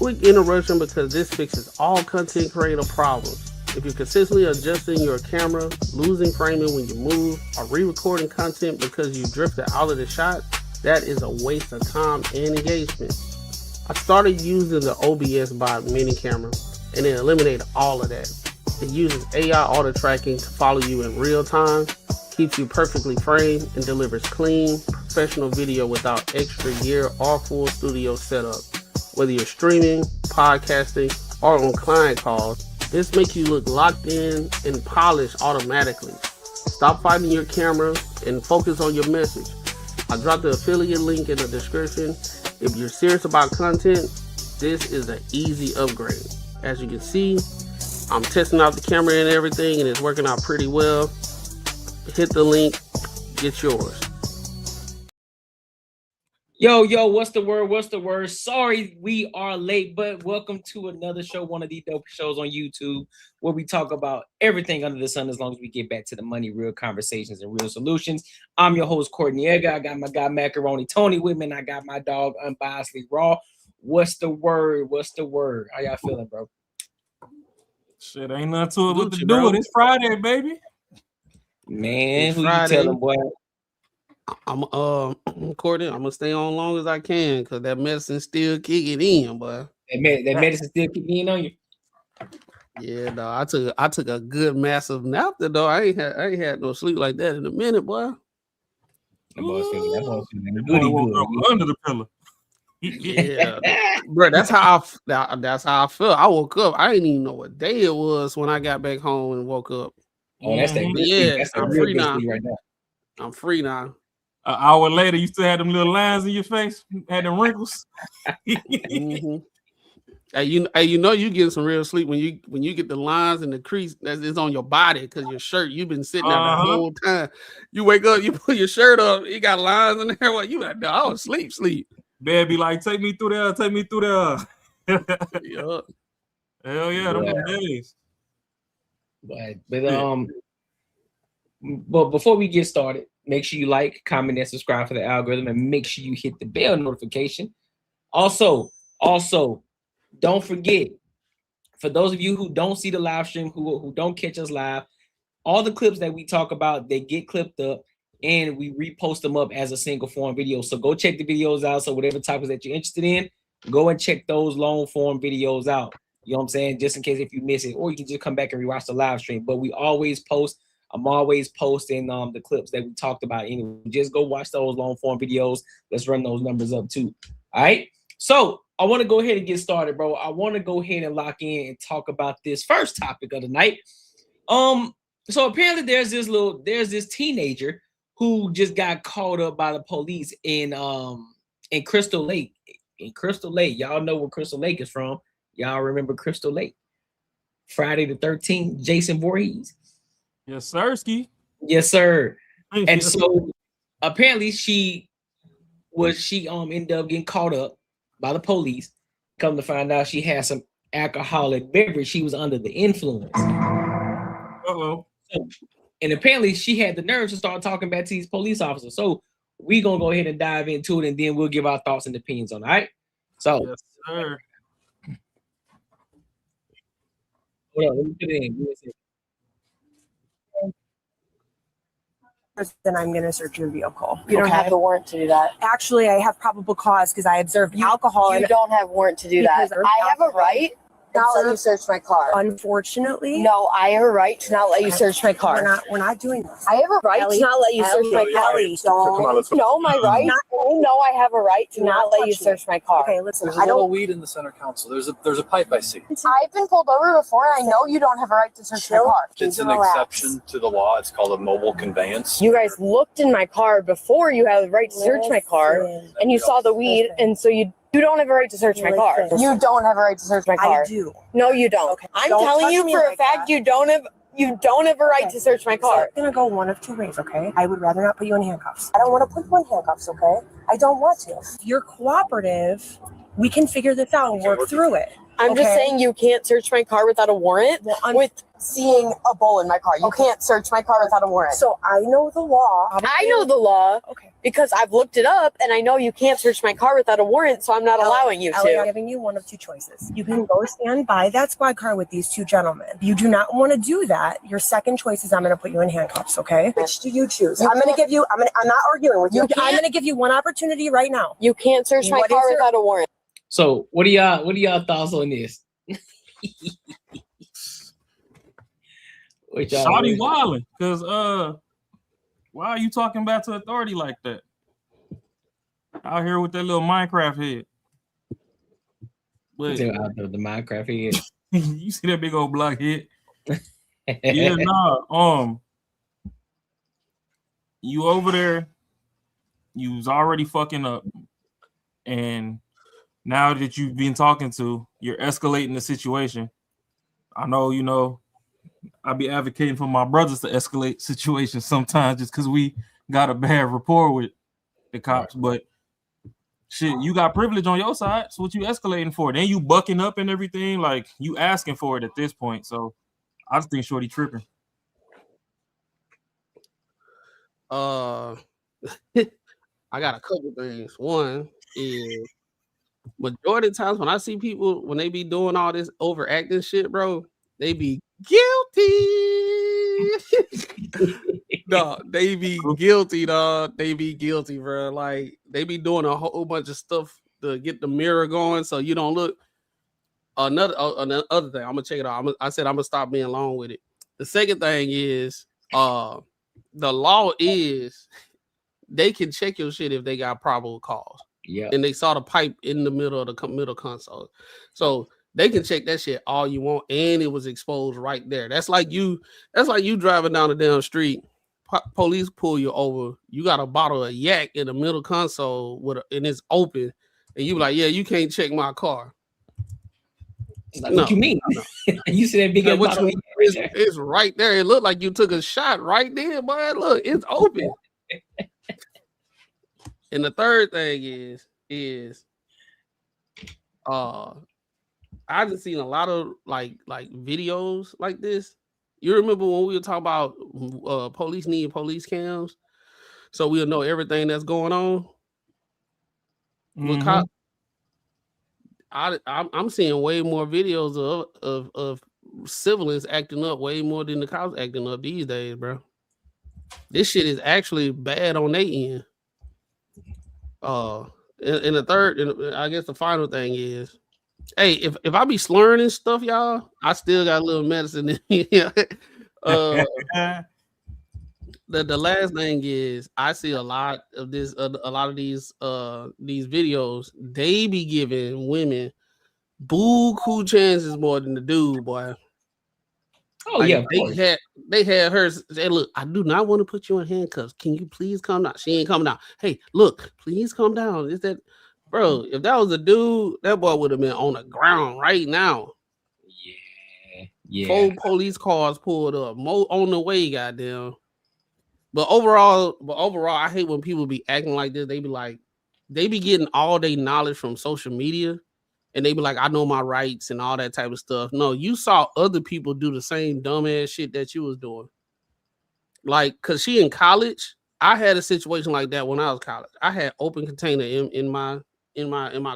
Quick interruption because this fixes all content creator problems. If you're consistently adjusting your camera, losing framing when you move, or re-recording content because you drifted out of the shot, that is a waste of time and engagement. I started using the OBS Bot mini camera and it eliminated all of that. It uses AI auto tracking to follow you in real time, keeps you perfectly framed, and delivers clean, professional video without extra gear or full studio setup. Whether you're streaming, podcasting, or on client calls, this makes you look locked in and polished automatically. Stop fighting your camera and focus on your message. I dropped the affiliate link in the description. If you're serious about content, this is an easy upgrade. As you can see, I'm testing out the camera and everything, and it's working out pretty well. Hit the link, get yours. Yo, what's the word? What's the word? Sorry we are late, but welcome to another show, one of the dope shows on YouTube, where we talk about everything under the sun as long as we get back to the money, real conversations, and real solutions. I'm your host, Courtney Egger. I got my guy, Macaroni Tony, with me, and I got my dog, Unbiasedly Raw. What's the word? What's the word? How y'all feeling, bro? Shit, ain't nothing to it but to do it. It's Friday, baby. Man, who Friday. You telling, boy? I'm Courtney, I'm gonna stay on long as I can because that medicine's still kicking in, boy. That medicine still kicking in on you. Yeah, no, I took a good massive nap though. I ain't had no sleep like that in a minute, boy. That boy's feeling under the pillow. Yeah, bro, that's how I felt. I woke up. I didn't even know what day it was when I got back home and woke up. Oh, that's that. Yeah, that's I'm free now. Right now. I'm free now. An hour later, you still had them little lines in your face, had them wrinkles. Mm-hmm. Hey, you know you get some real sleep when you get the lines and the crease that is on your body because your shirt you've been sitting there the whole time. You wake up, you pull your shirt up, you got lines in there. Well, you like, no, I was sleep. Dad be like, take me through there. Yup. Hell yeah, them days. But before we get started, make sure you like, comment, and subscribe for the algorithm, and make sure you hit the bell notification. Also, don't forget, for those of you who don't see the live stream, who don't catch us live, all the clips that we talk about, they get clipped up, and we repost them up as a single form video. So go check the videos out. So whatever topics that you're interested in, go and check those long form videos out. You know what I'm saying? Just in case if you miss it, or you can just come back and rewatch the live stream. But we always post. I'm always posting the clips that we talked about. Anyway, just go watch those long form videos. Let's run those numbers up too. All right. So I want to go ahead and get started, bro. I want to go ahead and lock in and talk about this first topic of the night. So apparently there's this teenager who just got caught up by the police in Crystal Lake. In Crystal Lake, y'all know where Crystal Lake is from. Y'all remember Crystal Lake? Friday the 13th, Jason Voorhees. Yes, sir, Ski. Yes, sir. And so apparently she ended up getting caught up by the police. Come to find out she had some alcoholic beverage. She was under the influence. Uh-oh. And apparently she had the nerve to start talking back to these police officers. So we're gonna go ahead and dive into it, and then we'll give our thoughts and opinions on it. All right. So yes, sir. Hold on, let me put it in. Then I'm going to search your vehicle. You don't have the warrant to do that. Actually, I have probable cause because I observed alcohol. You don't have warrant to do that. I have a right to not let you search my car. Unfortunately. No, I have a right to not let you search my car. We're not doing this. I have a right to not let you search my car. No, my right. No, I have a right to not let you search my car. Okay, listen. There's a little weed in the center console. There's a pipe I see. I've been pulled over before. I know you don't have a right to search my car. It's an exception to the law. It's called a mobile conveyance. You guys looked in my car before you had the right to search my car, and you saw the weed, and so you don't have a right to search my car. You don't have a right to search my car. I do. No, you don't. Okay. I'm telling you for a fact you don't have a right to search my car. It's going to go one of two ways, okay? I would rather not put you in handcuffs. I don't want to put you in handcuffs, okay? I don't want to. If you're cooperative, we can figure this out and work through it. I'm just saying you can't search my car without a warrant. seeing a bowl in my car. You can't search my car without a warrant. So I know the law. I know the law because I've looked it up, and I know you can't search my car without a warrant, so I'm not allowing you Ellie, to. I'm giving you one of two choices. You can go stand by that squad car with these two gentlemen. If you do not want to do that, your second choice is I'm going to put you in handcuffs, okay? Which do you choose? I'm going to give you, I'm not arguing with you. I'm going to give you one opportunity right now. You can't search my car without a warrant. So what are y'all thoughts on this? Shawty wildin', because why are you talking back to authority like that? Out here with that little Minecraft head. But, the Minecraft head. You see that big old black head? Yeah, nah. You over there, you was already fucking up, and now that you've been talking to, you're escalating the situation. I know, you know, I be advocating for my brothers to escalate situations sometimes just because we got a bad rapport with the cops. But shit, you got privilege on your side. So what you escalating for? Then you bucking up and everything. Like, you asking for it at this point. So I just think Shorty tripping. I got a couple things. One is majority of times when I see people when they be doing all this overacting shit, bro, they be guilty. No, they be guilty, dog. They be guilty, bro. Like they be doing a whole bunch of stuff to get the mirror going so you don't look. Another thing, I'm gonna check it out. I said I'm gonna stop being long with it. The second thing is the law is they can check your shit if they got probable cause. Yeah. And they saw the pipe in the middle of the middle console. So they can check that shit all you want, and it was exposed right there. That's like you driving down the damn street. Police pull you over. You got a bottle of yak in the middle console and it's open, and you like, yeah, you can't check my car. Like, what you mean? You see that big ass bottle? It's right there. It looked like you took a shot right there, boy. Look, it's open. And the third thing is I just seen a lot of like videos like this. You remember when we were talking about police need police cams so we'll know everything that's going on? Mm-hmm. I'm seeing way more videos of civilians acting up way more than the cops acting up these days, bro. This shit is actually bad on their end. And the third, and I guess the final thing is, hey, if I be slurring and stuff, y'all, I still got a little medicine in here. The last thing is, I see a lot of this, a lot of these videos. They be giving women buku chances more than the dude, boy. Oh like, yeah, they had her say, "Look, I do not want to put you in handcuffs. Can you please come down?" She ain't coming down. Hey, look, please come down. Is that, bro? If that was a dude, that boy would have been on the ground right now. Yeah. 4 police cars pulled up, on the way, goddamn. But overall, I hate when people be acting like this. They be getting all their knowledge from social media. And they be like, I know my rights and all that type of stuff. No, you saw other people do the same dumbass shit that you was doing. Like, cause she in college. I had a situation like that when I was college. I had open container in my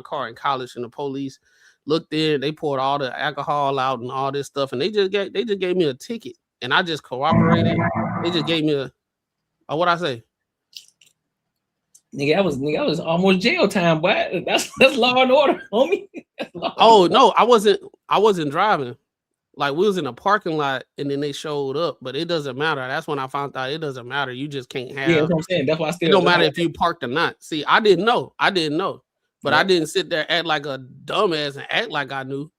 car in college, and the police looked in. They poured all the alcohol out and all this stuff, and they just gave me a ticket, and I just cooperated. They just gave me what I say. Nigga, that was almost jail time, but that's law and order, homie. Oh no, I wasn't driving. Like we was in a parking lot and then they showed up, but it doesn't matter. That's when I found out it doesn't matter. You just can't have. Yeah, that's what I'm saying. That's why it don't matter if you parked or not. See, I didn't know, but I didn't sit there act like a dumbass and act like I knew.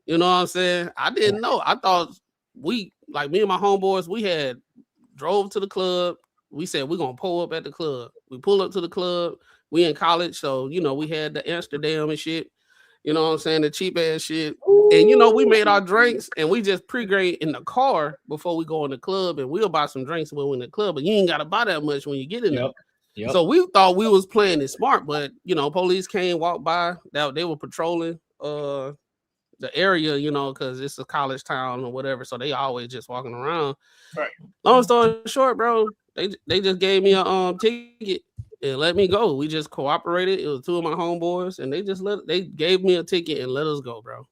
You know what I'm saying? I didn't know. I thought me and my homeboys, we had drove to the club. We said we're gonna pull up at the club. We pull up to the club. We in college, so we had the Amsterdam and shit. You know what I'm saying? The cheap ass shit. And we made our drinks and we just pre-grade in the car before we go in the club, and we'll buy some drinks when we're in the club, but you ain't gotta buy that much when you get in there. Yep. So we thought we was playing it smart, but police came, walked by. They were patrolling the area, you know, because it's a college town or whatever. So they always just walking around. Right. Long story short, bro, they just gave me a ticket and let me go. We just cooperated. It was two of my homeboys, and they gave me a ticket and let us go, bro.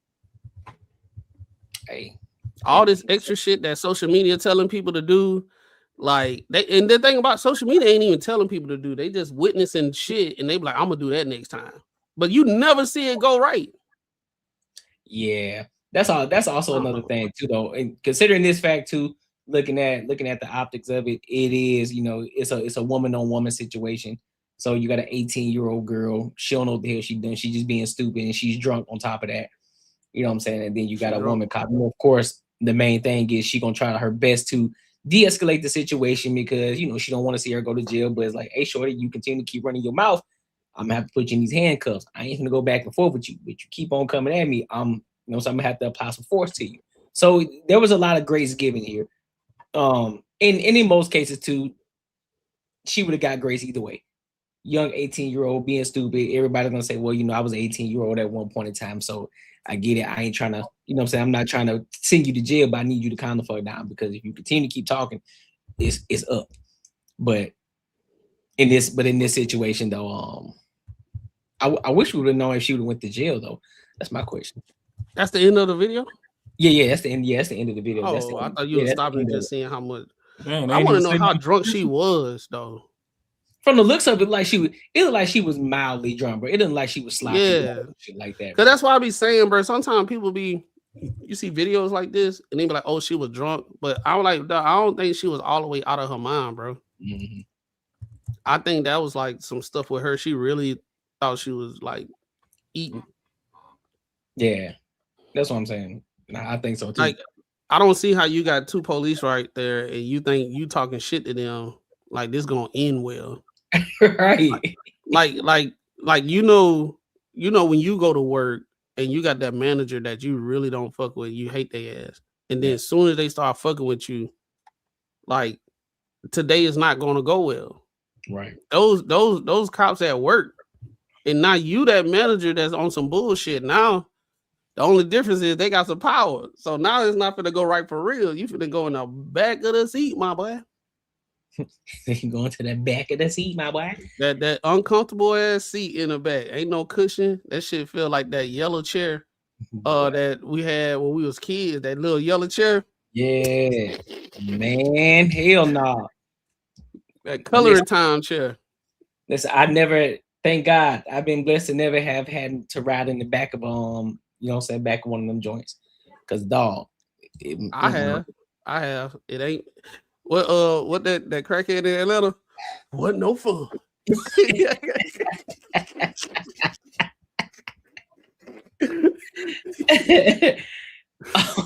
Hey, All this extra shit that social media telling people to do, like and the thing about social media ain't even telling people to do. They just witnessing shit, and they be like, "I'm gonna do that next time," but you never see it go right. yeah, that's all. That's also another thing too, though. And considering this fact too, looking at the optics of it, it is, you know, it's a woman on woman situation. So you got an 18-year-old girl. She don't know what the hell she done. She's just being stupid, and she's drunk on top of that. You know what I'm saying? And then you got a woman cop. And of course, the main thing is she gonna try her best to de-escalate the situation because, you know, she don't want to see her go to jail. But it's like, hey, shorty, you continue to keep running your mouth, I'm gonna have to put you in these handcuffs. I ain't gonna go back and forth with you, but you keep on coming at me. So I'm gonna have to apply some force to you. So there was a lot of grace given here. In most cases too, she would have got grace either way. Young 18-year-old being stupid, everybody's gonna say, well, you know, I was an 18-year-old at one point in time, so I get it. I ain't trying to, you know what I'm saying? I'm not trying to send you to jail, but I need you to calm the fuck down because if you continue to keep talking, it's up. But in this situation though, I wish we would have known if she would have went to jail though. That's my question. That's the end of the video? Yeah, that's the end. Yeah, that's the end of the video. Oh, That's the I end. thought you were Yeah, stopping and just seeing how much. Man, I want to know how drunk she was though. From the looks of it, it looked like she was mildly drunk, but it didn't like she was sloppy. Yeah, shit like that. Cause that's why I be saying, bro. Sometimes people you see videos like this, and they be like, "Oh, she was drunk," but I was like, I don't think she was all the way out of her mind, bro. Mm-hmm. I think that was like some stuff with her. She really thought she was like eating. Yeah, that's what I'm saying. I think so too. Like, I don't see how you got two police right there, and you think you talking shit to them like this gonna end well. Right. Like you know when you go to work and you got that manager that you really don't fuck with, you hate their ass, and then as soon as they start fucking with you, like today is not gonna go well. Right. Those cops at work, and now you that manager that's on some bullshit. Now the only difference is they got some power, so now it's not gonna go right for real. You finna go in the back of the seat, my boy. Going to the back of the seat, my boy. That uncomfortable ass seat in the back. Ain't no cushion. That shit feel like that yellow chair that we had when we was kids. That little yellow chair. Yeah. Man, hell no. Nah. That coloring time chair. Listen, thank God, I've been blessed to never have had to ride in the back of you know what I'm saying, back of one of them joints. Cause dog. I have. It ain't what that crackhead in Atlanta? What no fun.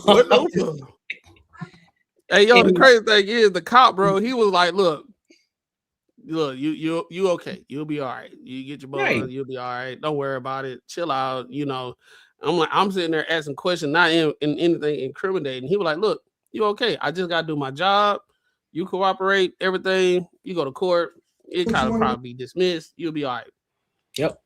What no fun. Hey yo, the crazy thing is the cop, bro, he was like, look, you okay, you'll be all right. You get your buzz, right. You'll be all right. Don't worry about it. Chill out, you know. I'm sitting there asking questions, not in anything incriminating. He was like, look, you okay? I just gotta do my job. You cooperate, everything. You go to court. It kind of probably be dismissed. You'll be all right. Yep.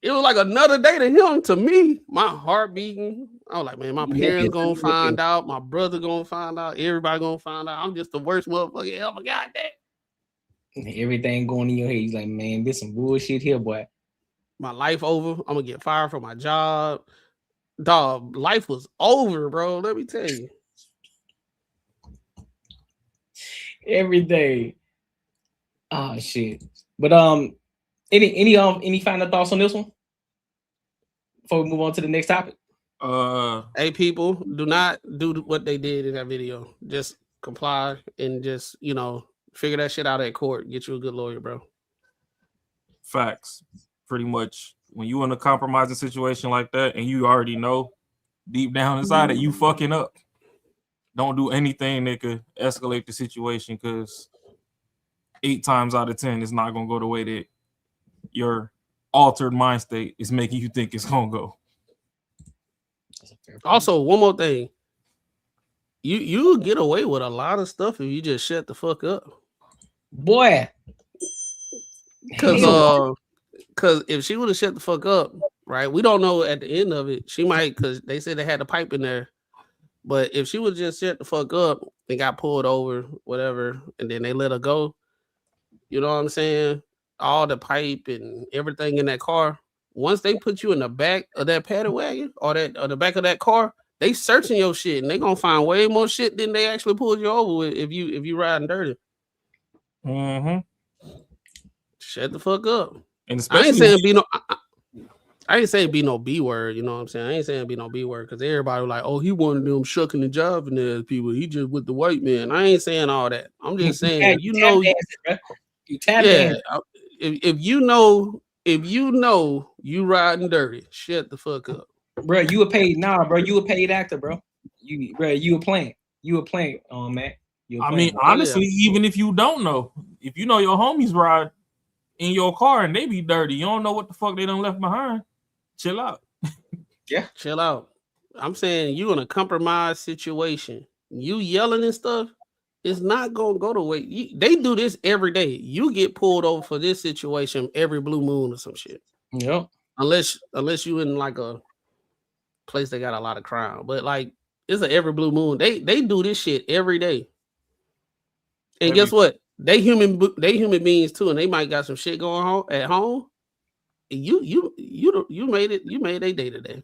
It was like another day to him. To me, my heart beating. I was like, man, my parents gonna find out. My brother gonna find out. Everybody gonna find out. I'm just the worst motherfucker ever got that. Everything going in your head. He's like, man, this some bullshit here, boy. My life over. I'm gonna get fired from my job. Dog, life was over, bro. Let me tell you. Every day. Oh shit. But any final thoughts on this one before we move on to the next topic? Hey people, do not do what they did in that video. Just comply and just, you know, figure that shit out at court. Get you a good lawyer, bro. Facts. Pretty much when you in a compromising situation like that and you already know deep down inside that you fucking up, don't do anything that could escalate the situation, because 8 times out of 10 it's not gonna go the way that your altered mind state is making you think it's gonna go. Also, one more thing. You get away with a lot of stuff if you just shut the fuck up. Boy. Because because if she would have shut the fuck up, right? We don't know at the end of it. She might, because they said they had a pipe in there. But if she would just shut the fuck up and got pulled over, whatever, and then they let her go, you know what I'm saying? All the pipe and everything in that car. Once they put you in the back of that paddy wagon or the back of that car, they searching your shit and they gonna find way more shit than they actually pulled you over with if you riding dirty. Shut the fuck up. And I ain't especially saying be no. I ain't saying be no B word. You know what I'm saying? I ain't saying be no B word because everybody was like, oh, he one of them shucking and jiving ass people. He just with the white man. I ain't saying all that. I'm just saying, you know, yeah. If you know you riding dirty, shut the fuck up, bro. You a paid bro. You a paid actor, bro. You a playing. You a playing, man. I mean, honestly, even if you don't know, if you know your homies ride in your car and they be dirty, you don't know what the fuck they done left behind. Chill out. Yeah, chill out. I'm saying you in a compromised situation. You yelling and stuff. It's not gonna go the way they do this every day. You get pulled over for this situation every blue moon or some shit. Yep. Unless you in like a place that got a lot of crime, but like it's a every blue moon. They do this shit every day. And guess what? They human beings too, and they might got some shit going on at home. You made it. You made a day today.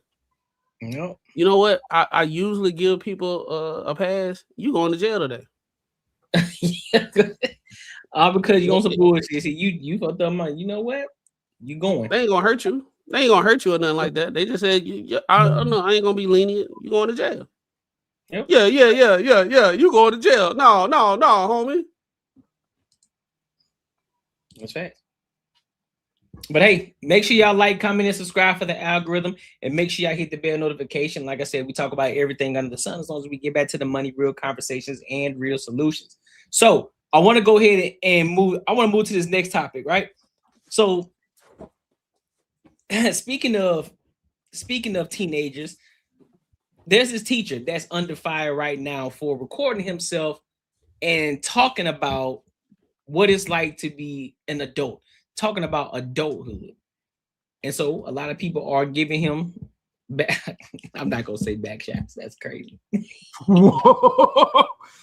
Yep. You know what? I usually give people a pass. You going to jail today? All because you on some bullshit. See, you fucked up money. You know what? You going? They ain't gonna hurt you. They ain't gonna hurt you or nothing like that. They just said, I ain't gonna be lenient. You going to jail? Yep. Yeah. You going to jail? No, homie. That's right. But hey, make sure y'all like, comment, and subscribe for the algorithm, and make sure y'all hit the bell notification. Like I said, we talk about everything under the sun as long as we get back to the money, real conversations, and real solutions. So I want to go ahead and move. I want to move to this next topic, right? So speaking of teenagers, there's this teacher that's under fire right now for recording himself and talking about what it's like to be an adult, talking about adulthood. And so a lot of people are giving him back. I'm not gonna say back shots. That's crazy.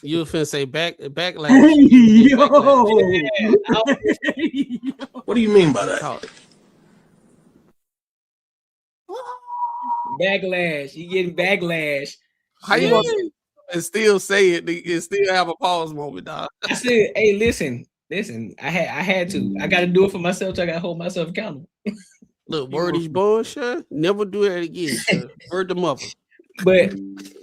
You finna say backlash. Yo. What do you mean by that? Backlash. You getting backlash. How you gonna and still say it and still have a pause moment, dog? I said, hey, listen. I had to. I got to do it for myself. So I got to hold myself accountable. Look, word is bullshit. Never do it again. Word the mother. But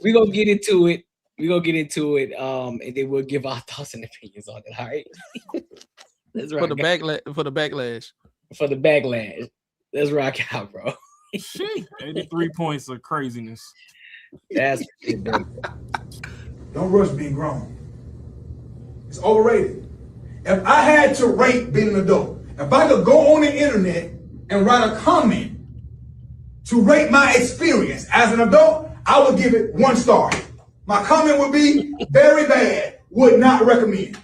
we're gonna get into it. And then we'll give our thoughts and opinions on it. All right. Let's rock for the backlash. For the backlash. Let's rock out, bro. 83 points of craziness. That's it, bro. Don't rush being grown. It's overrated. If I had to rate being an adult, if I could go on the internet and write a comment to rate my experience as an adult, I would give it 1 star. My comment would be very bad, would not recommend.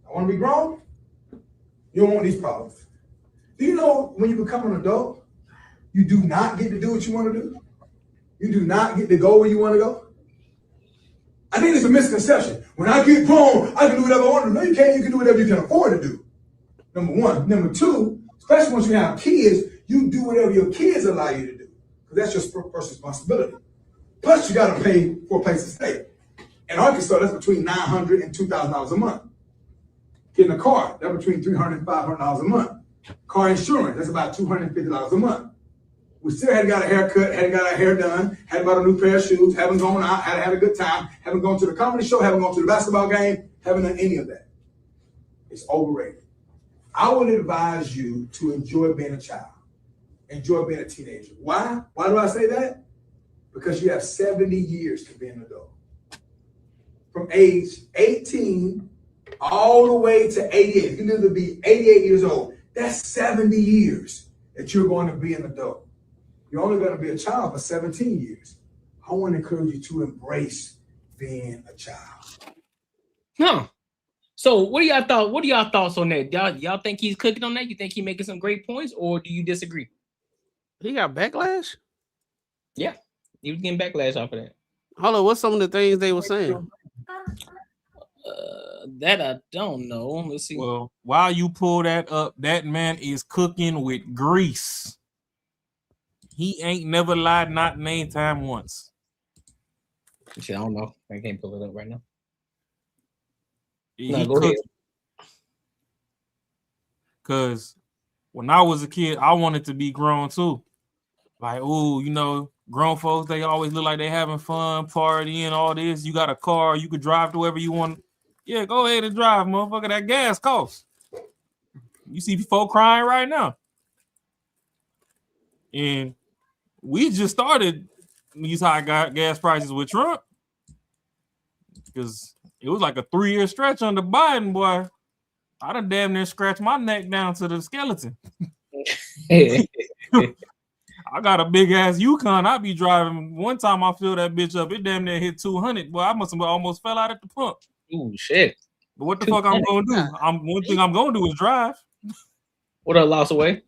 I want to be grown. You don't want these problems. Do you know when you become an adult, you do not get to do what you want to do? You do not get to go where you want to go? I think it's a misconception. When I get grown, I can do whatever I want to do. No, you can't. You can do whatever you can afford to do. Number one. Number two, especially once you have kids, you do whatever your kids allow you to do. Because that's your first responsibility. Plus, you got to pay for a place to stay. In Arkansas, that's between $900 and $2,000 a month. Getting a car, that's between $300 and $500 a month. Car insurance, that's about $250 a month. We still hadn't got a haircut, hadn't got our hair done, hadn't bought a new pair of shoes, haven't gone out, hadn't had a good time, haven't gone to the comedy show, haven't gone to the basketball game, haven't done any of that. It's overrated. I would advise you to enjoy being a child. Enjoy being a teenager. Why? Why do I say that? Because you have 70 years to be an adult. From age 18 all the way to 88. You can either be 88 years old. That's 70 years that you're going to be an adult. You're only going to be a child for 17 years. I want to encourage you to embrace being a child. So what do y'all thought? What are y'all thoughts on that? Y'all think he's cooking on that? You think he making some great points, or do you disagree? He got backlash? Yeah, he was getting backlash off of that. Hold on, what's some of the things they were saying? That I don't know. Let's see. Well, while you pull that up, that man is cooking with grease. He ain't never lied, not name time once. Shit, I don't know. I can't pull it up right now. He cooked. Cause when I was a kid, I wanted to be grown too. Like, oh, you know, grown folks, they always look like they having fun, partying, all this. You got a car, you could drive to wherever you want. Yeah, go ahead and drive, motherfucker. That gas costs. You see folk crying right now. And we just started these high gas prices with Trump. Because it was like a 3-year stretch under Biden, boy. I done damn near scratched my neck down to the skeleton. I got a big ass Yukon. I be driving. One time I filled that bitch up. It damn near hit 200. Boy, I must have almost fell out at the pump. Ooh, shit. But what the fuck I'm gonna do? One thing I'm gonna do is drive. What I lost away?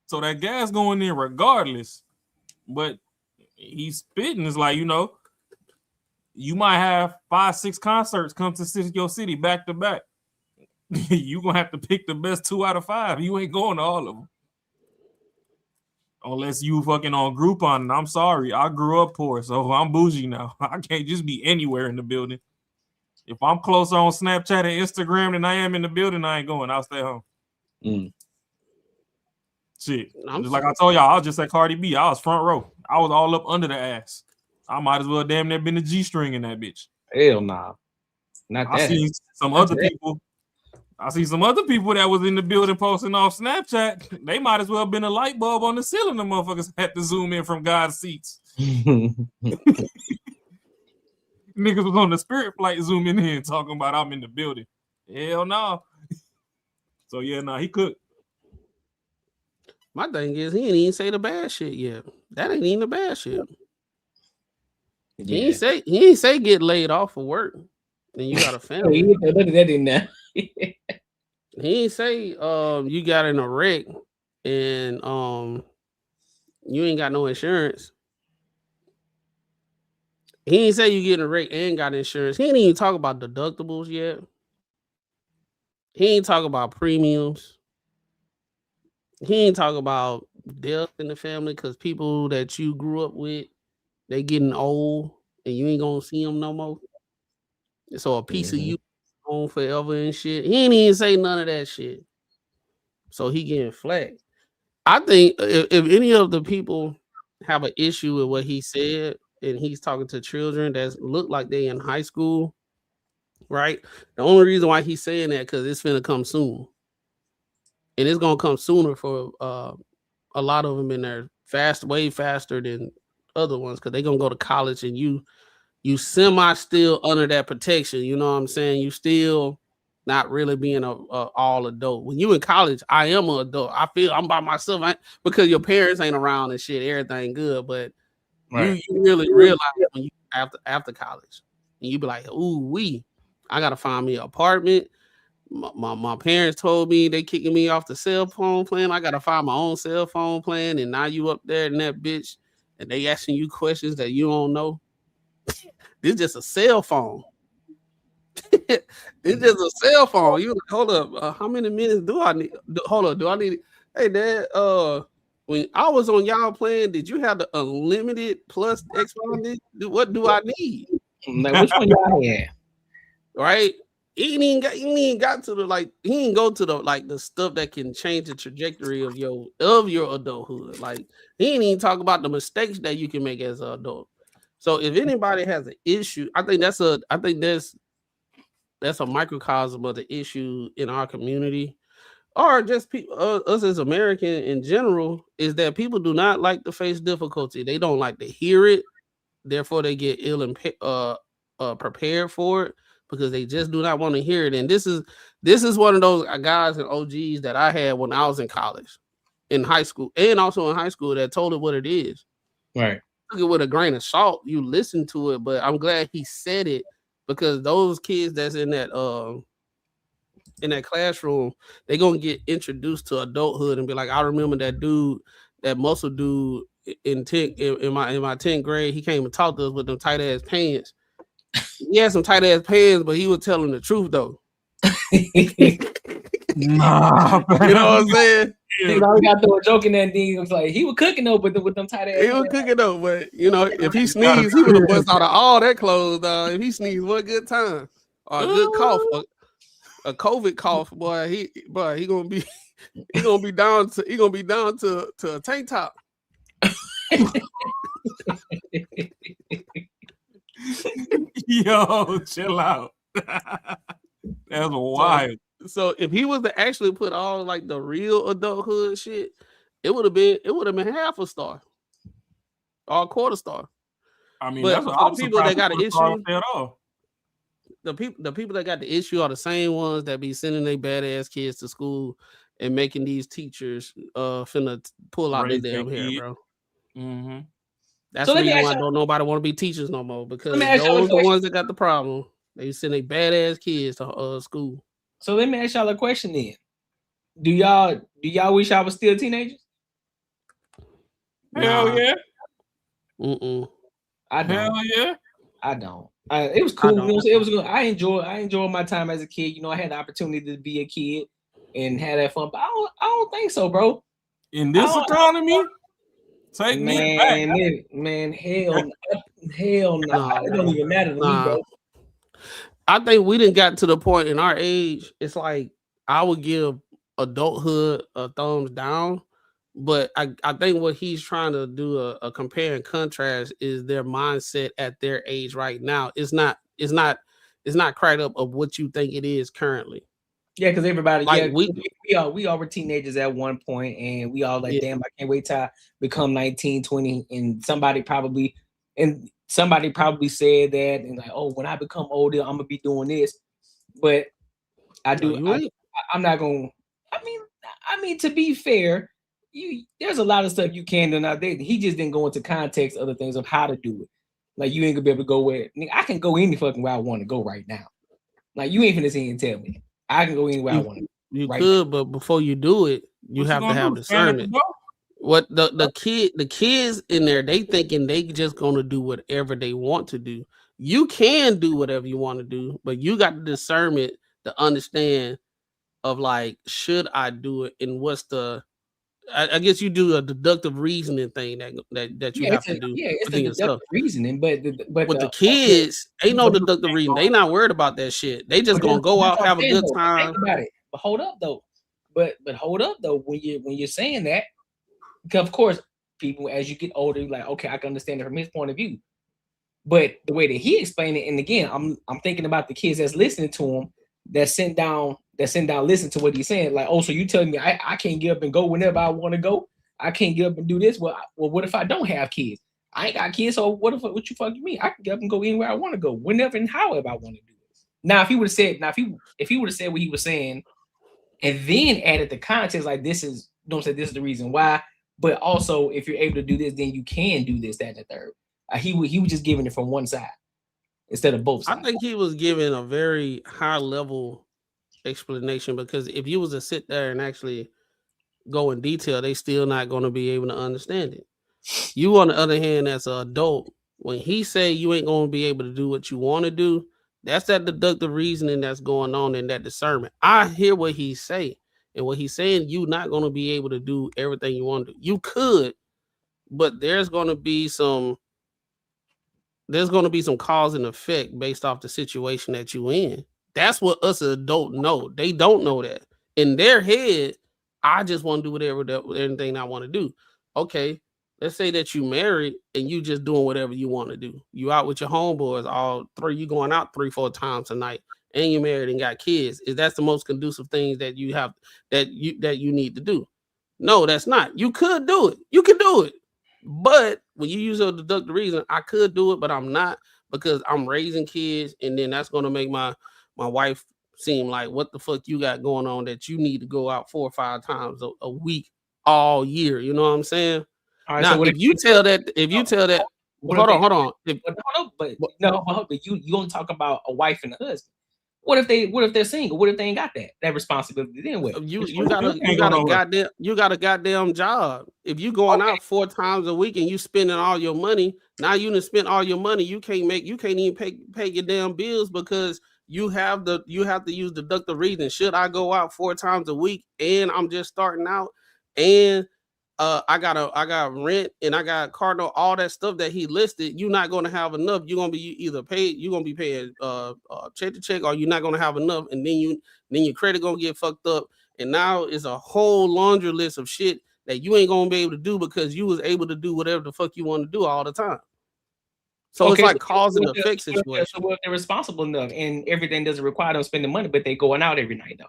So that gas going in regardless. But he's spitting. It's like, you know, you might have 5-6 concerts come to your city back to back. You gonna have to pick the best 2 out of 5. You ain't going to all of them. Unless you fucking on Groupon. And I'm sorry, I grew up poor, so I'm bougie now. I can't just be anywhere in the building. If I'm closer on Snapchat and Instagram than I am in the building, I ain't going. I'll stay home. Shit. Just like I told y'all, I was just at Cardi B. I was front row. I was all up under the ass. I might as well damn near been a G-string in that bitch. Hell nah. Not that. I see some other people that was in the building posting off Snapchat. They might as well have been a light bulb on the ceiling. The motherfuckers had to zoom in from God's seats. Niggas was on the Spirit flight zooming in talking about I'm in the building. Hell no. So yeah, he cooked. My thing is he ain't even say the bad shit yet. That ain't even the bad shit. Yeah. He ain't say get laid off for work. And you got a family. Look at that in there. He ain't say you got in a wreck and you ain't got no insurance. He ain't say you get in a wreck and got insurance. He ain't even talk about deductibles yet. He ain't talk about premiums. He ain't talk about death in the family because people that you grew up with, they getting old and you ain't gonna see them no more. So a piece of you on forever and shit. He ain't even say none of that shit. So he getting flagged. I think if any of the people have an issue with what he said and he's talking to children that look like they in high school, right? The only reason why he's saying that because it's finna come soon. And it's gonna come sooner for a lot of them in there way faster than other ones because they're gonna go to college and you semi still under that protection. You know what I'm saying? You still not really being a all adult. When you in college, I am an adult. I feel I'm by myself because your parents ain't around and shit. Everything good, but you really realize when you after college, and you be like, ooh, I gotta find me an apartment. My parents told me they kicking me off the cell phone plan. I gotta find my own cell phone plan, and now you up there in that bitch, and they asking you questions that you don't know. This just a cell phone. It's just a cell phone. You hold up. How many minutes do I need? Hold up. Do I need? Hey, Dad. When I was on y'all plan, did you have the unlimited plus expanded? What do I need? Like, which one y'all had? Right. He ain't got to the he ain't go to the stuff that can change the trajectory of your adulthood. Like he ain't even talk about the mistakes that you can make as an adult. So if anybody has an issue, I think that's a microcosm of the issue in our community, or just people us as American in general, is that people do not like to face difficulty. They don't like to hear it, therefore they get ill and prepared for it. Because they just do not want to hear it. And this is one of those guys and OGs that I had when I was in college, in high school, and also in high school that told it what it is. Right. Took it with a grain of salt. You listen to it, but I'm glad he said it because those kids that's in that classroom, they're gonna get introduced to adulthood and be like, I remember that dude, that muscle dude in my 10th grade, he came and talked to us with them tight ass pants. He had some tight ass pants, but he was telling the truth though. Nah, you know what I'm saying? He always got to throw a joke in that thing. It was like he was cooking though, but with them tight ass. He was cooking though, but you know, if he sneezed, he would have bust out of all that clothes. If he sneezed, what good time or a good cough, a COVID cough, boy, he gonna be down to a tank top. Yo, chill out. That's wild. So if he was to actually put all like the real adulthood shit, it would have been half a star or a quarter star. I mean, but that's for the people that got an issue, at all. the people that got the issue are the same ones that be sending their badass kids to school and making these teachers finna pull out their damn hair, bro. Mm-hmm. That's the reason why don't nobody want to be teachers no more, because those the ones that got the problem. They send their badass kids to school. So let me ask y'all a question then. Do y'all wish y'all was still teenagers? Hell yeah. I don't. Hell yeah. I don't. It was cool. You know, it was good. I enjoyed my time as a kid. You know, I had the opportunity to be a kid and have that fun. But I don't think so, bro. In this economy, take me back. Man, hell no. It don't even matter to me, bro. I think we didn't got to the point in our age. It's like I would give adulthood a thumbs down, but I think what he's trying to do a compare and contrast is their mindset at their age right now. It's not cracked up of what you think it is currently. Yeah, because everybody, like we all were teenagers at one point, and we all like, damn, I can't wait till I become 19, 20, and somebody probably said that, and like, oh, when I become older, I'm gonna be doing this. But I'm not gonna. I mean, to be fair, there's a lot of stuff you can do now. He just didn't go into context, other things of how to do it. Like you ain't gonna be able to go where I can go any fucking where I want to go right now. Like you ain't finna sit and tell me I can go anywhere I want to. You could, but before you do it, you have to have discernment. What the kids in there, they thinking they just gonna do whatever they want to do. You can do whatever you want to do, but you got the discernment to understand of like, should I do it, and what's the I guess you do a deductive reasoning thing that you have to do. Yeah, it's the deductive reasoning, but with the kids, ain't no deductive reasoning. They not worried about that shit. They just gonna go out, have a good time. Think about it. But hold up though. But hold up though. When you're saying that, because of course, people as you get older, you're like, okay, I can understand it from his point of view. But the way that he explained it, and again, I'm thinking about the kids that's listening to him, that sent down, listen to what he's saying. Like, oh, so you telling me I can't get up and go whenever I want to go? I can't get up and do this? Well, what if I don't have kids? I ain't got kids, so what you fucking mean? I can get up and go anywhere I want to go, whenever and however I want to do it. Now, if he would have said, if he would have said what he was saying, and then added the context, like this is the reason why, but also if you're able to do this, then you can do this, that, and the third. He was just giving it from one side instead of both sides. I think he was giving a very high level explanation, because if you was to sit there and actually go in detail, they still not going to be able to understand it. You, on the other hand, as an adult, when he say you ain't going to be able to do what you want to do, that's that deductive reasoning that's going on in that discernment. I hear what he's saying, and what he's saying, you not going to be able to do everything you want to do. You could, but there's going to be some cause and effect based off the situation that you in. That's what us adults know. They don't know that. In their head, I just want to do everything I want to do. Okay, let's say that you married and you just doing whatever you want to do. You out with your homeboys all three, you going out 3-4 times a night, and you married and got kids. Is that the most conducive things that you have that you need to do? No, that's not. You could do it. You can do it. But when you use a deductive reason, I could do it, but I'm not, because I'm raising kids, and then that's going to make my wife seem like, what the fuck you got going on that you need to go out 4 or 5 times a week all year? You know what I'm saying? All right, now, so if you tell that Hold on. But you gonna talk about a wife and a husband. What if they're single? What if they ain't got that responsibility? Then what? You got a goddamn job. If you going out 4 times a week and you spending all your money, now you done spent all your money. You can't even pay your damn bills because you have to use deductive reason. Should I go out 4 times a week and I'm just starting out and I got rent and I got car note, all that stuff that he listed, you're not going to have enough. You're going to be either paid, you're going to be paying check to check, or you're not going to have enough, and then your credit going to get fucked up, and now it's a whole laundry list of shit that you ain't going to be able to do because you was able to do whatever the fuck you want to do all the time. So it's like cause and effect situation. So what if they're responsible enough and everything doesn't require them spending money, but they going out every night though?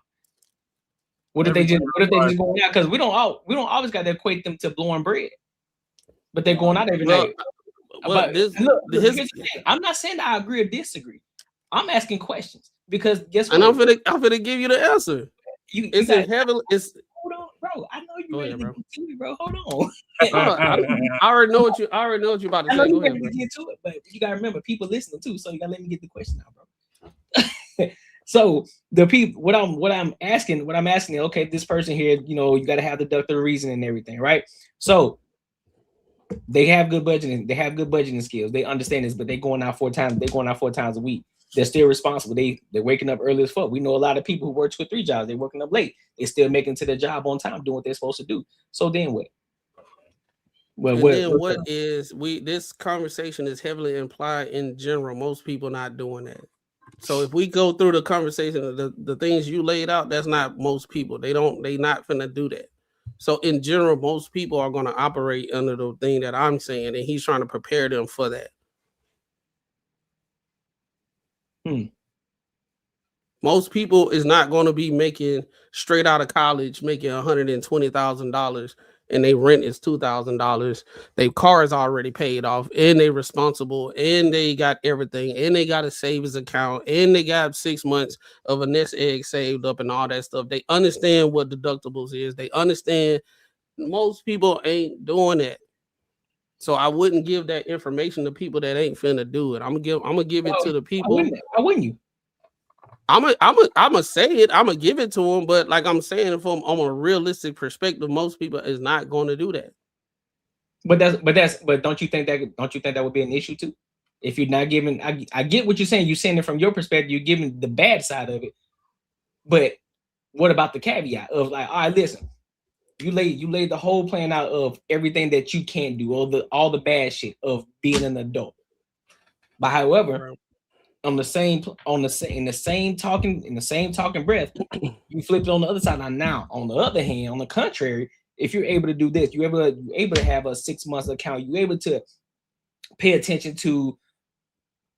What if they just going out? Because we don't always got to equate them to blowing bread, but they're going out every night. But I'm not saying that I agree or disagree. I'm asking questions because guess what? And I'm finna give you the answer. Hold on, bro. I know you ready to get to it, bro. Hold on. I already know what you about to say. Go ahead, get to it, but you gotta remember people listening too, so you gotta let me get the question out, bro. So the people, what I'm asking, okay, this person here, you got to have deductive reason and everything, right? So they have good budgeting skills. They understand this, but they're going out 4 times a week. They're still responsible. They're waking up early as fuck. We know a lot of people who work 2 or 3 jobs. They're working up late. They're still making it to their job on time, doing what they're supposed to do. So then what? This conversation is heavily implied in general. Most people not doing that. So if we go through the conversation, the things you laid out, that's not most people. They not finna do that. So in general, most people are going to operate under the thing that I'm saying, and he's trying to prepare them for that. Most people is not going to be making straight out of college, making $120,000, and they rent is $2,000. Their car is already paid off, and they responsible, and they got everything, and they got a savings account, and they got 6 months of a nest egg saved up, and all that stuff. They understand what deductibles is. They understand. Most people ain't doing that. So I wouldn't give that information to people that ain't finna do it. I'm gonna give it to the people. Why wouldn't you? I'm gonna say it. I'm gonna give it to them, but like I'm saying, from on a realistic perspective, most people is not going to do that. But don't you think that would be an issue too? If you're not giving, I get what you're saying. You're saying it from your perspective. You're giving the bad side of it. But what about the caveat of like, all right, listen. You laid the whole plan out of everything that you can't do, all the bad shit of being an adult. But however, in the same talking breath, you flipped on the other side. Now, on the other hand, on the contrary, if you're able to do this, you're able to have a 6 months account, you're able to pay attention to,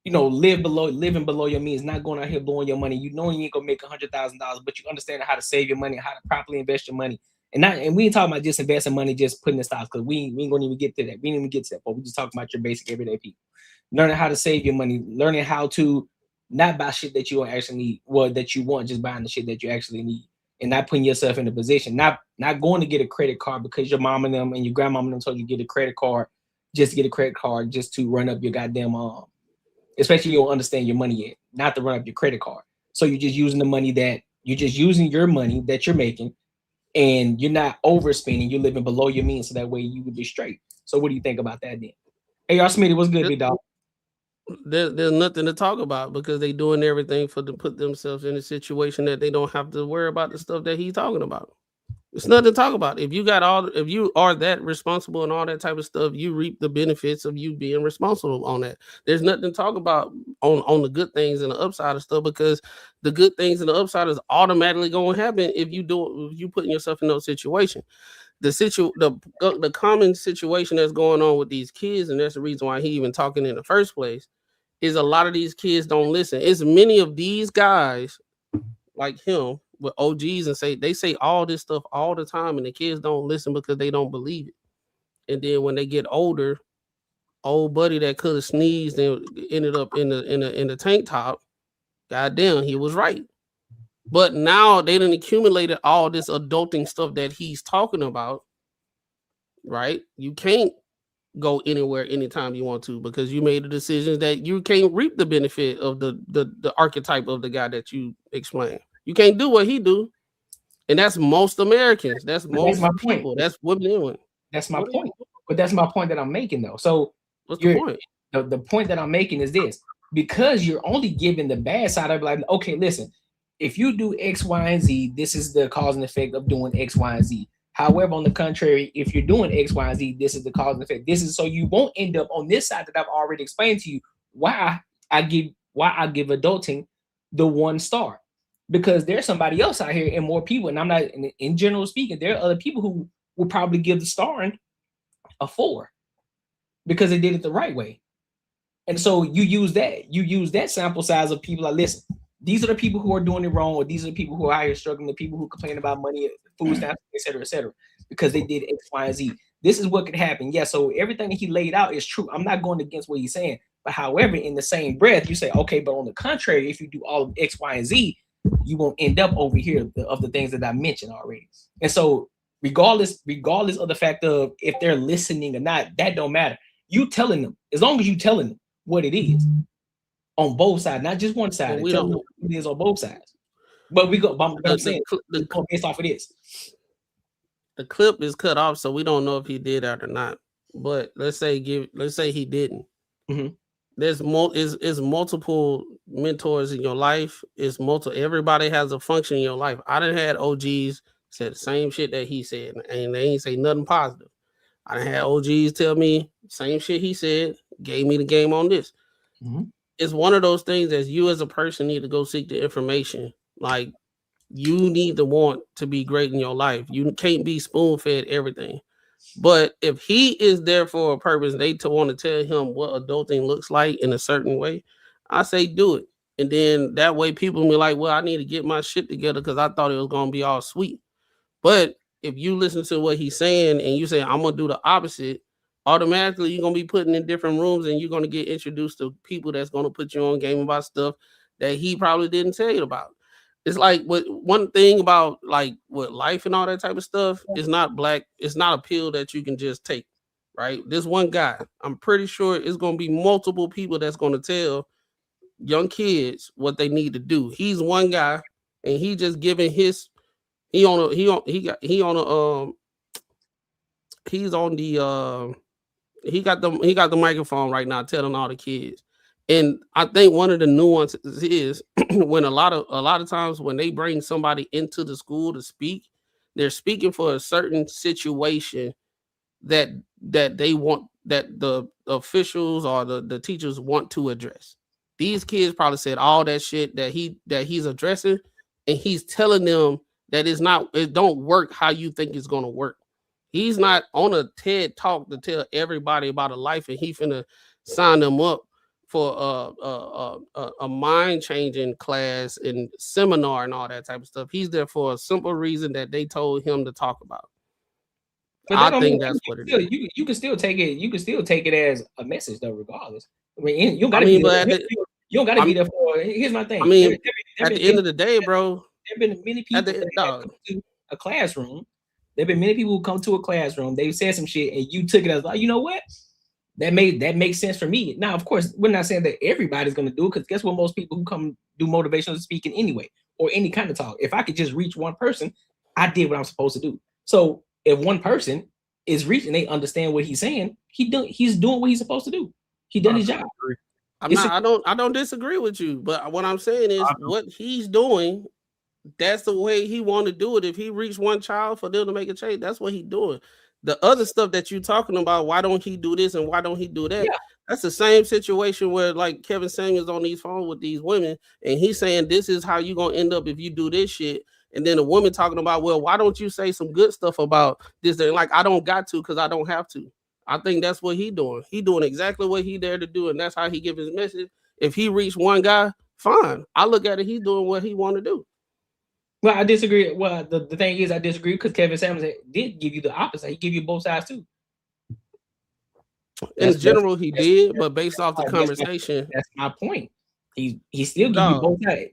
living below your means, not going out here blowing your money. You ain't gonna make $100,000, but you understand how to save your money, how to properly invest your money. And we ain't talking about just investing money, just putting in stocks, because we ain't gonna even get to that. We ain't even get to that, but we just talking about your basic everyday people. Learning how to save your money, learning how to not buy shit that you don't actually need, that you want, just buying the shit that you actually need, and not putting yourself in a position, not going to get a credit card because your mom and them and your grandmama and them told you to get a credit card, just to get a credit card, just to run up your goddamn especially you don't understand your money yet, not to run up your credit card. So you're just using your money that you're making, and you're not overspending, you're living below your means, so that way you would be straight. So what do you think about that then? Hey, y'all, Smitty, what's good, big dog? There's nothing to talk about because they doing everything to put themselves in a situation that they don't have to worry about the stuff that he's talking about. It's nothing to talk about. If you are that responsible and all that type of stuff, you reap the benefits of you being responsible on that. There's nothing to talk about on the good things and the upside of stuff, because the good things and the upside is automatically going to happen if you putting yourself in those situations. The common situation that's going on with these kids, and that's the reason why he even talking in the first place, is a lot of these kids don't listen. It's many of these guys like him with OGs and they say all this stuff all the time, and the kids don't listen because they don't believe it. And then when they get older, old buddy that could have sneezed and ended up in the tank top, goddamn, he was right. But now they done accumulated all this adulting stuff that he's talking about, right? You can't go anywhere anytime you want to because you made a decision that you can't reap the benefit of the archetype of the guy that you explain. You can't do what he do. And that's most Americans. That's But that's most my people. point. That's women and women. That's my point. But that's my point that I'm making though. So what's the point? The point that I'm making is this: because you're only giving the bad side of like, okay, listen, if you do X, Y, and Z, this is the cause and effect of doing X, Y, and Z. However, on the contrary, if you're doing X, Y, and Z, this is the cause and effect. This is so you won't end up on this side that I've already explained to you why I give adulting the 1 star. Because there's somebody else out here and more people, and I'm not in general speaking, there are other people who will probably give the starring a 4 because they did it the right way. And so you use that sample size of people like, listen, these are the people who are doing it wrong, or these are the people who are out here struggling, the people who complain about money, food stamps, et cetera, because they did X, Y, and Z. This is what could happen. Yeah, so everything that he laid out is true. I'm not going against what he's saying. But however, in the same breath, you say, okay, but on the contrary, if you do all of X, Y, and Z, you won't end up over here of the things that I mentioned already. And so regardless of the fact of if they're listening or not, that don't matter. You telling them, as long as you telling them what it is on both sides, not just one side. We don't know what it is on both sides. But I'm saying based off of this. The clip is cut off, so we don't know if he did that or not. But let's say he didn't. Mm-hmm. There's multiple mentors in your life. Everybody has a function in your life. I done had OGs said the same shit that he said, and they ain't say nothing positive. I done had OGs tell me same shit he said, gave me the game on this. Mm-hmm. It's one of those things that you as a person need to go seek the information. Like, you need to want to be great in your life. You can't be spoon-fed everything. But if he is there for a purpose, they want to tell him what adulting looks like in a certain way, I say do it. And then that way people be like, well, I need to get my shit together because I thought it was going to be all sweet. But if you listen to what he's saying and you say, I'm going to do the opposite, automatically you're going to be put in different rooms and you're going to get introduced to people that's going to put you on game about stuff that he probably didn't tell you about. It's like one thing about like with life and all that type of stuff is not black. It's not a pill that you can just take, right? This one guy, I'm pretty sure it's going to be multiple people that's going to tell young kids what they need to do. He's one guy, and he just giving his. He's on the microphone right now telling all the kids. And I think one of the nuances is when a lot of times when they bring somebody into the school to speak, they're speaking for a certain situation that they want, that the officials or the teachers want to address. These kids probably said all that shit that he's addressing, and he's telling them that it don't work how you think it's gonna work. He's not on a TED talk to tell everybody about a life, and he finna sign them up for a mind-changing class and seminar and all that type of stuff. He's there for a simple reason that they told him to talk about. But I think that's what it is. You can still take it. You can still take it as a message, though, regardless. I mean, you don't got to be there for. Here's my thing. I mean, at the end of the day, bro, there've been many people that come to a classroom. There've been many people who come to a classroom. They said some shit, and you took it as like, you know what? That makes sense for me. Now, of course, we're not saying that everybody's going to do it, because guess what? Most people who come do motivational speaking anyway, or any kind of talk. If I could just reach one person, I did what I'm supposed to do. So if one person is reaching, they understand what he's saying, he's doing what he's supposed to do. He done his job. I don't disagree with you, but what I'm saying is what he's doing, that's the way he want to do it. If he reached one child for them to make a change, that's what he's doing. The other stuff that you're talking about, why don't he do this and why don't he do that? Yeah. That's the same situation where like Kevin Samuels on these phones with these women, and he's saying this is how you're gonna end up if you do this shit. And then the woman talking about, well, why don't you say some good stuff about this? Thing? Like, I don't got to because I don't have to. I think that's what he doing. He doing exactly what he there to do, and that's how he give his message. If he reached one guy, fine. I look at it, he's doing what he want to do. Well, I disagree. Well, the thing is, I disagree because Kevin Samuels did give you the opposite. He gave you both sides too. In general, he did, but based off the conversation, that's my point. He still give you both sides.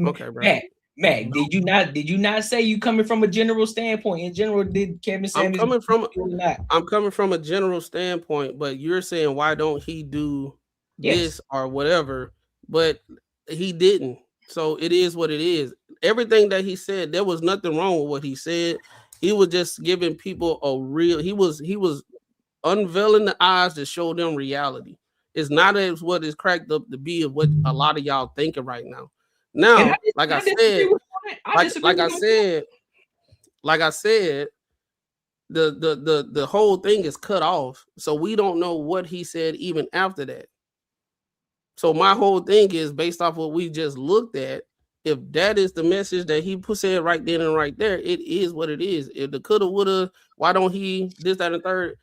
Okay, bro. Mac, did you not say you coming from a general standpoint? In general, did Kevin Samuels? I'm coming from a general standpoint, but you're saying why don't he do this or whatever? But he didn't. So it is what it is. Everything that he said, there was nothing wrong with what he said. He was just giving people a real. He was unveiling the eyes to show them reality. It's not as what is cracked up to be of what a lot of y'all thinking right now. Now, like I said, the whole thing is cut off, so we don't know what he said even after that. So my whole thing is based off what we just looked at. If that is the message that he said right then and right there, it is what it is. If the coulda, woulda, why don't he this, that, and third?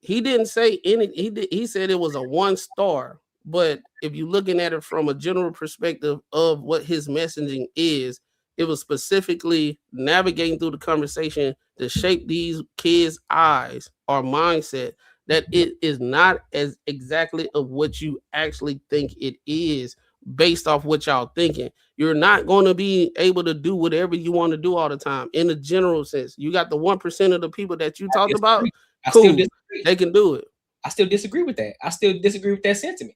He didn't say any. He said it was a 1 star. But if you're looking at it from a general perspective of what his messaging is, it was specifically navigating through the conversation to shape these kids' eyes or mindset that it is not as exactly of what you actually think it is based off what y'all thinking. You're not going to be able to do whatever you want to do all the time in a general sense. You got the 1% of the people that you talked about. Cool, they can do it. I still disagree with that. I still disagree with that sentiment.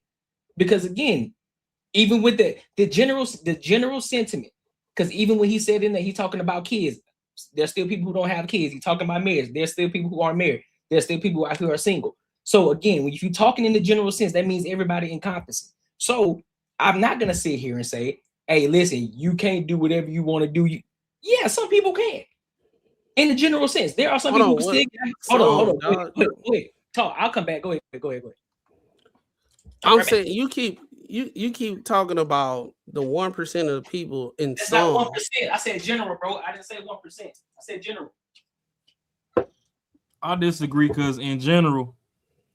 Because again, even with the general sentiment, because even when he said in that he's talking about kids, there's still people who don't have kids. He's talking about marriage. There's still people who aren't married. There's still people who are single. So again, when you're talking in the general sense, that means everybody encompassing. So I'm not gonna sit here and say, hey, listen, you can't do whatever you want to do. Yeah, some people can. In the general sense, there are some people who still. Hold on. Wait. Talk. I'll come back. Go ahead. I'm saying you keep talking about the 1% of the people in That's some. not 1%. I said general, bro. I didn't say 1%. I said general. I disagree because in general,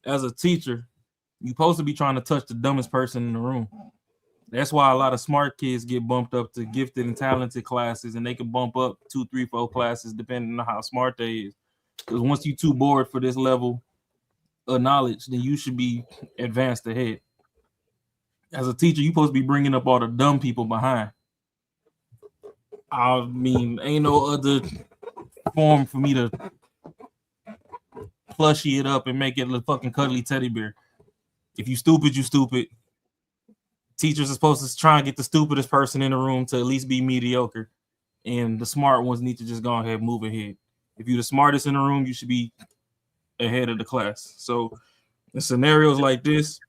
as a teacher, you're supposed to be trying to touch the dumbest person in the room. That's why a lot of smart kids get bumped up to gifted and talented classes, and they can bump up 2, 3, 4 classes depending on how smart they is. Because once you're too bored for this level of knowledge, then you should be advanced ahead. As a teacher, you're supposed to be bringing up all the dumb people behind. I mean, ain't no other form for me to plushie it up and make it a fucking cuddly teddy bear. If you stupid, you stupid. Teachers are supposed to try and get the stupidest person in the room to at least be mediocre, and the smart ones need to just go ahead and move ahead. If you're the smartest in the room, you should be ahead of the class. So in scenarios like this,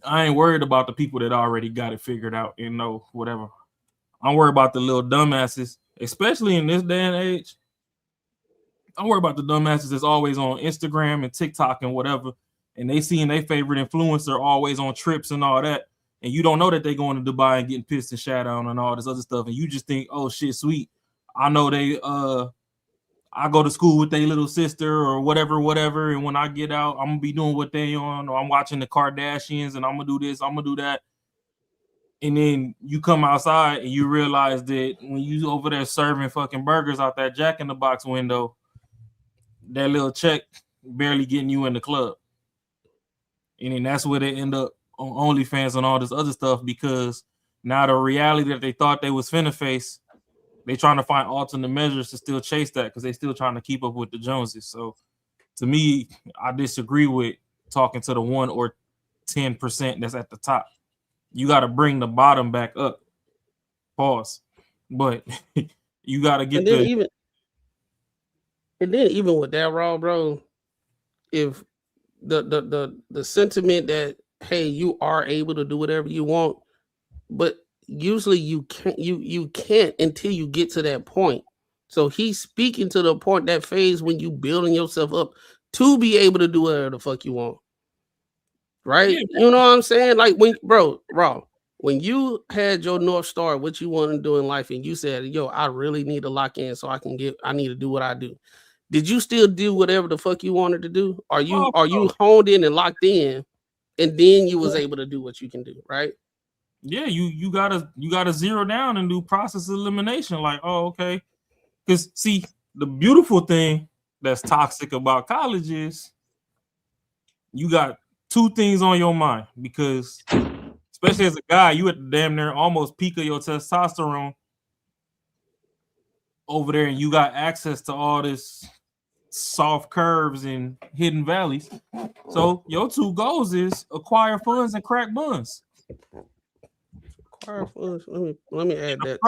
I ain't worried about the people that already got it figured out and know whatever. I'm worried about the little dumbasses, especially in this day and age. I'm worried about the dumbasses that's always on Instagram and TikTok and whatever, and they seeing their favorite influencer always on trips and all that, and you don't know that they going to Dubai and getting pissed and shat on and all this other stuff, and you just think, oh shit, sweet. I know they I go to school with their little sister or whatever, and when I get out, I'm gonna be doing what they on, or I'm watching the Kardashians and I'm gonna do this, I'm gonna do that. And then you come outside and you realize that when you over there serving fucking burgers out that Jack in the Box window, that little check barely getting you in the club. And then that's where they end up on OnlyFans and all this other stuff, because now the reality that they thought they was finna face, they trying to find alternate measures to still chase that because they still trying to keep up with the Joneses. So to me, I disagree with talking to the 1 or 10% that's at the top. You got to bring the bottom back up. Pause. But you got to get And then even with that, raw, bro, if the sentiment that, hey, you are able to do whatever you want, but usually you can't until you get to that point. So he's speaking to the point, that phase when you building yourself up to be able to do whatever the fuck you want. Right? Yeah. You know what I'm saying? Like when you had your North Star, what you want to do in life, and you said, yo, I really need to lock in so I need to do what I do. Did you still do whatever the fuck you wanted to do? Are you honed in and locked in, and then you was able to do what you can do, right? Yeah, you gotta zero down and do process elimination. Like, oh, okay. Because see, the beautiful thing that's toxic about college is you got 2 things on your mind, because especially as a guy, you at the damn near almost peak of your testosterone, over there and you got access to all this soft curves and hidden valleys. So your two goals is acquire funds and crack buns. Acquire funds. Let me add that.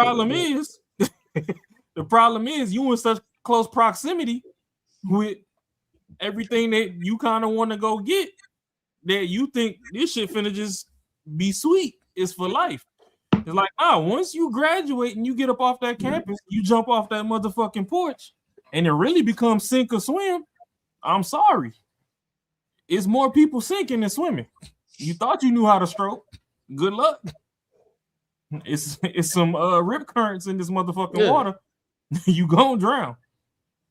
The problem is you in such close proximity with everything that you kind of want to go get that you think this shit finna just be sweet. It's for life. It's like, once you graduate and you get up off that campus, you jump off that motherfucking porch, and it really becomes sink or swim. I'm sorry. It's more people sinking than swimming. You thought you knew how to stroke. Good luck. It's some rip currents in this motherfucking water. You gonna drown.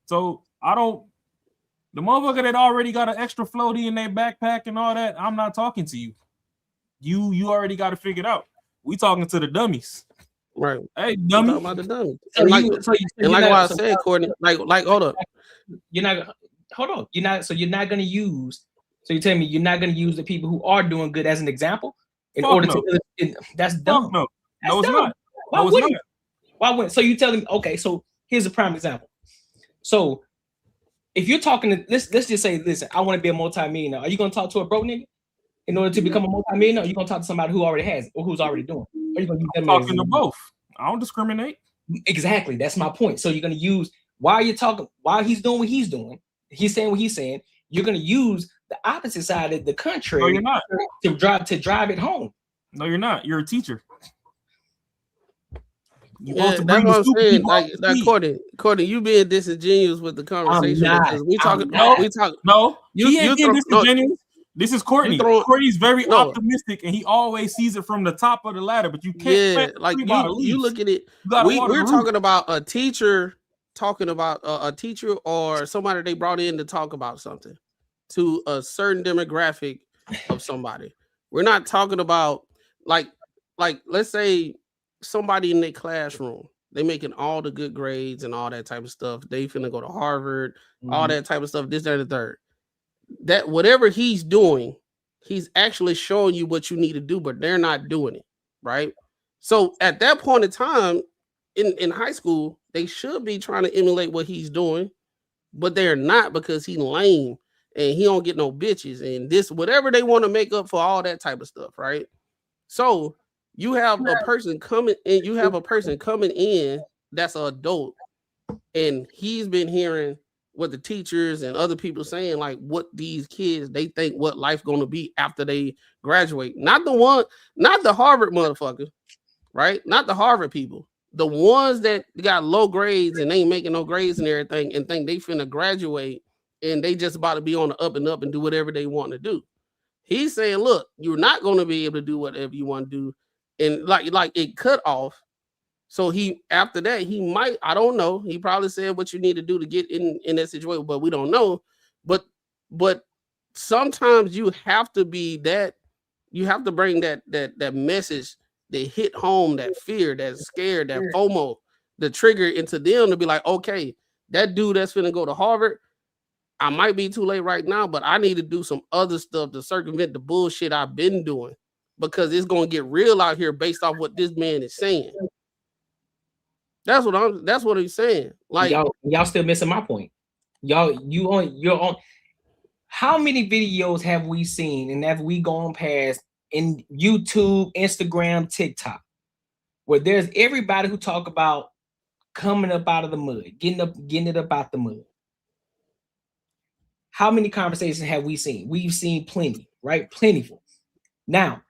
So the motherfucker that already got an extra floaty in their backpack and all that, I'm not talking to you. You already got to figure it out. We talking to the dummies. Right. Hey, dummy. Talking about the dummies. So And like what I said, Courtney, like hold up. You're not gonna use. So you tell me you're not gonna use the people who are doing good as an example in order to. That's dumb. No, that's it's dumb. not. Why wouldn't? Why wouldn't? So you tell me, okay, so here's a prime example. So if you're talking to let's just say, listen, I want to be a multi-millionaire. Are you gonna talk to a broke nigga in order to become a multi-millionaire? Or are you gonna talk to somebody who already has or who's already doing? Or are you gonna use them talking to both? I don't discriminate. Exactly. That's my point. So you're gonna use while he's doing what he's doing, he's saying what he's saying, you're gonna use the opposite side of the contrary. No, you're not. to drive it home. No, you're not. You're a teacher. That's what I'm saying. Like Courtney, you being disingenuous with the conversation because we talking. No, he ain't being disingenuous. This is Courtney. Courtney's very optimistic, and he always sees it from the top of the ladder. But you can't. You look at it. We're talking about a teacher talking about a teacher or somebody they brought in to talk about something to a certain demographic of somebody. We're not talking about like let's say somebody in their classroom, they making all the good grades and all that type of stuff. They finna go to Harvard, all that type of stuff, this, that, and the third. That whatever he's doing, he's actually showing you what you need to do, but they're not doing it, right? So at that point in time, in high school, they should be trying to emulate what he's doing, but they're not because he's lame and he don't get no bitches and this, whatever they want to make up for all that type of stuff, right? So you have a person coming in, that's an adult, and he's been hearing what the teachers and other people saying, like what these kids, they think what life gonna be after they graduate. Not the Harvard motherfucker, right? Not the Harvard people. The ones that got low grades and ain't making no grades and everything and think they finna graduate and they just about to be on the up and up and do whatever they want to do. He's saying, look, you're not gonna be able to do whatever you want to do. And like it cut off. So he after that, he might, I don't know. He probably said what you need to do to get in that situation, but we don't know. But sometimes you have to be that, you have to bring that message that hit home, that fear, that scare, that FOMO, the trigger into them to be like, okay, that dude that's finna go to Harvard, I might be too late right now, but I need to do some other stuff to circumvent the bullshit I've been doing. Because it's gonna get real out here based off what this man is saying. That's what he's saying. Like y'all still missing my point. You're on. How many videos have we seen and have we gone past in YouTube, Instagram, TikTok, where there's everybody who talk about coming up out of the mud, getting it up out the mud? How many conversations have we seen? We've seen plenty, right? Plentiful. Now,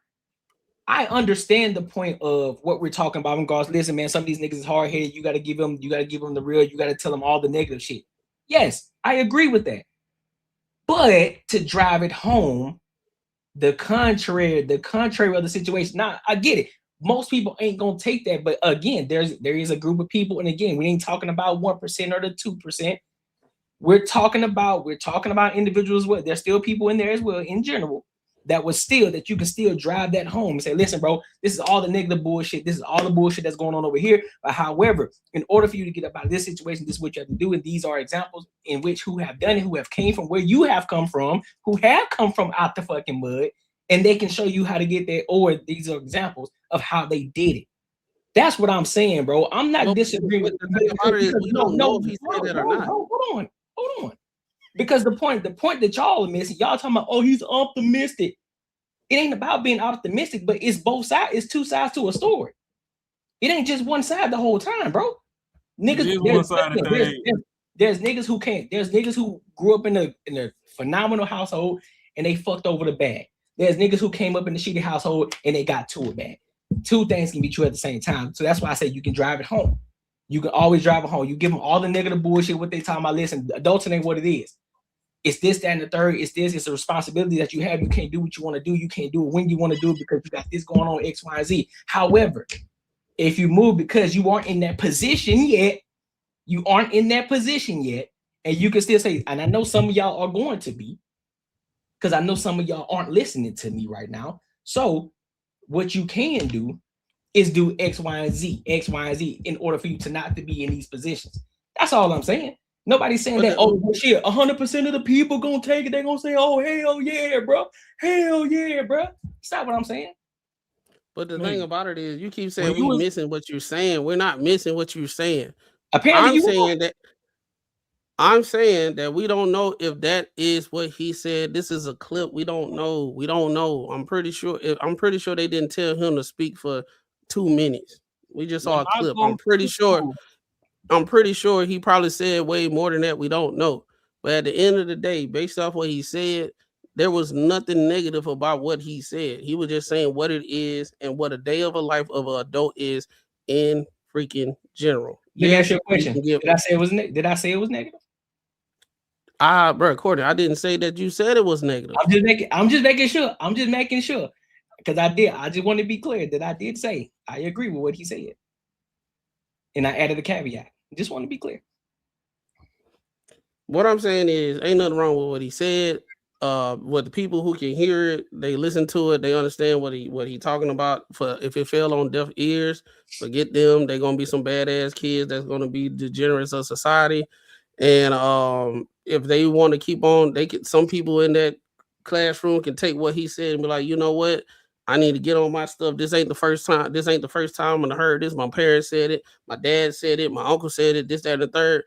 I understand the point of what we're talking about. In regards, listen, man, some of these niggas is hard headed. You gotta give them the real. You gotta tell them all the negative shit. Yes, I agree with that. But to drive it home, the contrary of the situation. Now, I get it. Most people ain't gonna take that, but again, there is a group of people, and again, we ain't talking about 1% or the 2%. We're talking about individuals. Well, there's still people in there as well, in general, that you can still drive that home and say, listen, bro, this is all the negative bullshit. This is all the bullshit that's going on over here. But however, in order for you to get up out of this situation, this is what you have to do. And these are examples in which who have done it, who have came from where you have come from, who have come from out the fucking mud, and they can show you how to get there. Or these are examples of how they did it. That's what I'm saying, bro. I'm not disagreeing with the thing about it is we don't know if he said that or not. Hold on. Because the point that y'all are missing, y'all talking about, oh, he's optimistic. It ain't about being optimistic, but it's both sides. It's two sides to a story. It ain't just one side the whole time, bro. Niggas, there's niggas who can't. There's niggas who grew up in a phenomenal household and they fucked over the bag. There's niggas who came up in the shitty household and they got to a bag. Two things can be true at the same time. So that's why I say you can drive it home. You can always drive it home. You give them all the negative bullshit, what they talking about. Listen, adulting ain't what it is. It's this, that, and the third. It's a responsibility that you have. You can't do what you want to do. You can't do it when you want to do it because you got this going on, X, Y, and Z. However, if you move because you aren't in that position yet, and you can still say, and I know some of y'all are going to be, because I know some of y'all aren't listening to me right now. So what you can do is do X, Y, and Z in order for you to not to be in these positions. That's all I'm saying. Nobody's saying that, oh, shit, 100% of the people gonna take it. They're gonna say, oh, hell yeah, bro. Hell yeah, bro. That's not what I'm saying. But the thing about it is, you keep saying we're missing what you're saying. We're not missing what you're saying. Apparently, I'm saying that we don't know if that is what he said. This is a clip. We don't know. I'm pretty sure they didn't tell him to speak for 2 minutes. We just saw a clip. I'm pretty sure he probably said way more than that. We don't know. But at the end of the day, based off what he said, there was nothing negative about what he said. He was just saying what it is and what a day of a life of an adult is in freaking general. Let me ask you a question. Did I say it was negative? Bro, Courtney, I didn't say that you said it was negative. I'm just making sure. Because I just want to be clear that I did say I agree with what he said. And I added a caveat. Just want to be clear. What I'm saying is, ain't nothing wrong with what he said. What the people who can hear it, they listen to it, they understand what he talking about. For if it fell on deaf ears, forget them. They're gonna be some badass kids that's gonna be degenerates of society. And if they want to keep on, some people in that classroom can take what he said and be like, you know what? I need to get on my stuff. This ain't the first time I'm gonna heard this. My parents said it, my dad said it, my uncle said it, this, that, and the third.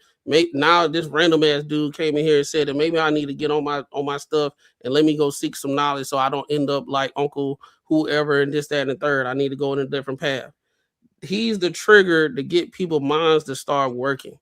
Now this random ass dude came in here and said that maybe I need to get on my stuff and let me go seek some knowledge so I don't end up like Uncle whoever and this, that, and the third. I need to go in a different path. He's the trigger to get people's minds to start working.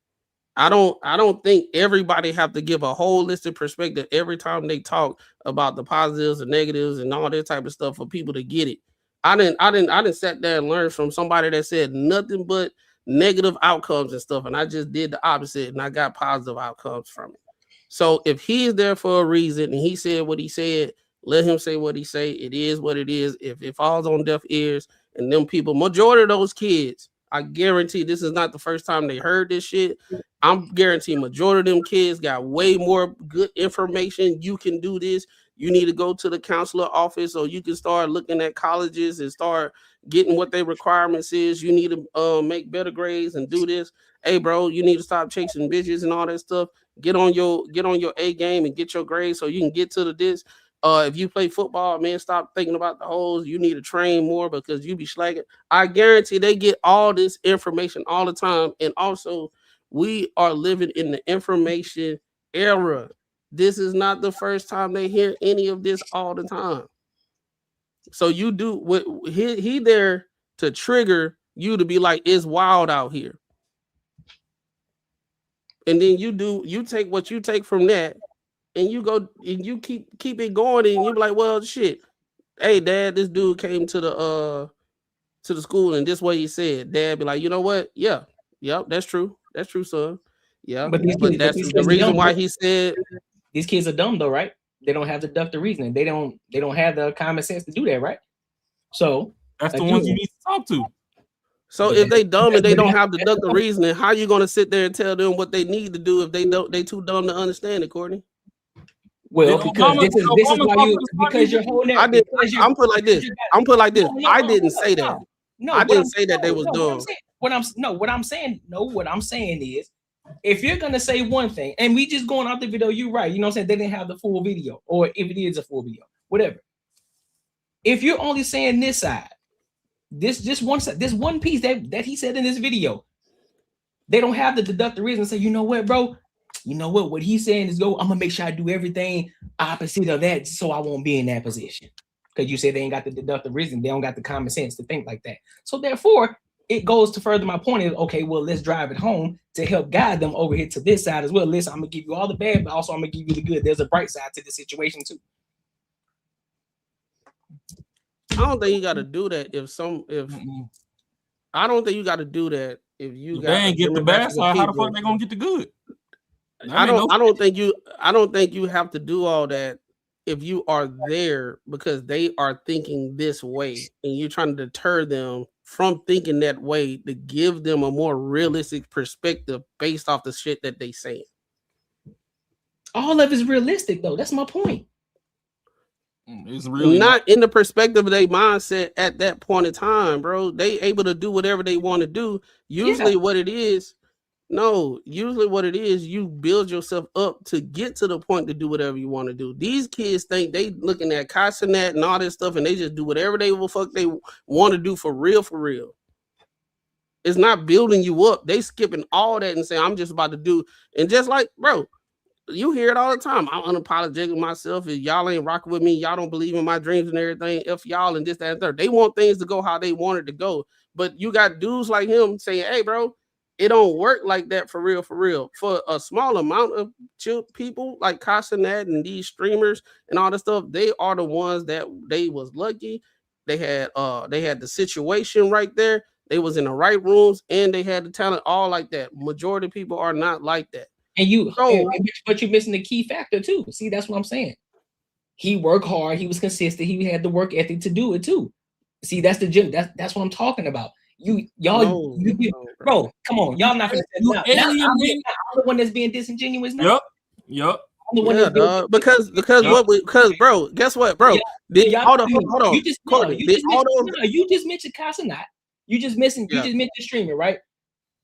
I don't think everybody have to give a holistic perspective every time they talk about the positives and negatives and all that type of stuff for people to get it. I didn't sat there and learn from somebody that said nothing but negative outcomes and stuff, and I just did the opposite and I got positive outcomes from it. So if he's there for a reason and he said what he said, let him say what he say. It is what it is. If it falls on deaf ears and them people, majority of those kids, I guarantee this is not the first time they heard this shit. I'm guaranteeing majority of them kids got way more good information. You can do this. You need to go to the counselor office so you can start looking at colleges and start getting what their requirements is. You need to make better grades and do this. Hey, bro, you need to stop chasing bitches and all that stuff. Get on your A game and get your grades so you can get to this. If you play football, man, stop thinking about the holes. You need to train more because you be slacking. I guarantee they get all this information all the time. And also, we are living in the information era. This is not the first time they hear any of this all the time. So you do what he there to trigger you to be like, it's wild out here. And then you take what you take from that and you go and you keep it going and you be like, well, shit. Hey, Dad, this dude came to the school and this way he said. Dad be like, you know what? Yeah, yep, that's true. That's true, son. Yeah, but that's the reason why he said these kids are dumb though, right? They don't have the deductive reasoning. They don't have the common sense to do that, right? So that's the ones you need to talk to. So if they dumb and they don't have deductive reasoning, how are you gonna sit there and tell them what they need to do if they too dumb to understand it, Courtney? Well, because this is why you because you're holding. I'm put like this. I didn't say that. No, I didn't say that they was dumb. What I'm saying is, if you're gonna say one thing, and we just going off the video, you're right. You know what I'm saying? They didn't have the full video, or if it is a full video, whatever. If you're only saying this side, this one piece that he said in this video, they don't have the deductive reason to say, you know what, bro? You know what he's saying is I'm gonna make sure I do everything opposite of that so I won't be in that position. Because you say they ain't got the deductive reason, they don't got the common sense to think like that. So therefore, it goes to further my point is, okay, well, let's drive it home to help guide them over here to this side as well. Listen, I'm gonna give you all the bad, but also I'm gonna give you the good. There's a bright side to the situation too. I don't think you got to do that I don't think you got to do that if you got. They ain't get the bad side. How the fuck they gonna get the good? I don't think you have to do all that if you are there because they are thinking this way and you're trying to deter them from thinking that way to give them a more realistic perspective based off the shit that they saying. All of it's realistic though. That's my point. It's really not in the perspective of their mindset at that point in time, bro. They able to do whatever they want to do. Usually what it is, you build yourself up to get to the point to do whatever you want to do. These kids think they looking at Castanet and all this stuff and they just do whatever they want to do for real, for real. It's not building you up. They skipping all that and saying, I'm just about to do. And just like, bro, you hear it all the time. I'm unapologetic with myself. If y'all ain't rocking with me, y'all don't believe in my dreams and everything. If y'all and this, that, and third. They want things to go how they want it to go. But you got dudes like him saying, hey, bro, it don't work like that for real, for real. For a small amount of people like Castanet and these streamers and all this stuff, they are the ones that they was lucky. They had the situation right there. They was in the right rooms and they had the talent all like that. Majority of people are not like that. And but you're missing the key factor too. See, that's what I'm saying. He worked hard. He was consistent. He had the work ethic to do it too. See, that's the gym. That's what I'm talking about. Bro, come on, y'all not gonna say now. I'm the one that's being disingenuous now. Yep. Because bro, guess what, bro? Hold on. You just mentioned Casanat. You just mentioned streaming, right?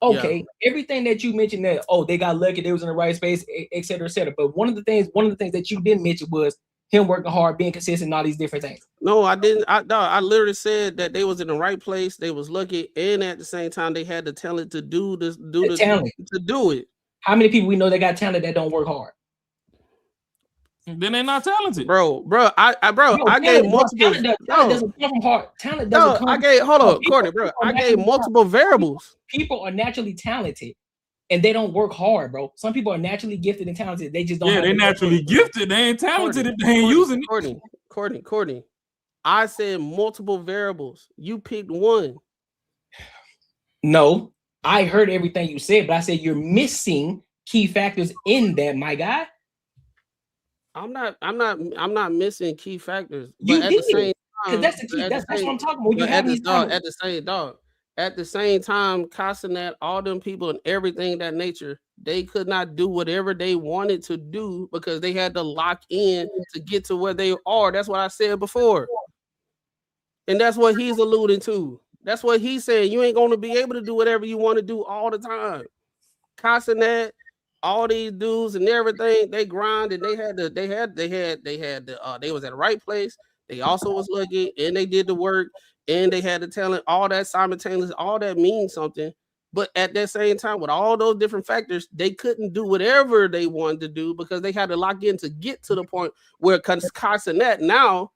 Okay, everything that you mentioned that they got lucky, they was in the right space, et cetera, et cetera. But one of the things that you didn't mention was him working hard, being consistent, and all these different things. No, I didn't. I literally said that they was in the right place, they was lucky, and at the same time they had the talent to do it. How many people we know that got talent that don't work hard? Then they're not talented, bro. I gave multiple. Talent doesn't come from hard. Talent doesn't come. Courtney, bro. I gave multiple variables. People are naturally talented, and they don't work hard, bro. Some people are naturally gifted and talented. They just don't. Yeah, they're naturally gifted. They ain't talented if they ain't using it. Courtney. I said multiple variables. You picked one. No, I heard everything you said, but I said you're missing key factors in that, my guy. I'm not missing key factors. You but did. At the same time, that's the key. That's what I'm talking about. You have these at the same time, Castanet, all them people and everything that nature, they could not do whatever they wanted to do because they had to lock in to get to where they are. That's what I said before. And that's what he's alluding to. That's what he's saying. You ain't going to be able to do whatever you want to do all the time. Castanet, all these dudes and everything, they grind and they was at the right place. They also was lucky and they did the work and they had the talent, all that simultaneously, all that means something. But at that same time, with all those different factors, they couldn't do whatever they wanted to do because they had to lock in to get to the point where Castanet now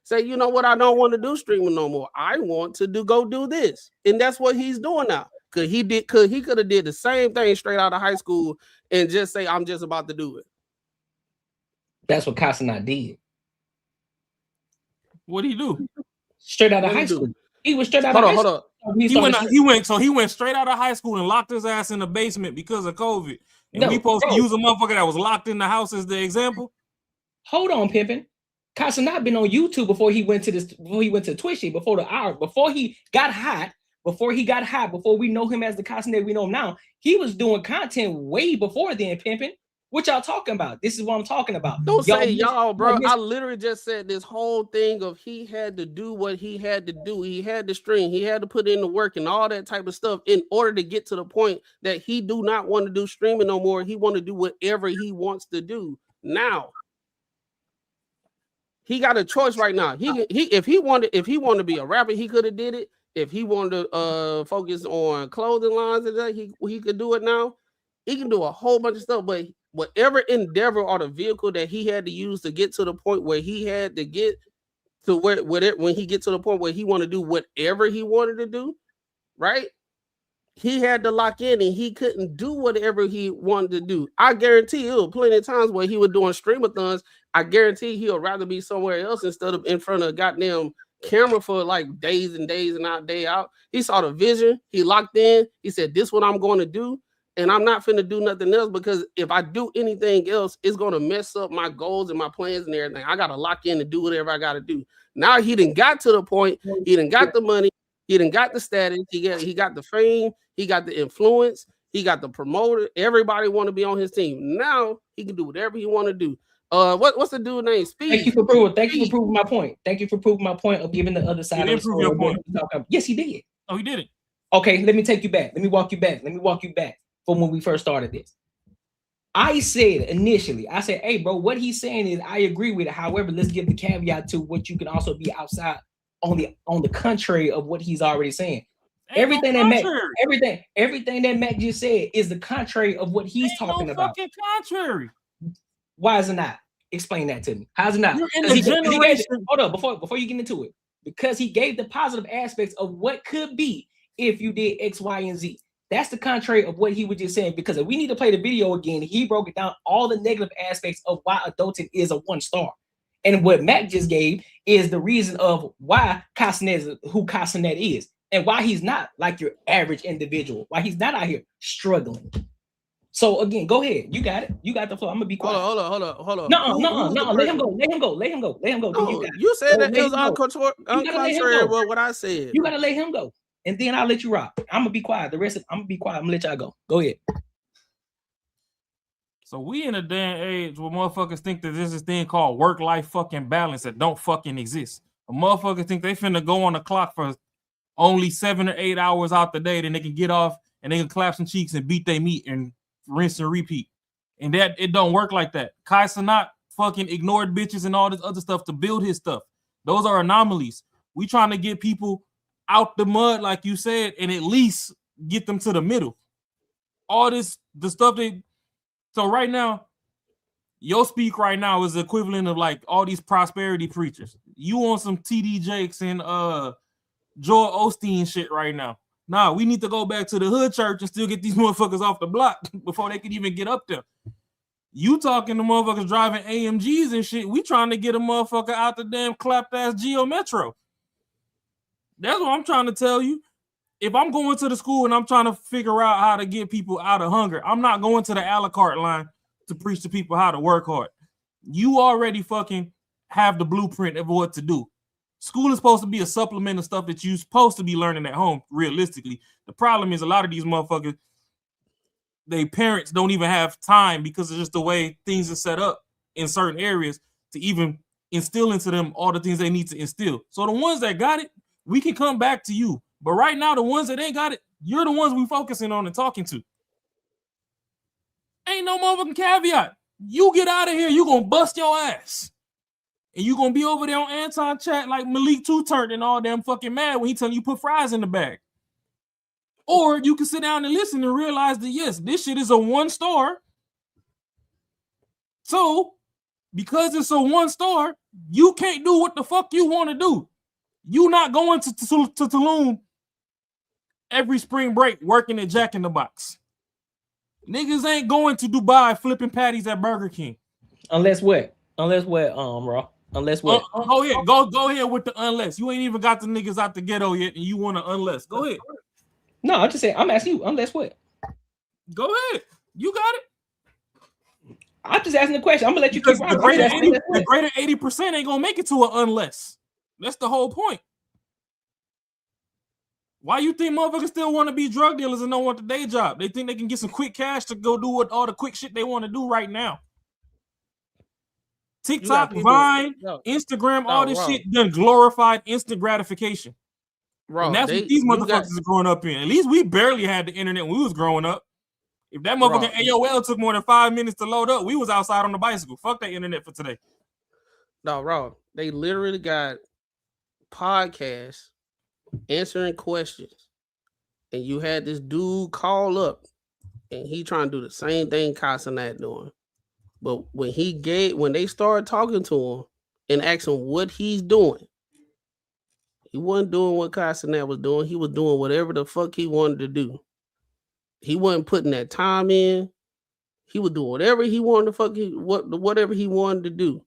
say, you know what, I don't want to do streaming no more. I want to go do this. And that's what he's doing now. He could have did the same thing straight out of high school and just say, I'm just about to do it. That's what Castanet did. What did he do? Straight out of high school. He was straight out of high school. He went straight out of high school and locked his ass in the basement because of COVID. And we supposed to use a motherfucker that was locked in the house as the example. Hold on, pimpin'. Castanet been on YouTube before he went to Twitch, before he got hot, before we know him as the Castanet we know him now. He was doing content way before then, pimpin'. What y'all talking about? This is what I'm talking about. Don't say y'all, bro. I literally just said this whole thing of he had to do what he had to do. He had to stream. He had to put in the work and all that type of stuff in order to get to the point that he do not want to do streaming no more. He want to do whatever he wants to do now. He got a choice right now. If he wanted to be a rapper, he could have did it. if he wanted to focus on clothing lines and that, he could do it now. He can do a whole bunch of stuff, but whatever endeavor or the vehicle that he had to use to get to the point where he had to get to when he get to the point where he want to do whatever he wanted to do, right? He had to lock in and he couldn't do whatever he wanted to do. I guarantee you plenty of times where he was doing streamathons. I guarantee he'll rather be somewhere else instead of in front of a goddamn camera for like days and days and out, day out. He saw the vision. He locked in. He said, this is what I'm going to do. And I'm not finna do nothing else because if I do anything else, it's going to mess up my goals and my plans and everything. I got to lock in and do whatever I got to do. Now he done got to the point. He done got the money. He done got the status. He got the fame. He got the influence. He got the promoter. Everybody want to be on his team. Now he can do whatever he want to do. What's the dude named Speed? Thank you for proving my point. Thank you for proving my point of giving the other side. He didn't prove your point. Yes, he did. Oh, he didn't. Okay, let me take you back. Let me walk you back from when we first started this. I said initially, hey, bro, what he's saying is I agree with it. However, let's give the caveat to what you can also be outside on the contrary of what he's already saying. Everything that Mac just said is the contrary of what he's talking about. Fucking contrary. Why is it not? Explain that to me. How's it not? Hold up, before you get into it, because he gave the positive aspects of what could be if you did X, Y, and Z. That's the contrary of what he was just saying. Because if we need to play the video again, he broke it down all the negative aspects of why adulting is a 1-star. And what Mac just gave is the reason of why Castanet is who Castanet is, and why he's not like your average individual, why he's not out here struggling. So again, go ahead. You got it. You got the floor. I'm gonna be quiet. Hold on. No. Let him go. No, you said that it was contrary with what I said. You gotta let him go, and then I'll let you rock. I'm gonna be quiet. I'm gonna be quiet. I'm gonna let y'all go. Go ahead. So we in a day and age where motherfuckers think that there's this thing called work-life fucking balance that don't fucking exist. A motherfucker think they finna go on the clock for only 7 or 8 hours out the day, then they can get off and they can clap some cheeks and beat their meat and rinse and repeat. And that it don't work like that. Kai Cenat fucking ignored bitches and all this other stuff to build his stuff. Those are anomalies. We trying to get people out the mud, like you said, and at least get them to the middle. All this, the stuff they... So right now, your speak right now is the equivalent of like all these prosperity preachers. You on some TD Jakes and Joel Osteen shit right now. Nah, we need to go back to the hood church and still get these motherfuckers off the block before they can even get up there. You talking to motherfuckers driving AMGs and shit. We trying to get a motherfucker out the damn clapped ass Geo Metro. That's what I'm trying to tell you. If I'm going to the school and I'm trying to figure out how to get people out of hunger, I'm not going to the a la carte line to preach to people how to work hard. You already fucking have the blueprint of what to do. School is supposed to be a supplement of stuff that you're supposed to be learning at home, realistically. The problem is a lot of these motherfuckers, their parents don't even have time because of just the way things are set up in certain areas to even instill into them all the things they need to instill. So the ones that got it, we can come back to you. But right now, the ones that ain't got it, you're the ones we focusing on and talking to. Ain't no motherfucking caveat. You get out of here, you gonna bust your ass. And you gonna be over there on Anton chat like Malik Two-Turn and all damn fucking mad when he telling you put fries in the bag. Or you can sit down and listen and realize that, yes, this shit is a 1-star. So, because it's a 1-star, you can't do what the fuck you want to do. You not going to Tulum every spring break working at Jack in the Box. Niggas ain't going to Dubai flipping patties at Burger King. Unless what, Raw? Unless what? Go ahead. Go ahead with the unless. You ain't even got the niggas out the ghetto yet and you want to unless. Go ahead. No, I'm just saying, I'm asking you, unless what? Go ahead. You got it. I'm just asking the question. I'm gonna let you keep the greater 80% ain't gonna make it to an unless. That's the whole point. Why you think motherfuckers still want to be drug dealers and don't want the day job? They think they can get some quick cash to go do all the quick shit they want to do right now. TikTok, Vine, Instagram, all this shit done glorified instant gratification. And that's what these motherfuckers are growing up in. At least we barely had the internet when we was growing up. If that motherfucking AOL took more than 5 minutes to load up, we was outside on the bicycle. Fuck that internet for today. No, Raw. They literally got podcasts answering questions, and you had this dude call up, and he trying to do the same thing Casanat doing. But when they started talking to him and asking what he's doing, he wasn't doing what Casanat was doing. He was doing whatever the fuck he wanted to do. He wasn't putting that time in. He would do whatever he wanted to whatever he wanted to do.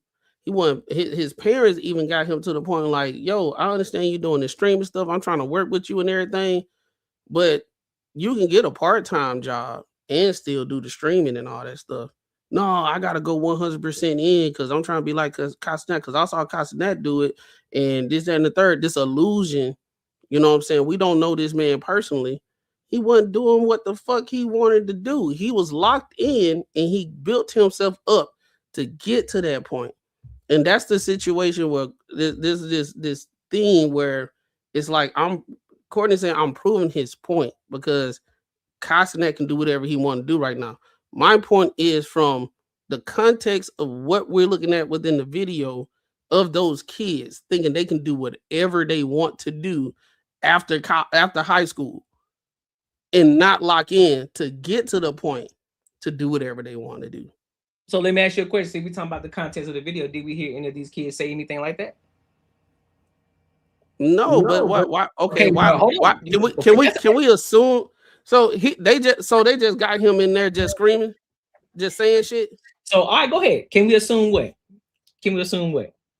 His parents even got him to the point like, yo, I understand you doing this streaming stuff. I'm trying to work with you and everything, but you can get a part-time job and still do the streaming and all that stuff. No, I gotta go 100% in because I'm trying to be like Castanet, because I saw Castanet do it, and this, that, and the third, this illusion. You know what I'm saying? We don't know this man personally. He wasn't doing what the fuck he wanted to do. He was locked in and he built himself up to get to that point. And that's the situation where this thing where it's like Courtney saying I'm proving his point because Castanet can do whatever he want to do right now. My point is from the context of what we're looking at within the video of those kids thinking they can do whatever they want to do after high school and not lock in to get to the point to do whatever they want to do. So let me ask you a question. See, we talking about the context of the video. Did we hear any of these kids say anything like that? No, but why? Okay, why? Can we assume? So they just got him in there just screaming, just saying shit. So all right, go ahead. Can we assume what?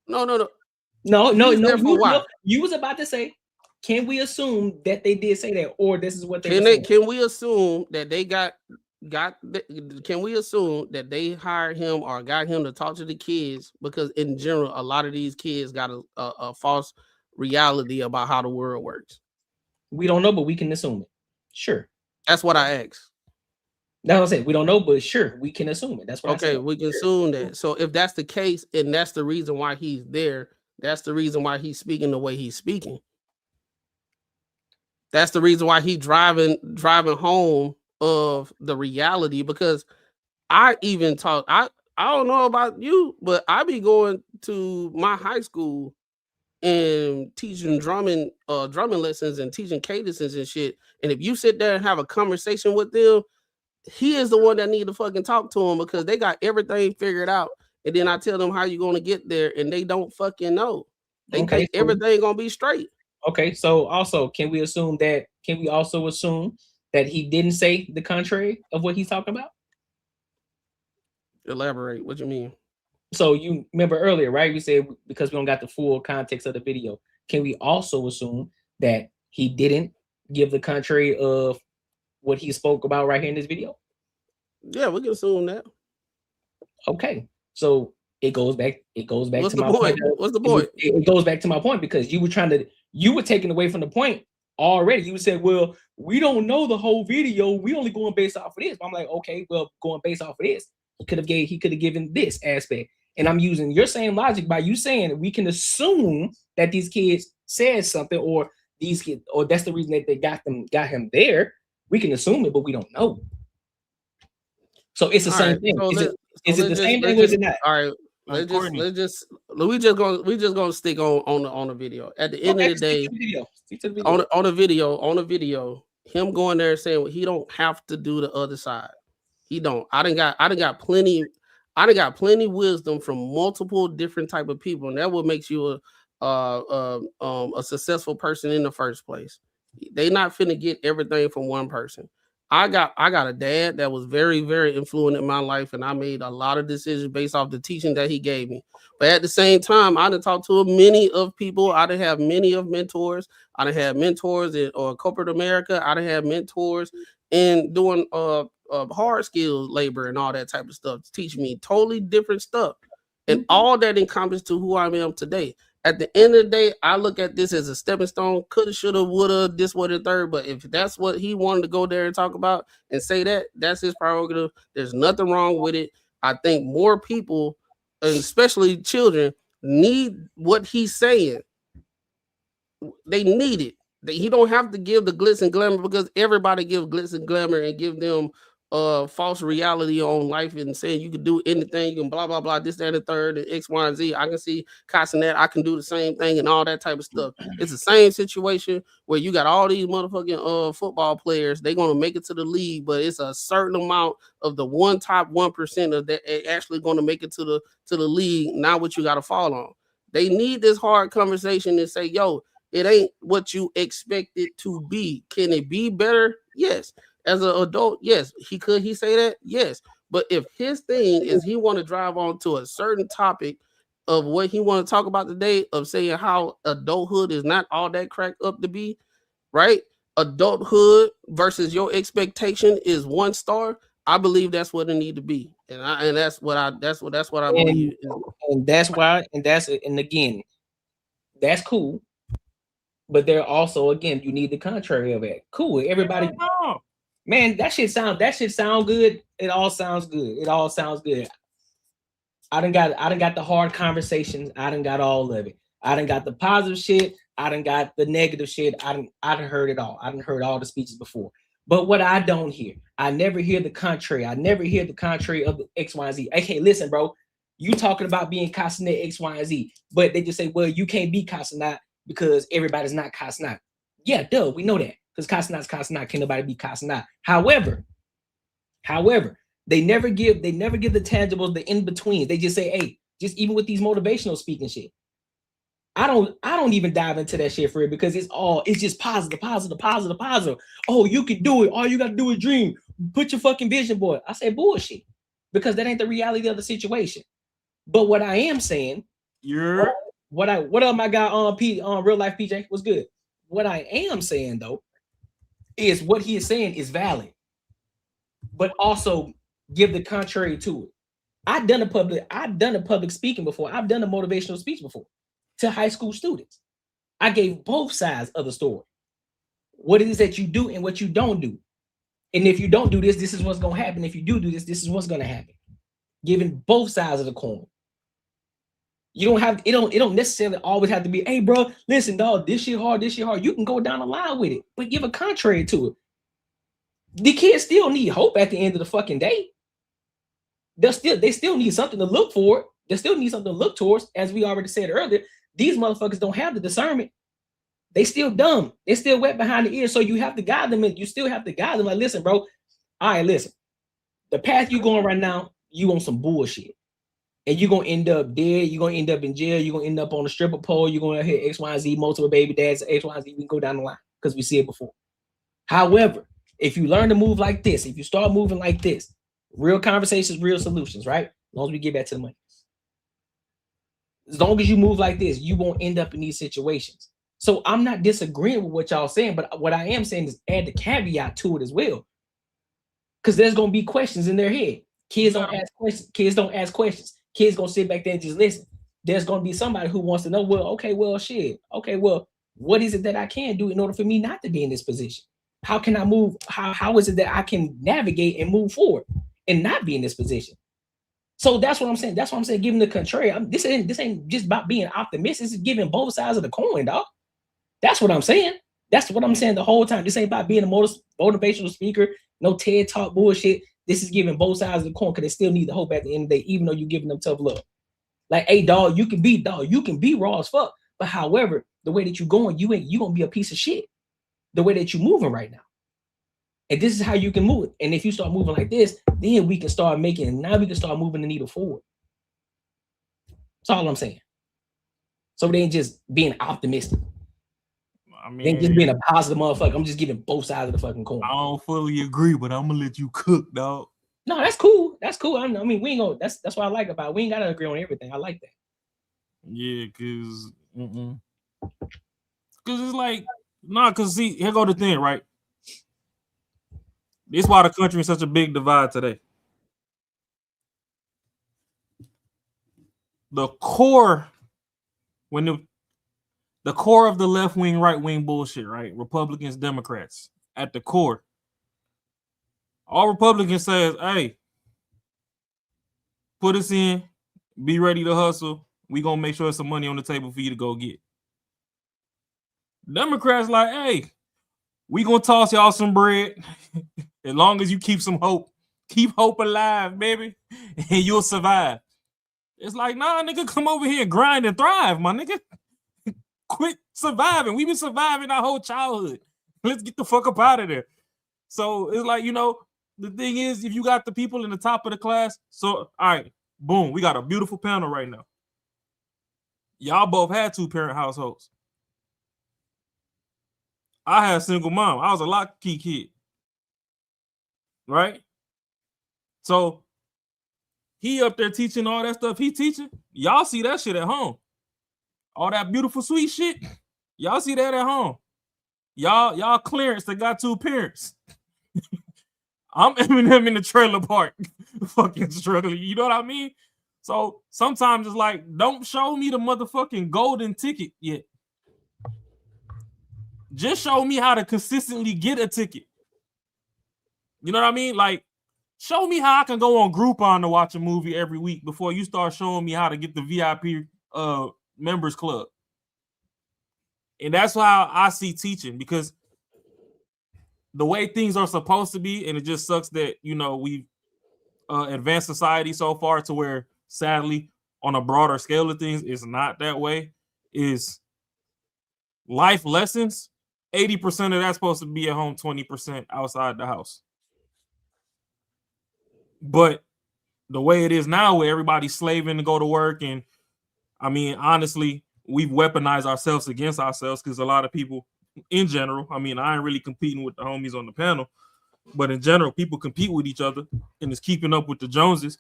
No. You was about to say, can we assume that they did say that, or this is what they? Can we assume that they can we assume that they hired him or got him to talk to the kids? Because in general, a lot of these kids got a false reality about how the world works. We don't know, but we can assume it. Sure. That's what I asked. That's what I said. We don't know, but sure, we can assume it. That's what I said. We can assume that. So if that's the case, and that's the reason why he's there, that's the reason why he's speaking the way he's speaking. That's the reason why he's driving home of the reality, because I even taught, I don't know about you, but I be going to my high school and teaching drumming lessons and teaching cadences and shit. And if you sit there and have a conversation with them, he is the one that need to fucking talk to them because they got everything figured out. And then I tell them how you're going to get there and they don't fucking know. They think everything going to be straight. Okay, so also, can we also assume that he didn't say the contrary of what he's talking about? Elaborate. What you mean? So you remember earlier, right? We said because we don't got the full context of the video. Can we also assume that he didn't give the contrary of what he spoke about right here in this video? Yeah, we can assume that. Okay, so it goes back What's to my point. What's the point? It goes back to my point because you were taking away from the point already. You said, well, we don't know the whole video. We only going based off of this. I'm like, okay, well, going based off of this, he could have given this aspect. And I'm using your same logic by you saying that we can assume that these kids said something, or these kids, or that's the reason that they got him there. We can assume it, but we don't know. So it's the same thing. Is it the same thing or is it not? All right. We just gonna stick on the video. At the end of the day, on the video, him going there saying he don't have to do the other side. He don't. I done got plenty wisdom from multiple different type of people, and that what makes you a successful person in the first place. They not finna get everything from one person. I got a dad that was very, very influential in my life, and I made a lot of decisions based off the teaching that he gave me. But at the same time, I done talked to many of people. I done have many of mentors. I done had mentors in corporate America. I done had mentors in doing hard skills, labor, and all that type of stuff, teaching me totally different stuff. And all that encompasses to who I am today. At the end of the day, I look at this as a stepping stone. Coulda, shoulda, woulda, this, what, and third. But if that's what he wanted to go there and talk about and say that's his prerogative. There's nothing wrong with it. I think more people, and especially children, need what he's saying. They need it. He don't have to give the glitz and glamour because everybody gives glitz and glamour and give them false reality on life and saying you can do anything, you can blah blah blah, this, that, and the third, and X, Y, and Z. I can see Castanet, I can do the same thing and all that type of stuff. It's the same situation where you got all these motherfucking football players, they're gonna make it to the league, but it's a certain amount of the top 1% of that actually gonna make it to the league. Now what you gotta fall on. They need this hard conversation and say, yo, it ain't what you expect it to be. Can it be better? Yes. As an adult, yes. He say that? Yes. But if his thing is he want to drive on to a certain topic of what he want to talk about today, of saying how adulthood is not all that cracked up to be, right? Adulthood versus your expectation is 1 star. I believe that's what it need to be. And that's what I believe. And that's why, and again, that's cool. But there also, again, you need the contrary of it. Cool. Everybody, man, that shit sound good. It all sounds good. I done got the hard conversations. I done got all of it. I done got the positive shit. I done got the negative shit. I done heard it all. I done heard all the speeches before. But what I don't hear, I never hear the contrary. I never hear the contrary of the X, Y, and Z. Okay, listen, bro. You talking about being Castanet X, Y, and Z, but they just say, well, you can't be Castanet because everybody's not Castanet. Yeah, duh, we know that. Because Castanet's Castanet, can nobody be Castanet. However, they never give the tangibles, the in-between. They just say, hey, just even with these motivational speaking shit. I don't even dive into that shit for it because it's just positive. Oh, you can do it. All you gotta do is dream. Put your fucking vision board. I say bullshit because that ain't the reality of the situation. But what I am saying, what up, my guy on real life PJ? What's good? What I am saying though is what he is saying is valid, but also give the contrary to it. I've done a public speaking before. I've done a motivational speech before to high school students. I gave both sides of the story. What it is that you do and what you don't do. And if you don't do this, this is what's going to happen. If you do this, this is what's going to happen. Giving both sides of the coin. You don't have, it don't necessarily always have to be, hey, bro, listen, dog, this shit hard. You can go down the line with it, but give a contrary to it. The kids still need hope at the end of the fucking day. They still need something to look for. They still need something to look towards. As we already said earlier, these motherfuckers don't have the discernment. They still dumb. They still wet behind the ears. So you have to guide them, and you still have to guide them. Like, listen, bro. All right, listen. The path you going right now, you on some bullshit. And you're going to end up dead. You're going to end up in jail. You're going to end up on a stripper pole. You're going to hit X, Y, and Z, multiple baby dads, X, Y, and Z. We can go down the line because we see it before. However, if you learn to move like this, if you start moving like this, real conversations, real solutions, right? As long as we get back to the money. As long as you move like this, you won't end up in these situations. So I'm not disagreeing with what y'all saying, but what I am saying is add the caveat to it as well. Because there's going to be questions in their head. Kids don't ask questions. Kids going to sit back there and just listen. There's going to be somebody who wants to know, well, what is it that I can do in order for me not to be in this position? How can I move? How is it that I can navigate and move forward and not be in this position? So that's what I'm saying. That's what I'm saying. Giving the contrary. This ain't just about being optimistic. This is giving both sides of the coin, dog. That's what I'm saying. That's what I'm saying the whole time. This ain't about being a motivational speaker, no TED Talk bullshit. This is giving both sides of the coin because they still need the hope at the end of the day, even though you're giving them tough love. Like, hey, dog, you can be raw as fuck. But however, the way that you're going, you gonna be a piece of shit. The way that you're moving right now. And this is how you can move it. And if you start moving like this, then we can start moving the needle forward. That's all I'm saying. So they ain't just being optimistic. I mean, they ain't just being a positive motherfucker. I'm just giving both sides of the fucking coin. I don't fully agree, but I'm gonna let you cook, dog. No, that's cool. That's cool. I mean, we ain't gonna. That's what I like about it. We ain't gotta agree on everything. I like that. Yeah, cause it's like, cause see, here go the thing, right? This is why the country is such a big divide today. The core, the core of the left wing, right wing bullshit, right? Republicans, Democrats, at the core. All Republicans say is, hey, put us in, be ready to hustle. We gonna make sure there's some money on the table for you to go get. Democrats like, hey, we gonna toss y'all some bread as long as you keep some hope Keep hope alive, baby, and you'll survive. It's like, nah, nigga, come over here and grind and thrive, my nigga. Quit surviving. We've been surviving our whole childhood. Let's get the fuck up out of there. So it's like, the thing is, if you got the people in the top of the class, so all right, boom, we got a beautiful panel right now. Y'all both had 2-parent households. I had a single mom. I was a lock-key kid. Right? So he up there teaching all that stuff he teaching. Y'all see that shit at home. All that beautiful, sweet shit. Y'all see that at home. Y'all Clarence that got 2 parents. I'm Eminem in the trailer park. Fucking struggling. You know what I mean? So sometimes it's like, don't show me the motherfucking golden ticket yet. Just show me how to consistently get a ticket. You know what I mean? Like, show me how I can go on Groupon to watch a movie every week before you start showing me how to get the VIP members club. And that's how I see teaching, because the way things are supposed to be, and it just sucks that, we've advanced society so far to where, sadly, on a broader scale of things, it's not that way, is life lessons. 80% of that's supposed to be at home, 20% outside the house. But the way it is now, where everybody's slaving to go to work, and I mean, honestly, we've weaponized ourselves against ourselves, because a lot of people in general, I mean, I ain't really competing with the homies on the panel, but in general, people compete with each other and it's keeping up with the Joneses.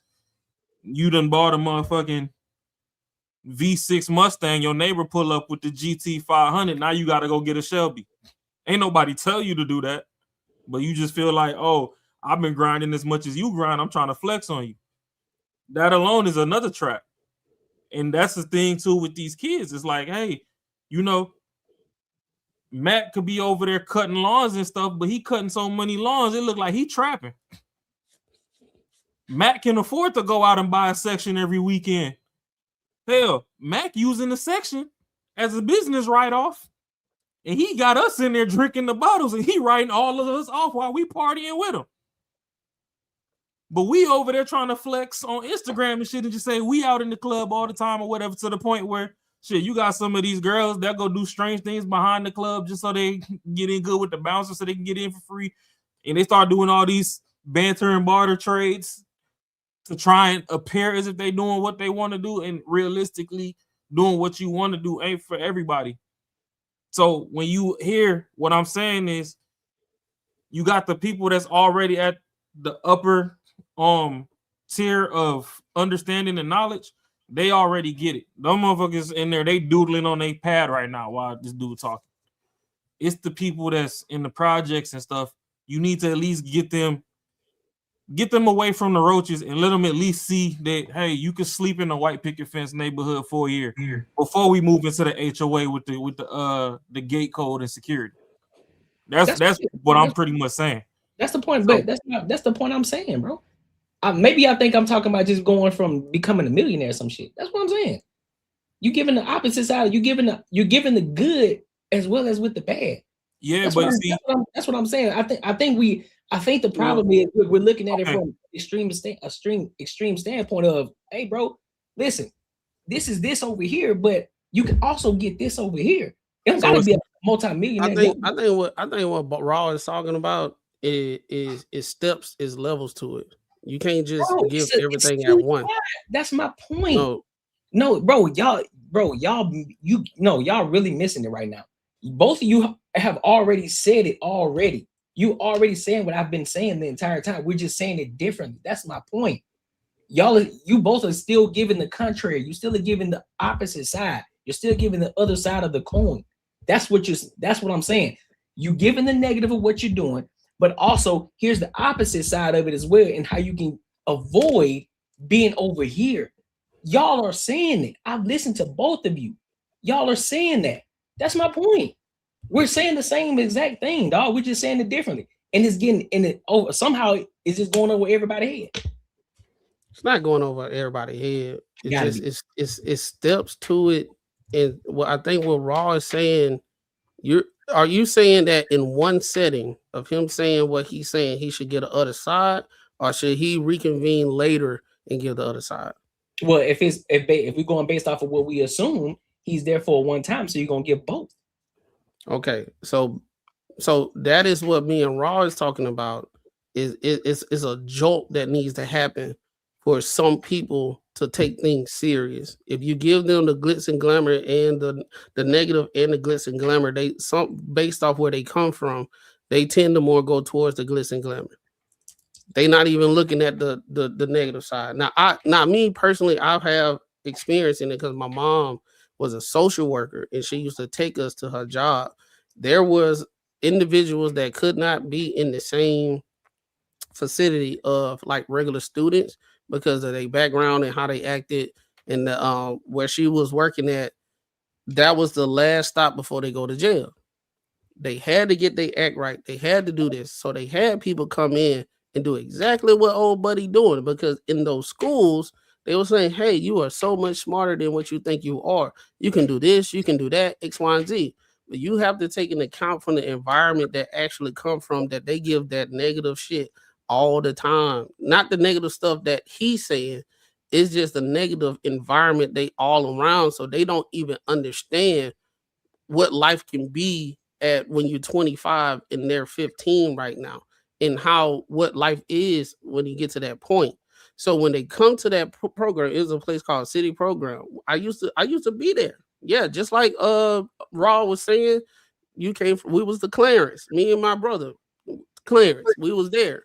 You done bought a motherfucking V6 Mustang, your neighbor pull up with the GT 500, now you got to go get a Shelby. Ain't nobody tell you to do that, but you just feel like, oh, I've been grinding as much as you grind, I'm trying to flex on you. That alone is another trap. And that's the thing too with these kids. It's like, hey, Matt could be over there cutting lawns and stuff, but he cutting so many lawns, it look like he trapping. Matt can afford to go out and buy a section every weekend. Hell, Mac using the section as a business write-off, and he got us in there drinking the bottles, and he writing all of us off while we partying with him. But we over there trying to flex on Instagram and shit and just say we out in the club all the time or whatever, to the point where, shit, you got some of these girls that go do strange things behind the club just so they get in good with the bouncer so they can get in for free. And they start doing all these banter and barter trades to try and appear as if they doing what they want to do, and realistically doing what you want to do ain't for everybody. So when you hear what I'm saying is, you got the people that's already at the upper tier of understanding and knowledge, they already get it. Them motherfuckers in there, they doodling on their pad right now while this dude talking. It's the people that's in the projects and stuff. You need to at least get them away from the roaches and let them at least see that, hey, you can sleep in a white picket fence neighborhood for a year before we move into the HOA with the gate code and security. That's what I'm pretty much saying. That's the point, but that's the point I'm saying, bro. Maybe I think I'm talking about just going from becoming a millionaire or some shit. That's what I'm saying. You giving the opposite side. You giving the good as well as with the bad. Yeah, that's but that's what I'm saying. I think the problem is we're looking at it from extreme standpoint of, hey, bro, listen, this is this over here, but you can also get this over here. It don't gotta be a multi-millionaire. I think what Raw is talking about is steps, is levels to it. You can't just give everything at once. That's my point. No, bro, y'all really missing it right now. Both of you have already said it already. You already saying what I've been saying the entire time. We're just saying it differently. That's my point. You both are still giving the contrary. You still are giving the opposite side. You're still giving the other side of the coin. That's what I'm saying. You giving the negative of what you're doing, but also here's the opposite side of it as well, and how you can avoid being over here. Y'all are saying it. I've listened to both of you. Y'all are saying that. That's my point. We're saying the same exact thing, dog. We're just saying it differently, and it's getting over. Somehow it's just going over everybody's head. It's not going over everybody's head. It's steps to it. And what I think what Raw is saying, are you saying that in one setting of him saying what he's saying, he should get the other side, or should he reconvene later and give the other side? Well, if we're going based off of what we assume, he's there for one time, so you're gonna give both. Okay, so that is what me and Raw is talking about. Is a jolt that needs to happen for some people to take things serious. If you give them the glitz and glamour and the negative and the glitz and glamour, based off where they come from, they tend to more go towards the glitz and glamour. They not even looking at the negative side. Now me personally, I have experience in it because my mom was a social worker and she used to take us to her job. There was individuals that could not be in the same facility of like regular students because of their background and how they acted. And where she was working at, that was the last stop before they go to jail. They had to get their act right. They had to do this. So they had people come in and do exactly what old buddy doing, because in those schools, they were saying, hey, you are so much smarter than what you think you are. You can do this, you can do that, X, Y, and Z. But you have to take into account from the environment that actually come from, that they give that negative shit all the time. Not the negative stuff that he's saying. It's just the negative environment they all around. So they don't even understand what life can be at when you're 25 and they're 15 right now, and what life is when you get to that point. So when they come to that program, it was a place called City Program. I used to be there. Yeah, just like Raw was saying, we was the Clarence, me and my brother Clarence, we was there.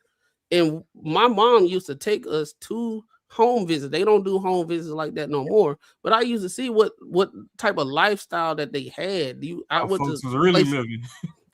And my mom used to take us to home visits. They don't do home visits like that no more. But I used to see what type of lifestyle that they had. I went to really living.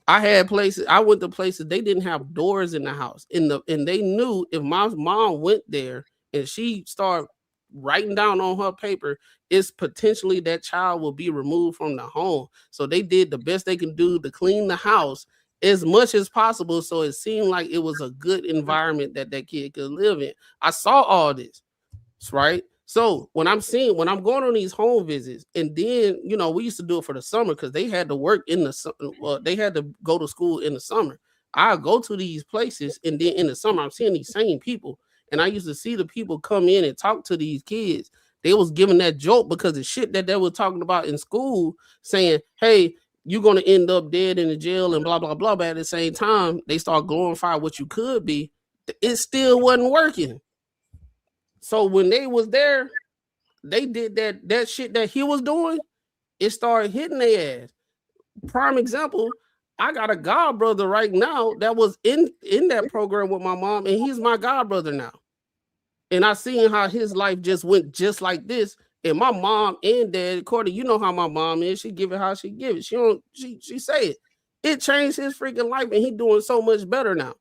I had places. I went to places they didn't have doors in the house. And they knew if my mom went there and she started writing down on her paper, it's potentially that child will be removed from the home. So they did the best they can do to clean the house as much as possible, so it seemed like it was a good environment that kid could live in. I saw all this, right? So when I'm going on these home visits, and then we used to do it for the summer because they had to work in the summer. They had to go to school in the summer. I go to these places, and then in the summer I'm seeing these same people, and I used to see the people come in and talk to these kids. They was giving that joke because the shit that they were talking about in school, saying, hey, you're going to end up dead in the jail and blah, blah, blah. But at the same time, they start glorifying what you could be. It still wasn't working. So when they was there, they did that shit that he was doing. It started hitting their ass. Prime example, I got a god brother right now that was in that program with my mom, and he's my god brother now. And I seen how his life just went just like this. And my mom and dad, Cordy, you know how my mom is. She give it how she give it. She say it. It changed his freaking life, and he doing so much better now.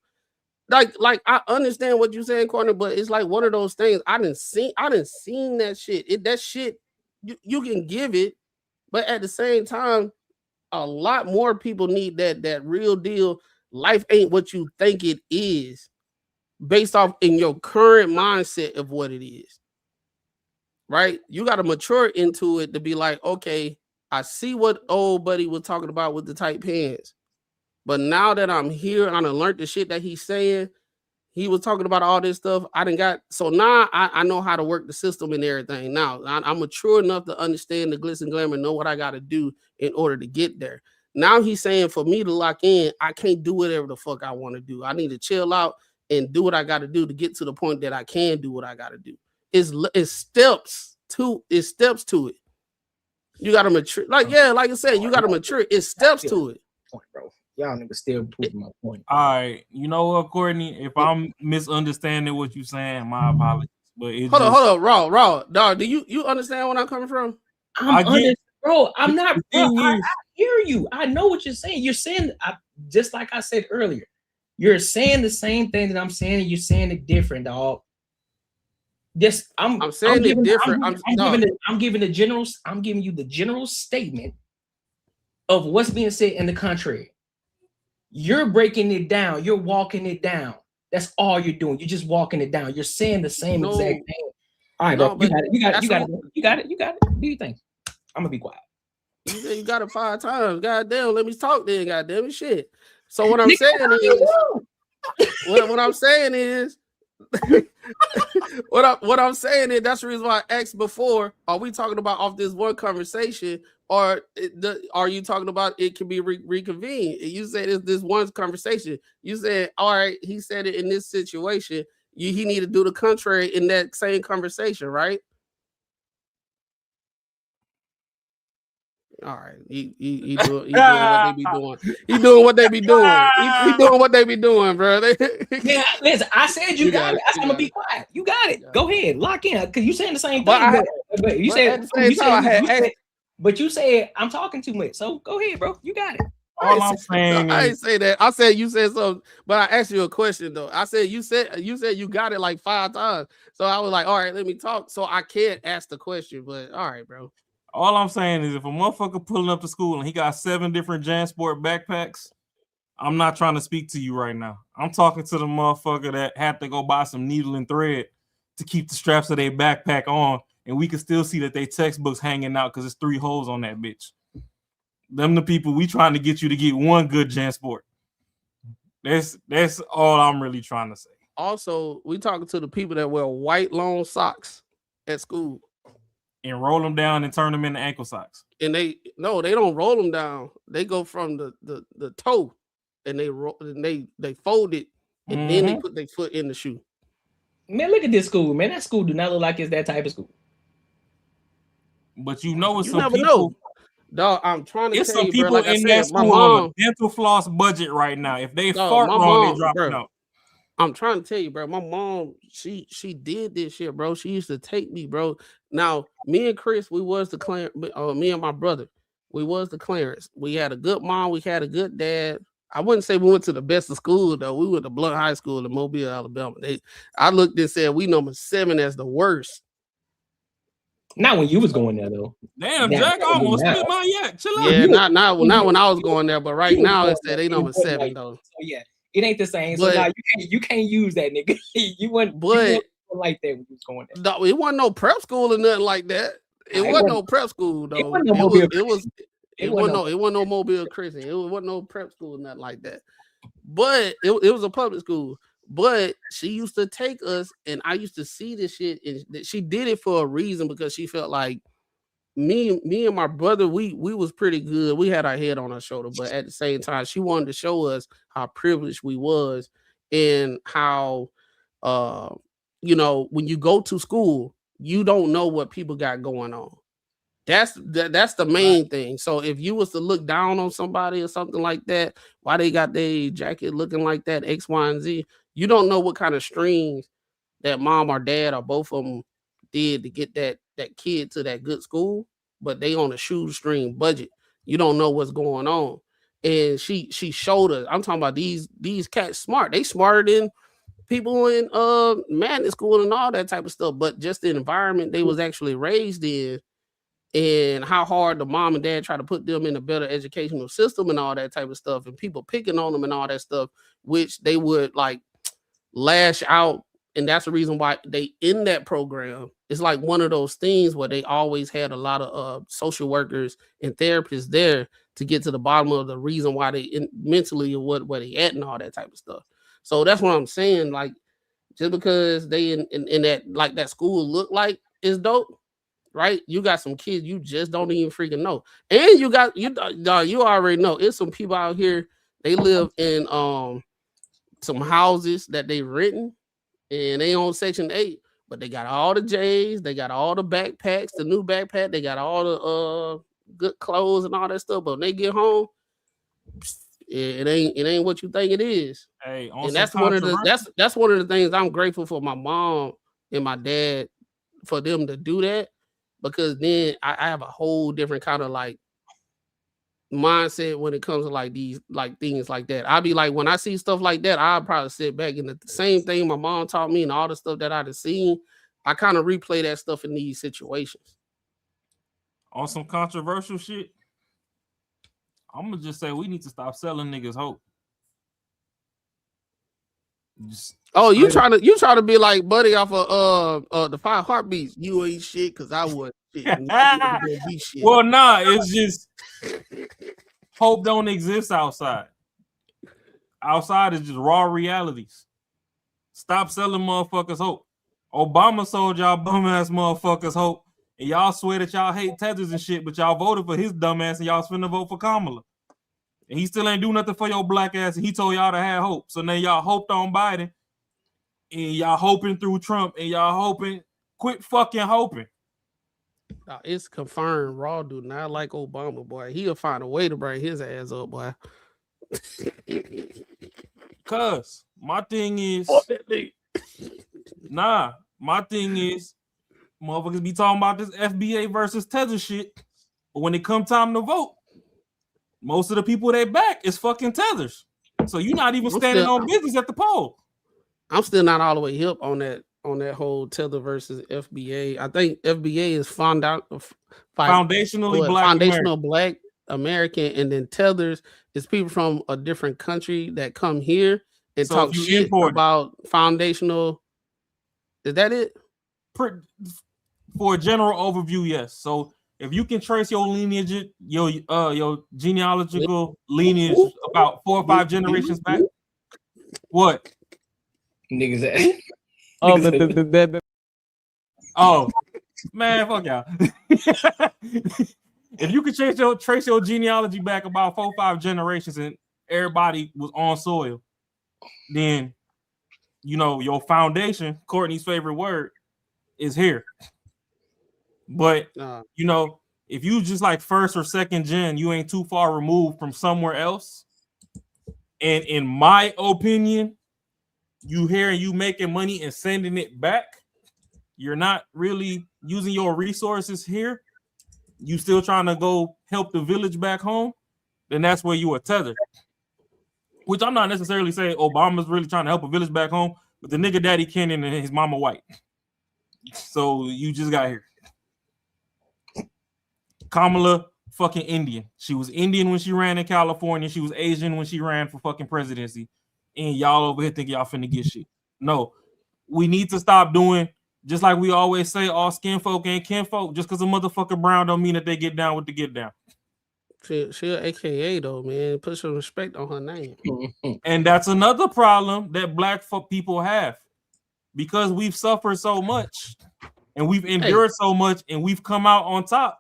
Like I understand what you're saying, Cordy, but it's like one of those things. I didn't seen that shit. That shit, you can give it, but at the same time, a lot more people need that real deal. Life ain't what you think it is, based off in your current mindset of what it is. Right? You got to mature into it to be like, okay, I see what old buddy was talking about with the tight pants. But now that I'm here, I done learned the shit that he's saying. He was talking about all this stuff. So now I know how to work the system and everything. Now I'm mature enough to understand the glitz and glamour and know what I got to do in order to get there. Now he's saying for me to lock in, I can't do whatever the fuck I want to do. I need to chill out and do what I got to do to get to the point that I can do what I got to do. It's steps to it. You got to mature. Like I said, you got to mature. It's steps to it. Point, bro. Y'all niggas still proving my point. All right, you know what, Courtney? If I'm misunderstanding what you're saying, my apologies. But hold on, raw, dog. Do you understand where I'm coming from? Bro, I'm not. Bro, I hear you. I know what you're saying. You're saying, just like I said earlier, you're saying the same thing that I'm saying, and you're saying it different, dog. I'm saying it different. I'm giving you the general statement of what's being said in the contrary. You're breaking it down. You're walking it down. That's all you're doing. You're just walking it down. You're saying the same exact thing. All right, bro. You got it. Do you think? I'm gonna be quiet. You got it 5 times. Goddamn, let me talk then. Goddamn it, shit. So what I'm saying is, what I'm saying is, what I'm saying is that's the reason why I asked before. Are we talking about off this one conversation, or are you talking about it can be reconvened? You said it's this one conversation. You said, all right, he said it in this situation. He need to do the contrary in that same conversation, right? All right, he doing what they be doing. He doing what they be doing. He doing what they be doing, bro. Yeah, listen, I said you got it. I said I'm gonna be quiet. You got it. Go ahead, lock in, because you saying the same thing. But you said but you said I'm talking too much. So go ahead, bro. You got it. All I'm saying I ain't say that. I said you said something, but I asked you a question though. I said you said you got it like 5 times. So I was like, all right, let me talk. So I can't ask the question, but all right, bro. All I'm saying is if a motherfucker pulling up to school and he got 7 different JanSport backpacks, I'm not trying to speak to you right now. I'm talking to the motherfucker that had to go buy some needle and thread to keep the straps of their backpack on, and we can still see that they textbooks hanging out because there's 3 holes on that bitch. Them the people we trying to get you to get one good JanSport. That's all I'm really trying to say. Also, we talking to the people that wear white long socks at school. And roll them down and turn them into ankle socks. And they don't roll them down. They go from the toe, and they roll and they fold it, and then they put their foot in the shoe. Man, look at this school, man. That school do not look like it's that type of school. But you know, it's you some never people. Know. Dog, I'm trying to It's tell some you, people bro, like in that school on a dental floss budget right now. If they fart wrong, they drop it out. I'm trying to tell you, bro. My mom, she did this shit, bro. She used to take me, bro. Now, me and Chris, we was the Clarence. Me and my brother, we was the Clarence. We had a good mom. We had a good dad. I wouldn't say we went to the best of school though. We went to Blunt High School in Mobile, Alabama. I looked and said we number 7 as the worst. Not when you was going there though. Damn, Jack, I almost spit my yak. Chill out. Yeah, not when I was going there, but right now it said they number 7 though. So yeah, it ain't the same. So now you can't use that, nigga. you went like that when you was going there. No, it wasn't no prep school or nothing like that. It wasn't no prep school though. It wasn't no Mobile Christian. It wasn't no prep school, nothing like that. But it was a public school. But she used to take us, and I used to see this shit, and she did it for a reason because she felt like me and my brother, we was pretty good. We had our head on our shoulder, but at the same time, she wanted to show us how privileged we was and how when you go to school, you don't know what people got going on. That's the main thing. So if you was to look down on somebody or something like that, why they got their jacket looking like that, X, Y, and Z, you don't know what kind of strings that mom or dad or both of them did to get that kid to that good school, but they on a shoestring budget. You don't know what's going on. And she showed us. I'm talking about these cats smart. They smarter than people in magnet school and all that type of stuff, but just the environment they was actually raised in and how hard the mom and dad try to put them in a better educational system and all that type of stuff, and people picking on them and all that stuff, which they would like lash out. And that's the reason why they in that program. It's like one of those things where they always had a lot of social workers and therapists there to get to the bottom of the reason why they mentally or where they at and all that type of stuff. So that's what I'm saying. Like, just because they in that like that school look like is dope, right? You got some kids you just don't even freaking know, and you already know it's some people out here. They live in some houses that they renting, and they on Section 8, but they got all the J's, they got all the backpacks, the new backpack, they got all the good clothes and all that stuff. But when they get home, it ain't what you think it is. Hey, and that's one of the things I'm grateful for my mom and my dad for them to do that, because then I have a whole different kind of like mindset when it comes to like these like things like that. I'll be like, when I see stuff like that, I'll probably sit back and the same thing my mom taught me and all the stuff that I've seen, I kind of replay that stuff in these situations. On some controversial shit, I'm gonna just say we need to stop selling niggas hope. You trying to be like Buddy off of the 5 Heartbeats? You ain't shit because I was shit. Well, nah, it's just hope don't exist outside. Outside is just raw realities. Stop selling motherfuckers hope. Obama sold y'all bum ass motherfuckers hope, and y'all swear that y'all hate tethers and shit, but y'all voted for his dumb ass, and y'all finna vote for Kamala. And he still ain't do nothing for your black ass, and he told y'all to have hope. So now y'all hoped on Biden, and y'all hoping through Trump, and y'all hoping. Quit fucking hoping. It's confirmed. Raw do not like Obama, boy. He'll find a way to bring his ass up, boy. Cause my thing is, my thing is, motherfuckers be talking about this FBA versus tether shit, but when it come time to vote, most of the people they back is fucking tethers. So you're not even standing on business at the poll. I'm still not all the way hip on that whole tether versus FBA. I think FBA is foundational black American, and then tethers is people from a different country that come here and talk shit about foundational. Is that it? For a general overview, yes. So if you can trace your lineage, your genealogical lineage about 4 or 5 generations back, what? Niggas. Oh, man, fuck y'all. If you could trace your genealogy back about 4 or 5 generations and everybody was on soil, then you know your foundation, Courtney's favorite word, is here. But you know, if you just like first or second gen, you ain't too far removed from somewhere else. And in my opinion, you here and you making money and sending it back, you're not really using your resources here. You still trying to go help the village back home, then that's where you are tethered. Which I'm not necessarily saying Obama's really trying to help a village back home, but the nigga daddy Kenyan and his mama white. So you just got here. Kamala fucking Indian. She was Indian when she ran in California. She was Asian when she ran for fucking presidency. And y'all over here think y'all finna get shit. No, we need to stop doing, just like we always say, all skin folk ain't kinfolk. Just because a motherfucker brown don't mean that they get down with the get down. She an AKA though, man. Put some respect on her name. And that's another problem that black people have, because we've suffered so much and we've endured so much and we've come out on top.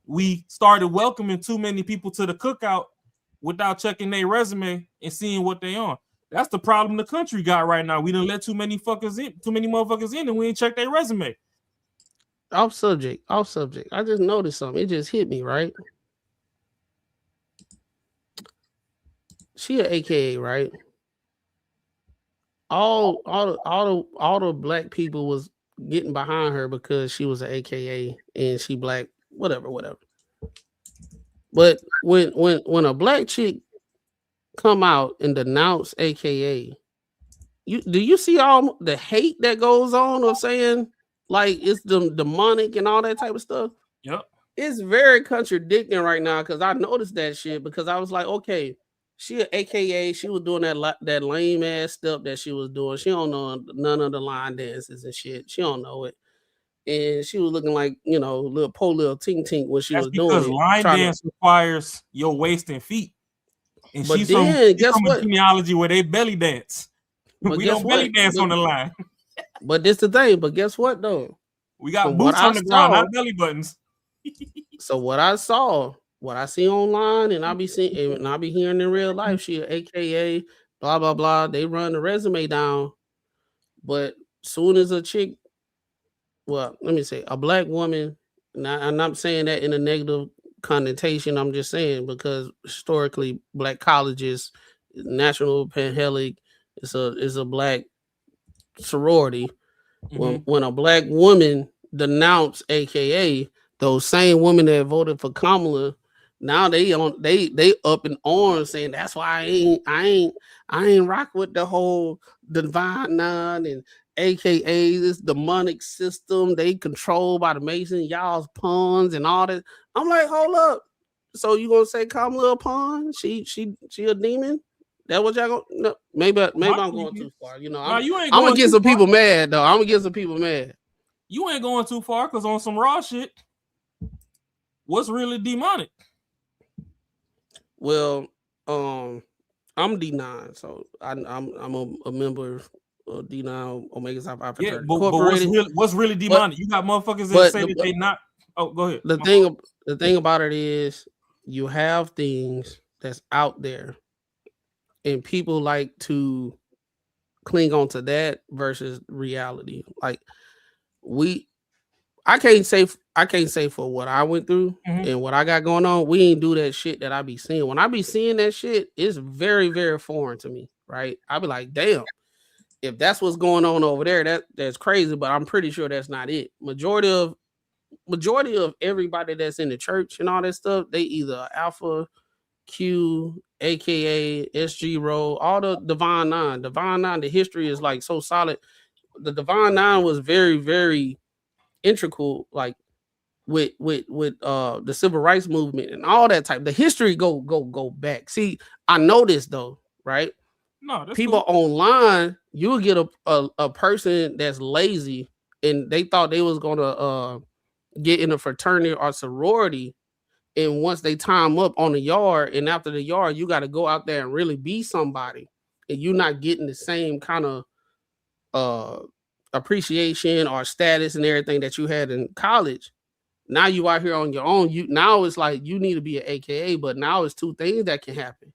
We started welcoming too many people to the cookout without checking their resume and seeing what they on. That's the problem the country got right now. We done let too many motherfuckers in, and we ain't checked their resume. Off subject. I just noticed something. It just hit me, right? She an AKA, right? All the black people was getting behind her because she was an AKA and she black, whatever. But when a black chick come out and denounce AKA, do you see all the hate that goes on of saying like it's the demonic and all that type of stuff? Yep. It's very contradicting right now because I noticed that shit because I was like, okay, she an AKA, she was doing that lame ass stuff that she was doing. She don't know none of the line dances and shit. She don't know it. And she was looking like, you know, little tink tink when she was doing it. Because line dance requires your waist and feet. And but she's then, from a genealogy where they belly dance. We don't belly dance on the line. But this the thing. But guess what though? We got boots on the ground, not belly buttons. So what I see online, and I be seeing, and I be hearing in real life, she an AKA, blah blah blah. They run the resume down, but soon as a chick, well, let me say, a black woman, and I'm not saying that in a negative connotation. I'm just saying because historically, black colleges, National Panhellenic, is a black sorority. Mm-hmm. When a black woman denounce AKA, those same women that voted for Kamala, now they up in arms saying that's why I ain't rock with the whole Divine Nine and AKA this demonic system. They controlled by the Mason, y'all's pawns and all that. I'm like, hold up. So you gonna say Kamala a pawn? She a demon? That what y'all gonna? No, maybe I'm going too far. You know, I'm gonna get some people mad though. I'm gonna get some people mad. You ain't going too far because on some raw shit, what's really demonic? Well, I'm D9, so I'm a member D9 Omega Psi Phi Yeah, fraternity. but what's really demonic? You got motherfuckers that say that they not. Oh, go ahead. The thing about it is, you have things that's out there, and people like to cling on to that versus reality. Like I can't say for what I went through and what I got going on. We ain't do that shit that I be seeing. When I be seeing that shit, it's very, very foreign to me, right? I be like, damn, if that's what's going on over there, that's crazy. But I'm pretty sure that's not it. Majority of everybody that's in the church and all that stuff, they either Alpha, Q, aka SG Row, all the Divine Nine. Divine Nine, the history is like so solid. The Divine Nine was very, very integral, like with the civil rights movement and all that type. The history go back. See, I know this though, right? No, that's people cool. online, you would get a person that's lazy and they thought they was gonna get in a fraternity or sorority, and once they time up on the yard, and after the yard, you got to go out there and really be somebody, and you're not getting the same kind of appreciation or status and everything that you had in college. Now you out here on your own. Now it's like you need to be an AKA, but now it's two things that can happen.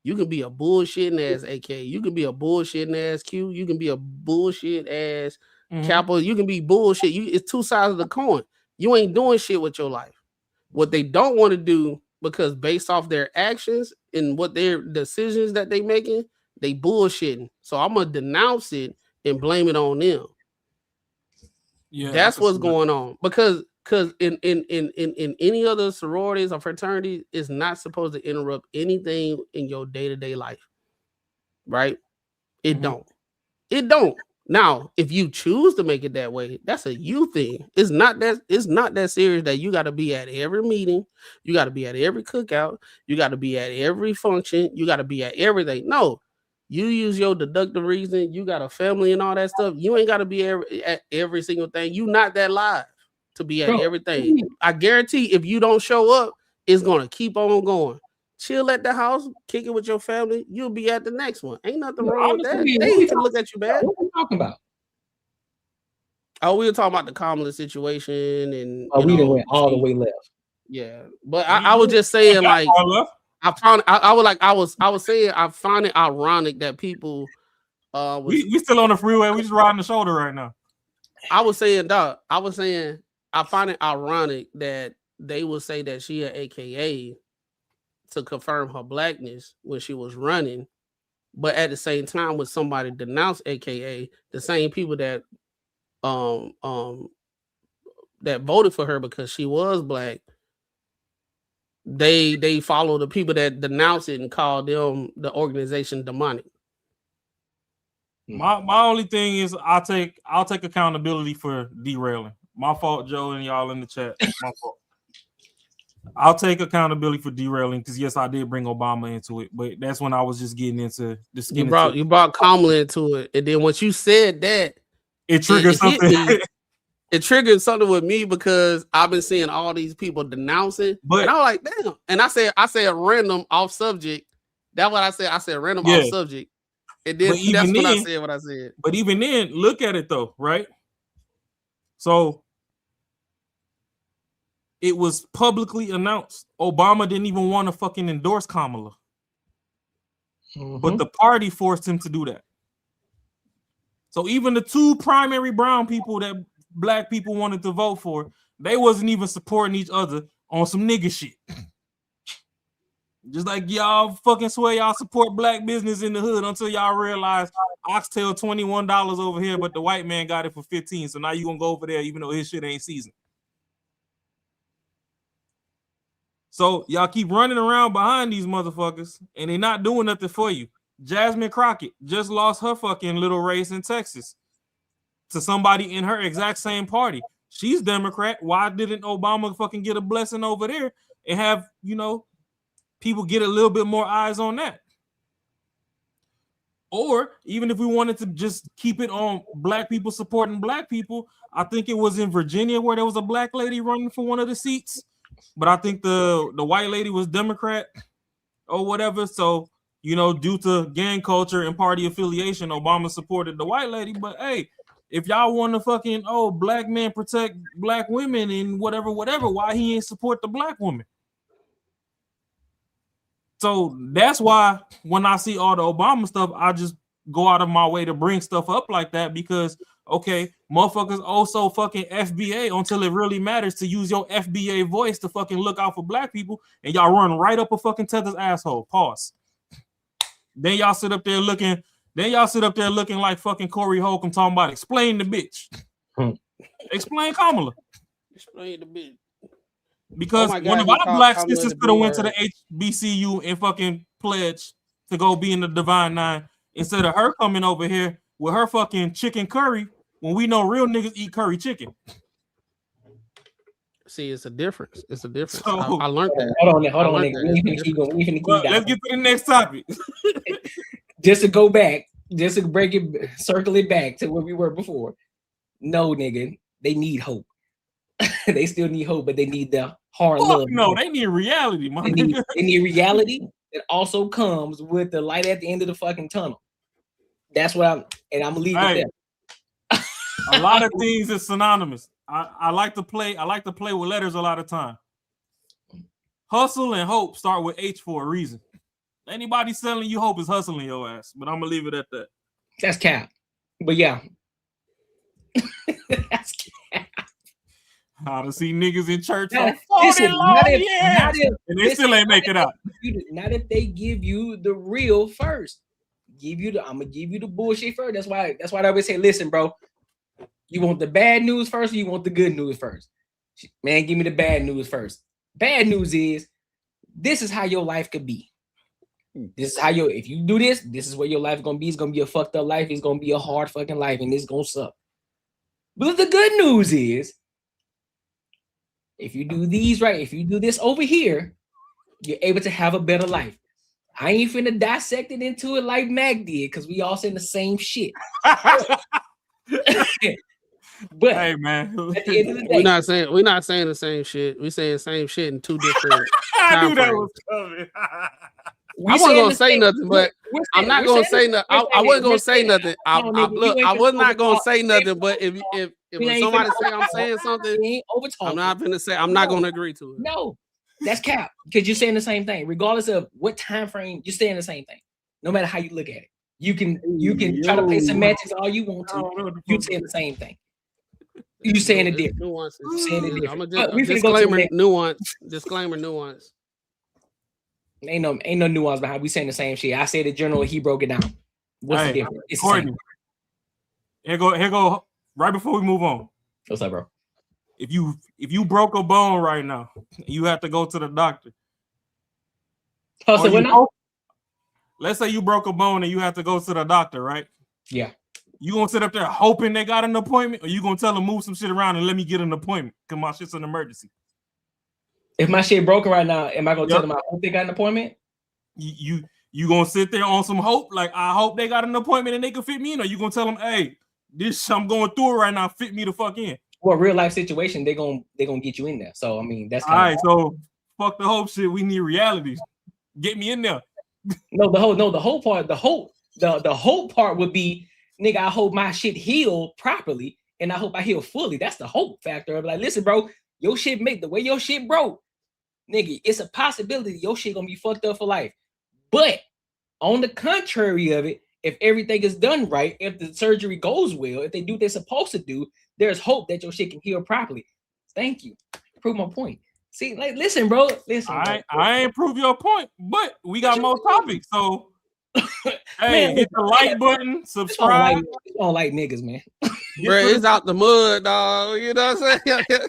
You can be a bullshitting ass AKA. You can be a bullshitting ass Q. You can be a bullshit ass Kappa. You can be bullshit. It's two sides of the coin. You ain't doing shit with your life. What they don't want to do, because based off their actions and what their decisions that they making, they bullshitting. So I'm gonna denounce it and blame it on them. Yeah, that's what's going on. Because in any other sororities or fraternities, it's not supposed to interrupt anything in your day-to-day life. Right? It don't. Now, if you choose to make it that way, that's a you thing. It's not that serious that you got to be at every meeting, you got to be at every cookout, you got to be at every function, you got to be at everything. No, you use your deductive reason. You got a family and all that stuff. You ain't got to be at every single thing. You not that live to be at everything. I guarantee if you don't show up, it's gonna keep on going. Chill at the house, kick it with your family. You'll be at the next one. Ain't nothing wrong with that. They ain't even look at you bad. What are we talking about? Oh, we were talking about the Kamala situation, and we done went all the way left. Yeah, but I was just saying, like, I was saying, I find it ironic that people we still on the freeway. We just riding the shoulder right now. I was saying, dog. I find it ironic that they will say that she an AKA to confirm her blackness when she was running, but at the same time, when somebody denounced AKA, the same people that that voted for her because she was black, they follow the people that denounce it and call them the organization demonic. My only thing is I'll take accountability for derailing. My fault, Joe, and y'all in the chat. My fault. I'll take accountability for derailing because yes, I did bring Obama into it, but that's when I was just getting into the skin. You brought Kamala into it, and then once you said that, it triggered something. It triggered something with me because I've been seeing all these people denouncing, and I was like, damn. And I said random off subject. That's what I said. I said random off subject. And then that's when I said what I said. But even then, look at it though, right? So it was publicly announced. Obama didn't even want to fucking endorse Kamala. But the party forced him to do that. So even the two primary brown people that black people wanted to vote for, they wasn't even supporting each other on some nigga shit. Just like y'all fucking swear y'all support black business in the hood until y'all realize oxtail $21 over here, but the white man got it for 15. So now you gonna go over there even though his shit ain't seasoned. So y'all keep running around behind these motherfuckers and they're not doing nothing for you. Jasmine Crockett just lost her fucking little race in Texas to somebody in her exact same party. She's Democrat. Why didn't Obama fucking get a blessing over there and have, people get a little bit more eyes on that? Or even if we wanted to just keep it on black people supporting black people, I think it was in Virginia where there was a black lady running for one of the seats, but I think the white lady was Democrat or whatever. So, due to gang culture and party affiliation, Obama supported the white lady. But hey, if y'all want to fucking black men protect black women and whatever, why he ain't support the black woman? So that's why when I see all the Obama stuff, I just go out of my way to bring stuff up like that, because okay, motherfuckers also fucking FBA until it really matters to use your FBA voice to fucking look out for black people, and y'all run right up a fucking tether's asshole. Pause. Then y'all sit up there looking like fucking Corey Holcomb talking about explain the bitch. Explain Kamala. Explain the bitch. Because one of our black sisters could have went to the HBCU and fucking pledged to go be in the Divine Nine instead of her coming over here with her fucking chicken curry when we know real niggas eat curry chicken. See, it's a difference. It's a difference. So, I learned that. Hold on, nigga. We finna keep going. Well, let's get to the next topic. Just to go back, just to circle it back to where we were before. No, nigga, they need hope. They still need hope, but they need the hard love. No, they need reality, man. They need reality that also comes with the light at the end of the fucking tunnel. That's what I'm gonna leave it there. A lot of things is synonymous. I like to play with letters a lot of time. Hustle and hope start with H for a reason. Anybody selling you hope is hustling your ass, but I'm gonna leave it at that. That's cap. But yeah. That's cap. How to see niggas in church now, for 40 listen, long years, and they still ain't make it out. Not if they give you the real first. I'm gonna give you the bullshit first. That's why I always say, listen, bro, you want the bad news first, or you want the good news first? Man, give me the bad news first. Bad news is this is how your life could be. This is how if you do this, this is what your life is gonna be. It's gonna be a fucked up life. It's gonna be a hard fucking life, and it's gonna suck. But the good news is, if you do these right, if you do this over here, you're able to have a better life. I ain't finna dissect it into it like Mac did, because we all saying the same shit. But hey, man, at the end of the day, we're not saying the same shit. We're saying the same shit in two different. I knew that was coming. I wasn't gonna say nothing, but I'm not gonna say nothing. I wasn't gonna say nothing. I was not gonna say nothing. But if somebody say I'm saying something, I'm not gonna say. I'm not gonna agree to it. No, that's cap, because you're saying the same thing, regardless of what time frame. You're saying the same thing, no matter how you look at it. You can try to play semantics all you want to. You saying the same thing. You saying it different. Nuances. You saying it different. Disclaimer, nuance. Disclaimer, nuance. Ain't no nuance behind. We saying the same shit. I said it generally. He broke it down. What's the difference? It's Courtney. Here go. Right before we move on. What's up, bro? If you broke a bone right now, you have to go to the doctor. Oh, so let's say you broke a bone and you have to go to the doctor, right? Yeah. You gonna sit up there hoping they got an appointment, or you gonna tell them move some shit around and let me get an appointment because my shit's an emergency? If my shit broken right now, am I gonna tell them I hope they got an appointment? You gonna sit there on some hope, like I hope they got an appointment and they can fit me in, or you gonna tell them, hey, this I'm going through it right now, fit me the fuck in? Well, real life situation, they gonna get you in there. So I mean, that's all right. So fuck the hope shit. We need reality. Get me in there. The hope part would be, nigga, I hope my shit heal properly, and I hope I heal fully. That's the hope factor of like, listen, bro, your shit the way your shit broke, nigga, it's a possibility your shit gonna be fucked up for life. But on the contrary of it, if everything is done right, if the surgery goes well, if they do what they're supposed to do, there's hope that your shit can heal properly. Thank you. Prove my point. See, like, listen, bro. Listen. I ain't prove your point, but we got more topics. So, hey, hit the like button, subscribe. You don't like niggas, man. Bro, it's out the mud, dog. You know what I'm saying?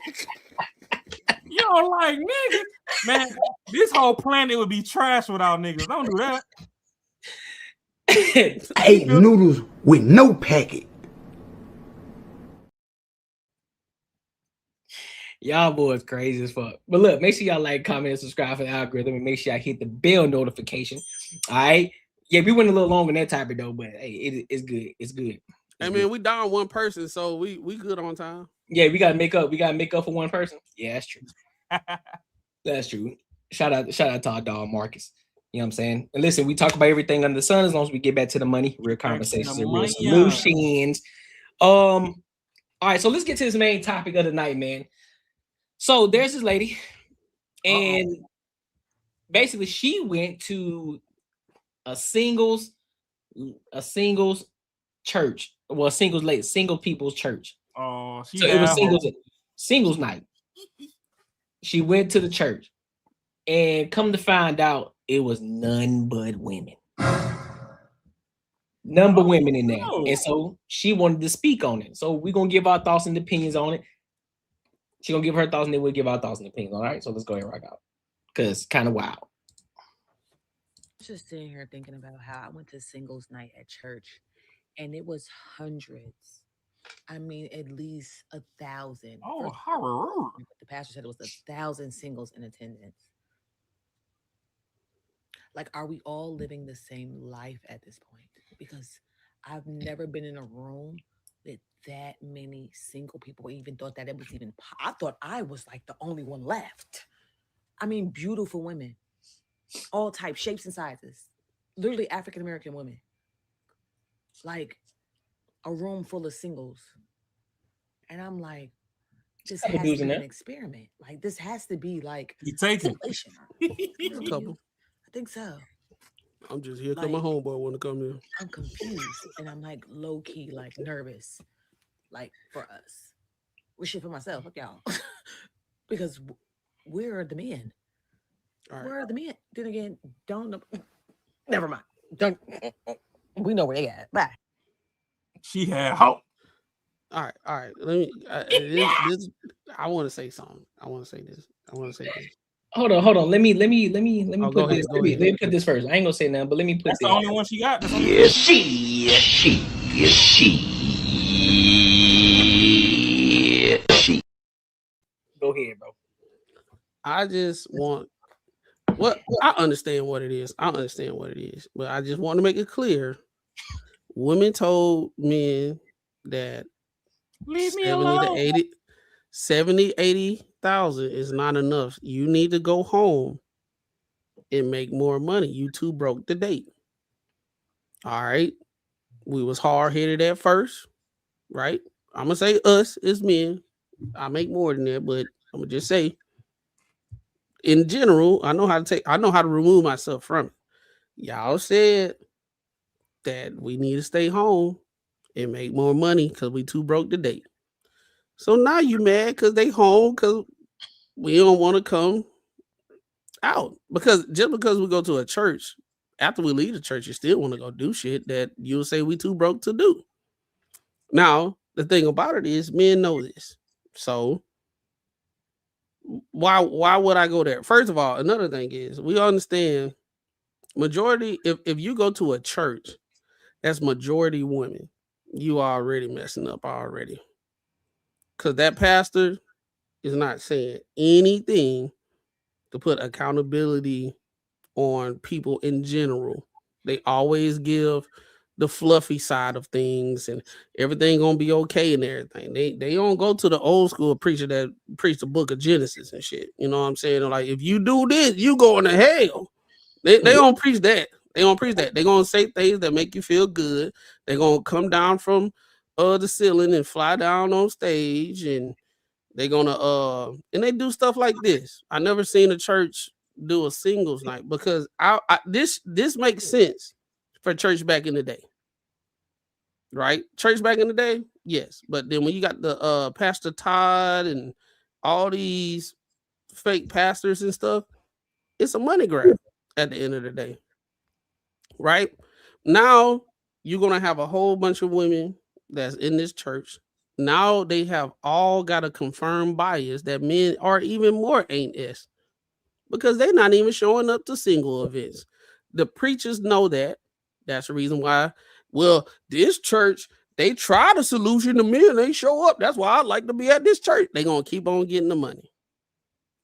You don't like niggas, man. This whole planet would be trash without niggas. Don't do that. I ate noodles with no packet. Y'all boys crazy as fuck. But look, make sure y'all like, comment, and subscribe for the algorithm, and make sure y'all hit the bell notification. All right. Yeah, we went a little longer than that topic though, but hey, it's good. It's good. Hey man, we down one person, so we good on time. Yeah, we gotta make up. We gotta make up for one person. Yeah, that's true. That's true. Shout out to our dog Marcus. You know what I'm saying? And listen, we talk about everything under the sun as long as we get back to the money, real conversations and real solutions. All right, so let's get to this main topic of the night, man. So there's this lady, and basically she went to a singles church, well, single people's church. Oh, so it was singles night. She went to the church, and come to find out, it was none but women. None but women in there. And so she wanted to speak on it. So we're gonna give our thoughts and opinions on it. She's gonna give her thoughts, and then we'll give our thoughts and opinions. All right. So let's go ahead and rock out. Because kind of wild. Just sitting here thinking about how I went to singles night at church, and it was hundreds. I mean, at least 1,000. Oh, horror. The pastor said it was 1,000 singles in attendance. Like, are we all living the same life at this point? Because I've never been in a room with that many single people. Even thought that it was even. I thought I was like the only one left. I mean, beautiful women, all types, shapes, and sizes. Literally African American women. Like a room full of singles, and I'm like, this has to be an experiment. Like, this has to be like you take it. A couple. I think so. I'm just here because my homeboy want to come here. I'm confused, and I'm like low key, like nervous, like for us. We're shit for myself, fuck y'all, because where are the men? Right. Where are the men? Then again, don't know. Never mind. Don't. We know where they at. Bye. She had hope. All right. Let me. I want to say something. I want to say this. Hold on. Let me put this. Let me put this first. I ain't gonna say nothing, but let me put That's this. the only one she got. Yes, she. Go ahead, bro. I just want. I understand what it is. But I just want to make it clear. Women told men that leave me alone. 80,000 is not enough. You need to go home and make more money. You too broke to date. All right. We was hard-headed at first, right? I'm gonna say us as men. I make more than that, but I'm gonna just say in general, I know how to remove myself from it. Y'all said that we need to stay home and make more money because we too broke to date. So now you mad because they home because we don't want to come out. Because just because we go to a church, after we leave the church, you still want to go do shit that you'll say we too broke to do. Now, the thing about it is men know this. So why would I go there? First of all, another thing is we understand majority, if you go to a church that's majority women, you are already messing up already. Because that pastor is not saying anything to put accountability on people in general. They always give the fluffy side of things and everything gonna be okay and everything. They don't go to the old school preacher that preach the book of Genesis and shit. You know what I'm saying? Like, if you do this, you going to hell. They don't preach that. They're gonna say things that make you feel good. They're gonna come down from the ceiling and fly down on stage, and they're gonna and they do stuff like this. I never seen a church do a singles night because this makes sense for church back in the day. Right? Church back in the day, yes. But then when you got the Pastor Todd and all these fake pastors and stuff, it's a money grab at the end of the day. Right? Now you're gonna have a whole bunch of women that's in this church. Now they have all got a confirmed bias that men are even more ain't S because they're not even showing up to single events. The preachers know that. That's the reason why. Well, this church, they try the solution to men, they show up. That's why I like to be at this church. They're gonna keep on getting the money.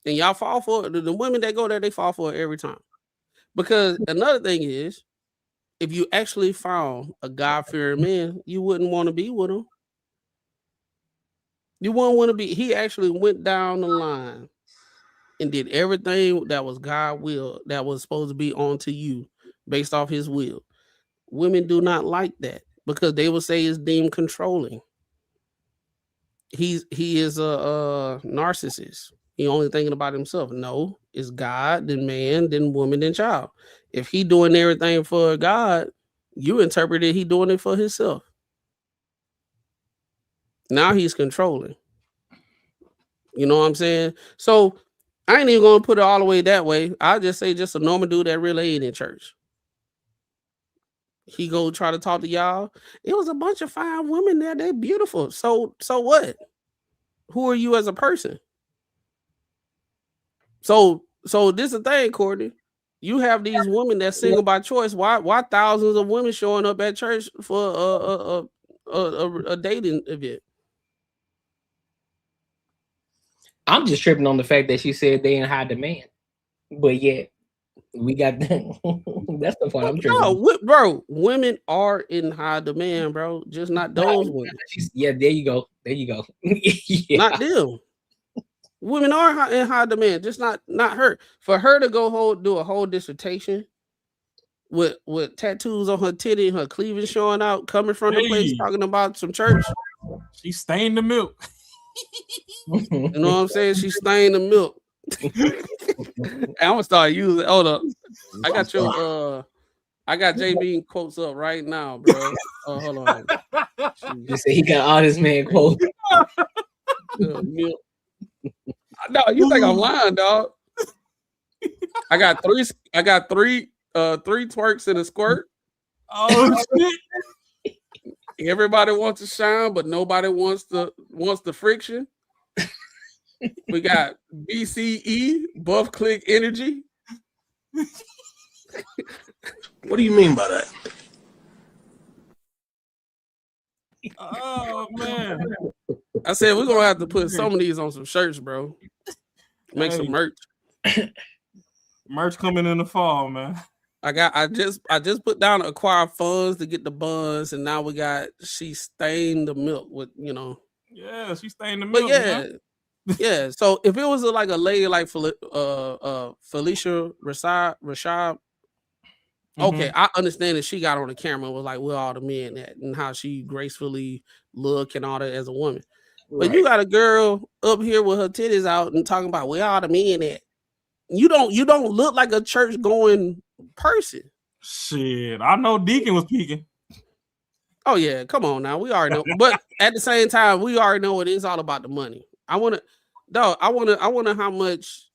And y'all fall for it. The women that go there, they fall for it every time. Because another thing is, if you actually found a God-fearing man, you wouldn't want to be with him. You wouldn't want to be. He actually went down the line and did everything that was God will, that was supposed to be onto you based off his will. Women do not like that because they will say it's deemed controlling. He is a narcissist. He only thinking about himself. No, it's God, then man, then woman, then child. If he doing everything for God, you interpreted he doing it for himself. Now he's controlling. You know what I'm saying? So I ain't even gonna put it all the way that way. I'll just say just a normal dude that really ain't in church. He go try to talk to y'all. It was a bunch of fine women there. They're beautiful. So what? Who are you as a person? So this is the thing, Courtney. You have these women that's single by choice. Why thousands of women showing up at church for a dating event? I'm just tripping on the fact that she said they in high demand, but yet we got that's the point I'm tripping. No, bro, women are in high demand, bro. Just not those women. Yeah, there you go. Yeah. Not them. Women are in high demand, just not her. For her to go do a whole dissertation with tattoos on her titty and her cleavage showing out, coming from the place talking about some church. She stained the milk. You know what I'm saying? She stained the milk. I'm gonna start using. Hold up, I got JB quotes up right now, bro. Oh, hold on. You say he got all this man quotes. Milk. No, you think I'm lying, dog? I got three twerks and a squirt. Oh shit! Everybody wants to shine, but nobody wants the friction. We got BCE, buff click energy. What do you mean by that? Oh man! I said we're gonna have to put some of these on some shirts, bro. Make some merch. Merch coming in the fall, man. I just put down acquire funds to get the buns, and now we got she stained the milk with Yeah, she stained the milk. But yeah, man. yeah. So if it was like a lady like Felicia Rashad, okay, I understand that she got on the camera and was like, "Where all the men at?" and how she gracefully look and all that as a woman. But you got a girl up here with her titties out and talking about where all the men at. You don't look like a church going person. Shit, I know Deacon was peeking. Oh yeah, come on now. We already know. But at the same time, we already know it is all about the money. I wonder how much.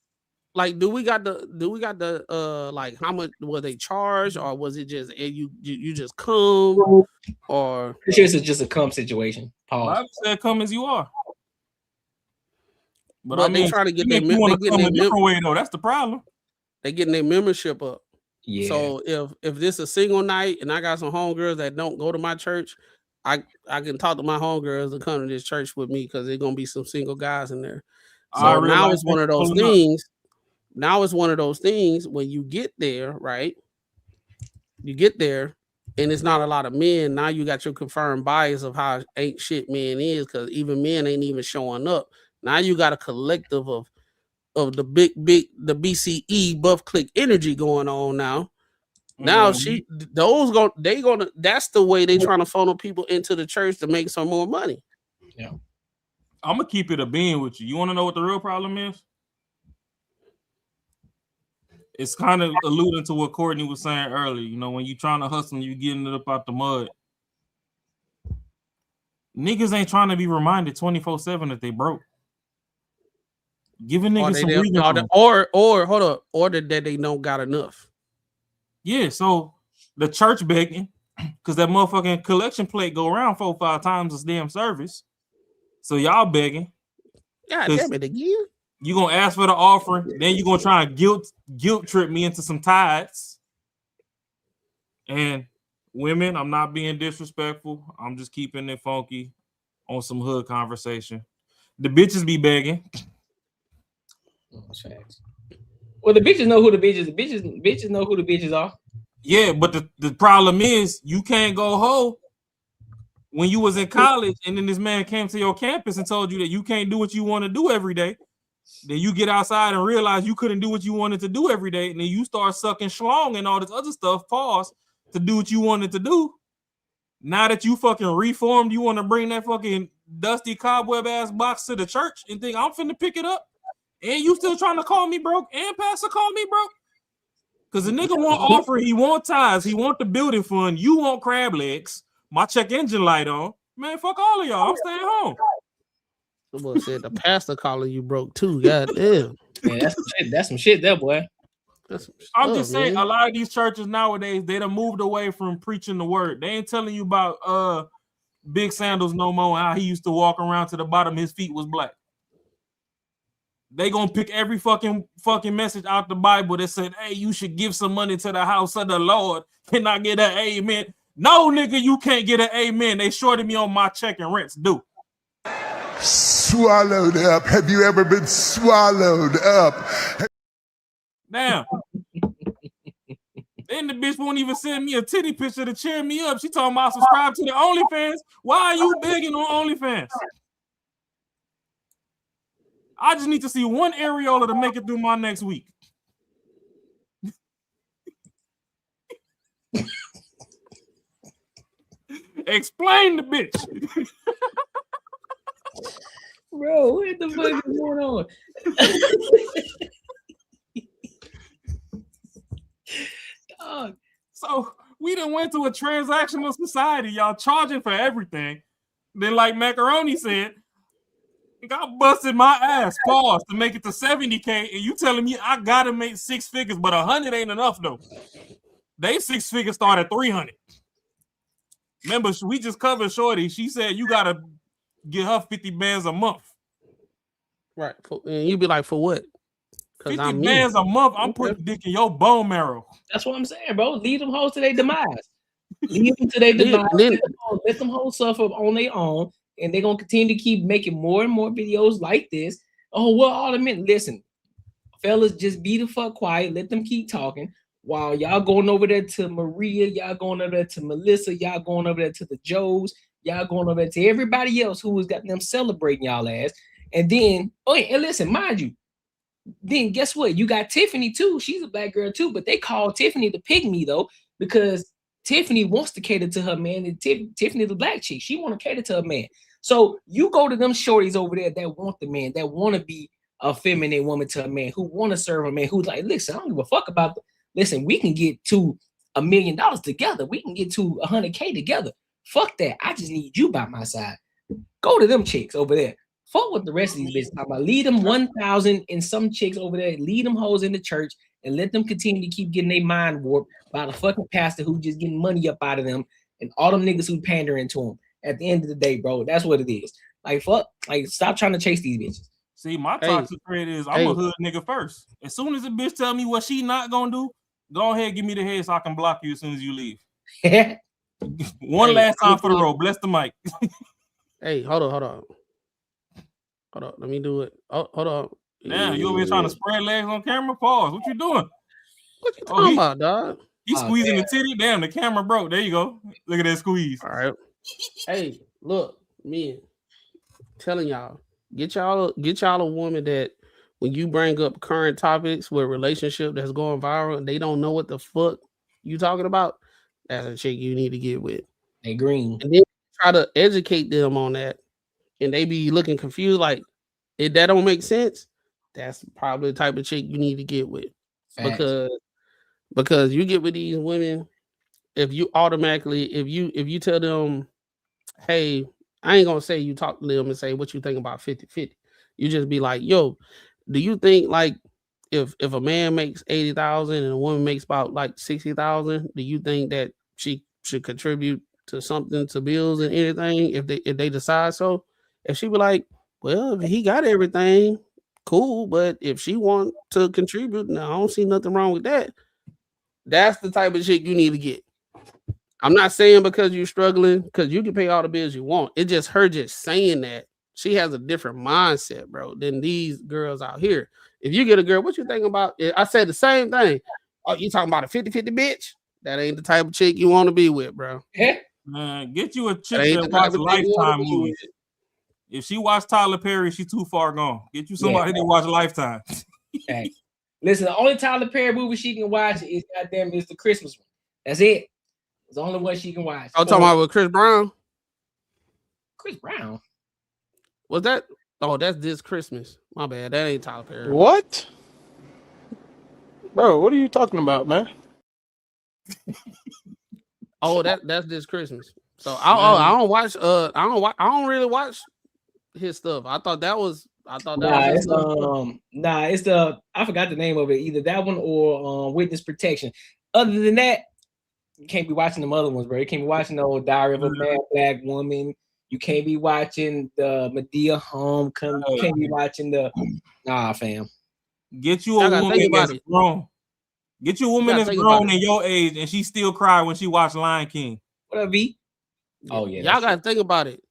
Like, do we got the like how much was they charged, or was it just you just come, or it's just a come situation? I said come as you are. But I mean, they trying to get their different way though. That's the problem. They getting their membership up. Yeah. So if this is a single night and I got some homegirls that don't go to my church, I can talk to my homegirls to come to this church with me because there's gonna be some single guys in there. So now it's one of those things. Now it's one of those things when you get there, right? You get there and it's not a lot of men. Now you got your confirmed bias of how ain't shit men is, because even men ain't even showing up. Now you got a collective of the big the BCE buff click energy going on now. Now that's the way they trying to funnel people into the church to make some more money. Yeah. I'm gonna keep it a being with you. You want to know what the real problem is? It's kind of alluding to what Courtney was saying earlier. You know, when you trying to hustle, you getting it up out the mud. Niggas ain't trying to be reminded 24/7 that they broke. Giving niggas some breathing room. Or hold up, or that they don't got enough. Yeah, so the church begging, because that motherfucking collection plate go around 4 or 5 times this damn service. So y'all begging. God damn it again. You gonna ask for the offering, then you gonna try and guilt trip me into some tithes. And women, I'm not being disrespectful. I'm just keeping it funky on some hood conversation. The bitches be begging. Well, the bitches know who the bitches know who the bitches are. Yeah, but the problem is you can't go hoe when you was in college and then this man came to your campus and told you that you can't do what you want to do every day. Then you get outside and realize you couldn't do what you wanted to do every day, and then you start sucking schlong and all this other stuff, pause, to do what you wanted to do. Now that you fucking reformed, you want to bring that fucking dusty cobweb ass box to the church and think I'm finna pick it up, and you still trying to call me broke, and Pastor call me broke? Because the nigga want offering, he want ties, he want the building fund, you want crab legs, my check engine light on. Man, fuck all of y'all. I'm staying home. Someone said the pastor calling you broke too. God damn. Man, that's some shit there, boy. I'm just saying, a lot of these churches nowadays, they done moved away from preaching the word. They ain't telling you about Big Sandals no more and how he used to walk around to the bottom, his feet was black. They gonna pick every fucking message out the Bible that said, hey, you should give some money to the house of the Lord. Can I get an amen? No, nigga, you can't get an amen. They shorted me on my check and rent's due. Swallowed up. Have you ever been swallowed up? Now, then the bitch won't even send me a titty picture to cheer me up. She talking about subscribe to the OnlyFans. Why are you begging on OnlyFans? I just need to see one areola to make it through my next week. Explain the bitch. Bro, what the fuck is going on? Dog. So we done went to a transactional society, y'all charging for everything. Then, like Macaroni said, I busted my ass, pause, to make it to 70K, and you telling me I gotta make 6 figures, but 100 ain't enough though. They 6 figures start at 300. Remember, we just covered Shorty. She said you gotta get her 50 bands a month. Right. And you be like, for what? 50 bands a month, I'm putting dick in your bone marrow. That's what I'm saying, bro. Leave them hoes to their demise. Leave them to their demise. Let them hoes suffer on their own, and they're gonna continue to keep making more and more videos like this. Oh, well, all the men, listen, fellas, just be the fuck quiet. Let them keep talking. While y'all going over there to Maria, y'all going over there to Melissa, y'all going over there to the Joes, y'all going over there to everybody else who has got them celebrating y'all ass. And then, oh yeah, and listen, mind you, then guess what? You got Tiffany too. She's a black girl too, but they call Tiffany the pygmy though, because Tiffany wants to cater to her man, and Tiffany the black chick. She want to cater to her man. So you go to them shorties over there that want the man, that want to be a feminine woman to a man, who want to serve a man, who's like, listen, I don't give a fuck about the. Listen, we can get to $1 million together. We can get to 100K together. Fuck that. I just need you by my side. Go to them chicks over there. Fuck what the rest of these bitches talking about. Lead them 1,000 and some chicks over there. Lead them hoes in the church and let them continue to keep getting their mind warped by the fucking pastor who just getting money up out of them and all them niggas who pandering to them. At the end of the day, bro, that's what it is. Like, fuck. Like, stop trying to chase these bitches. See, my toxic trait is I'm a hood nigga first. As soon as a bitch tell me what she not gonna do, go ahead, give me the head so I can block you as soon as you leave. One last time for the road. Bless the mic. Hey, hold on. Let me do it. Oh, hold on. Damn, you over here trying to spread legs on camera? Pause. What you doing? What you talking about, dog? He's squeezing the titty. Damn, the camera broke. There you go. Look at that squeeze. All right. Hey, look, men, telling y'all, get y'all a woman that when you bring up current topics with relationship that's going viral and they don't know what the fuck you talking about, that's a chick you need to get with. They green. And then try to educate them on that. And they be looking confused, like, if that don't make sense, that's probably the type of chick you need to get with. Facts. Because you get with these women, if you tell them, hey, I ain't gonna say you talk to them and say what you think about 50-50. You just be like, yo, do you think like if a man makes 80,000 and a woman makes about like 60,000, do you think that she should contribute to something, to bills and anything if they decide so? If she be like, well, if he got everything, cool, but if she want to contribute, no, I don't see nothing wrong with that. That's the type of shit you need to get. I'm not saying because you're struggling, because you can pay all the bills you want. It's just her just saying that. She has a different mindset, bro, than these girls out here. If you get a girl, what you think about? I said the same thing. Oh, you talking about a 50-50 bitch? That ain't the type of chick you want to be with, bro. Man, get you a chick that watch Lifetime movies. If she watched Tyler Perry, she's too far gone. Get you somebody that watch Lifetime. Okay. Listen, the only Tyler Perry movie she can watch is goddamn it's the Christmas one. That's it. It's the only one she can watch. I'm talking about with Chris Brown. Chris Brown. Was that? Oh, that's This Christmas. My bad. That ain't Tyler Perry. What? Bro, what are you talking about, man? Oh, that's This Christmas. So I don't watch. I don't really watch his stuff. I thought that was. It's the I forgot the name of it. Either that one or Witness Protection. Other than that, you can't be watching them other ones, bro. You can't be watching the old Diary of a Mad Black Woman. You can't be watching the Medea Homecoming. You can't be watching the fam. Get you a woman that's grown. Get you a woman that's grown in your age, and she still cry when she watched Lion King. What up, V? Oh yeah, y'all gotta think about it.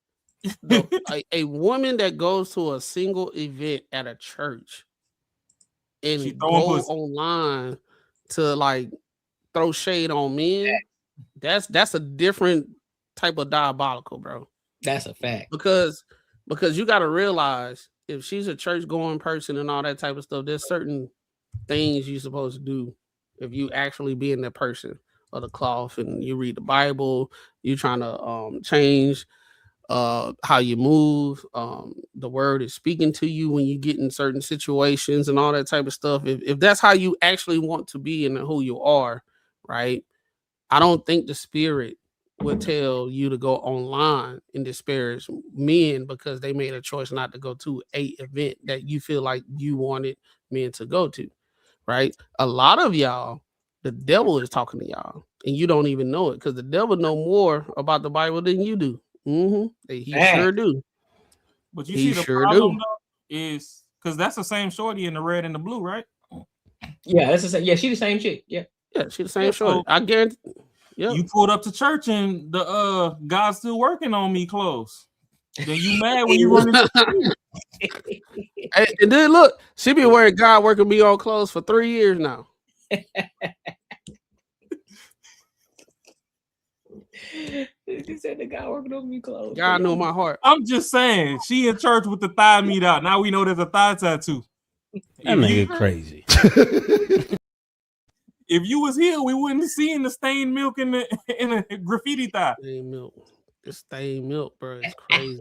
A woman that goes to a single event at a church and go online to like throw shade on men, that's a different type of diabolical, bro. That's a fact. Because you got to realize if she's a church going person and all that type of stuff, there's certain things you're supposed to do if you actually being that person of the cloth and you read the Bible, you're trying to change how you move. The word is speaking to you when you get in certain situations and all that type of stuff. If that's how you actually want to be and who you are, right? I don't think the spirit would tell you to go online and disparage men because they made a choice not to go to a event that you feel like you wanted men to go to, right? A lot of y'all, the devil is talking to y'all and you don't even know it because the devil know more about the Bible than you do. He sure do. But you see the problem though, is because that's the same shorty in the red and the blue, right? Yeah, that's the same. Yeah, she the same chick. Yeah, she the same shorty. I guarantee. Yep. You pulled up to church and the God's still working on me clothes. Then you mad when you run into and then look, she been wearing God working me on clothes for 3 years now. He said the guy working on me clothes. God know my heart. I'm just saying, she in church with the thigh meat out. Now we know there's a thigh tattoo. That nigga crazy. If you was here, we wouldn't have seen the stained milk in a graffiti thigh. Stained milk. The stained milk, bro. It's crazy.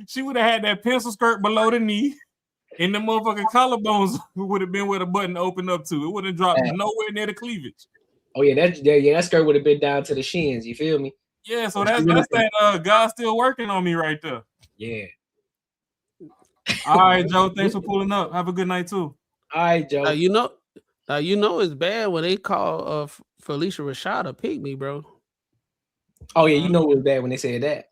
She would have had that pencil skirt below the knee, and the motherfucking collarbones would have been where the button opened up to. It wouldn't drop nowhere near the cleavage. Oh yeah, that skirt would have been down to the shins. You feel me? Yeah, so that's that God's still working on me right there. Yeah. All right, Joe. Thanks for pulling up. Have a good night too. All right, Joe. You know it's bad when they call Felicia Rashad a pygmy, bro. Oh yeah, you know it was bad when they said that.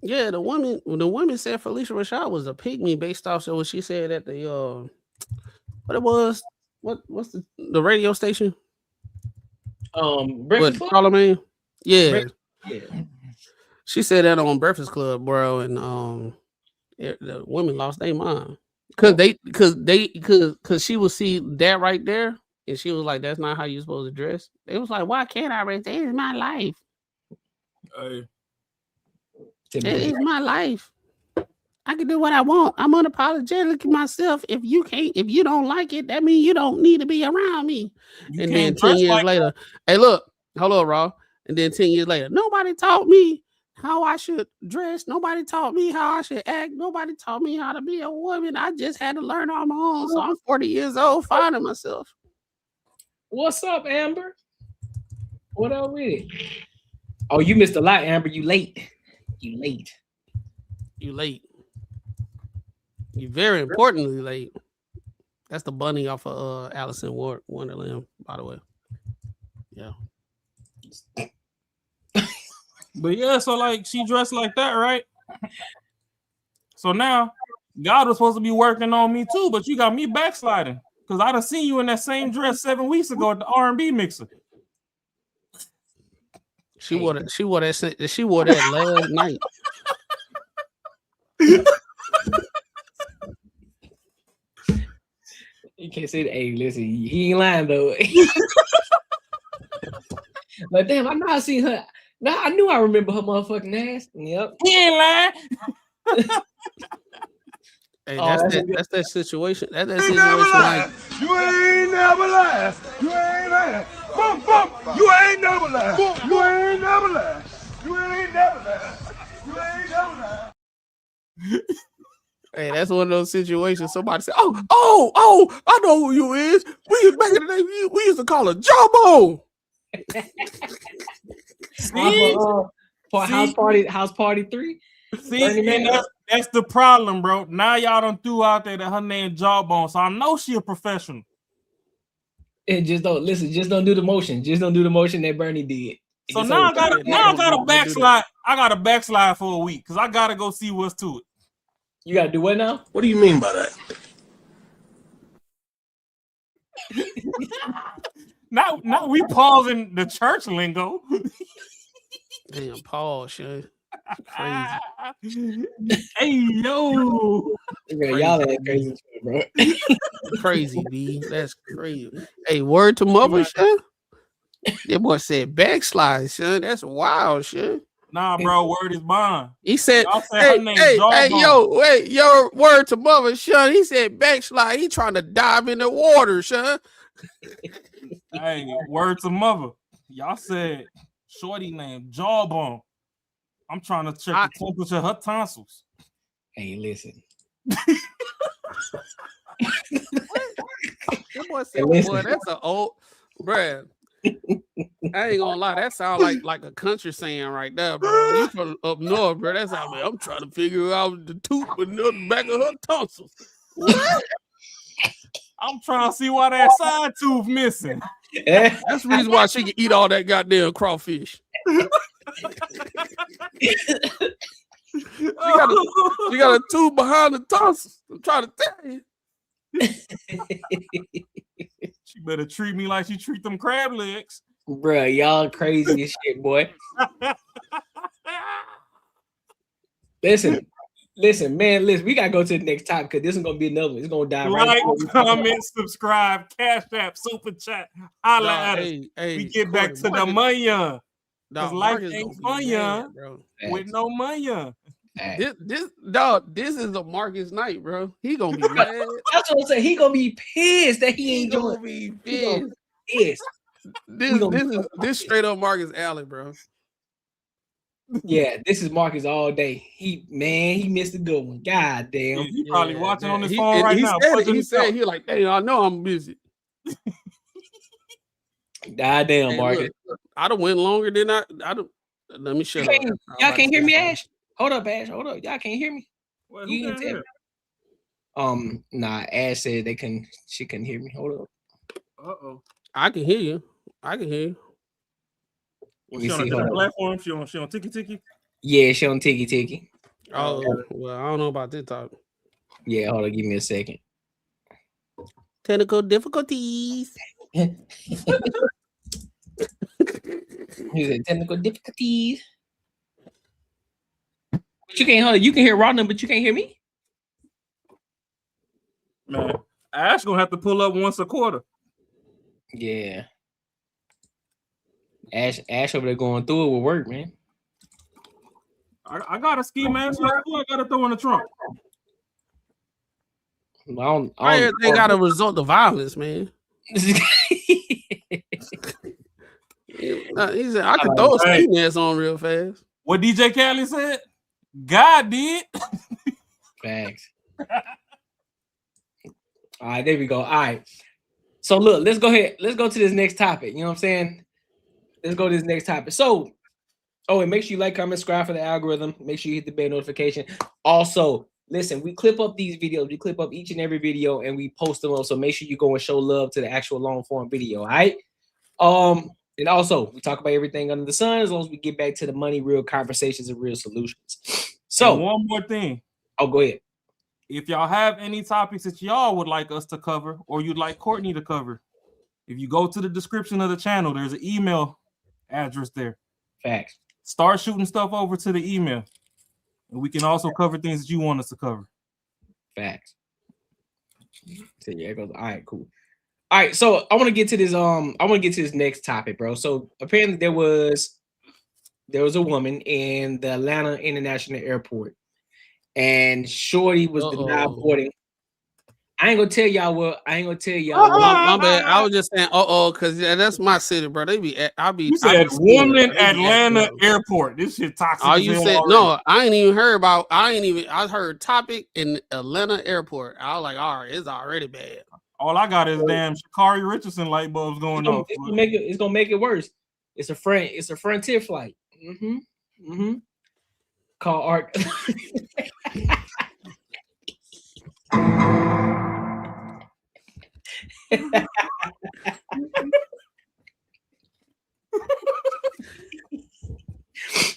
Yeah, the woman said Felicia Rashad was a pygmy based off of what she said at the what it was. What's the radio station? Breakfast Club? Charlamagne? Yeah. Yeah. She said that on Breakfast Club, bro, and the women lost their mind. Cause she would see that right there, and she was like, "That's not how you're supposed to dress." It was like, "Why can't I race? It is my life. It is my life. I can do what I want. I'm unapologetic to myself. If you don't like it, that means you don't need to be around me." And then 10 years later, hey, look, hold on, Raw. And then 10 years later, nobody taught me how I should dress. Nobody taught me how I should act. Nobody taught me how to be a woman. I just had to learn on my own. So I'm 40 years old, finding myself. What's up, Amber? What up with it? Oh, you missed a lot, Amber. You late. You late. You very importantly late. That's the bunny off of Alice in Wonderland, by the way. Yeah. But yeah, so like she dressed like that, right? So now God was supposed to be working on me too, but you got me backsliding because I done seen you in that same dress 7 weeks ago at the R&B mixer. She wore that last night. You can't say that. Hey, listen, he ain't lying though. But damn, I know I seen her. Nah, I knew I remember her motherfucking ass. Yep. He ain't lying. Hey, Oh, that's that situation. That's that You ain't never situation. Like, lied. You ain't never lied. You ain't lied. Boom, boom. You ain't never lied. You ain't never lied. You ain't never lied. You ain't never lied. hey, that's one of those situations. Somebody said, "Oh, I know who you is. We back in the day, we used to call her Jawbone." For House Party 3. See, and that's the problem, bro. Now y'all done threw out there that her name Jawbone, so I know she a professional. And just don't listen. Just don't do the motion. Just don't do the motion that Bernie did. So now I gotta backslide. I gotta backslide for a week because I gotta go see what's to it. You gotta do what now? What do you mean by that? now we pausing the church lingo. Damn, Paul, shit. Crazy. Hey yo, y'all ain't crazy, bro. Crazy, B. That's crazy. Hey, word to mother, shit. That boy said backslide, son. That's wild, shit. Nah, bro, word is bond. He said, hey, yo, word to mother, son. He said backslide. He trying to dive in the water, son. Hey, word to mother. Y'all said shorty named Jawbone. I'm trying to check the temperature of her tonsils. Hey, listen. That boy said, boy, that's an old, bruh. I ain't gonna lie, that sounds like a country saying right there, bro. You from up north, bro. That's how I'm trying to figure out the tooth but the back of her tonsils. What? I'm trying to see why that side tooth missing. That's the reason why she can eat all that goddamn crawfish. She got a tooth behind the tonsils. I'm trying to tell you. She better treat me like she treat them crab legs. Bruh, y'all crazy as shit, boy. Listen, man, we gotta go to the next topic because this is gonna be another one. It's gonna die right. Like, comment, subscribe, cash app, super chat, holla at us. We get back to the money. Because life ain't fun, with no money. This is a Marcus night, bro. He gonna be mad. That's what I'm saying. He gonna be pissed that he ain't gonna be pissed. This straight up Marcus alley, bro. Yeah, this is Marcus all day. He missed a good one. God damn. Yeah, he probably watching on his phone right now. He said he like, hey, I know I'm busy. God damn, Marcus. Look, I done went longer than I don't. Let me shut up. Y'all can't hear me, Ash? Hold up, Ash. Hold up. Y'all can't hear me? Well, you can hear me. Nah, Ash said she couldn't hear me. Hold up. Uh-oh. I can hear you. I can hear you. Well, she on a different platform? She on Tiki Tiki? Yeah, she on Tiki Tiki. Oh, well, I don't know about this topic. Yeah, hold on, give me a second. Technical difficulties. He said technical difficulties. But you can't you can hear Rodney, but you can't hear me. Man, Ash gonna have to pull up once a quarter. Yeah. Ash over there going through it with work, man. I got a ski mask. I gotta throw in the trunk. They got a result of violence, man. He said I could throw a ski mask on real fast. What DJ Khaled said? God did. Facts. All right, there we go. All right. So look, let's go ahead. Let's go to this next topic. You know what I'm saying? Let's go to this next topic. So, and make sure you like, comment, subscribe for the algorithm. Make sure you hit the bell notification. Also, listen, we clip up these videos. We clip up each and every video and we post them up. So make sure you go and show love to the actual long form video. All right. And also we talk about everything under the sun as long as we get back to the money, real conversations and real solutions. So and one more thing. Oh, go ahead. If y'all have any topics that y'all would like us to cover or you'd like Courtney to cover, if you go to the description of the channel, there's an email address there. Facts. Start shooting stuff over to the email. And we can also cover things that you want us to cover. Facts. So yeah, it goes. All right, cool. All right, so I want to get to this. I want to get to this next topic, bro. So apparently there was there was a woman in the Atlanta International Airport, and Shorty was denied boarding. I ain't gonna tell y'all what. I ain't gonna tell y'all. My bad. I was just saying, because that's my city, bro. They be, You said woman Atlanta Airport. This shit toxic. All you said, no, I ain't even heard about. I heard topic in Atlanta Airport. I was like, all right, it's already bad. All I got is damn Sha'Carri Richardson light bulbs going off. It's gonna make it worse. It's a Frontier flight. Call Art.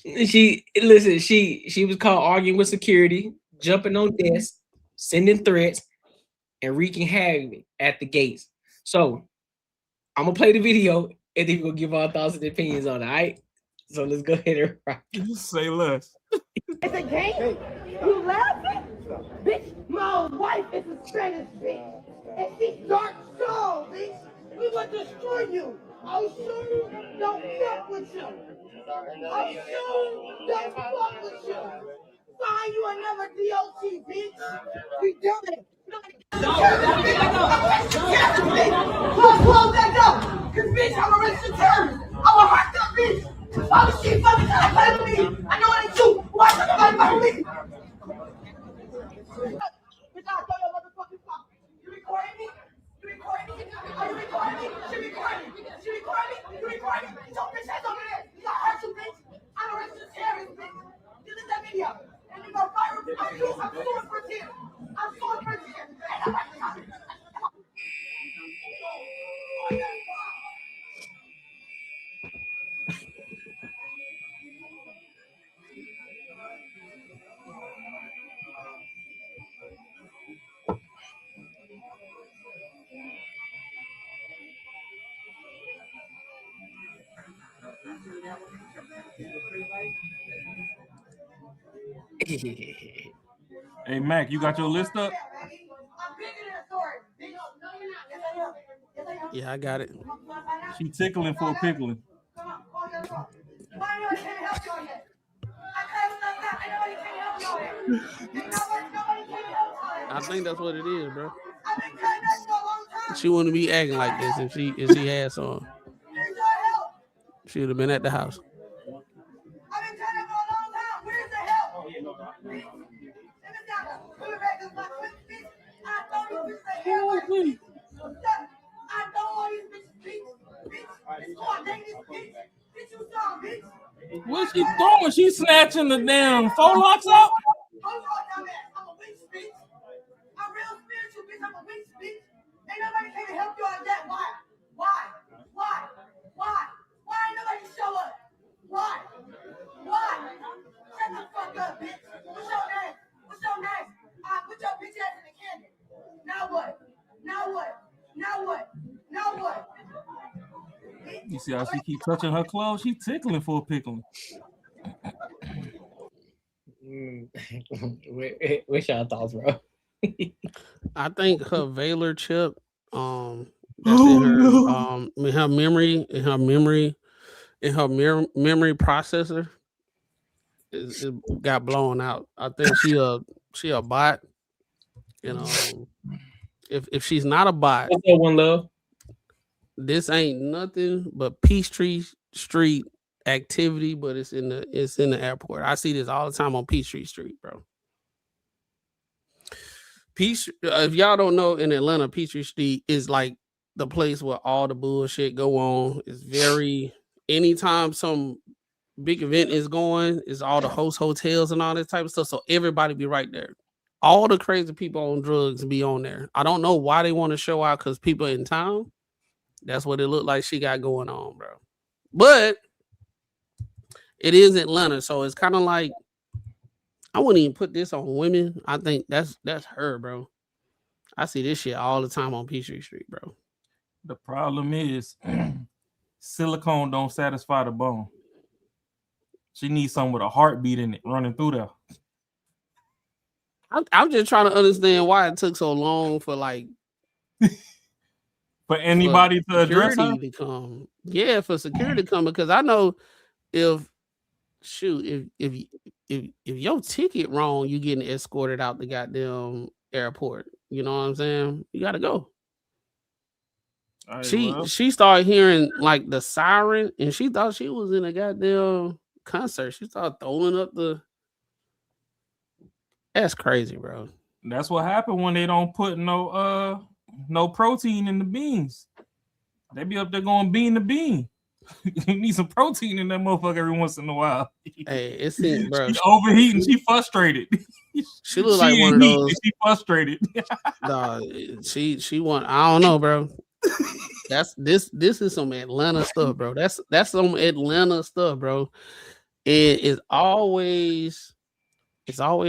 She was caught arguing with security, jumping on desks, sending threats, and wreaking havoc at the gates. So I'm gonna play the video and then we're gonna give our thoughts and opinions on it. All right. So let's go ahead and rock. Just say less. It's a game? You laughing? Bitch, my wife is a Spanish bitch. And she's dark soul, bitch. We will destroy you. I'll show you don't fuck with you. I'll show you don't fuck with you. Find you another DOT, bitch. We done it. Close that door. Cause bitch, I'm a registered terrorist. I'm a hard up bitch. Why was she fucking trying to play with me? I know it ain't you. Why somebody fuck with me? Bitch, I'll throw your motherfucking phone. You recording me? You recording me? Are you recording me? She recording me. She recording me? You recording me? Your bitch ass over there. You got hurt you, bitch. I'm a registered terrorist, bitch. Delete that video. And you gonna fire me. I'm suing for tears. I'm suing for tears. Ain't nobody coming. Hey Mac, you got your list up? Yeah, I got it. She tickling for pickling. I think that's what it is, bro. She wouldn't be acting like this if she had some. She would have been at the house. What's she doing? She snatching the damn phone locks out? I'm real spiritual, bitch. I'm a witch, bitch. Ain't nobody came to help you out of that. Why? Why ain't nobody show up? Why? Shut the fuck up, bitch. What's your name? Put your bitch ass in the cannon. Now what? You see how she keep touching her clothes? She tickling for pickling. What's y'all thoughts, bro? I think her Valor chip, that's in her memory processor it got blown out. I think she a bot. You know, if she's not a bot, what's that one, love? This ain't nothing but Peachtree Street activity, but it's in the airport. I see this all the time on Peachtree Street, bro. If y'all don't know, in Atlanta, Peachtree Street is like the place where all the bullshit go on. It's very, anytime some big event is going, it's all the host hotels and all this type of stuff. So everybody be right there. All the crazy people on drugs be on there. I don't know why they want to show out, because people in town. That's what it looked like she got going on, bro. But it is Atlanta, so it's kind of like, I wouldn't even put this on women. I think that's her, bro. I see this shit all the time on Peachtree Street, bro. The problem is silicone don't satisfy the bone. She needs something with a heartbeat in it running through there. I'm just trying to understand why it took so long for like for anybody to address her. For security to come, because I know if shoot, if your ticket wrong, you getting escorted out the goddamn airport. You know what I'm saying? You gotta go. She started hearing like the siren, and she thought she was in a goddamn concert. She started throwing up the. That's crazy, bro. That's what happened when they don't put no protein in the beans. They be up there going bean to bean. You need some protein in that motherfucker every once in a while. Hey, it seems, bro. She's overheating. She frustrated. She look like one of those. She frustrated. Nah, she want. I don't know, bro. This is some Atlanta stuff, bro. That's some Atlanta stuff, bro. It's always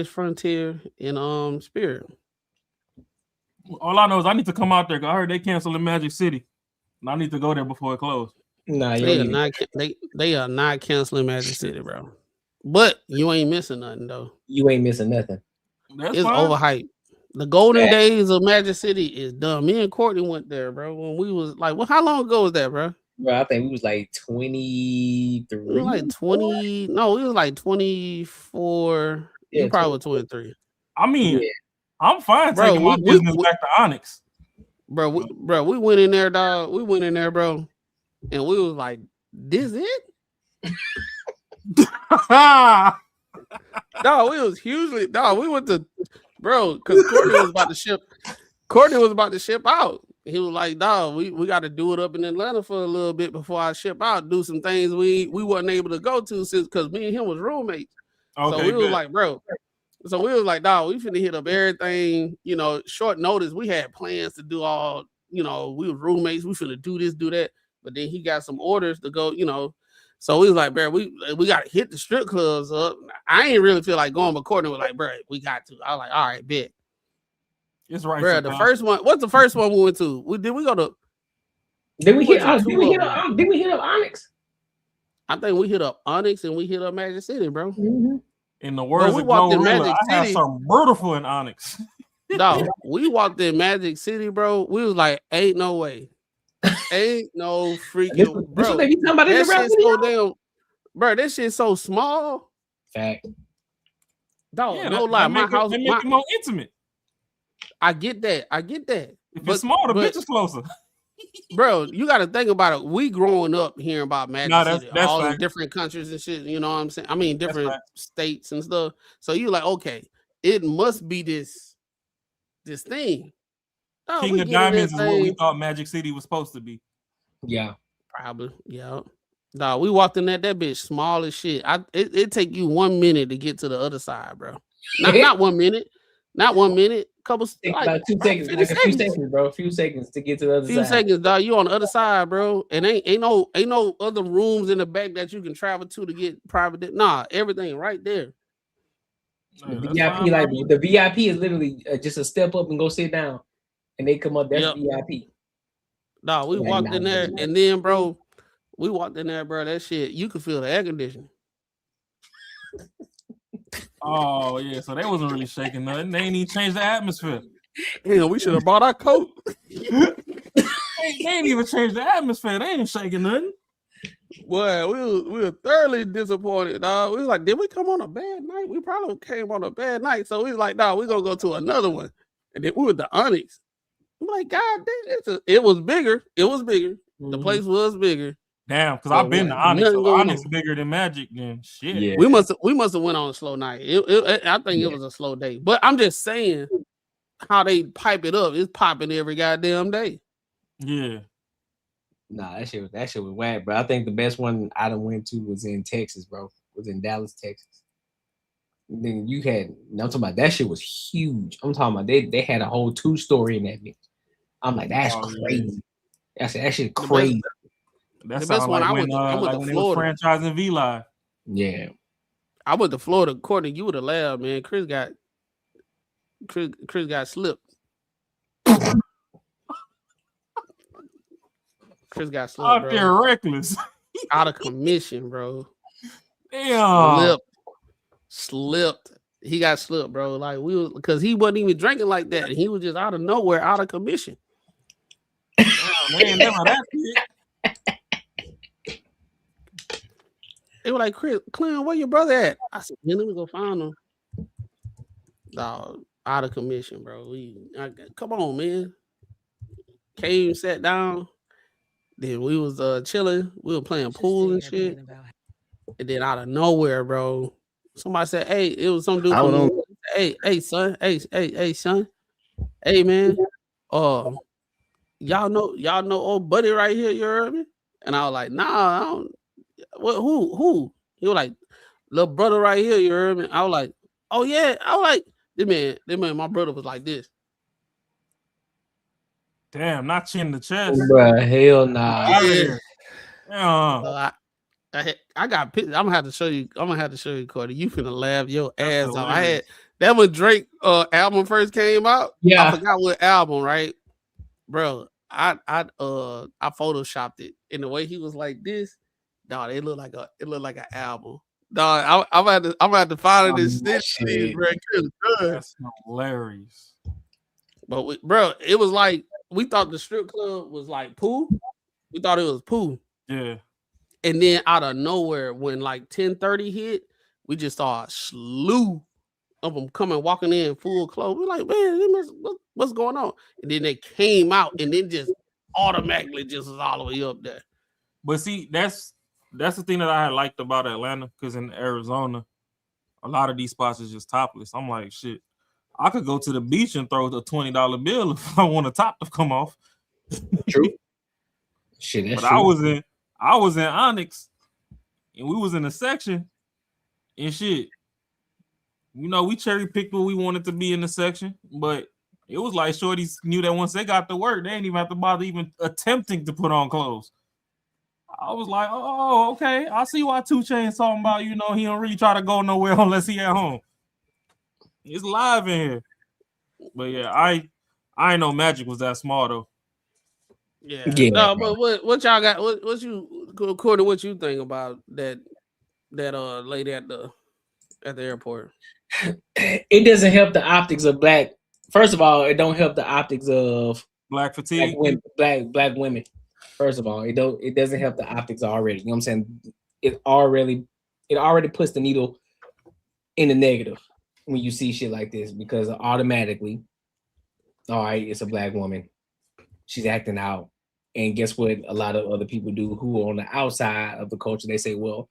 Frontier in Spirit. All I know is I need to come out there. I heard they canceling Magic City, and I need to go there before it closes. Nah, they are not canceling Magic City, bro. But you ain't missing nothing though. You ain't missing nothing. That's it's fine. Overhyped. The golden days of Magic City is done. Me and Courtney went there, bro. When we was like, how long ago was that, bro? Bro, I think we was like 23. We was like 20. No, we was like 24. Yeah, you probably were 23. I mean, I'm fine taking my business back to Onyx. Bro, we went in there, dog. We went in there, bro. And we was like, this it? Dog, we was hugely, dog. We went to, bro, because Courtney was about to ship out. He was like, dog, we got to do it up in Atlanta for a little bit before I ship out, do some things we wasn't able to go to since, because me and him was roommates. Okay, so we was like, bro. So we was like, dog, we finna hit up everything, short notice. We had plans to do all, we were roommates. We finna do this, do that. But then he got some orders to go, So we was like, bro, we got to hit the strip clubs up. I ain't really feel like going, but Courtney was like, bro, we got to. I was like, all right, bet. It's right. Bro, the first one, what's the first one we went to? Did we go to? Did we hit up Onyx? I think we hit up Onyx and we hit up Magic City, bro. Mm-hmm. In the words of Glorilla, I have some beautiful in Onyx. Dog, we walked in Magic City, bro. We was like, ain't no way. Ain't no freaking bro. That shit's so damn, bro. That shit's so small. Fact. Dog, no lie. My house make it more intimate. I get that. If it's small, the bitch is closer. Bro, you got to think about it. We growing up hearing about Magic City, all fact. in different countries and shit. You know what I'm saying? I mean, different states and stuff. So you like, okay, it must be this thing. Oh, King of Diamonds is what we thought Magic City was supposed to be. Yeah, probably. Yeah. Nah, we walked in that bitch small as shit. It take you 1 minute to get to the other side, bro. Not 1 minute. Not 1 minute. Couple like 2 seconds. Like a few seconds, bro. A few seconds to get to the other side. Few seconds, dog. You on the other side, bro. And ain't no other rooms in the back that you can travel to get private. Nah, everything right there. The VIP, like the VIP is literally just a step up and go sit down, and they come up. That's VIP. Nah, we walked in there, and then, bro, that shit, you could feel the air conditioning. Oh yeah, so they wasn't really shaking nothing. They ain't even changed the atmosphere. Yeah, we should have bought our coat. they ain't even changed the atmosphere. They ain't shaking nothing. Well, we were thoroughly disappointed, dog. We was like, did we come on a bad night? We probably came on a bad night. So we was like, dog, we're gonna go to another one. And then we were the Onyx. I'm like, God damn, it was bigger. It was bigger. Mm-hmm. The place was bigger. Damn, because I've been to Onyx. So Onyx is bigger than Magic. Then shit. Yeah. We must have went on a slow night. I think it was a slow day. But I'm just saying how they pipe it up. It's popping every goddamn day. Yeah. Nah, that shit was whack, bro. I think the best one I done went to was in Texas, bro. Was in Dallas, Texas. And then you had, I'm talking about that shit was huge. I'm talking about they had a whole 2-story in that bitch. I'm like, that's crazy. Yeah. That shit crazy. That's the best one. I went to Florida. Franchising V Live. Yeah. I went to Florida. Courtney, you would have laughed, man. Chris got slipped. Chris got slipped, out there reckless. Out of commission, bro. Damn. Slipped. He got slipped, bro. Like because he wasn't even drinking like that. He was just out of nowhere, out of commission. Man, never that shit. they were like, Chris, Clem, where your brother at? I said, man, let me go find him. Dog, out of commission, bro. Come on, man. Came, sat down. Then we was chilling. We were playing pool and shit. And then out of nowhere, bro, somebody said, "Hey, it was some dude I from don't New know. York. Hey, son. Hey, son. Hey, man. Y'all know old buddy right here. You heard me?" And I was like, "Nah, I don't. What? Who?" He was like, "Little brother right here. You heard me?" I was like, "Oh yeah." I was like, this man, my brother was like this. Damn, not chin to chest. Bruh, hell nah. Out of here. Yeah. I got pictures. I'm gonna have to show you, Cordy. You finna laugh your ass off. I hilarious. had that when Drake album first came out. Yeah. I forgot what album, right? Bro, I photoshopped it. And the way he was like this, dog, it looked like an album. Dog, I'm gonna have to find this shit, bro. That's hilarious. But bro, it was like we thought the strip club was like pool. We thought it was pool. Yeah. And then out of nowhere, when like 10:30 hit, we just saw a slew of them coming, walking in full clothes. We're like, man, what's going on? And then they came out and then just automatically just was all the way up there. But see, that's the thing that I had liked about Atlanta, because in Arizona, a lot of these spots is just topless. I'm like, shit, I could go to the beach and throw a $20 bill if I want a top to come off. True. Shit, that's but true. I was in Onyx, and we was in a section, and shit, you know, we cherry picked what we wanted to be in the section, but it was like shorties knew that once they got to work, they didn't even have to bother even attempting to put on clothes. I was like, oh, okay, I see why 2 Chainz talking about, you know, he don't really try to go nowhere unless he at home. It's live in here. But yeah, I ain't know Magic was that small though. Yeah. No, but what y'all got? What you, according to what you think about that lady at the airport? It doesn't help the optics of black. First of all, it don't help the optics of black fatigue. Black women. First of all, it doesn't help the optics already. You know what I'm saying? It already puts the needle in the negative when you see shit like this, because automatically, all right, it's a black woman. She's acting out. And guess what a lot of other people do who are on the outside of the culture? They say, well,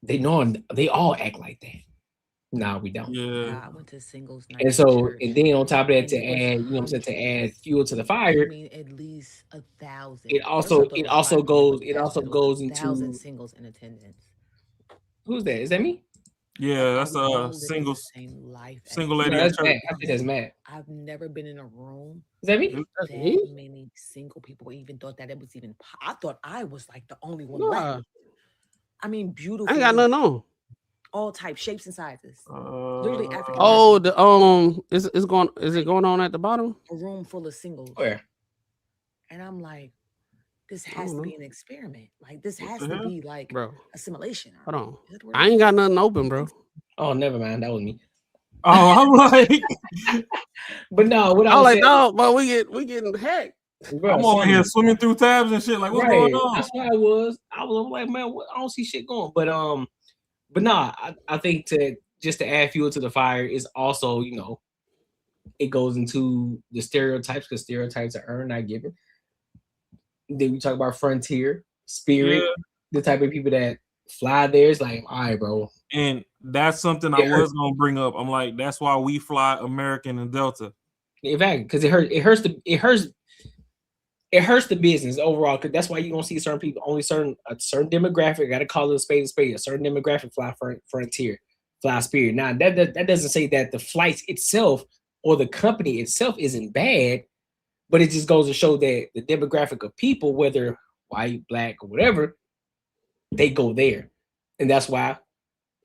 they know they all act like that. No, we don't. Yeah. I went to singles night. And so, and then on top of that, to add, you know what I'm saying, to add fuel to the fire. I mean, at least 1,000. It also goes into 1,000 singles in attendance. Who's that? Is that me? Yeah, that's single lady. No, that's Matt. I think that's Matt. I've never been in a room. Is that me? That many single people even thought that it was even. I thought I was like the only one left. I mean, beautiful. I ain't got nothing on. All types, shapes, and sizes. Literally African. Oh, is it going on at the bottom? A room full of singles. Where? And I'm like, this has to be an experiment. Like, this has to be like, bro, assimilation. Hold on. I ain't got nothing open, bro. Oh, never mind. That was me. Oh, I'm like, but no, what I was like, saying, no, but we getting hacked. Bro, I'm over here swimming through tabs and shit. Like, what's going on? That's what I was. I was like, man, I don't see shit going. But nah, I think to add fuel to the fire is also, you know, it goes into the stereotypes, because stereotypes are earned, not given. Then we talk about frontier, spirit, the type of people that fly there. It's like, all right, bro. And that's something I was gonna bring up. I'm like, that's why we fly American and Delta. In fact, because it hurts the business overall. Because that's why you don't see certain people, only a certain demographic. Got to call it a spade. A certain demographic fly frontier, fly spirit. Now that doesn't say that the flights itself or the company itself isn't bad, but it just goes to show that the demographic of people, whether white, black, or whatever, they go there, and that's why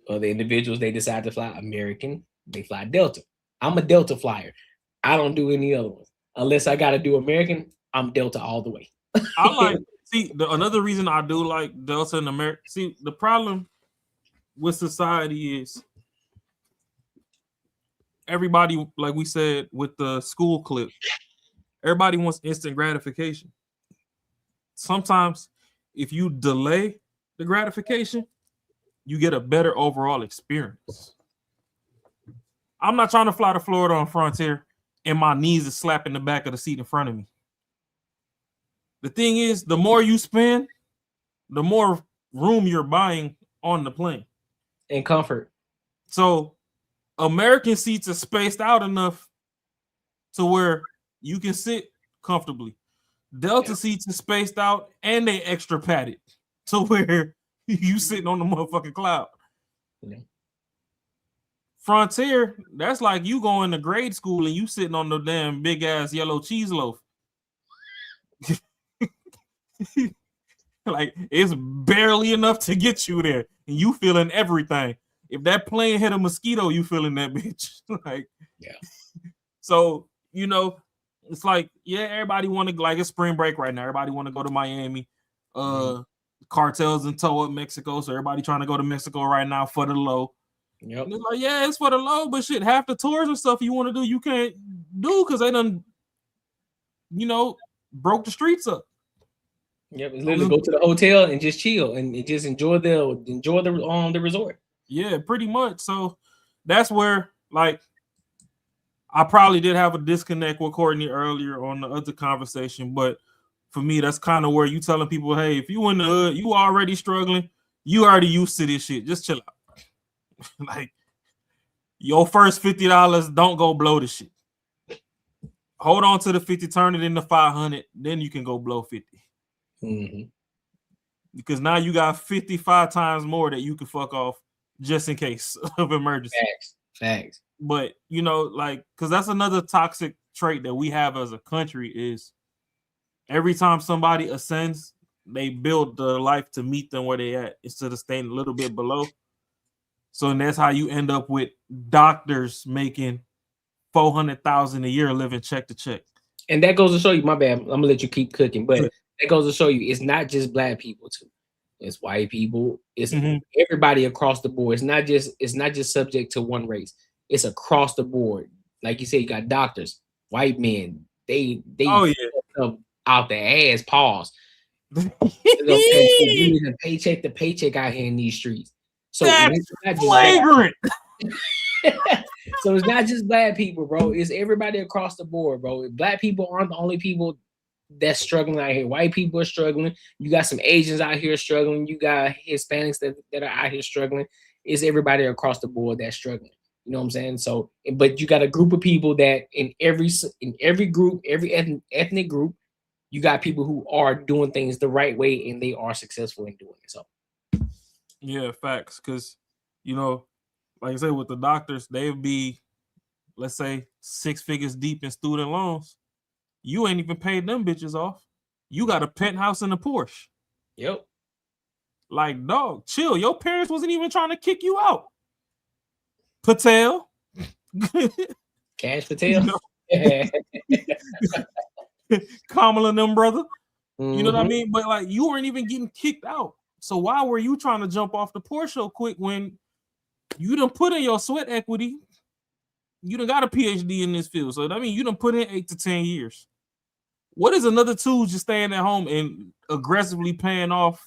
the individuals, they decide to fly American, they fly Delta. I'm a Delta flyer. I don't do any other ones unless I got to do American. I'm Delta all the way. I like another reason I do like Delta and America. See, the problem with society is everybody, like we said with the school clip, everybody wants instant gratification. Sometimes if you delay the gratification, you get a better overall experience. I'm not trying to fly to Florida on Frontier and my knees is slapping the back of the seat in front of me. The thing is, the more you spend, the more room you're buying on the plane. And comfort. So American seats are spaced out enough to where you can sit comfortably. Delta seats are spaced out and they extra padded to where you sitting on the motherfucking cloud. Yeah. Frontier, that's like you going to grade school and you sitting on the damn big ass yellow cheese loaf. Like it's barely enough to get you there, and you feeling everything. If that plane hit a mosquito, you feeling that bitch. Like, yeah. So you know, it's like, yeah, everybody want to, like, it's spring break right now. Everybody want to go to Miami. Cartels in tow up Mexico, so everybody trying to go to Mexico right now for the low. Yep. And it's like, yeah, it's for the low, but shit, half the tours and stuff you want to do, you can't do because they done, you know, broke the streets up. Yep, it's literally go to the hotel and just chill and just enjoy the resort. Yeah, pretty much. So that's where, like, I probably did have a disconnect with Courtney earlier on the other conversation, but for me, that's kind of where you telling people, hey, if you in the hood, you already struggling, you already used to this shit. Just chill out. Like, your first $50, don't go blow the shit. Hold on to the 50, turn it into 500, then you can go blow 50. Mm-hmm. Because now you got 55 times more that you can fuck off just in case of emergency. Facts. But, you know, like, because that's another toxic trait that we have as a country is every time somebody ascends, they build the life to meet them where they at instead of staying a little bit below. So and that's how you end up with doctors making $400,000 a year living check to check. And that goes to show you, my bad, I'm gonna let you keep cooking, but that goes to show you it's not just black people too. It's white people, it's everybody across the board. It's not just subject to one race. It's across the board. Like you said, you got doctors, white men, they out their ass, pause. Paycheck to paycheck out here in these streets. So that's flagrant. So it's not just black people, bro. It's everybody across the board, bro. Black people aren't the only people that's struggling out here. White people are struggling. You got some Asians out here struggling. You got Hispanics that are out here struggling. It's everybody across the board that's struggling. You know what I'm saying? So, but you got a group of people that in every group, every ethnic group, you got people who are doing things the right way and they are successful in doing it. So, yeah, facts. Because, you know, like I said, with the doctors, they'd be, let's say, 6 figures deep in student loans. You ain't even paid them bitches off. You got a penthouse and a Porsche. Yep. Like, dog, chill. Your parents wasn't even trying to kick you out. Patel. Cash Patel. Kamala and them, brother. You know what I mean? But, like, you weren't even getting kicked out. So why were you trying to jump off the Porsche so quick when you done put in your sweat equity? You done got a PhD in this field. So, I mean, you done put in 8 to 10 years. What is another tool just staying at home and aggressively paying off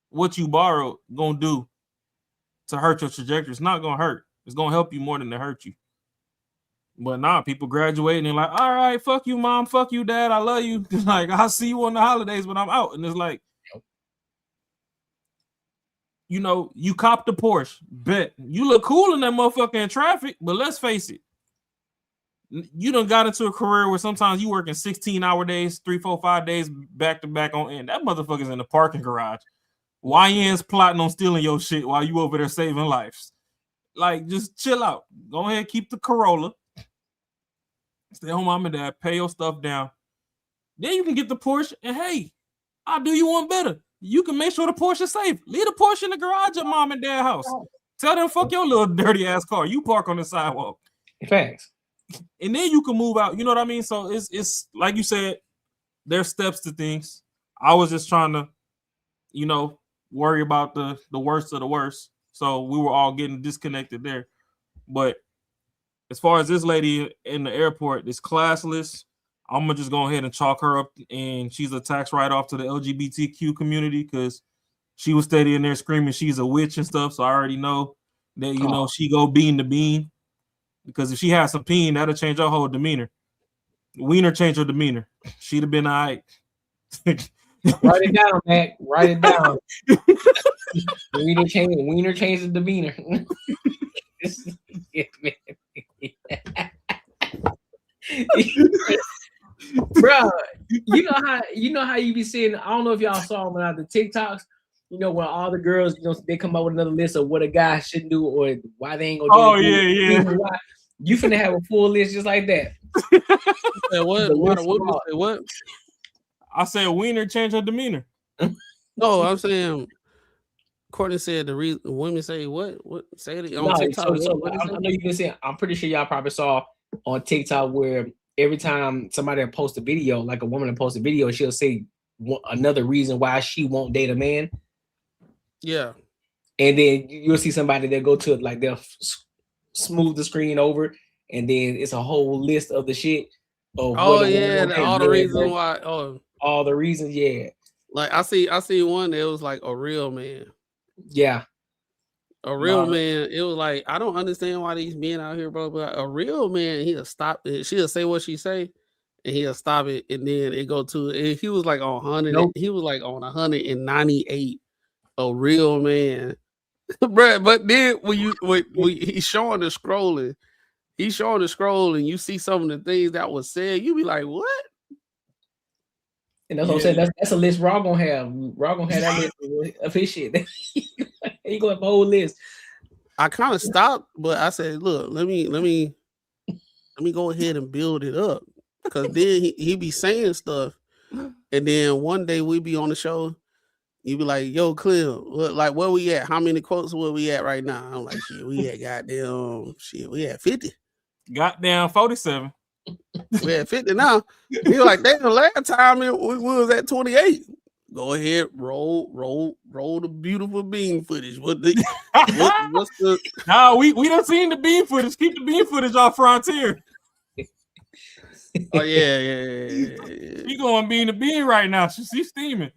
what you borrowed gonna do to hurt your trajectory? It's not gonna hurt. It's gonna help you more than to hurt you. But nah, people graduating and like, all right, fuck you, mom, fuck you, dad, I love you. Like, I'll see you on the holidays when I'm out. And it's like, you know, you cop the Porsche, bet. You look cool in that motherfucker in traffic, but let's face it. You done got into a career where sometimes you working 16-hour days, 3, 4, 5 days back to back on end. That motherfucker's in the parking garage. YN's plotting on stealing your shit while you over there saving lives. Like, just chill out. Go ahead, keep the Corolla. Stay home, mom and dad. Pay your stuff down. Then you can get the Porsche, and hey, I'll do you one better. You can make sure the Porsche is safe. Leave the Porsche in the garage at mom and dad's house. Tell them, fuck your little dirty ass car. You park on the sidewalk. Thanks. And then you can move out. You know what I mean? So it's like you said, there's steps to things. I was just trying to, you know, worry about the worst of the worst. So we were all getting disconnected there. But as far as this lady in the airport, this classless, I'm gonna just go ahead and chalk her up, and she's a tax write-off to the LGBTQ community because she was steady in there screaming she's a witch and stuff. So I already know that she go bean to bean, because if she has some peen, that'll change her whole demeanor. Wiener changed her demeanor. She'd have been all right. Write it down, Mac. Write it down. Wiener changed the demeanor. Bro, you know how you be seeing. I don't know if y'all saw when the TikToks. When all the girls, they come up with another list of what a guy shouldn't do or why they ain't gonna do. Oh yeah. Why. You finna have a full list just like that. What? I said wiener changed her demeanor. No, I'm saying. Courtney said the reason women say what? What say it on No, TikTok? I know you've been saying. I'm pretty sure y'all probably saw on TikTok where every time somebody posts a video, like a woman posts a video, she'll say another reason why she won't date a man. Yeah, and then you'll see somebody that go to like they'll smooth the screen over, and then it's a whole list of the shit. Of all the reasons why. All the reasons, yeah. Like I see one that was like a real man. Yeah. A real man, it was like, I don't understand why these men out here, bro. But a real man, he'll stop it. She'll say what she say, and he'll stop it, and then it go to. And he was like on 100. Nope. He was like on 198. A real man, bro. But then when he's showing the scrolling, you see some of the things that was said, you be like, what? And that's what I'm saying. That's a list Raw gonna have. Raw gonna have that list of his shit. He gonna have a whole list. I kind of stopped, but I said, look, let me go ahead and build it up. Because then he be saying stuff. And then one day we be on the show, you be like, yo, Clem, like where we at? How many quotes where we at right now? I'm like, we at 50. Goddamn 47. We at 50 now. He was like, damn, last time we was at 28. Go ahead, roll the beautiful bean footage. What's the? No, we done seen the bean footage. Keep the bean footage off Frontier. Oh yeah. She going bean to bean right now. She's steaming.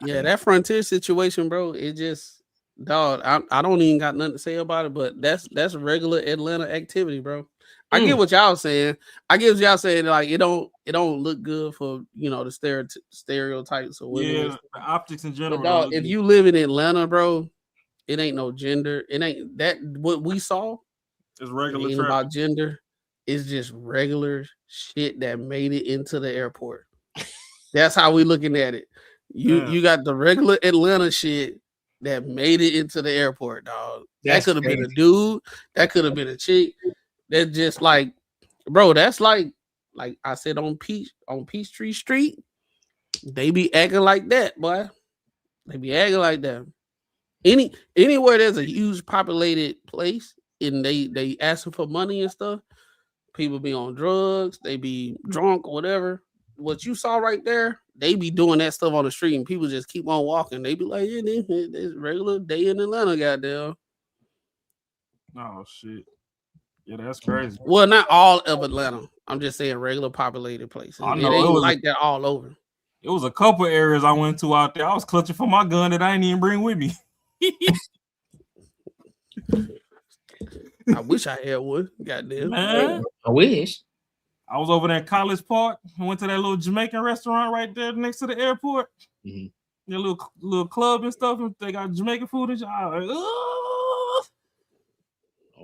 Yeah, that Frontier situation, bro. It just, dog. I don't even got nothing to say about it, but that's regular Atlanta activity, bro. I get what y'all saying. I get what y'all saying. Like it don't look good for the stereotypes or women. Yeah, the optics in general. But dog, if you live in Atlanta, bro, it ain't no gender. It ain't that what we saw. It's regular. It ain't about gender. It's just regular shit that made it into the airport. That's how we looking at it. You got the regular Atlanta shit that made it into the airport, dog. That could have been a dude. That could have been a chick. That just like, bro. That's like I said on Peachtree Street. They be acting like that, boy. They be acting like that. Anywhere there's a huge populated place and they asking for money and stuff. People be on drugs. They be drunk or whatever. What you saw right there, they be doing that stuff on the street and people just keep on walking. They be like, yeah, it's regular day in Atlanta, goddamn. Oh shit. Yeah, that's crazy. Well, not all of Atlanta. I'm just saying regular populated places. I know it ain't like that all over. It was a couple areas I went to out there. I was clutching for my gun that I didn't even bring with me. I wish I had one. Goddamn. Man. I wish. I was over there in College Park. I went to that little Jamaican restaurant right there next to the airport. Mm-hmm. Their little club and stuff. And they got Jamaican food and shit. I was like,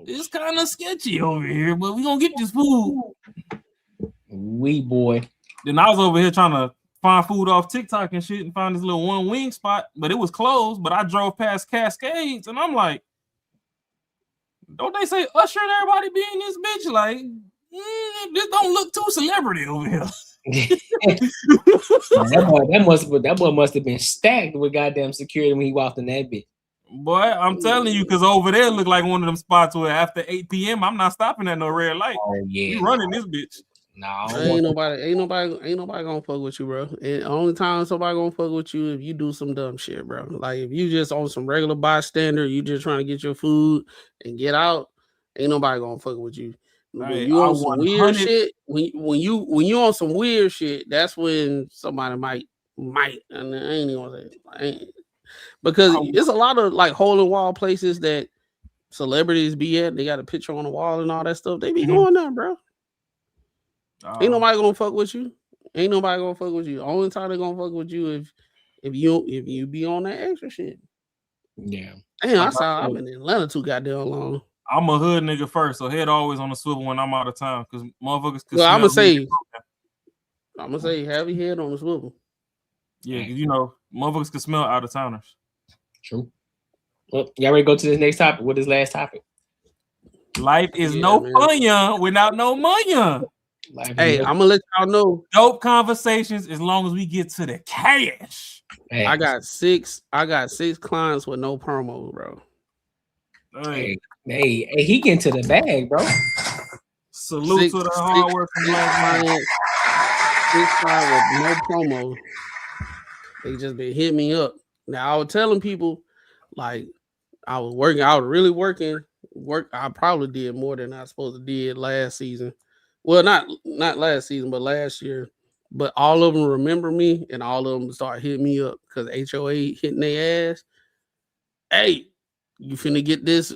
it's kind of sketchy over here, but we gonna get this food. We boy. Then I was over here trying to find food off TikTok and shit and find this little one wing spot, but it was closed. But I drove past Cascades and I'm like, don't they say Usher and everybody be in this bitch? Like, this don't look too celebrity over here. that boy must have been stacked with goddamn security when he walked in that bitch. Boy, I'm telling you, because over there look like one of them spots where after 8 p.m. I'm not stopping at no red light. Oh yeah, we running this bitch. No, ain't nobody gonna fuck with you, bro. And the only time somebody gonna fuck with you if you do some dumb shit, bro. Like if you just on some regular bystander, you just trying to get your food and get out, ain't nobody gonna fuck with you. When you on some weird shit, when you on some weird shit, that's when somebody might might, and I ain't even gonna say because it's a lot of like hole in wall places that celebrities be at. They got a picture on the wall and all that stuff. They be going there, bro. Ain't nobody gonna fuck with you. Ain't nobody gonna fuck with you. Only time they gonna fuck with you if you be on that extra shit. Yeah. Damn, I've been in Atlanta too goddamn long. I'm a hood nigga first, so head always on the swivel when I'm out of town because motherfuckers. Well, I'm gonna say, have your head on the swivel. Yeah, because you know motherfuckers can smell out of towners. True. Well, y'all ready to go to this next topic? What is last topic? Life is no fun without no money. Hey, I'm gonna let y'all know. Dope conversations as long as we get to the cash. Hey. I got six clients with no promo, bro. Hey, he getting to the bag, bro. Salute to the hard work from clients. 6 clients with no promo. They just been hitting me up. Now I was telling people, like, I was really working. I probably did more than I was supposed to did last season. Well, not last season, but last year. But all of them remember me, and all of them start hitting me up because HOA hitting their ass. Hey, you finna get this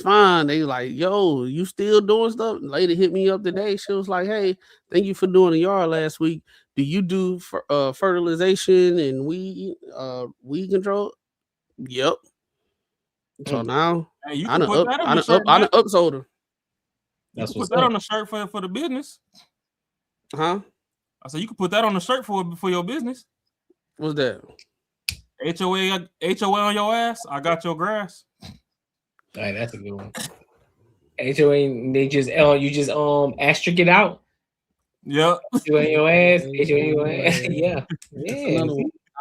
fine. They like, yo, you still doing stuff? Lady hit me up today. She was like, hey, thank you for doing the yard last week. Do you do fertilization and weed control? Yep. So now hey, I done upsold her. That's what's put that on the shirt for the business. Huh? I said you can put that on the shirt for your business. What's that? HOA on your ass. I got your grass. All right, that's a good one. HOA, they just you just asterisk it out. Yep. HOA on your ass. HOA on your ass. Yeah. Yeah.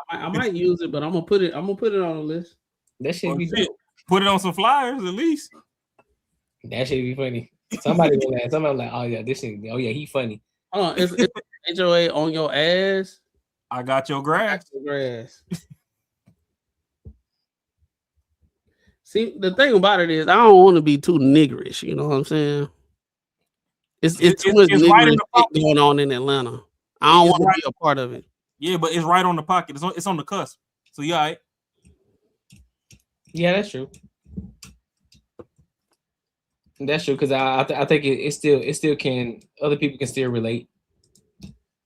I might use it, but I'm gonna put it on the list. That should be good. Put it on some flyers at least. That should be funny. Somebody will laugh. Somebody like, oh yeah, this thing. Oh yeah, he funny. It's HOA on your ass. I got your grass. See, the thing about it is, I don't want to be too niggerish. You know what I'm saying? It's too much niggerish going on in Atlanta. I don't want to be a part of it. Yeah, but it's right on the pocket. It's on the cusp. So you all right? Yeah, that's true. That's true because I think it still can. Other people can still relate.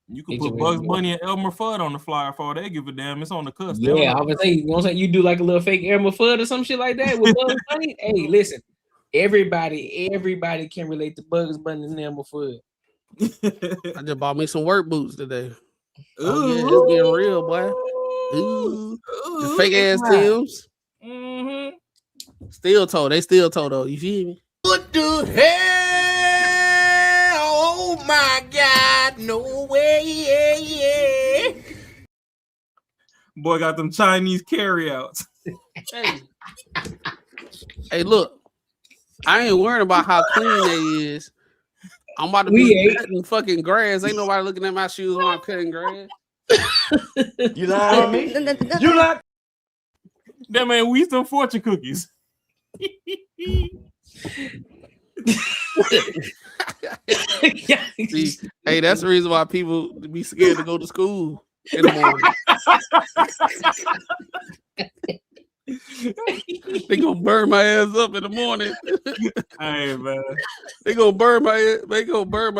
You can put Bugs Bunny and Elmer Fudd on the flyer for all they give a damn. It's on the cusp. Yeah, I would say, you know what I'm saying? You do like a little fake Elmer Fudd or some shit like that with Bugs Bunny. Hey, listen, everybody can relate to Bugs Bunny and Elmer Fudd. I just bought me some work boots today. Oh yeah, it's getting real, boy. Ooh. The fake ass Timbs. Mm-hmm. Steel toe. They steel toe though. You feel me? What the hell? Oh my God! No way! Boy got them Chinese carryouts. Hey, look. I ain't worried about how clean they is. I'm about to be cutting fucking grass. Ain't nobody looking at my shoes when I'm cutting grass. You lying to me? You lying? That man, we eat some fortune cookies. See, hey, that's the reason why people be scared to go to school in the morning. They gonna burn my ass up in the morning. Hey man, they gonna burn my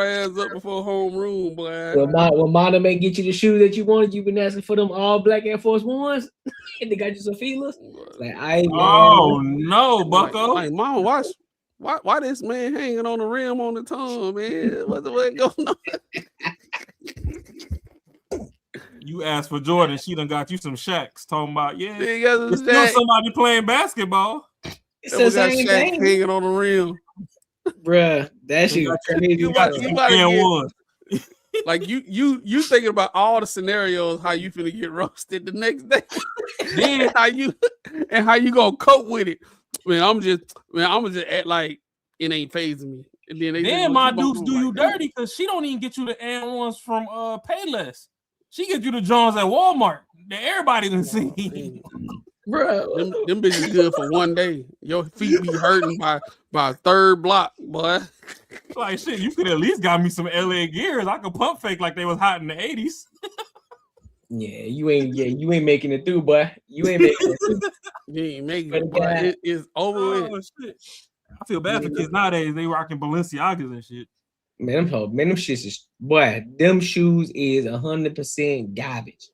ass up before homeroom, boy. When Mama may get you the shoes that you wanted, you've been asking for them all black Air Force Ones, and they got you some feelers. Like no, Bucko. Like Mama, why this man hanging on the rim on the tongue, man? What's going on? You asked for Jordan, she done got you some Shaqs. Talking about, it's still somebody playing basketball. It's the same thing. Hanging on the rim, bruh. That shit crazy. Like you thinking about all the scenarios how you finna get roasted the next day, then how you gonna cope with it. I'm just act like it ain't phasing me. And then my dudes do you dirty because she don't even get you the N1s from Payless. She get you the Jones at Walmart that everybody done seen. Bro, them bitches good for one day. Your feet be hurting by third block, boy. Like shit, you could at least got me some LA gears. I could pump fake like they was hot in the 80s. Yeah, you ain't making it through, boy. You ain't making it through. You ain't making But it, but it's over with. Shit. I feel bad for kids nowadays. They rocking Balenciagas and shit. Man, them shits is them shoes is 100% garbage.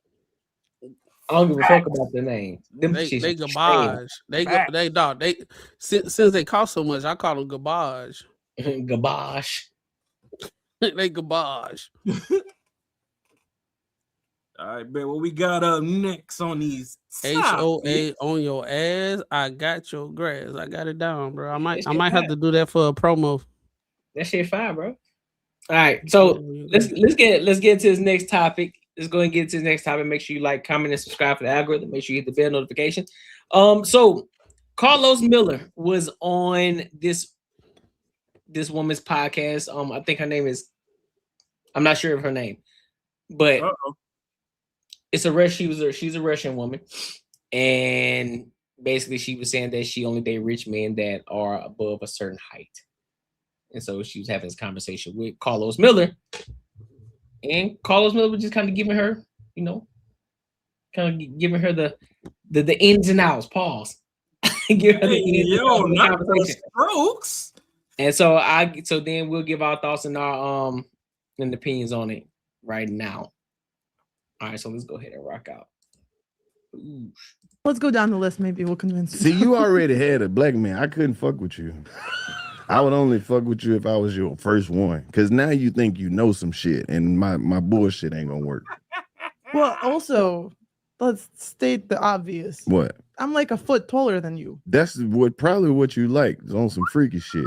I don't give a fuck about the name. Them shits They is garbage. They since they cost so much, I call them garbage. garbage. They garbage. All right, bet what we got up next on these HOA on your ass. I got your grass. I got it down, bro. I might have to do that for a promo. That shit fine, bro. All right, so let's get into this next topic. Let's go and get into the next topic. Make sure you like, comment, and subscribe for the algorithm. Make sure you hit the bell notification. So Carlos Miller was on this woman's podcast. I think her name is, I'm not sure of her name, but it's a she's a Russian woman, and basically she was saying that she only dates rich men that are above a certain height. And so she was having this conversation with Carlos Miller, and Carlos Miller was just kind of giving her, giving her the ins and outs. Pause. Give her the ins and outs of the conversation. Strokes. And so then we'll give our thoughts and our and opinions on it right now. All right, so let's go ahead and rock out. Ooh. Let's go down the list. Maybe we'll convince you. See, you already had a black man. I couldn't fuck with you. I would only fuck with you if I was your first one. Because now you think you know some shit, and my bullshit ain't gonna work. Well, also, let's state the obvious. What? I'm like a foot taller than you. That's probably what you like. Is on some freaky shit.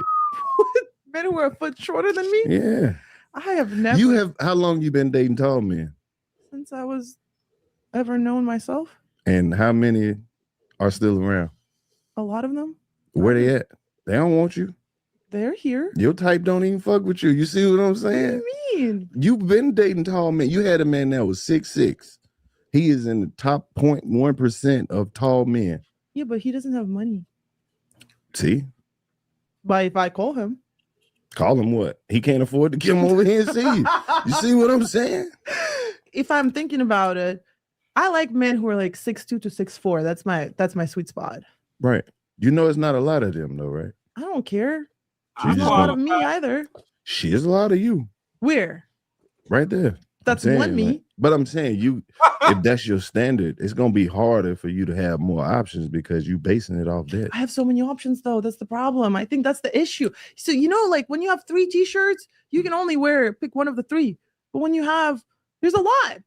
Men who are a foot shorter than me? Yeah. I have never. How long you been dating tall men? Since I was ever known myself. And how many are still around? A lot of them. Where they at? They don't want you. They're here. Your type don't even fuck with you. You see what I'm saying? What do you mean? You've been dating tall men. You had a man that was 6'6". He is in the top 0.1% of tall men. Yeah, but he doesn't have money. See? But if I call him. Call him what? He can't afford to come over here and see you. You see what I'm saying? If I'm thinking about it, I like men who are like 6'2" to 6'4". That's my sweet spot. Right. You know it's not a lot of them though, right? I don't care. There's not a lot of me either. She's a lot of you. Where? Right there. That's one me. Like, but I'm saying if that's your standard, it's gonna be harder for you to have more options because you basing it off that. I have so many options though. That's the problem. I think that's the issue. So like when you have 3 t-shirts, you can only pick one of the 3. But when you have, there's a lot.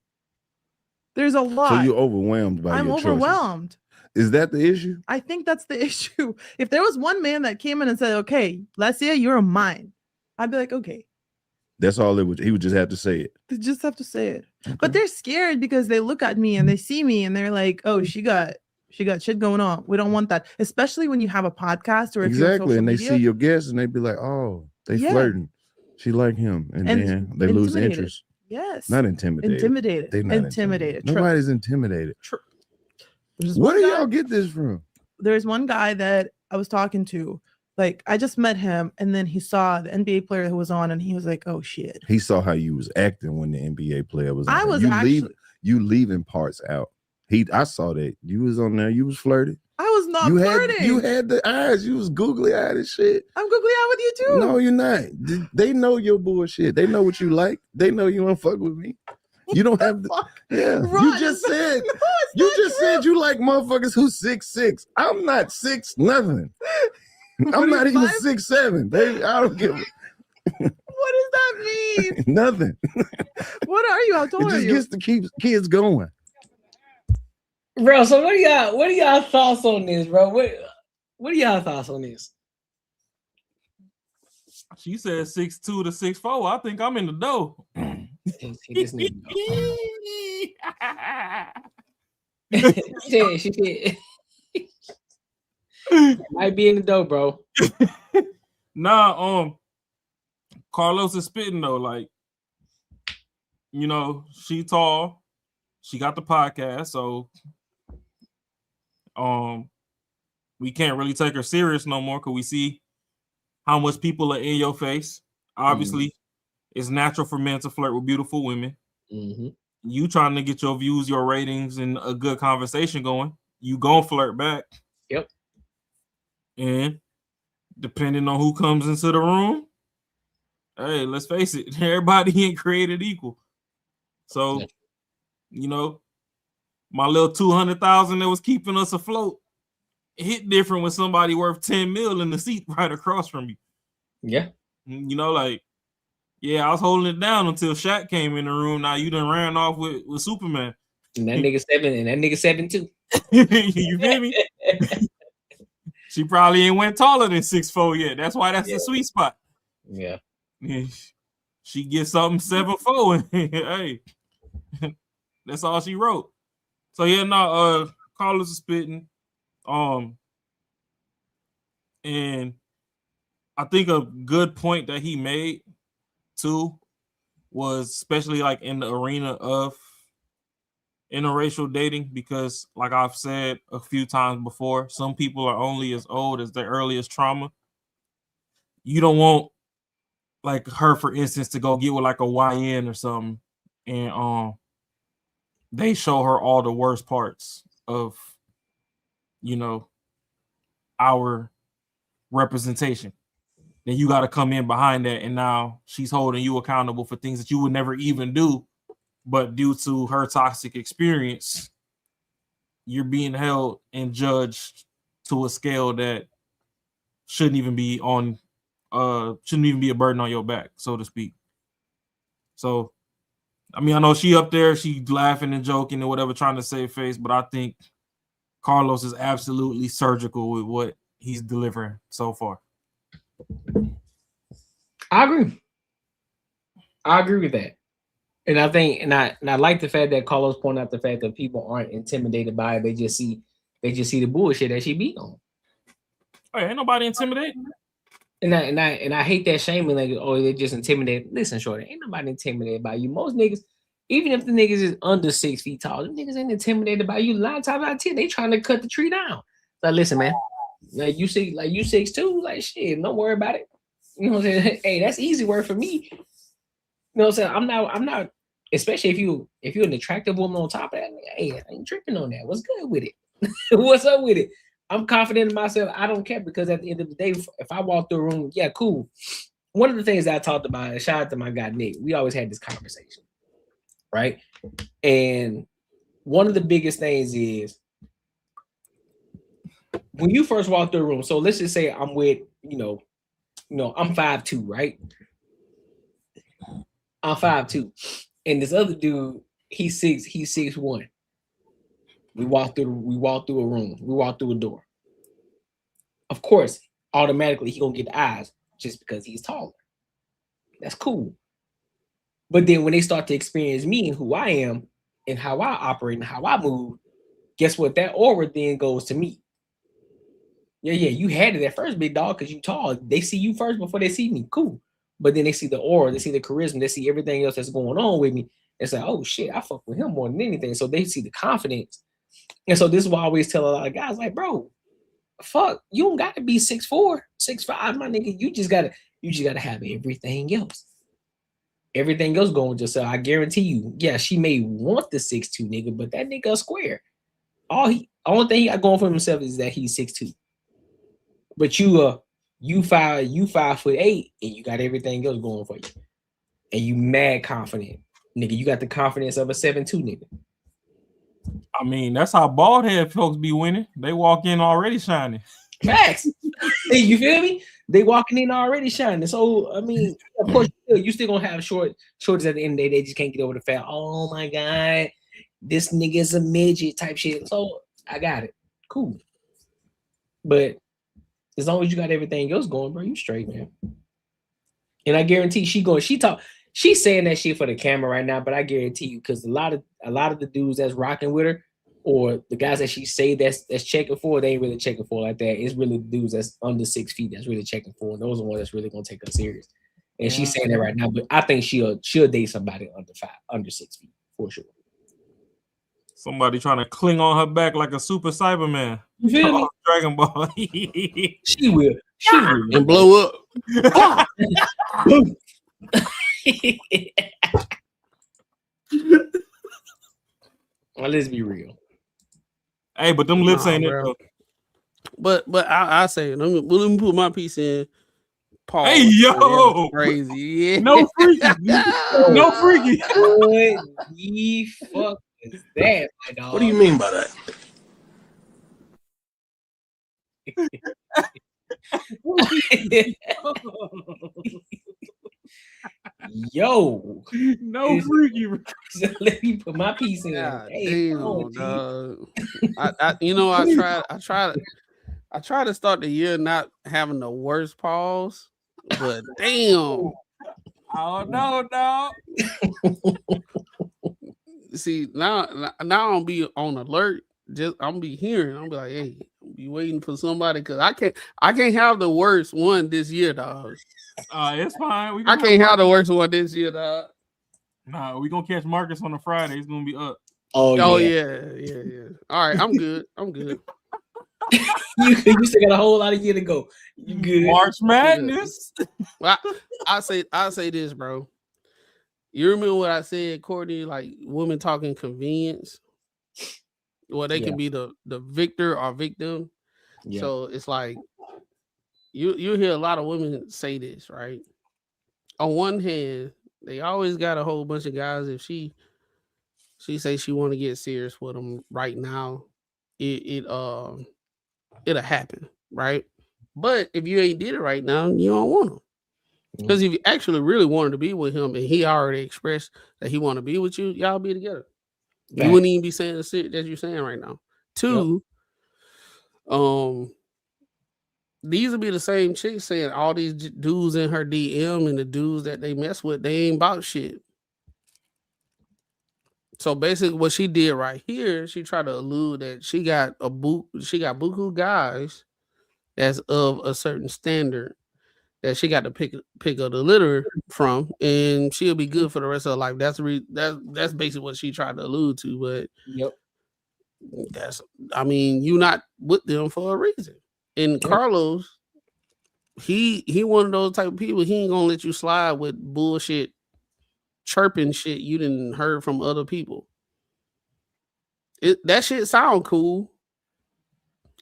There's a lot. So you're overwhelmed by I'm your overwhelmed. Choices. Is that the issue? I think that's the issue. If there was one man that came in and said, okay, Lesia, you're mine, I'd be like, okay. That's all it would. He would just have to say it. They just have to say it. Okay. But they're scared because they look at me and they see me and they're like, oh, she got shit going on. We don't want that. Especially when you have a podcast or if exactly. And they media. see your guests and they be like, oh, they flirting. She like him. And then they lose interest. Yes. Not intimidated. Intimidated. They're not intimidated. Nobody's intimidated. Where do y'all get this from? There's one guy that I was talking to. Like, I just met him, and then he saw the NBA player who was on, and he was like, oh, shit. He saw how you was acting when the NBA player was on. I was you leaving parts out. I saw that. You was on there. You was flirting. I was not flirting. You had the eyes. You was googly eyed and shit. I'm googly eyed with you, too. No, you're not. They know your bullshit. They know what you like. They know you don't fuck with me. You don't have to. Yeah. Run. You just said. No, said you like motherfuckers who 6'6". I'm not 6 nothing. I'm not even 6'7". Baby, I don't give. What does that mean? Nothing. What are you? How tall are you? It just gets to keep kids going. Bro, so what are y'all thoughts on this, bro? What are y'all thoughts on this? She said 6'2" to 6'4". I think I'm in the dough. She said might be in the dough, bro. Nah, Carlos is spitting though. Like, she tall, she got the podcast, so we can't really take her serious no more because we see how much people are in your face. Obviously, it's natural for men to flirt with beautiful women. Mm-hmm. you trying to get your views, your ratings, and a good conversation going. You gonna flirt back. Yep. And depending on who comes into the room, hey, let's face it, everybody ain't created equal. So, you know, my little 200,000 that was keeping us afloat hit different with somebody worth 10 mil in the seat right across from you. Yeah. You know, like, yeah, I was holding it down until Shaq came in the room. Now you done ran off with Superman. And that nigga 7, and that nigga 7 too. You feel me? She probably ain't went taller than 6'4" yet. That's why that's the sweet spot. Yeah. She gets something 7'4", and hey, that's all she wrote. So yeah, no, Carlos is spitting. And I think a good point that he made too was especially like in the arena of interracial dating, because like I've said a few times before, some people are only as old as their earliest trauma. You don't want like her, for instance, to go get with like a YN or something, and they show her all the worst parts of, you know, our representation. Then you got to come in behind that, and now she's holding you accountable for things that you would never even do, but due to her toxic experience, you're being held and judged to a scale that shouldn't even be a burden on your back, so to speak. So, I mean, I know she up there, she laughing and joking and whatever, trying to save face, but I think Carlos is absolutely surgical with what he's delivering so far. I agree with that. And I think, and I like the fact that Carlos pointed out the fact that people aren't intimidated by it. They just see the bullshit that she beat on. Hey, ain't nobody intimidated. And I hate that shaming, like, oh, they just intimidated. Listen, shorty, ain't nobody intimidated by you. Most niggas, even if the niggas is under 6 feet tall, them niggas ain't intimidated by you. 9 times out of 10, they trying to cut the tree down. Like, listen, man, like you 6'2", like shit, don't worry about it. You know what I'm saying? Hey, that's easy work for me. You know what I'm saying? I'm not, especially if you're an attractive woman on top of that, hey, I ain't tripping on that. What's good with it? What's up with it? I'm confident in myself. I don't care, because at the end of the day, if I walk through a room, yeah, cool. One of the things that I talked about, and shout out to my guy Nick, we always had this conversation, right? And one of the biggest things is when you first walk through a room. So let's just say I'm with, you know, I'm 5'2", right? I'm 5'2", and this other dude, he's 6'1". We walk through a room. We walk through a door. Of course, automatically he gonna get the eyes just because he's taller. That's cool. But then when they start to experience me and who I am and how I operate and how I move, guess what? That aura then goes to me. Yeah, you had it at first, big dog, because you tall. They see you first before they see me. Cool. But then they see the aura, they see the charisma, they see everything else that's going on with me. It's like, oh shit, I fuck with him more than anything. So they see the confidence. And so this is why I always tell a lot of guys, like, bro, fuck, you don't got to be 6'4", 6'5", my nigga. You just gotta have everything else. Everything else going just so I guarantee you, yeah, she may want the 6'2" nigga, but that nigga a square. Only thing he got going for himself is that he's 6'2". But you 5'8", and you got everything else going for you. And you mad confident. Nigga, you got the confidence of a 7'2" nigga. I mean, that's how bald head folks be winning. They walk in already shining. Facts. You feel me? They walking in already shining. So I mean, of course, you still gonna have shorts at the end of the day. They just can't get over the fact, oh my god, this nigga is a midget type shit. So I got it. Cool. But as long as you got everything else going, bro, you straight, man. And I guarantee she's saying that shit for the camera right now, but I guarantee you, because a lot of the dudes that's rocking with her, or the guys that she say that's checking for, they ain't really checking for like that. It's really the dudes that's under 6 feet that's really checking for, and those are the ones that's really gonna take her serious. And she's saying that right now, but I think she'll date somebody under 6 feet for sure. Somebody trying to cling on her back like a super Cyberman. You feel me? Dragon Ball. She will. She will. And blow up. Well, let's be real. Hey, but them lips ain't it bro. though. But I say let me put my piece in. Paul, Hey yo, crazy, yeah. No freaky, no freaky. What the fuck is that, my dog? What do you mean by that? Yo, no freaky. Let me put my piece in. God Hey, damn, dog. I try to start the year not having the worst pause, but damn. Oh no, dog. See, now I'm be on alert. Just I'm be hearing. I'm be like, hey, be waiting for somebody because I can't have the worst one this year, dog. It's fine. I can't have the worst one this year, dog. Nah, we gonna catch Marcus on a Friday. It's gonna be up. Oh yeah. All right, I'm good. you still got a whole lot of year to go. You good? March Madness. Well, I say this, bro. You remember what I said, Courtney? Like women talking convenience. Well, they can be the victor or victim. Yeah. So it's like you hear a lot of women say this, right? On one hand, they always got a whole bunch of guys. If she say she want to get serious with them right now, it'll happen, right? But if you ain't did it right now, you don't want him. Because if you actually really wanted to be with him and he already expressed that he want to be with you, y'all be together. You wouldn't even be saying the shit that you're saying right now. Two, these would be the same chicks saying all these dudes in her DM and the dudes that they mess with, they ain't about shit. So basically, what she did right here, she tried to allude that she got buku guys that's of a certain standard that she got to pick up the litter from, and she'll be good for the rest of her life. That's basically what she tried to allude to. But you not with them for a reason. And Carlos, he one of those type of people. He ain't gonna let you slide with bullshit, chirping shit you didn't heard from other people. That shit sound cool.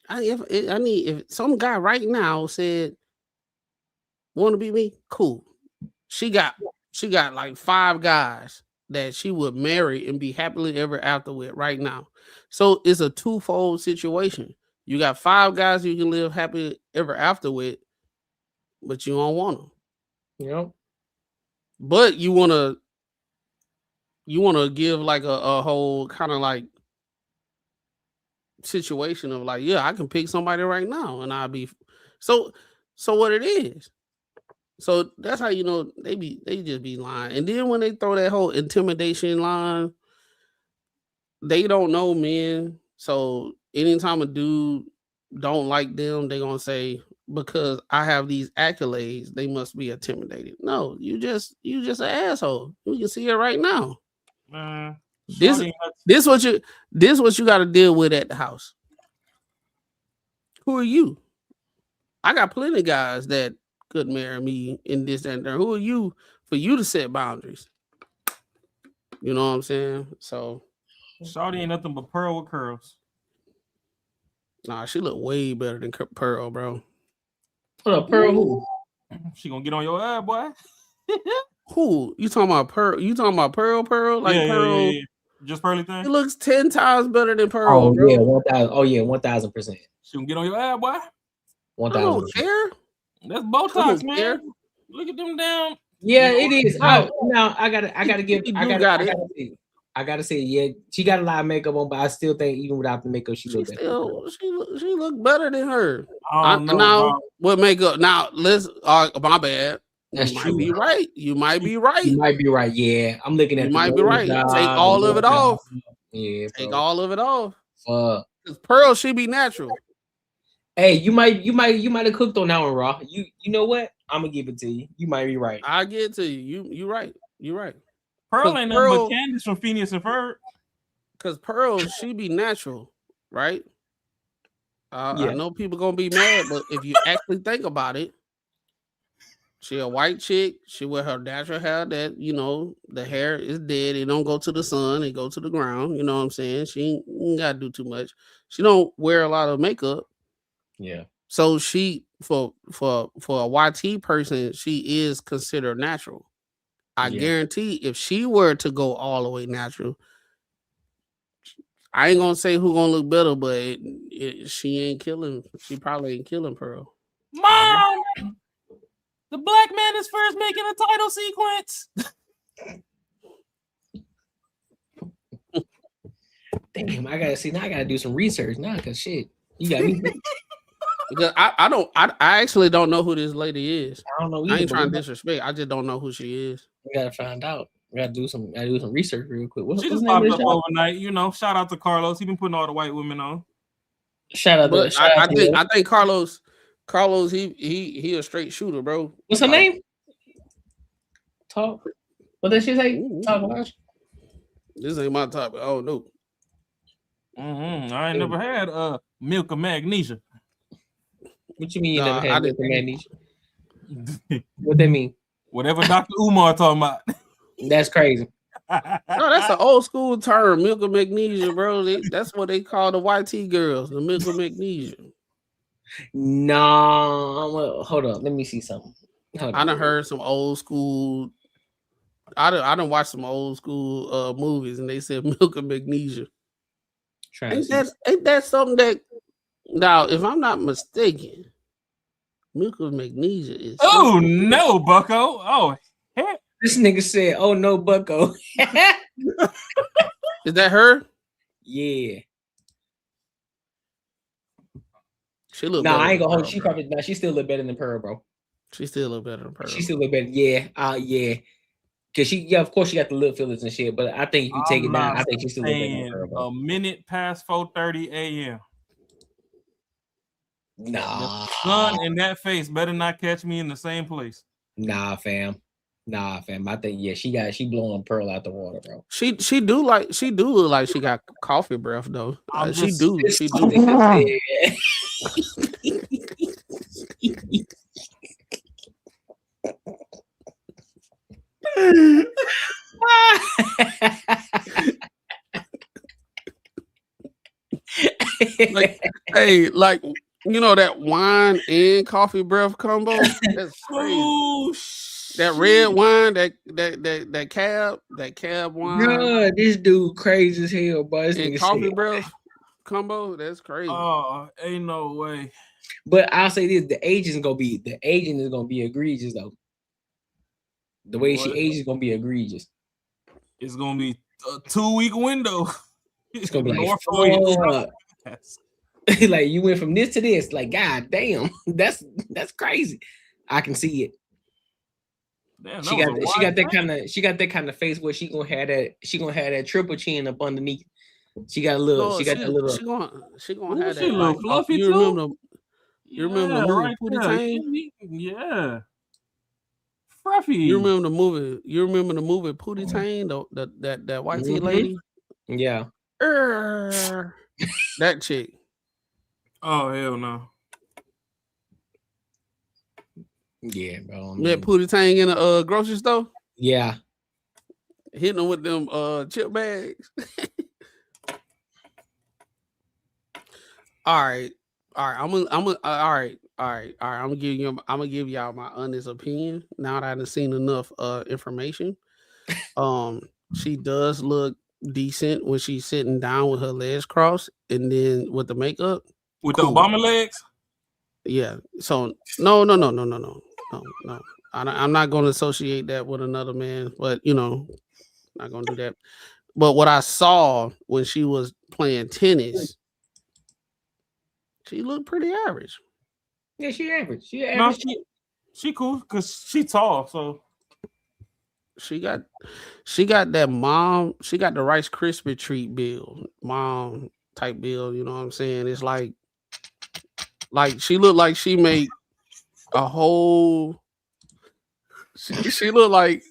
If some guy right now said, want to be me? Cool. She got like 5 guys that she would marry and be happily ever after with right now. So it's a twofold situation. You got 5 guys you can live happily ever after with, but you don't want them. Yep. But you wanna give like a whole kind of like situation of like, yeah, I can pick somebody right now and I'll be so what it is. So that's how you know they just be lying. And then when they throw that whole intimidation line, they don't know men. So anytime a dude don't like them, they gonna say, because I have these accolades, they must be intimidated. No, you just an asshole. We can see it right now. This what you got to deal with at the house. Who are you? I got plenty of guys that could marry me in this and that. Who are you for you to set boundaries? You know what I'm saying? So Shawty ain't nothing but Pearl with curls. Nah, she look way better than Pearl, bro. Hold up, Pearl who? She gonna get on your ass, boy. Who? You talking about Pearl? You talking about Pearl? Like Pearl? Yeah. Just Pearly thing. It looks 10 times better than Pearl. Oh bro. yeah, 1,000. Oh yeah, 1,000%. She gonna get on your ass, boy. 1,000. I don't care. That's Botox, man. Look at them down. Yeah, it is. I gotta say, yeah, she got a lot of makeup on, but I still think even without the makeup, she look better. She look better than her. No, what makeup? Now let's. My bad. That's you true. Might be right. You might be right. You might be right. Yeah, I'm looking at. You might be right. Take all of it off. Yeah, take all of it off. Because Pearl should be natural. Hey, you might have cooked on that one, Raw. You know what? I'm gonna give it to you. You might be right. I get it to you. You right. You right. Pearl ain't nothing but Candace from Phineas and Ferb. Because Pearl, she be natural, right? I know people gonna be mad, but if you actually think about it, She a white chick. She wear her natural hair that, the hair is dead. It don't go to the sun. It go to the ground. You know what I'm saying? She ain't got to do too much. She don't wear a lot of makeup. Yeah. So she, for a YT person, she is considered natural. I guarantee if she were to go all the way natural, I ain't gonna say who gonna look better, but she ain't killing. She probably ain't killing Pearl. Mom, the black man is first making a title sequence. Damn, I gotta see now. I gotta do some research now, cause shit, you got me. Because I actually don't know who this lady is. I don't know. I ain't trying to disrespect. I just don't know who she is. We gotta find out. We gotta do some research real quick. She just popped up overnight. Shout out to Carlos. He been putting all the white women on. Shout out to. I think Carlos, he a straight shooter, bro. What's her name? Talk. What did she say? Talk about. This ain't my topic. Oh no. I ain't never had milk of magnesia. What you mean you never had milk of magnesia? What that mean? Whatever Dr. Umar talking about. That's crazy. No, that's an old school term, milk of magnesia, bro. That's what they call the YT girls, the milk of magnesia. No, hold on. Let me see something. I done heard some old school. I done watched some old school movies, and they said milk of magnesia. Ain't that something that? Now, if I'm not mistaken, milk of magnesia is. Oh no, Bucko! Oh heck. This nigga said, "Oh no, Bucko." Is that her? Yeah. She look. I ain't gonna hold. She probably. She still look better than Pearl, bro. She still look better than Pearl. She still look better. Yeah. Yeah. Cause of course, she got the lip fillers and shit. But I think if you take it down, I think she still look better than Pearl, bro. A minute past 4:30 a.m. Nah. The sun in that face better not catch me in the same place. Nah, fam. I think she blowing Pearl out the water, bro. She do look like she got coffee breath though. She do. Like that wine and coffee breath combo. That's crazy. Oh, that red wine, that cab wine. Bro, this dude crazy as hell, boy. And coffee breath combo. That's crazy. Oh, ain't no way. But I'll say this: the aging is gonna be egregious though. The way she ages is gonna be egregious. It's gonna be a 2-week window. It's gonna be like, like you went from this to this. Like, god damn, that's crazy. I can see it. Damn, she got that kind of face where she gonna have that triple chin up underneath. She got a little. She gonna have that little fluffy too. You remember the movie Pootie Tang? Yeah. Fruffy. You remember the movie Pootie Tang? That white tea lady? Yeah. That chick. Oh hell no. Yeah, bro. Met Pootie Tang in a grocery store? Yeah. Hitting them with them chip bags. All right. I'm gonna give y'all my honest opinion. Now that I've seen enough information, she does look decent when she's sitting down with her legs crossed, and then with the makeup, with the Obama legs. Yeah. So no. I'm not going to associate that with another man, but not going to do that. But what I saw when she was playing tennis, she looked pretty average. Yeah, she average. No, she cool because she tall. So she got that mom. She got the Rice Krispie treat build, mom type build. You know what I'm saying? It's like she looked like she made a whole. She looked like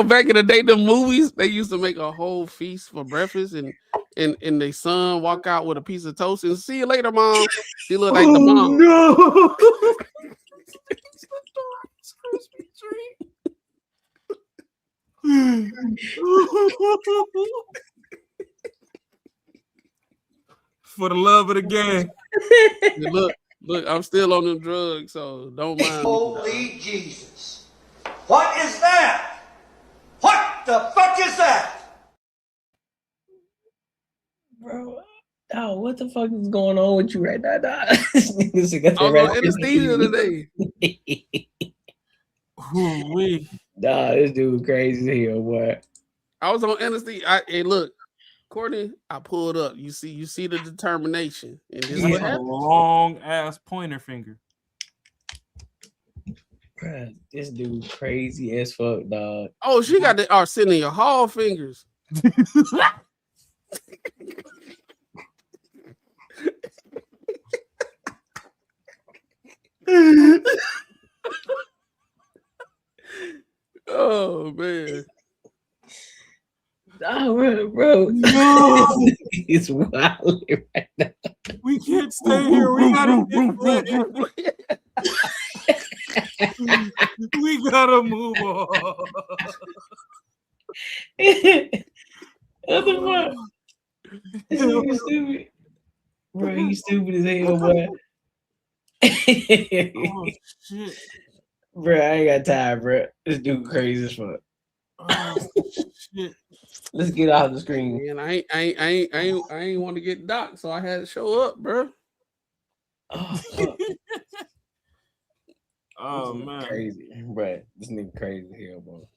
back in the day, the movies they used to make a whole feast for breakfast and their son walk out with a piece of toast and see you later, mom. She looked like the mom. No. Krispy Treat. For the love of the game. Look, I'm still on them drugs, so don't mind me. Holy Jesus. What is that? What the fuck is that? Bro, oh, what the fuck is going on with you right now, dog? I was on anesthesia today. Nah, this dude crazy as hell, boy. I was on anesthesia. Hey, look, Courtney, I pulled up. You see the determination. And this That's what a happened. long ass pointer finger. Bruh, this dude crazy as fuck, dog. Oh, she got the sitting in your hall fingers. Oh man. Oh, bro. No. It's wild right now. We can't stay here. We gotta we gotta move on. What the fuck? You stupid. Bro, you stupid as hell, boy. Oh shit. Bro, I ain't got time, bro. This dude crazy as fuck. Oh shit. Let's get off the screen. Man, I ain't want to get docked, so I had to show up, bro. Oh, fuck. Oh man, crazy, bro. This nigga crazy as hell, bro.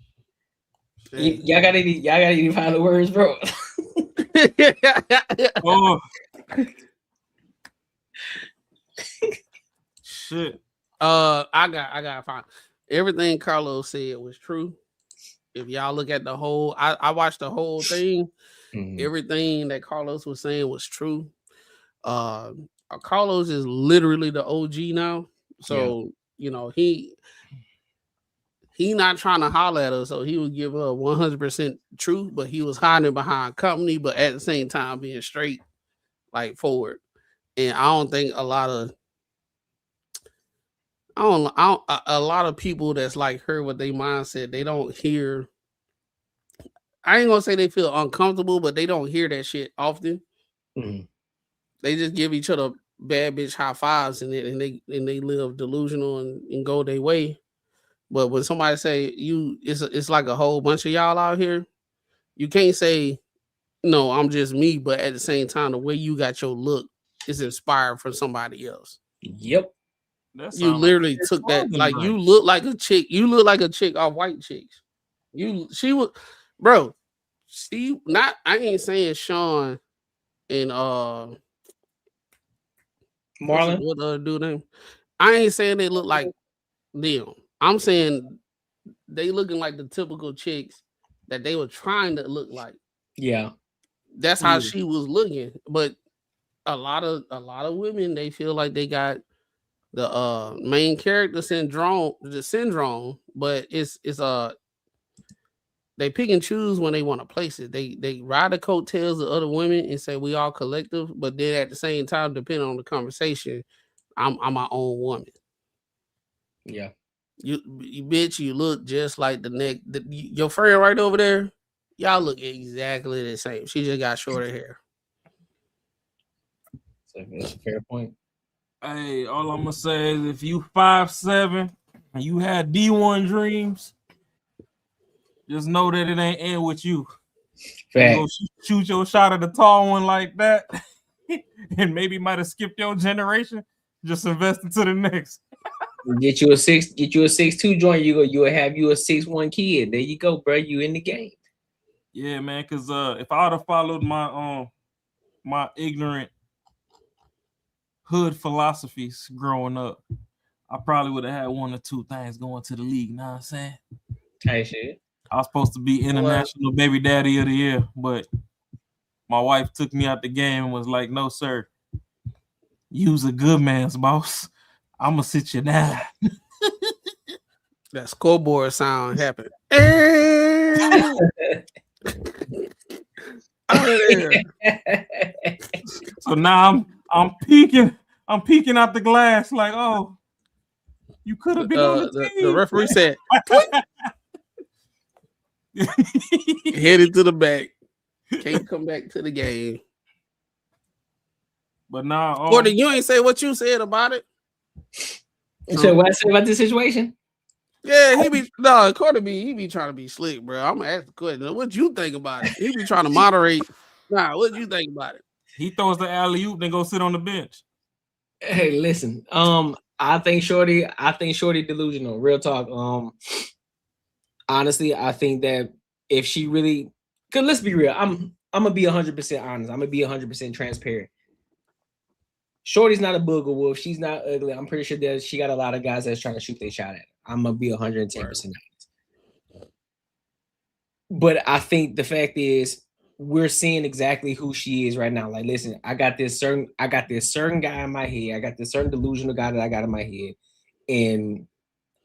Y'all got any final words, bro? Oh shit. I got fine. Everything Carlos said was true. If y'all look at the whole, I watched the whole thing. Mm-hmm. Everything that Carlos was saying was true. Carlos is literally the OG now, so you know he not trying to holler at us, so he would give her 100% truth, but he was hiding behind company, but at the same time being straight, like forward. And I don't think a lot of a lot of people that's like her with their mindset, they don't hear. I ain't gonna say they feel uncomfortable, but they don't hear that shit often. Mm-hmm. They just give each other bad bitch high fives and they live delusional and go their way. But when somebody say it's like a whole bunch of y'all out here, you can't say no, I'm just me. But at the same time, the way you got your look is inspired from somebody else. Yep. You literally took that, like you look like a chick. You look like a chick off White Chicks. She was, bro. See, I ain't saying Sean and Marlon. What dude name? I ain't saying they look like them. I'm saying they looking like the typical chicks that they were trying to look like. Yeah, that's how she was looking. But a lot of women, they feel like they got the main character syndrome, but it's they pick and choose when they want to place it. They ride the coattails of other women and say we all collective, but then at the same time, depending on the conversation, I'm my own woman. Yeah. You bitch, you look just like your friend right over there. Y'all look exactly the same. She just got shorter hair. So that's a fair point. Hey, all I'm gonna say is if you 5'7" and you had D1 dreams, just know that it ain't end with you. You go shoot your shot at the tall one like that, and maybe might have skipped your generation. Just invest into the next. Get you a 6'2" joint. You'll have you a 6'1" kid. There you go, bro. You in the game. Yeah, man. Because if I would have followed my my ignorant hood philosophies growing up, I probably would have had one or two things going to the league. Know what I'm saying? Hey, shit. I was supposed to be international baby daddy of the year, but my wife took me out the game and was like, "No, sir. You's a good man's boss. I'm gonna sit you down." That scoreboard sound happened. So now I'm peeking out the glass like, oh, You could have been on the team. The referee said, headed to the back. Can't come back to the game. But now, Courtney, you ain't say what you said about it. So what I said about this situation? Yeah, Courtney he be trying to be slick, bro. I'm gonna ask the question. What you think about it? He be trying to moderate. Nah, what you think about it? He throws the alley-oop, then go sit on the bench. Hey, listen. I think Shorty delusional. Real talk. Honestly, I think that if she really, cause let's be real, I'm gonna be 100% honest. I'm gonna be 100% transparent. Shorty's not a booger wolf. She's not ugly. I'm pretty sure that she got a lot of guys that's trying to shoot their shot at her. I'm gonna be 110% honest. But I think the fact is we're seeing exactly who she is right now. Like, listen, I got this certain guy in my head. I got this certain delusional guy that I got in my head, and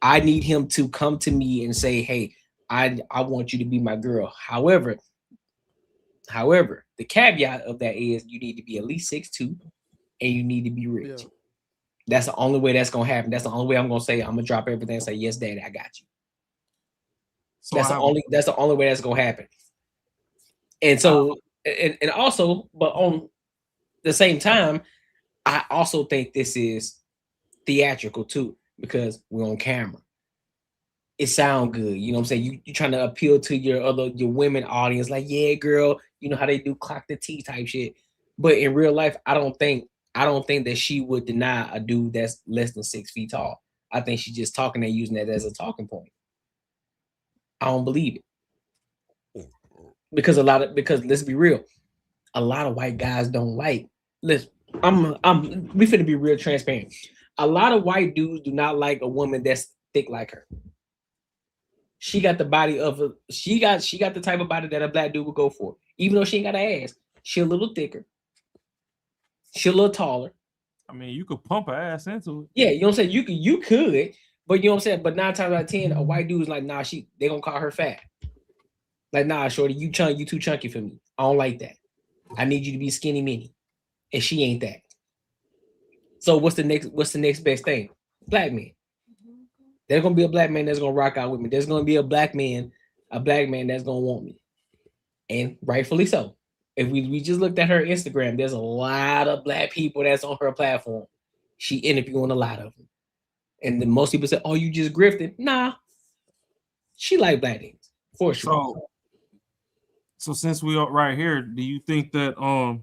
I need him to come to me and say, "Hey, I want you to be my girl." However, the caveat of that is you need to be at least 6'2", and you need to be rich. Yeah. That's the only way that's gonna happen. That's the only way I'm gonna say I'm gonna drop everything and say, "Yes, Daddy, I got you." So that's the only way that's gonna happen. And so, and also, but on the same time, I also think this is theatrical too, because we're on camera. It sounds good, you know what I'm saying? You trying to appeal to your women audience, like, yeah, girl, you know how they do clock the T type shit. But in real life, I don't think that she would deny a dude that's less than 6 feet tall. I think she's just talking and using that as a talking point. I don't believe it. Because let's be real, a lot of white guys don't like. Listen, we finna be real transparent. A lot of white dudes do not like a woman that's thick like her. She got the body of she got the type of body that a black dude would go for. Even though she ain't got an ass, she a little thicker. She a little taller. I mean, you could pump her ass into it. Yeah, you know what I'm saying? You could, but you know what I'm saying? But 9 times out of 10, a white dude is like, nah, they gonna call her fat. Like, nah, shorty, you too chunky for me. I don't like that. I need you to be skinny mini. And she ain't that. So what's the next best thing? Black man. There's gonna be a black man that's gonna rock out with me. There's gonna be a black man that's gonna want me. And rightfully so. If we just looked at her Instagram, there's a lot of black people that's on her platform. She interviewing a lot of them. And then most people say, oh, you just grifted. Nah. She like black niggas, for sure. So since we are right here, do you think that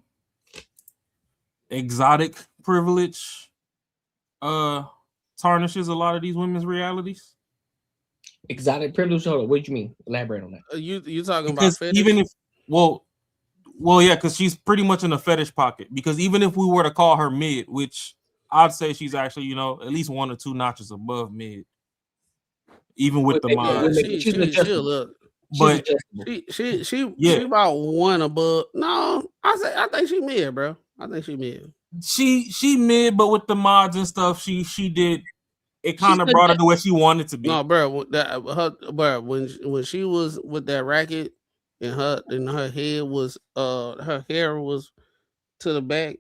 exotic privilege tarnishes a lot of these women's realities? Exotic privilege? Hold on, what do you mean? Elaborate on that. You talking about fetish? Even if well, yeah, because she's pretty much in a fetish pocket. Because even if we were to call her mid, which I'd say she's actually, at least 1 or 2 notches above mid, even with the mod. She about 1 above. No, I think she mid, bro. I think she mid. She mid, but with the mods and stuff, she did. It kind of brought her to where she wanted to be. No, bro. When she was with that racket, and her head was her hair was to the back,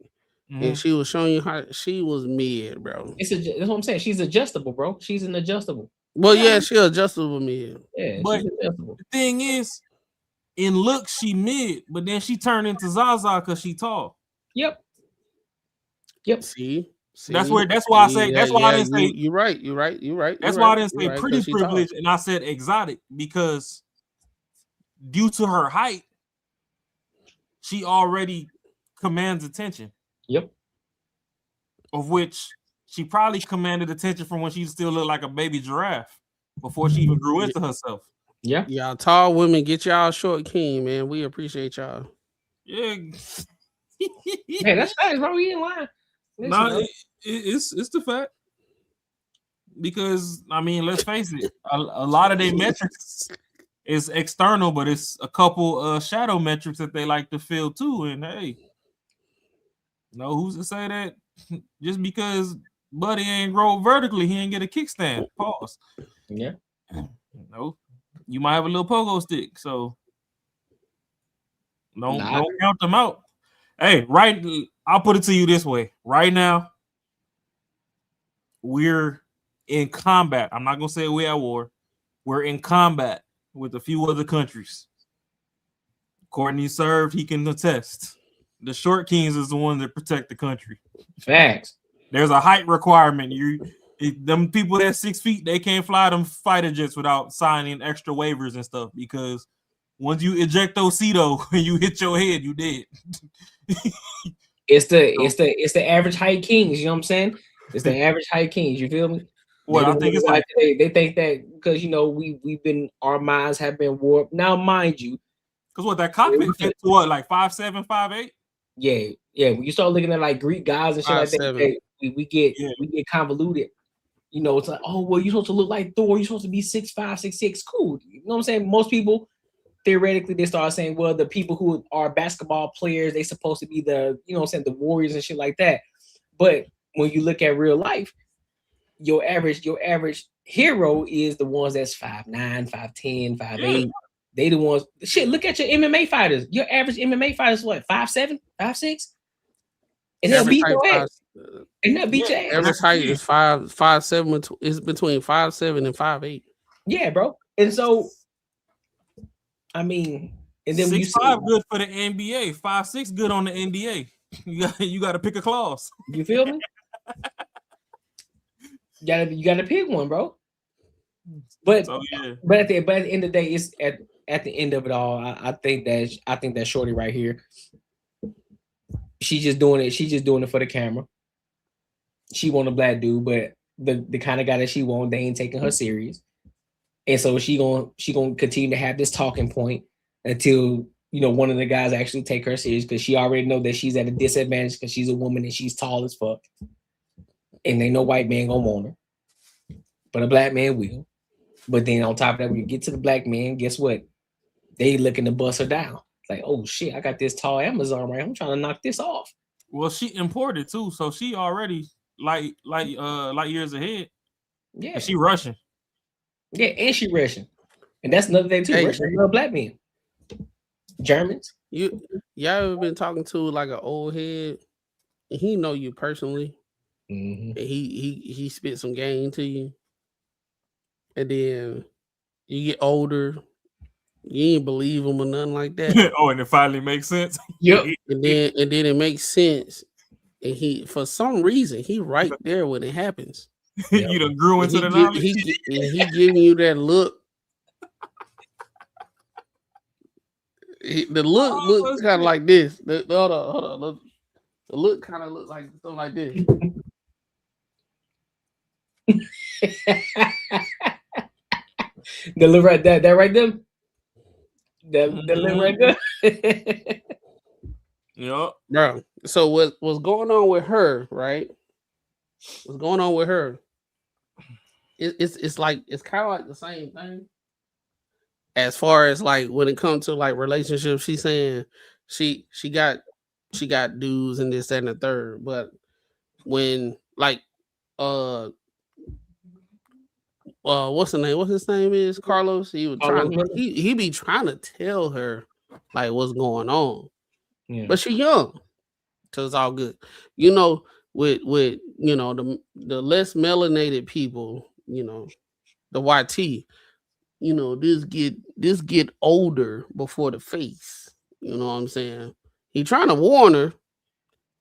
and she was showing you how she was mid, bro. That's what I'm saying. She's adjustable, bro. She's an adjustable. Well, yeah, she adjustable mid. Yeah, but the thing is, in looks she mid, but then she turned into Zaza because she tall. Yep. See, that's why I say. That's why I didn't say. You're right. That's why I didn't say pretty privilege, and I said exotic because due to her height, she already commands attention. Yep. Of which she probably commanded attention from when she still looked like a baby giraffe before she even grew into herself. Yeah. Y'all tall women, get y'all short king, man. We appreciate y'all. Yeah. Hey, that's facts, bro. We ain't lying. No, it's the fact. Because I mean, let's face it, a lot of their metrics is external, but it's a couple shadow metrics that they like to fill too. And hey, who's to say that just because Buddy ain't grow vertically, he ain't get a kickstand? Pause. Yeah. No, you might have a little pogo stick, so don't count them out. Hey, I'll put it to you this way. Right now, we're in combat. I'm not gonna say we're at war. We're in combat with a few other countries. Courtney served, he can attest. The short kings is the one that protect the country. Facts. There's a height requirement. Them people that 6 feet, they can't fly them fighter jets without signing extra waivers and stuff, because once you ejectocito and you hit your head, you dead. It's the average height kings, you know what I'm saying? It's the average height kings, you feel me? Well, I think it's like they think that because our minds have been warped. Now, mind you, because what that cockpit fit to what, like 5'7", 5'8"? Yeah. When you start looking at like Greek gods and shit like that, we get convoluted. You know, it's like, oh well, you're supposed to look like Thor. You're supposed to be 6'5", 6'6". Cool. You know what I'm saying? Most people theoretically they start saying, well, the people who are basketball players, they supposed to be the, you know what I'm saying, the warriors and shit like that. But when you look at real life, your average hero is the ones that's 5'9", 5'10", 5'8". They the ones. Shit, look at your MMA fighters. Your average MMA fighter is what, 5'7", 5'6"? And they'll beat your ass. And they'll beat your ass. Average height is 5'7". It's between 5'7" and 5'8". Yeah, bro. And so, I mean, and then 6'5" good for the NBA, 5'6" good on the NBA. You got to pick a clause. You feel me? You gotta pick one, bro. But at the end of the day, it's at the end of it all. I think that shorty right here, she's just doing it for the camera. She want a black dude, but the kind of guy that she want, they ain't taking her serious. And so she gonna continue to have this talking point until, you know, one of the guys actually take her serious, because she already know that she's at a disadvantage because she's a woman and she's tall as fuck. And ain't no white man gonna want her. But a black man will. But then on top of that, when you get to the black man, guess what? They looking to bust her down. Like, oh shit, I got this tall Amazon right. I'm trying to knock this off. Well, she imported too, so she already like years ahead. Yeah, and she Russian. Yeah, and she Russian, and that's another thing too. Hey, Russian love black men. Germans. Y'all ever been talking to like an old head? And he know you personally. Mm-hmm. And he spit some game to you, and then you get older. You ain't believe him or nothing like that. Oh, and it finally makes sense. Yep. And then it makes sense. And he, for some reason, he right there when it happens. You done grew into the knowledge. He giving you that look. The look looks kind of like this. Hold on. Look, the look kind of looks like something like this. The look right there, that right there. That look right there. Yup. Bro. So what's going on with her, right? What's going on with her? It's like, it's kind of like the same thing. As far as like when it comes to like relationships, she's saying she got dudes and this, that, and the third. But when like what's the name? What his name is? Carlos. He was trying. He be trying to tell her like what's going on. Yeah. But she young, so it's all good. You know, with you know the less melanated people, you know, the YT, you know, this get older before the face. You know what I'm saying? He trying to warn her,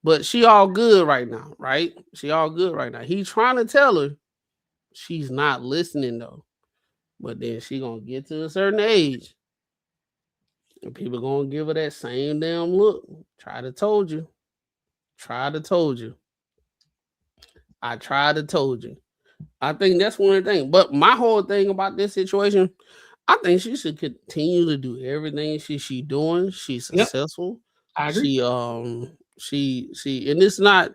but she all good right now, right? She all good right now. He trying to tell her, she's not listening though. But then she gonna get to a certain age, and people gonna give her that same damn look. Try to told you. I tried to told you. I think that's one of the things. But my whole thing about this situation, I think she should continue to do everything she doing. She's successful. I agree. She and it's not,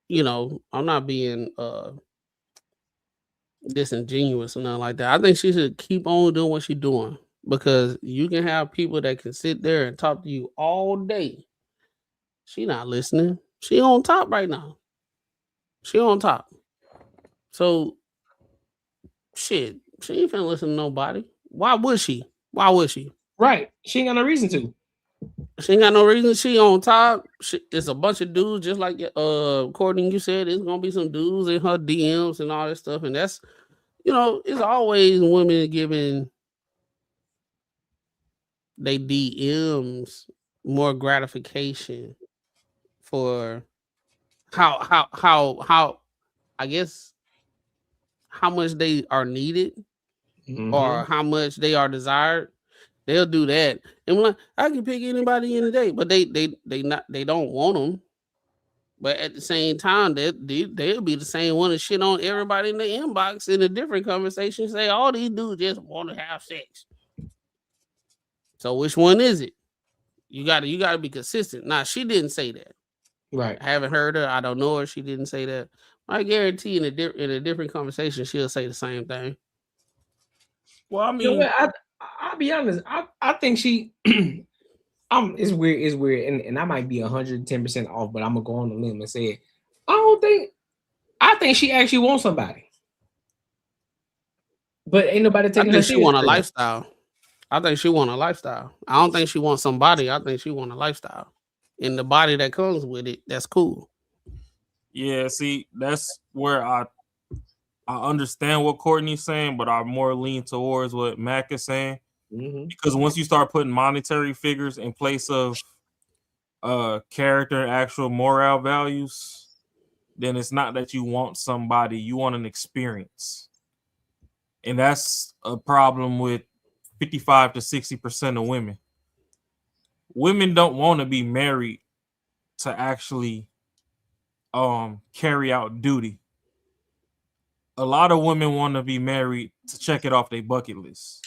you know, I'm not being disingenuous or nothing like that. I think she should keep on doing what she's doing, because you can have people that can sit there and talk to you all day. She not listening. She on top right now. She on top. So shit, she ain't finna listen to nobody. Why would she? Right. She ain't got no reason to. She ain't got no reason. She on top. It's a bunch of dudes, just like Courtney, you said. It's gonna be some dudes in her DMs and all that stuff, and that's it's always women giving they DMs more gratification for how I guess how much they are needed or how much they are desired. They'll do that, and like I can pick anybody in the day, but they don't want them. But at the same time, they'll be the same one to shit on everybody in the inbox in a different conversation. Say all these dudes just want to have sex. So which one is it? You gotta be consistent. Nah, she didn't say that. Right. I haven't heard her. I don't know her. She didn't say that. I guarantee in a different conversation, she'll say the same thing. Well, I You know mean, what? I'll be honest. I think she. It's weird, and I might be 110% off, but I'm gonna go on the limb and say it. I think she actually wants somebody, but ain't nobody I taking her think she serious. want a lifestyle. I think she want a lifestyle. I don't think she wants somebody. I think she want a lifestyle, and the body that comes with it. That's cool. yeah. See, that's where I understand what Courtney's saying, but I more lean towards what Mac is saying. Because once you start putting monetary figures in place of character and actual moral values, then it's not that you want somebody, you want an experience. And that's a problem with 55 to 60% of women. Women don't want to be married to actually carry out duty. A lot of women want to be married to check it off their bucket list.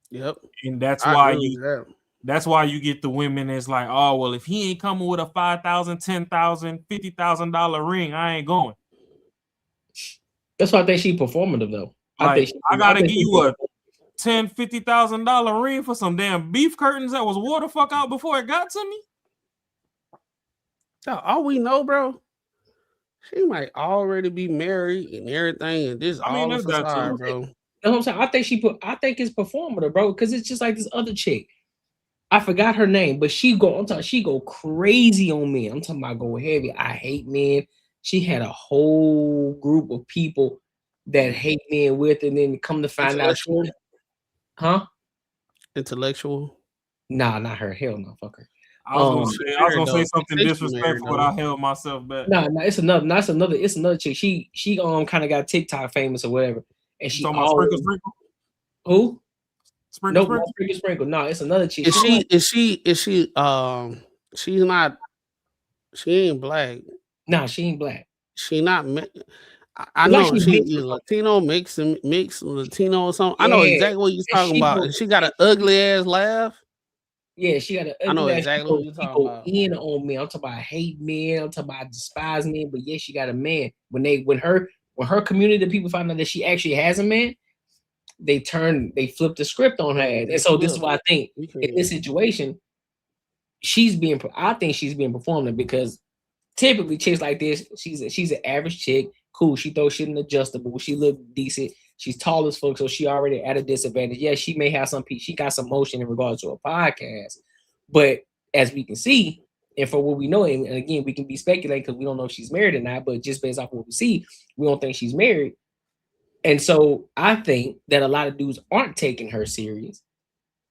Yep. And that's I why agree with that. that's why you get the women that's like, oh well, if he ain't coming with a $5,000, $10,000, $50,000 ring, I ain't going. That's why I think she performative though. I gotta give you a $10,000, $50,000 ring for some damn beef curtains that was wore the fuck out before it got to me. So all we know, bro, she might already be married and everything, and this all a facade, bro. You know what I'm saying? I think it's performative, bro, because it's just like this other chick. I forgot her name, but she go crazy on men. I'm talking about go heavy. I hate men. She had a whole group of people that hate men with, and then come to find out, Intellectual. Nah, not her. Hell no, fuck her. I was gonna say something disrespectful, but I held myself back. No, it's another chick. She kind of got TikTok famous or whatever, and she talking about Sprinkle. Who? Sprinkle. Nope, not Sprinkle. No, it's another chick. Is she she's not, she ain't black. Nah, she ain't black. She not. I know she's Latino, mix Latino or something. I know exactly what you're talking about. And she got an ugly ass laugh. Yeah, she got an ugly. I know exactly what you're talking about. In on me. I'm talking about hate men. I'm talking about despise men. But yeah, she got a man. When her community, the people find out that she actually has a man, they flip the script on her ass. And so this is why I think in this situation, I think she's being performative, because typically chicks like this, she's an average chick. Cool, she throws shit in adjustable. She look decent. She's tall as fuck, so she already at a disadvantage. Yeah, she may have she got some motion in regards to a podcast, but as we can see, and for what we know, and again, we can be speculating because we don't know if she's married or not, but just based off what we see, we don't think she's married. And so I think that a lot of dudes aren't taking her serious.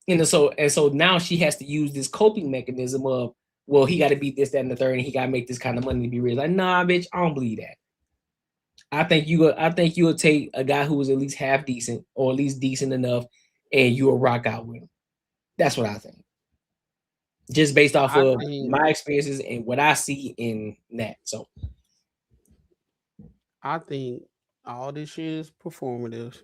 And so now she has to use this coping mechanism of, well, he got to be this, that, and the third, and he got to make this kind of money to be real. Like, nah, bitch, I don't believe that. I think you'll take a guy who was at least half decent or at least decent enough, and you'll rock out with him. That's what I think. Just based off of my experiences and what I see in that. So I think all this shit is performative.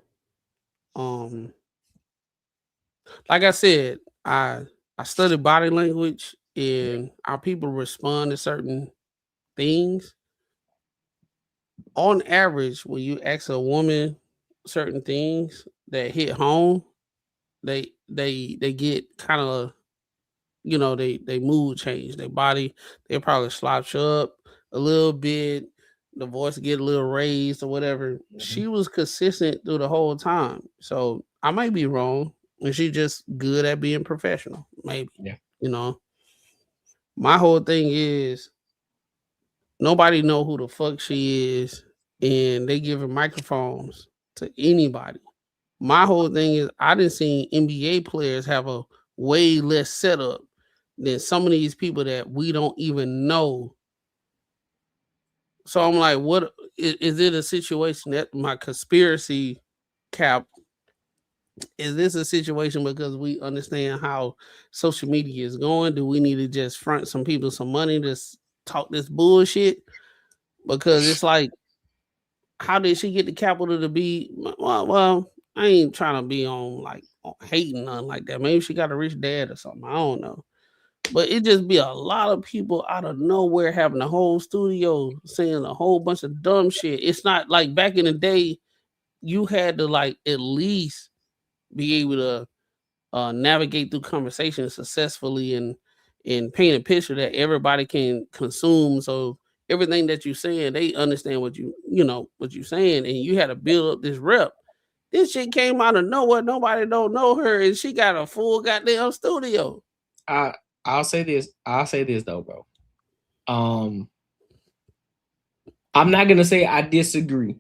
Like I said, I study body language and how people respond to certain things. On average, when you ask a woman certain things that hit home, they get kind of, they mood change, their body, they probably slouch up a little bit, the voice get a little raised or whatever. She was consistent through the whole time. So I might be wrong. and she's just good at being professional. Maybe, Yeah. you know. My whole thing is nobody know who the fuck she is, and they giving microphones to anybody. My whole thing is I didn't see NBA players have a way less setup than some of these people that we don't even know. So I'm like, what is it a situation that my conspiracy cap? Is this a situation because we understand how social media is going? Do we need to just front some people some money to talk this bullshit? Because it's like, how did she get the capital to be? Well, I ain't trying to be on like hating nothing like that. Maybe she got a rich dad or something. I don't know. But it just be a lot of people out of nowhere having a whole studio saying a whole bunch of dumb shit. It's not like back in the day, you had to like at least be able to navigate through conversations successfully and paint a picture that everybody can consume. So everything that you're saying, they understand what what you're saying, and you had to build up this rep. This shit came out of nowhere. Nobody don't know her, and she got a full goddamn studio. I'll say this though, bro. I'm not gonna say I disagree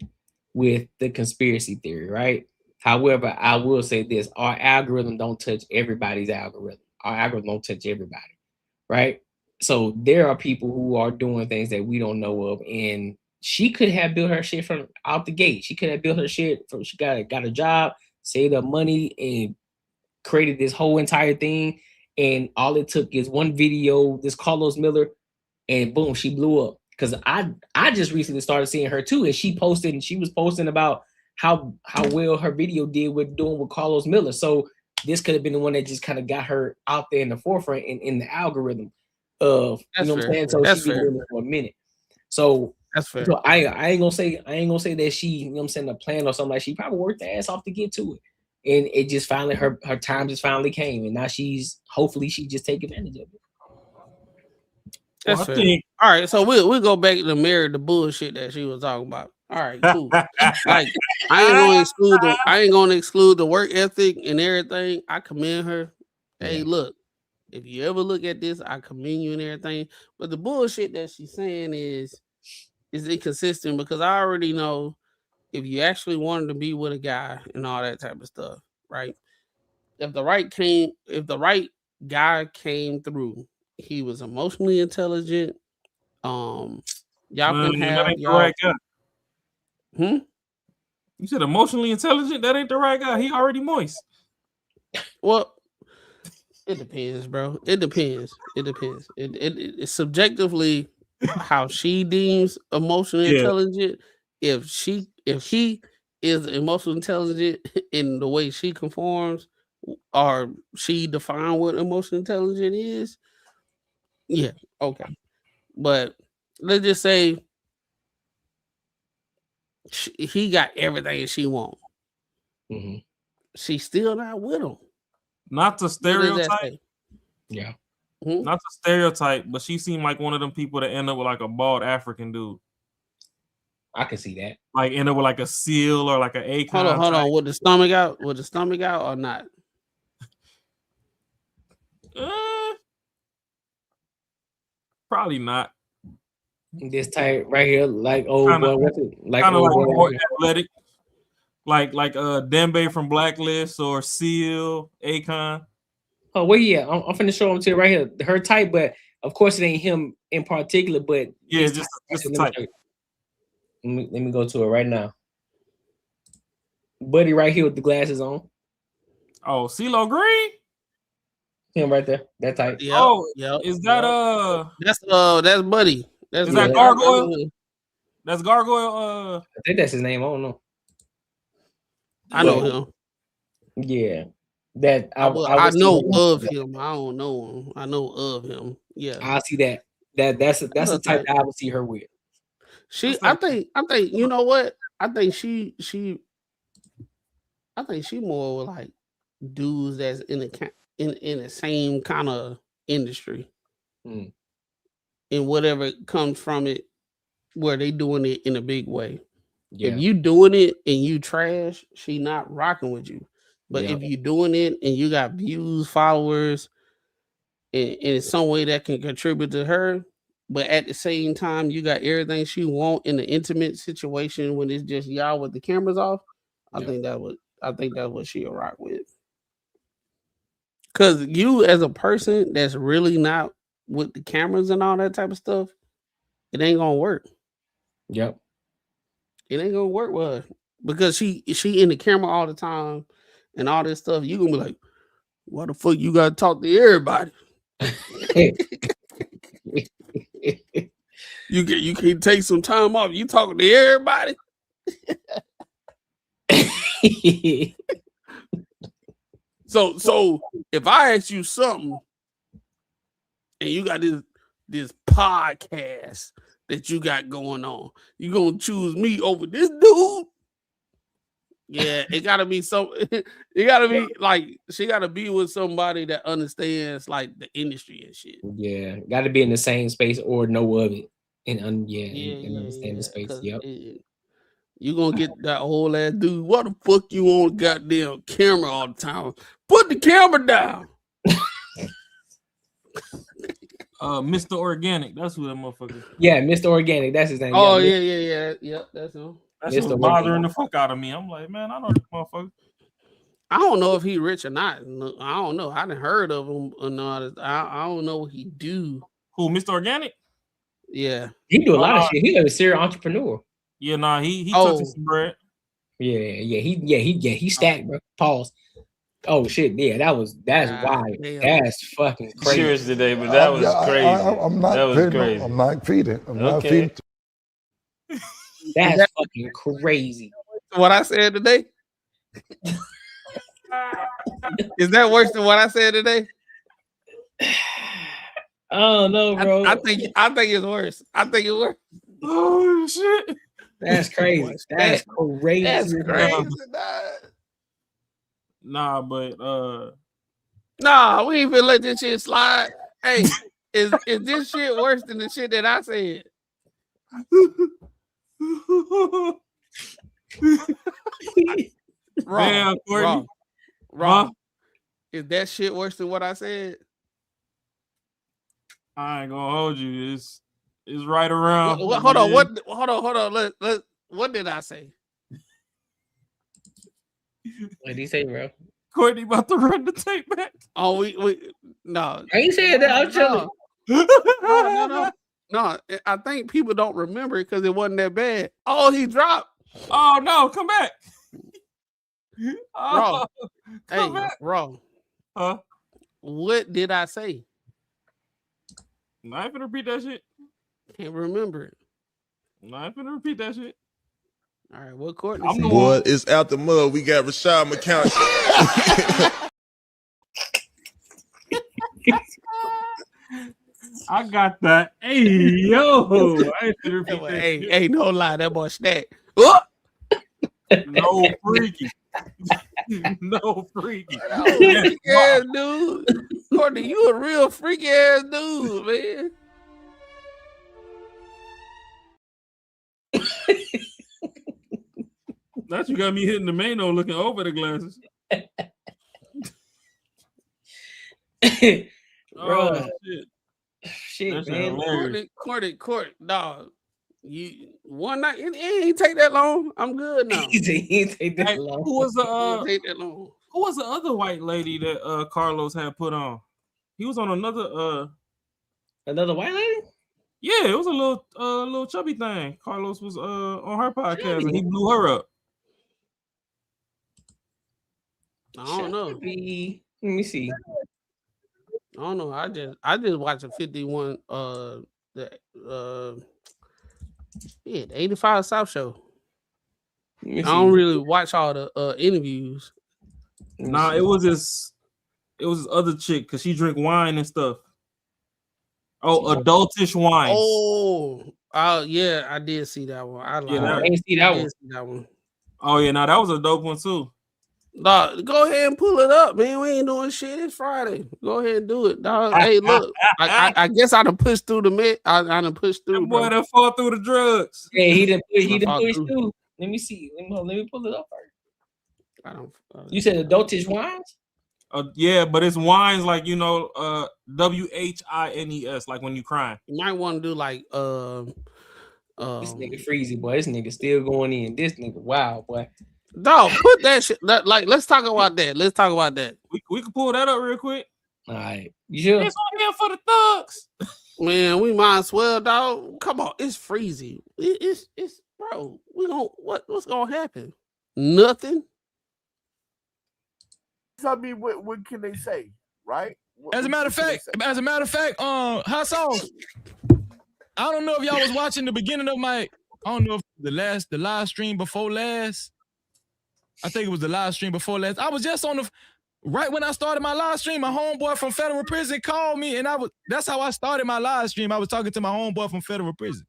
with the conspiracy theory, right? However, I will say this: our algorithm don't touch everybody's algorithm. Our algorithm don't touch everybody, right? So there are people who are doing things that we don't know of, and she could have built her shit from out the gate. She could have built her shit from she got a job, saved up money, and created this whole entire thing. And all it took is one video, this Carlos Miller, and boom, she blew up. Because I just recently started seeing her too, and she was posting about how well her video did with doing with Carlos Miller. So this could have been the one that just kind of got her out there in the forefront in the algorithm of That's what I'm fair. saying. So That's she's been fair. doing it for a minute. So that's fair. So I ain't gonna say that she, what I'm saying, a plan or something. Like, she probably worked the ass off to get to it. And it just finally her time just finally came, and now hopefully she just take advantage of it. That's fair. All right, so we'll go back to mirror the bullshit that she was talking about. All right, cool. Like, I ain't gonna exclude the work ethic and everything. I commend her. Hey, look, if you ever look at this, I commend you and everything. But the bullshit that she's saying is inconsistent, because I already know if you actually wanted to be with a guy and all that type of stuff, right? If the right guy came through, he was emotionally intelligent. Y'all can have that ain't the y'all. right guy. Hmm? You said emotionally intelligent? That ain't the right guy. He already moist. Well, it depends, bro. It depends. It's subjectively how she deems emotionally intelligent. If he is emotionally intelligent in the way she conforms, or she define what emotional intelligence is, yeah, okay. But let's just say he got everything she wants. Mm-hmm. She's still not with him. Not to stereotype. Yeah. Mm-hmm. Not to stereotype, but she seemed like one of them people that end up with like a bald African dude. I can see that. Like end up with like a seal or like an Akon. Hold on. With the stomach out? With the stomach out or not? Probably not. This type right here, like old boy, what's it? Like kind of old like boy more right athletic, like Dembe from Blacklist or Seal, Akon. Oh, well, yeah, I'm finna show them to you right here. Her type, but of course it ain't him in particular. But yeah, just the type. Let me go to it right now. Buddy, right here with the glasses on. Oh, CeeLo Green. Him right there. That type. Yep, oh, yep, is that that's Buddy. That's is that Gargoyle? That's Gargoyle. I think that's his name. I don't know. I know him. Yeah, that I know of him. I don't know him. I know of him. Yeah, I see that. That's the type that I would see her with. I think you know what? I think she more like dudes that's in the same kind of industry. Mm. And whatever comes from it, where they doing it in a big way. Yeah. If you doing it and you trash, she not rocking with you. But if you're doing it and you got views, followers, and in some way that can contribute to her, but at the same time you got everything she want in an intimate situation when it's just y'all with the cameras off, I think that's what she'll rock with. Cause you as a person that's really not with the cameras and all that type of stuff, it ain't gonna work. Yep. It ain't gonna work with her. Because she in the camera all the time and all this stuff, you gonna be like, why the fuck you gotta talk to everybody? You can take some time off. You talking to everybody? So if I ask you something and you got this podcast that you got going on, you gonna choose me over this dude? Yeah, it gotta be it gotta be like she gotta be with somebody that understands like the industry and shit. Yeah, gotta be in the same space or know of it and understand the space. Yep. You gonna get that old ass dude. What the fuck you on goddamn camera all the time? Put the camera down. Mr. Organic, that's who that motherfucker. Yeah, Mr. Organic, that's his name. Oh yeah, that's him. That's just bothering the fuck out of me. I'm like, man, I know this motherfucker. I don't know if he rich or not. I don't know. I didn't heard of him or not. I don't know what he do. Who, Mr. Organic? Yeah, he do a lot of shit. He's a serial entrepreneur. Yeah, nah, he took some bread. He stacked, bro. Pause. Oh shit, yeah, that's wild. Damn. That's fucking crazy. Cheers today, but that was crazy. I'm not that was feeding. crazy. I'm not feeding. I'm not Okay. feeding. That's fucking crazy. What I said today? Is that worse than what I said today? Oh no, bro. I think it's worse. I think it's worse. Oh shit. That's crazy. That's crazy. That's crazy. Nah, but Nah, we ain't finna let this shit slide. Hey, is this shit worse than the shit that I said? Damn, Courtney. Wrong. Is that shit worse than what I said? I ain't gonna hold you. It's right around. Hold on. Hold on. What did I say? What did he say, bro? Courtney about to run the tape back. Oh, we no. I ain't saying that. I'm chilling. No. I think people don't remember it because it wasn't that bad. Oh, he dropped. Oh no, come back. Wrong. Come Hey, back. wrong. Huh? What did I say? I ain't finna repeat that shit. Can't remember it. I ain't finna repeat that shit. All right, what Courtney I'm said? Boy, it's out the mud. We got Rashad McCown. I got that. Hey, yo. I ain't finna repeat that shit. Hey, no lie, that boy snapped. Oh! No freaky. No freaky. Freaky ass dude. Courtney, you a real freaky ass dude, man. That's what got me hitting the Mano looking over the glasses. Bro. Shit. Shit, That's man. hilarious. Court, dog. You one night it ain't take that long. I'm good now. He ain't take that Hey, long. who was the Take that long. who was the other white lady that Carlos had put on? He was on another white lady? Yeah, it was a little chubby thing. Carlos was on her podcast and he blew her up. I don't know. Let me see. I don't know. I just watched a 51 the 85 South show. I don't really watch all the interviews. Nah, it was this other chick because she drink wine and stuff. Oh, adultish wine. Oh, yeah, I did see that one. I ain't see that one. See that one. Oh yeah, now that was a dope one too. Dog, go ahead and pull it up, man. We ain't doing shit. It's Friday. Go ahead and do it, dog. Hey, look, I guess I done pushed through the mid. I done pushed through. That boy done fall through the drugs. Yeah, he done pushed through. through. Let me see. Let me pull it up first. I don't. You said adultish wines? Yeah, but it's wines like WHINES, like when you crying. You might want to do like this nigga freezy, boy. This nigga still going in. This nigga, wow, boy. Dog, put that shit. Like, let's talk about that. Let's talk about that. We can pull that up real quick. All right, you sure? It's on here for the thugs. Man, we might as well, dog. Come on, it's freezy. It's bro. We gonna what's gonna happen? Nothing. I mean, what can they say, right? As a matter of fact, hot sauce. I don't know if y'all was watching the beginning of my. I don't know if the live stream before last. I think it was the live stream before last. I was just on the right when I started my live stream. My homeboy from federal prison called me, and that's how I started my live stream. I was talking to my homeboy from federal prison.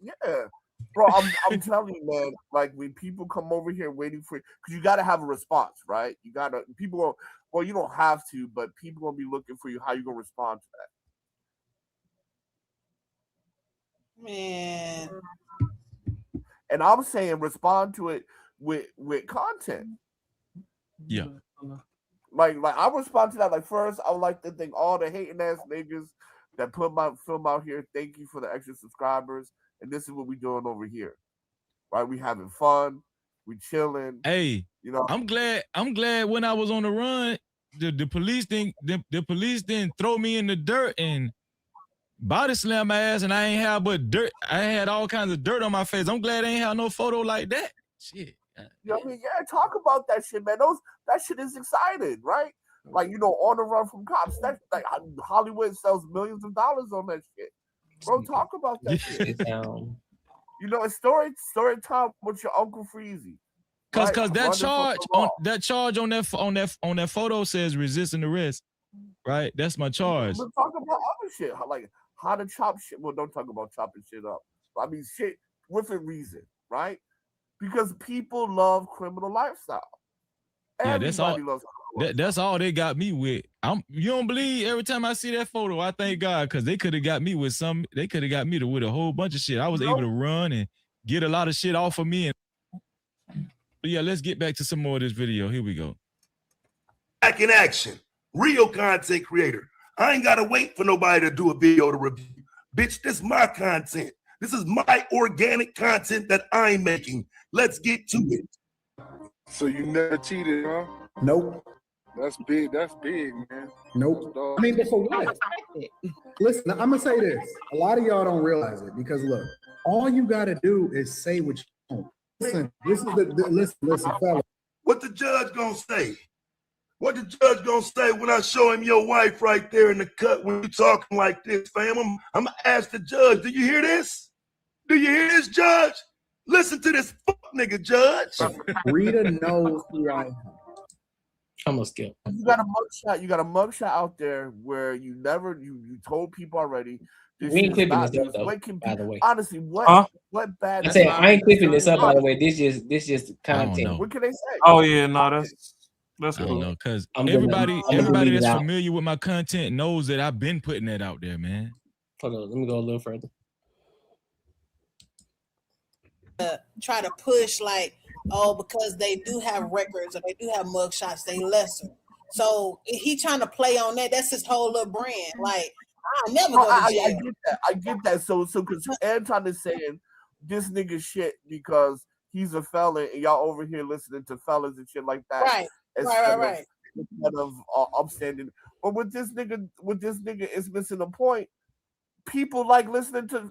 Yeah, bro, I'm telling you, man. Like when people come over here waiting for, because you got to have a response, right? You got to Well, you don't have to, but people gonna be looking for you. How you gonna respond to that? Man. And I'm saying respond to it with content. Yeah. Like I respond to that. Like first, I would like to thank all the hating ass niggas that put my film out here. Thank you for the extra subscribers. And this is what we doing over here. Right? We having fun. We chilling. Hey, I'm glad when I was on the run, the police didn't throw me in the dirt and body slam my ass, and I ain't have but dirt. I had all kinds of dirt on my face. I'm glad I ain't have no photo like that. Shit. You know what I mean? Yeah, talk about that shit, man. That shit is exciting, right? Like, on the run from cops. That's like Hollywood sells millions of dollars on that shit. Bro, talk about that shit. It's story time with your Uncle Freezy. Cause that charge on that photo says resisting arrest, right? That's my charge. But talk about other shit, like how to chop shit. Well, don't talk about chopping shit up. I mean, shit with a reason, right? Because people love criminal lifestyle. Yeah, that's all. That's all they got me with. You don't believe every time I see that photo, I thank God, because they could have got me with some. They could have got me with a whole bunch of shit. I was able to run and get a lot of shit off of me. But yeah, let's get back to some more of this video. Here we go. Back in action. Real content creator. I ain't gotta wait for nobody to do a video to review. Bitch, this is my content. This is my organic content that I'm making. Let's get to it. So you never cheated, huh? Nope. That's big, man. Nope. I mean, but for what? Listen, I'm gonna say this. A lot of y'all don't realize it because look, all you gotta do is say what you want. Listen, listen, fella. What the judge gonna say? What the judge gonna say when I show him your wife right there in the cut when you talking like this, fam? I'm gonna ask the judge, do you hear this? Do you hear this, judge? Listen to this fuck nigga, judge. Rita knows who I am. I'm gonna skip. You got a mugshot out there where you told people already. We ain't clipping this up, though, by the way. Honestly, what bad? I say I ain't clipping this up, by the way. This just content. What can they say? Oh yeah, no, that's cool. I don't know, because I'm everybody gonna that's familiar with my content knows that I've been putting that out there, man. Hold on, let me go a little further. Try to push because they do have records or they do have mugshots, they lesser. So he trying to play on that. That's his whole little brand. Like, I'll never go to jail. I get that. So because Anton is saying this nigga shit because he's a felon and y'all over here listening to fellas and shit like that. Right. Instead of upstanding. But with this nigga, it's missing a point. People like listening to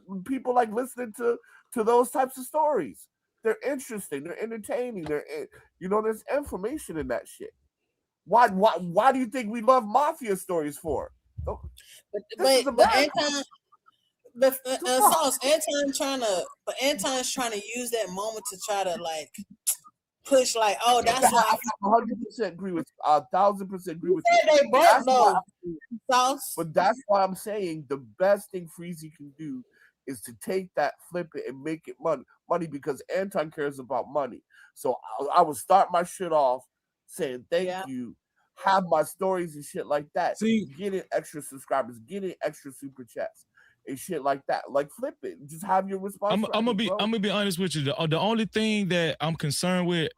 those types of stories. They're interesting. They're entertaining. There's information in that shit. Why do you think we love mafia stories for? Anton's trying to use that moment to try to push that's why I 100% agree with 1,000% agree with you. They both know. But that's why I'm saying the best thing Freezy can do is to take that, flip it, and make it money because Anton cares about money. So I would start my shit off saying thank you, have my stories and shit like that. Getting extra subscribers, getting extra super chats and shit like that. Like flip it, just have your response. I'm gonna be honest with you. The only thing that I'm concerned with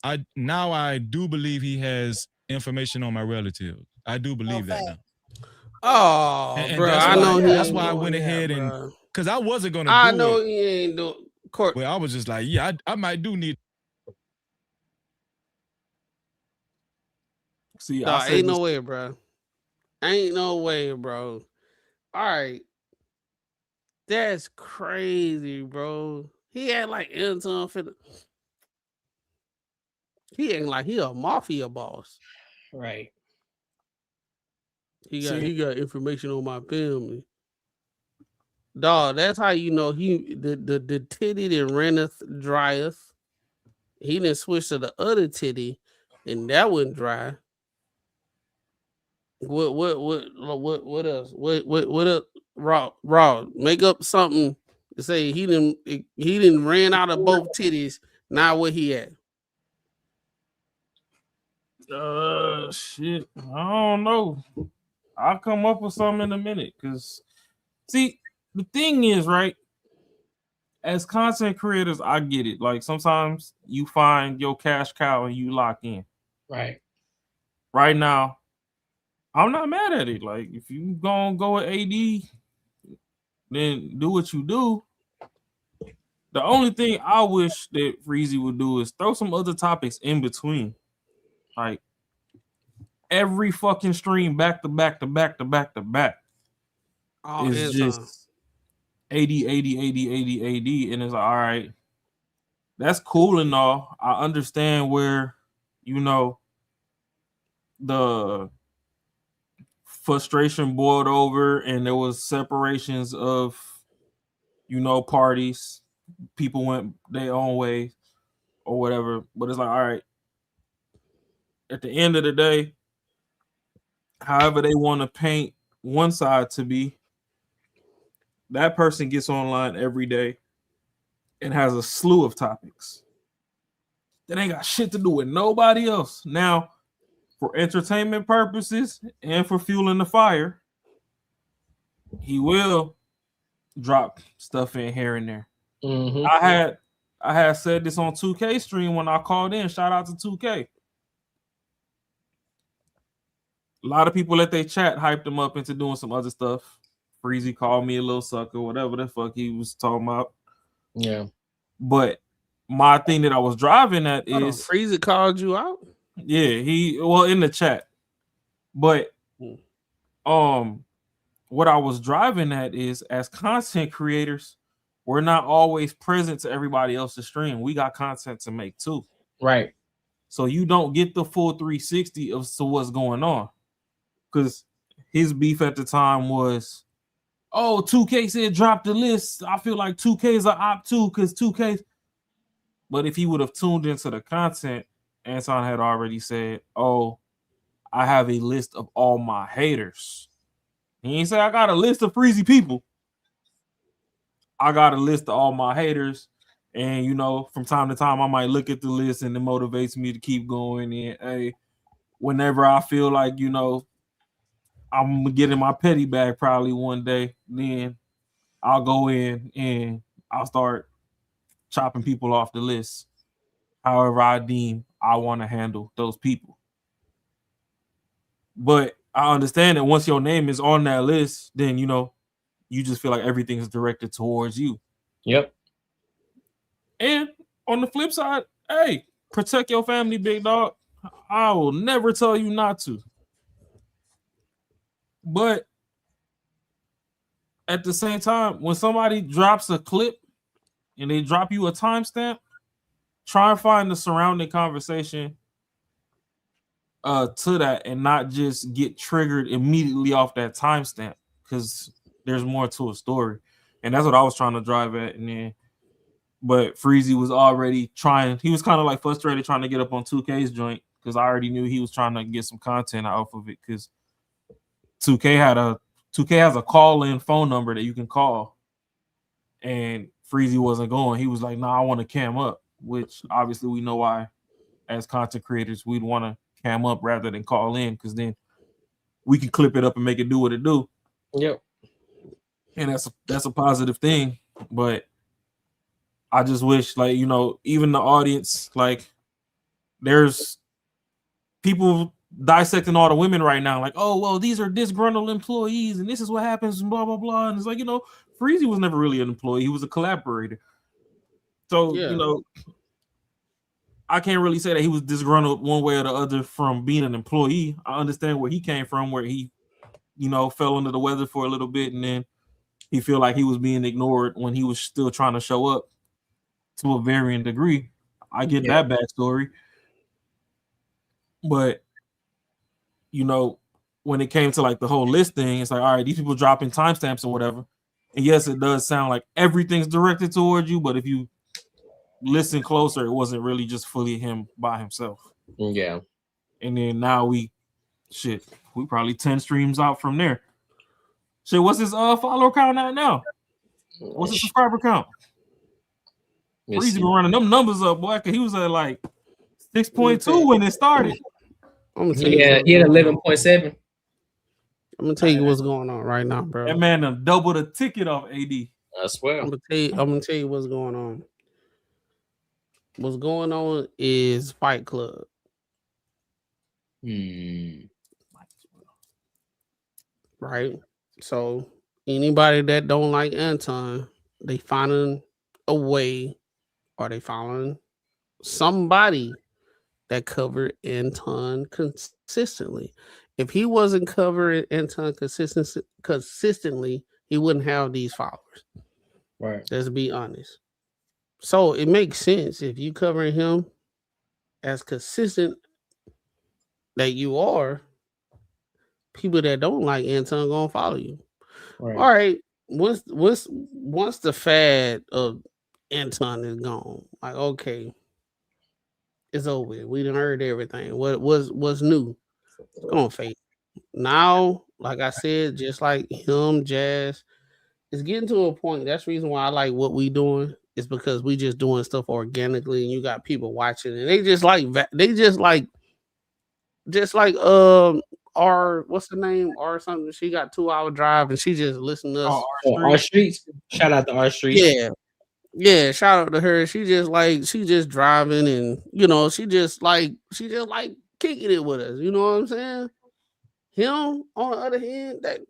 I do believe he has information on my relatives. I do believe that now. Oh, And bro, that's I why know he that's ain't why I doing went that, ahead and bro. because I wasn't gonna I do know it. he ain't doing court. Well, I was just like, yeah, I might do need. See, No, I said ain't no this. way, bro. Ain't no way, bro. All right. That's crazy, bro. He had like Anton for the. He ain't like he a mafia boss. Right. He got information on my family. Dog, that's how you know the titty that runneth drieth. He didn't switch to the other titty, and that wouldn't dry. What else? What else? Raw. Make up something to say he didn't ran out of both titties. Now where he at? Shit. I don't know. I'll come up with something in a minute. Cause see, the thing is, right? As content creators, I get it. Like sometimes you find your cash cow and you lock in. Right. Right now, I'm not mad at it. Like if you gonna go with AD, then do what you do. The only thing I wish that Freezy would do is throw some other topics in between. Like every fucking stream back to back to back to back to back is just 80, 80, 80, 80, 80. And it's like, all right, that's cool and all. I understand where, you know, the frustration boiled over and there was separations of, you know, parties. People went their own way or whatever. But it's like, all right, at the end of the day, however they want to paint one side to be, that person gets online every day and has a slew of topics that ain't got shit to do with nobody else. Now, for entertainment purposes and for fueling the fire, he will drop stuff in here and there. Mm-hmm. I had said this on 2K stream when I called in. Shout out to 2K. A lot of people at their chat hyped him up into doing some other stuff. Freezy called me a little sucker, whatever the fuck he was talking about. Yeah. But my thing that I was driving at is Freezy called you out? Yeah, in the chat. But what I was driving at is as content creators, we're not always present to everybody else's stream. We got content to make too. Right. So you don't get the full 360 of what's going on. Because his beef at the time was, oh, 2K said drop the list. I feel like 2K is an op too, because 2K. But if he would have tuned into the content, Anton had already said, oh, I have a list of all my haters. He ain't say I got a list of Freezy people. I got a list of all my haters. And, you know, from time to time, I might look at the list and it motivates me to keep going. And, hey, whenever I feel like, you know, I'm getting my petty bag probably one day, then I'll go in and I'll start chopping people off the list. However I deem I want to handle those people. But I understand that once your name is on that list, then, you know, you just feel like everything is directed towards you. Yep. And on the flip side, hey, protect your family, big dog. I will never tell you not to. But at the same time, when somebody drops a clip and they drop you a timestamp, try and find the surrounding conversation to that and not just get triggered immediately off that timestamp, because there's more to a story. And that's what I was trying to drive at. And then, but Freezy was already trying, he was kind of like frustrated trying to get up on 2K's joint, because I already knew he was trying to get some content off of it, because 2K has a call-in phone number that you can call. And Freezy wasn't going. He was like, nah, I want to cam up, which obviously we know why as content creators we'd want to cam up rather than call in, because then we can clip it up and make it do what it do. Yep. And that's a positive thing. But I just wish, like, you know, even the audience, like, there's people dissecting all the women right now, like, oh well, these are disgruntled employees, and this is what happens, and blah blah blah. And it's like, Freezy was never really an employee; he was a collaborator. So I can't really say that he was disgruntled one way or the other from being an employee. I understand where he came from, where he, fell under the weather for a little bit, and then he feel like he was being ignored when he was still trying to show up to a varying degree. I get that backstory. But, when it came to like the whole list thing, it's like, all right, these people dropping timestamps or whatever. And yes, it does sound like everything's directed towards you, but if you listen closer, it wasn't really just fully him by himself. Yeah. And then now we probably 10 streams out from there. Shit, what's his follower count at now? What's his subscriber count? Freezy been running them numbers up, boy, because he was at like 6.2 when it started. I'm gonna tell he had 11.7. I'm gonna tell you what's going on right now, bro. That man done doubled the ticket off AD. I swear. I'm gonna tell you what's going on. What's going on is Fight Club. Right? So anybody that don't like Anton, they finding a way, or they following somebody that covered Anton consistently. If he wasn't covering Anton consistently, he wouldn't have these followers. Right. Let's be honest. So it makes sense if you covering him as consistent that you are, people that don't like Anton gonna follow you. Right. All right. Once the fad of Anton is gone, like, okay, it's over. We done heard everything. What's new? It's gonna fade. Now, like I said, just like him, Jazz, it's getting to a point. That's the reason why I like what we doing. Is because we just doing stuff organically, and you got people watching, and they just like our what's the name or something. She got 2-hour drive, and she just listen to us. Our streets. Shout out to our streets. Yeah. Shout out to her. She just driving, and she just like kicking it with us. You know what I'm saying? Him, on the other hand, that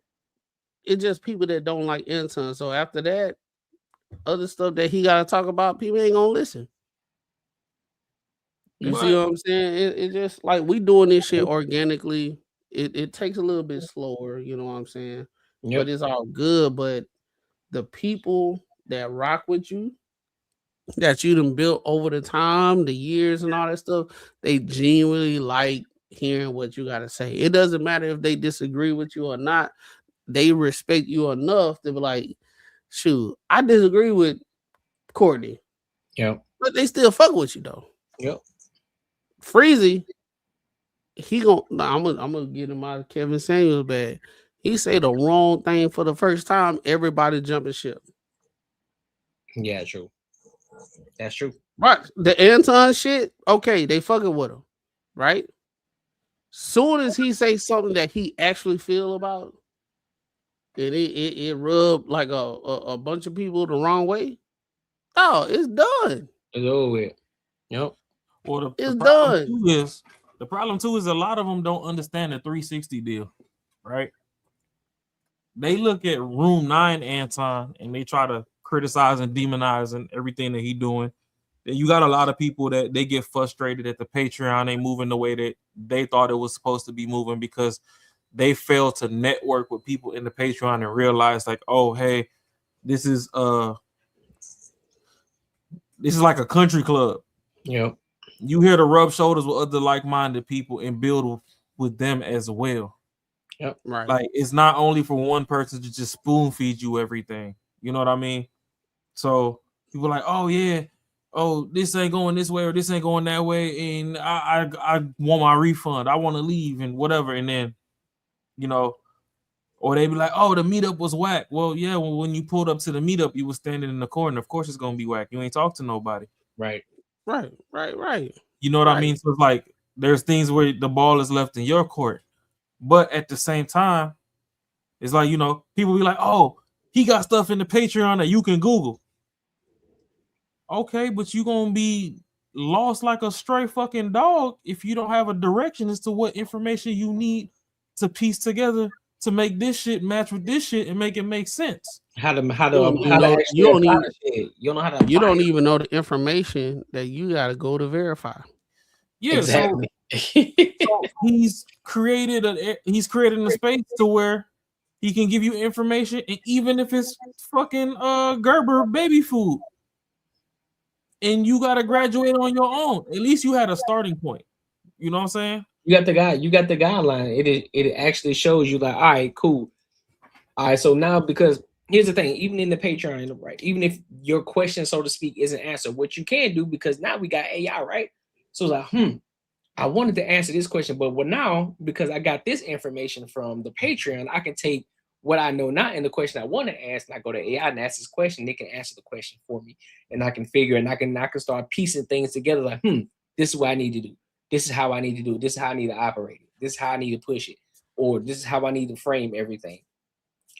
it's just people that don't like Anton. So after that, other stuff that he got to talk about, people ain't gonna listen. You see what I'm saying? It just like we doing this shit organically. It takes a little bit slower, you know what I'm saying? But it's all good. But the people that rock with you, that you done built over the time, the years and all that stuff, they genuinely like hearing what you got to say. It doesn't matter if they disagree with you or not. They respect you enough to be like, shoot, I disagree with Courtney. Yeah. But they still fuck with you though. Yep. Freezy, I'm gonna get him out of Kevin Samuels bag. He say the wrong thing for the first time, everybody jumping ship. Yeah, true. That's true. Right. The Anton shit, okay, they fucking with him. Right? Soon as he say something that he actually feel about, and it rubbed like a bunch of people the wrong way. Oh, it's done. It's over with. Yep. Well, it's done. The problem too is a lot of them don't understand the 360 deal, right? They look at Room 9 Anton and they try to criticize and demonize and everything that he doing. And you got a lot of people that they get frustrated at the Patreon ain't moving the way that they thought it was supposed to be moving because they failed to network with people in the Patreon and realize like, oh, hey, this is like a country club. Yep. You here to rub shoulders with other like-minded people and build with them as well. Yep. Right. Like it's not only for one person to just spoon feed you everything. You know what I mean? So people are like, oh yeah, oh this ain't going this way or this ain't going that way, and I want my refund. I want to leave and whatever, and then or they be like, oh the meetup was whack. Well, yeah, when you pulled up to the meetup, you were standing in the corner. Of course, it's gonna be whack. You ain't talk to nobody. Right. You know what I mean? So it's like there's things where the ball is left in your court. But at the same time, it's like, people be like, oh, he got stuff in the Patreon that you can Google. Okay, but you gonna be lost like a stray fucking dog if you don't have a direction as to what information you need to piece together to make this shit match with this shit and make it make sense. How to You actually don't apply even the shit. You don't know how to you apply don't it. even know the information that you gotta go to verify. Yeah, Exactly. so he's created a space to where he can give you information, and even if it's fucking Gerber baby food, and you gotta graduate on your own, at least you had a starting point. You know what I'm saying? You got the guideline. It actually shows you like, all right, cool. All right, so now because here's the thing, even in the Patreon, right? Even if your question, so to speak, isn't answered, what you can do, because now we got AI, right? So it's like, I wanted to answer this question, but now because I got this information from the Patreon, I can take what I know not in the question I want to ask, and I go to AI and ask this question. They can answer the question for me, and I can figure, and I can start piecing things together. Like, this is what I need to do. This is how I need to do it. This is how I need to operate it. This is how I need to push it, or this is how I need to frame everything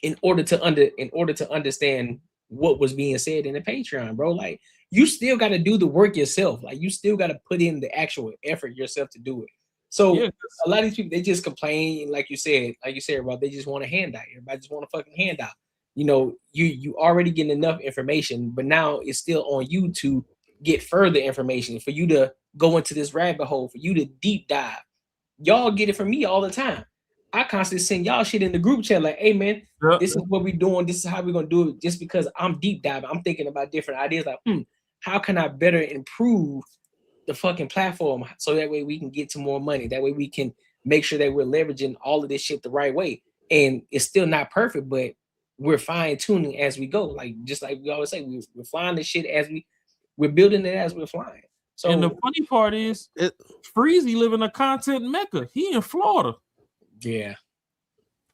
in order to understand what was being said in the Patreon, bro. Like, you still got to do the work yourself. Like, you still got to put in the actual effort yourself to do it. So a lot of these people, they just complain, like you said, bro. They just want a handout. Everybody just want a fucking handout. You know, you already getting enough information, but now it's still on you to get further information, for you to go into this rabbit hole, for you to deep dive. Y'all get it from me all the time. I constantly send y'all shit in the group chat like, hey man, this is what we're doing. This is how we're gonna do it. Just because I'm deep diving, I'm thinking about different ideas. Like, how can I better improve the fucking platform so that way we can get to more money? That way we can make sure that we're leveraging all of this shit the right way. And it's still not perfect, but we're fine tuning as we go. Like, just like we always say, we're flying this shit as we're building it as we're flying. So, and the funny part is, Freezy live in a content mecca. He in Florida. Yeah,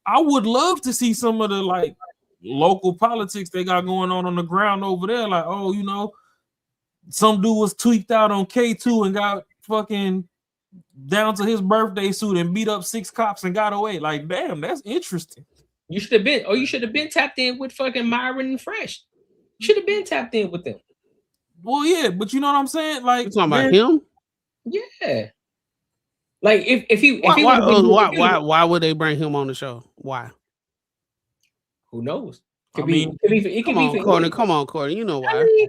I would love to see some of the like local politics they got going on the ground over there. Like, oh, you know, some dude was tweaked out on K2 and got fucking down to his birthday suit and beat up 6 cops and got away. Like, damn, that's interesting. You should have been tapped in with fucking Myron and Fresh. Should have been tapped in with them. Well, yeah, but you know what I'm saying? Like, You talking about him? Yeah. Like, if he why would they bring him on the show? Why? Who knows? Come on, Courtney. You know why?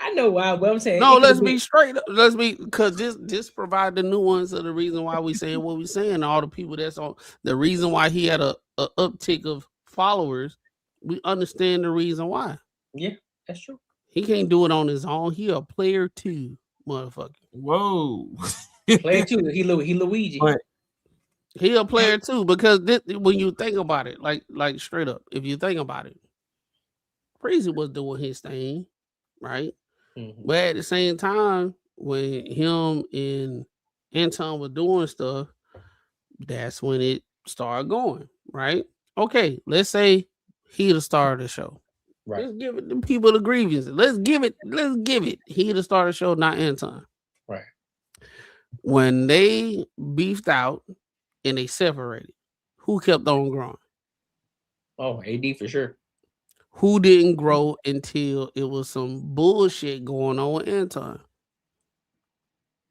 I know why. But I'm saying, no. Let's be straight. Because this provide the nuance of the reason why we saying what we saying. All the people that's on the reason why he had a uptick of followers. We understand the reason why. Yeah, that's true. He can't do it on his own. He a player too, motherfucker. Whoa. Player too. He Luigi. But he a player too, because when you think about it, like straight up, if you think about it, Freezy was doing his thing, right? Mm-hmm. But at the same time, when him and Anton were doing stuff, that's when it started going, right? Okay, let's say he the star of the show. Right. Let's give it the people the grievances. Let's give it. He the star of the show, not Anton. Right. When they beefed out and they separated, who kept on growing? Oh, AD for sure. Who didn't grow until it was some bullshit going on with Anton?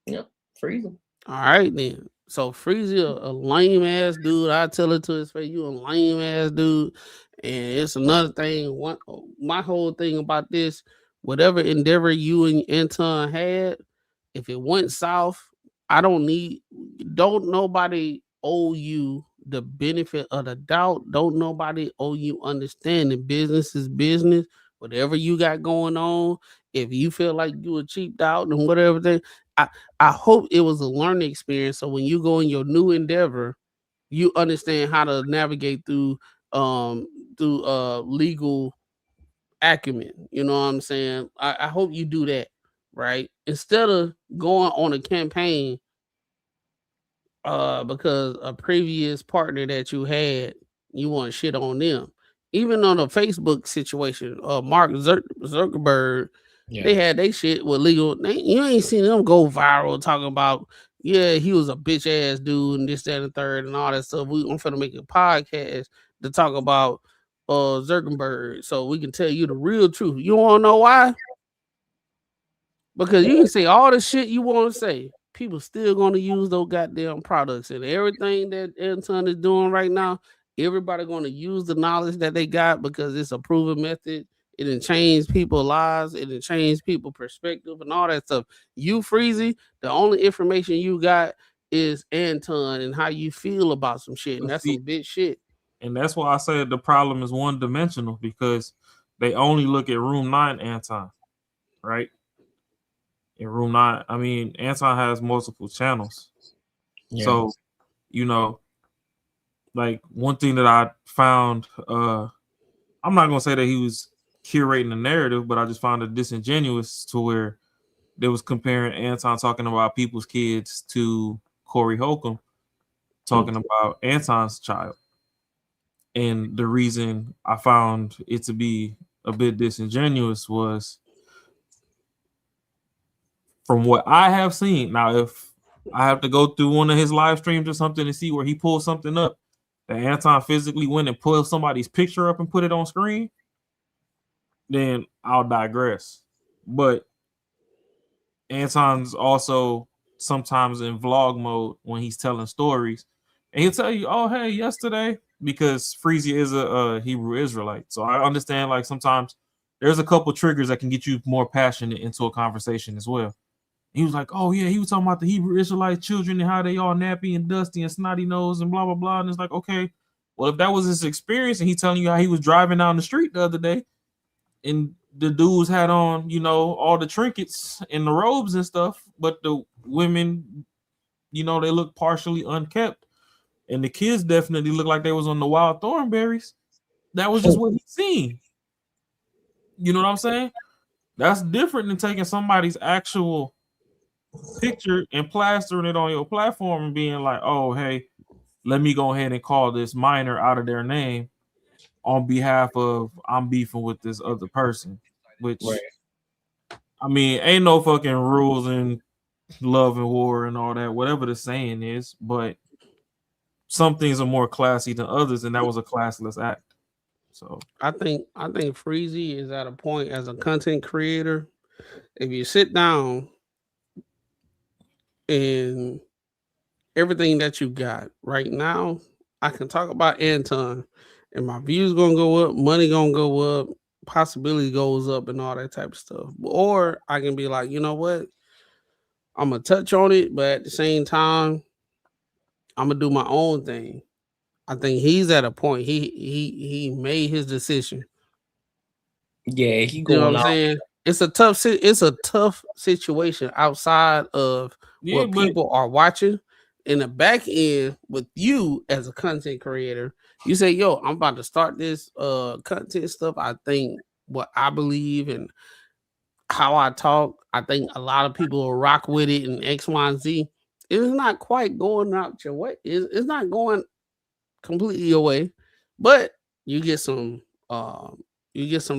Yep, Freezy. All right, then. So Freezy, a lame ass dude. I tell it to his face, you a lame ass dude. And it's another thing. My whole thing about this, whatever endeavor you and Anton had, if it went south, don't nobody owe you the benefit of the doubt. Don't nobody owe you understanding. Business is business. Whatever you got going on, if you feel like you were cheaped out and whatever thing, I hope it was a learning experience. So when you go in your new endeavor, you understand how to navigate through legal acumen. You know what I'm saying? I hope you do that, right? Instead of going on a campaign because a previous partner that you had, you want shit on them. Even on a Facebook situation, Mark Zuckerberg, they had they shit with legal. You ain't seen them go viral talking about, yeah, he was a bitch ass dude and this, that, and the third and all that stuff. I'm finna make a podcast to talk about Zuckerberg so we can tell you the real truth. You wanna know why? Because you can say all the shit you want to say. People still gonna use those goddamn products and everything that Anton is doing right now. Everybody gonna use the knowledge that they got because it's a proven method. It done change people's lives. It done change people's perspective and all that stuff. You Freezy, the only information you got is Anton and how you feel about some shit, and that's some big shit. And that's why I said the problem is one dimensional because they only look at Room 9 Anton, right? In Room 9, I mean, Anton has multiple channels. Yeah. So, you know, like one thing that I found, I'm not gonna say that he was curating the narrative, but I just found it disingenuous to where they was comparing Anton talking about people's kids to Corey Holcomb talking about Anton's child. And the reason I found it to be a bit disingenuous was from what I have seen. Now, if I have to go through one of his live streams or something to see where he pulled something up that Anton physically went and pulled somebody's picture up and put it on screen, then I'll digress. But Anton's also sometimes in vlog mode when he's telling stories, and he'll tell you, "Oh, hey, yesterday," because Freezy is a Hebrew Israelite. So I understand, like, sometimes there's a couple triggers that can get you more passionate into a conversation as well. He was like, "Oh yeah," he was talking about the Hebrew Israelite children and how they all nappy and dusty and snotty nose and blah blah blah. And it's like, okay, well, if that was his experience and he's telling you how he was driving down the street the other day and the dudes had on, you know, all the trinkets and the robes and stuff, but the women, you know, they look partially unkept, and the kids definitely look like they was on the wild thornberries. That was just what he seen. You know what I'm saying? That's different than taking somebody's actual picture and plastering it on your platform and being like, "Oh, hey, let me go ahead and call this minor out of their name on behalf of I'm beefing with this other person," which, Right. I mean, ain't no fucking rules in love and war and all that, whatever the saying is, but some things are more classy than others, and that was a classless act. So I think Freezy is at a point as a content creator. If you sit down and everything that you got right now, I can talk about Anton, and my views gonna go up, money gonna go up, possibility goes up, and all that type of stuff. Or I can be like, you know what, I'm gonna touch on it, but at the same time, I'm gonna do my own thing. I think he's at a point. He made his decision. Yeah, he You know what going I'm off. saying? It's a tough situation outside of yeah, what but people are watching. In the back end, with you as a content creator, you say, "Yo, I'm about to start this content stuff." I think what I believe and how I talk, I think a lot of people will rock with it in X, Y, and Z. It's not quite going out your way. It's not going completely your way, but you get some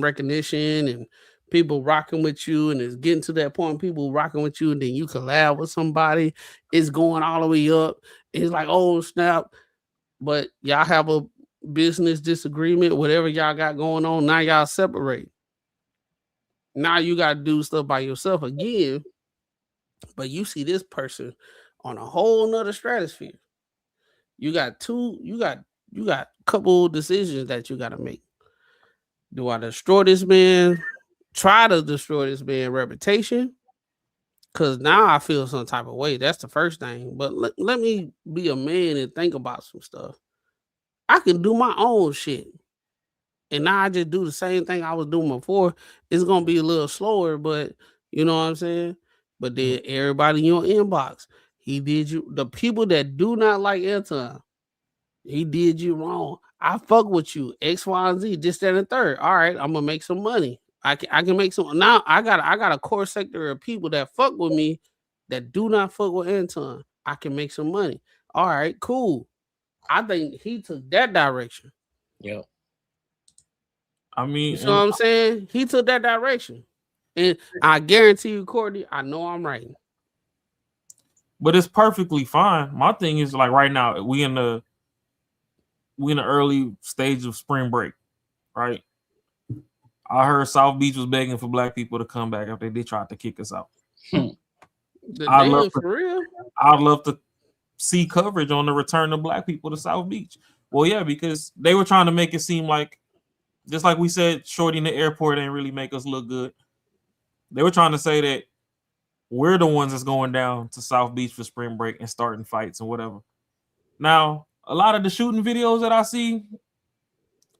recognition and people rocking with you, and it's getting to that point people rocking with you, and then you collab with somebody, it's going all the way up. It's like, oh snap, but y'all have a business disagreement, whatever y'all got going on, now y'all separate. Now you got to do stuff by yourself again, but you see this person on a whole nother stratosphere. You got a couple decisions that you got to make. Do I destroy this man? Try to destroy this man's reputation? Because now I feel some type of way. That's the first thing. But let me be a man and think about some stuff. I can do my own shit. And now I just do the same thing I was doing before. It's going to be a little slower, but you know what I'm saying? But then everybody in your inbox, he did you. The people that do not like Anton, he did you wrong. I fuck with you. X, Y, and Z, this, that, and the third. All right, I'm gonna make some money. I can make some. Now I got a core sector of people that fuck with me that do not fuck with Anton. I can make some money. All right, cool. I think he took that direction. Yeah. I mean, You see what I'm saying? He took that direction. And I guarantee you, Courtney, I know I'm right. but it's perfectly fine. My thing is, like, right now we in the early stage of spring break, right? I heard South Beach was begging for black people to come back after they tried to kick us out. I'd love For real? I'd love to see coverage on the return of black people to South Beach. Well, yeah, because they were trying to make it seem like, just like we said, Shorty in the airport ain't really make us look good. They were trying to say that we're the ones that's going down to South Beach for spring break and starting fights and whatever. Now, a lot of the shooting videos that I see,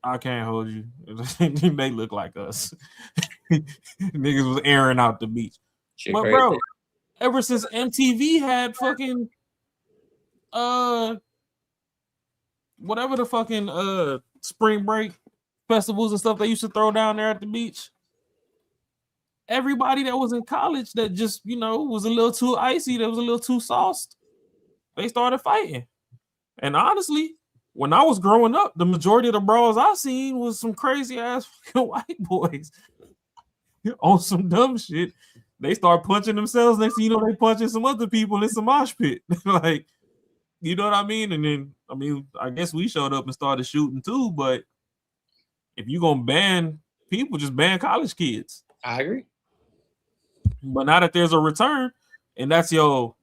I can't hold you. They look like us. Niggas was airing out the beach. Shit but crazy. bro, ever since MTV had fucking whatever the fucking spring break festivals and stuff they used to throw down there at the beach, everybody that was in college that just, was a little too icy, that was a little too sauced, they started fighting. And honestly, when I was growing up, the majority of the brawls I seen was some crazy ass fucking white boys on some dumb shit. They start punching themselves. Next thing you know, they punching some other people in some mosh pit. Like, you know what I mean? And then, I guess we showed up and started shooting too. But if you gonna ban people, just ban college kids. I agree. But now that there's a return, and that's your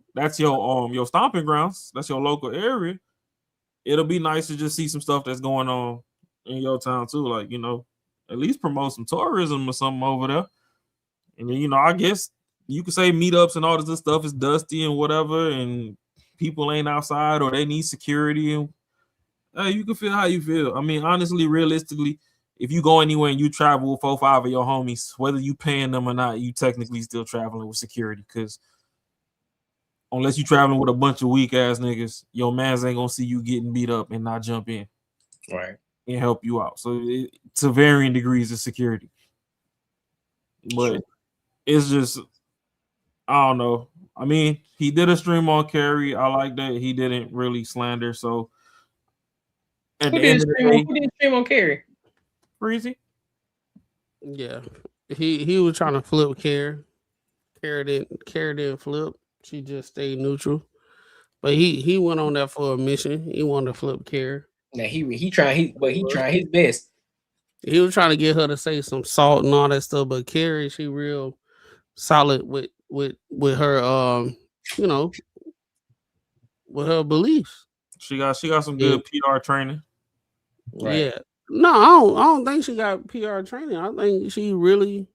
stomping grounds, that's your local area, it'll be nice to just see some stuff that's going on in your town too. Like, at least promote some tourism or something over there. And then, I guess you could say meetups and all this stuff is dusty and whatever, and people ain't outside or they need security. And you can feel how you feel. Honestly, realistically, if you go anywhere and you travel with 4-5 of your homies, whether you paying them or not, you technically still traveling with security. Because unless you traveling with a bunch of weak ass niggas, your mans ain't gonna see you getting beat up and not jump in, right, and help you out. So to varying degrees of security, but it's just, I don't know. He did a stream on Carrie. I like that he didn't really slander. So at the end of the day, who did stream on Carrie? Freezy. Yeah, he was trying to flip Carrie. Carrie didn't flip. She just stayed neutral. But he went on there for a mission. He wanted to flip Carrie. Now he trying his best. He was trying to get her to say some salt and all that stuff. But Carrie, she real solid with her with her beliefs. She got some good PR training. Right. Yeah. No, I don't think she got PR training. I think she really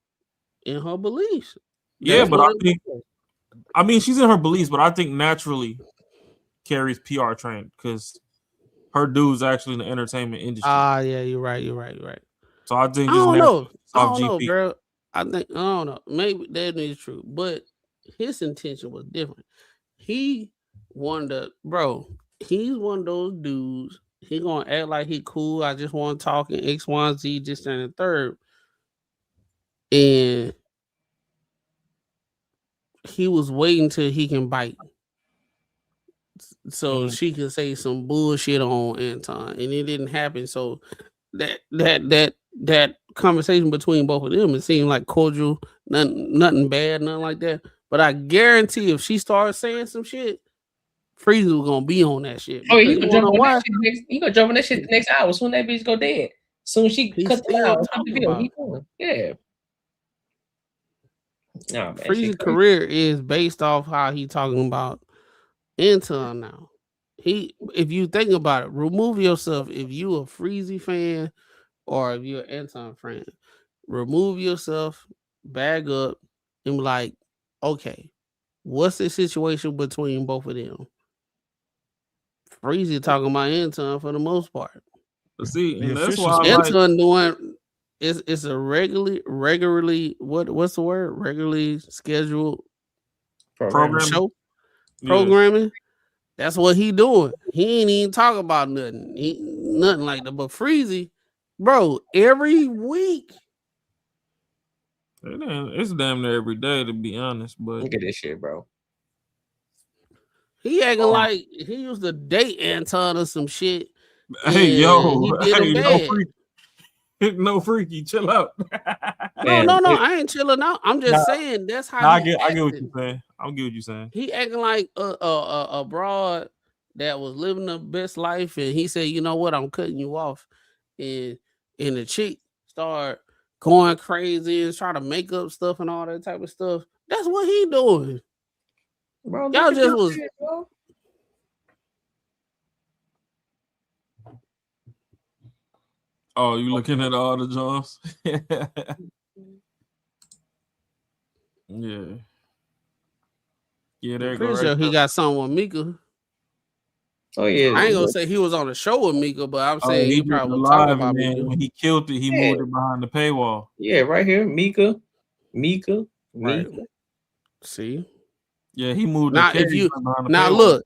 in her beliefs. Yeah, but I think she's in her beliefs, but I think naturally Carrie's PR trained because her dude's actually in the entertainment industry. Yeah, you're right. So I think I don't know, GP. girl. I don't know. Maybe that is true, but his intention was different. He wanted he's one of those dudes. He gonna act like he cool. I just want to talk in X, Y, and Z, just and the third. And he was waiting till he can bite, so she could say some bullshit on Anton, and it didn't happen. So that conversation between both of them, it seemed like cordial, nothing bad, nothing like that. But I guarantee if she started saying some shit, Freezy was gonna be on that shit. Oh, he gonna jump on that shit. He gonna jump on that shit the next hour. Soon that bitch go dead. Soon she cut the out. Yeah. Nah, man, Freezy's career is based off how he talking about Anton now. If you think about it, remove yourself. If you a Freezy fan or if you're an Anton fan, remove yourself, bag up, and be like, okay, what's the situation between both of them? Freezy talking about Anton for the most part. See, and that's why Anton doing it's a regularly what's the word? Regularly scheduled show programming. That's what he doing. He ain't even talking about nothing. Nothing like that. But Freezy, bro, every week. It's damn near every day, to be honest. But look at this shit, bro. He acting like he used to date Anton or some shit. Hey, no freaky, chill out. No, I ain't chilling out. I'm just saying that's how. I get what you're saying. I get what you're saying. He acting like a broad that was living the best life, and he said, "You know what? I'm cutting you off," and the chick start going crazy and try to make up stuff and all that type of stuff. That's what he doing. Bro, Y'all just was. Oh, you looking at all the Johns? Yeah. Yeah, there you go. Pretty sure he got something with Mika. Oh yeah. I ain't gonna say he was on the show with Mika, but I'm Oh, saying he he did probably the was talking live, about and then Mika. when he killed it, he moved it behind the paywall. Yeah, right here, Mika. Right. See. Yeah, he moved Now the if you behind the now paywall.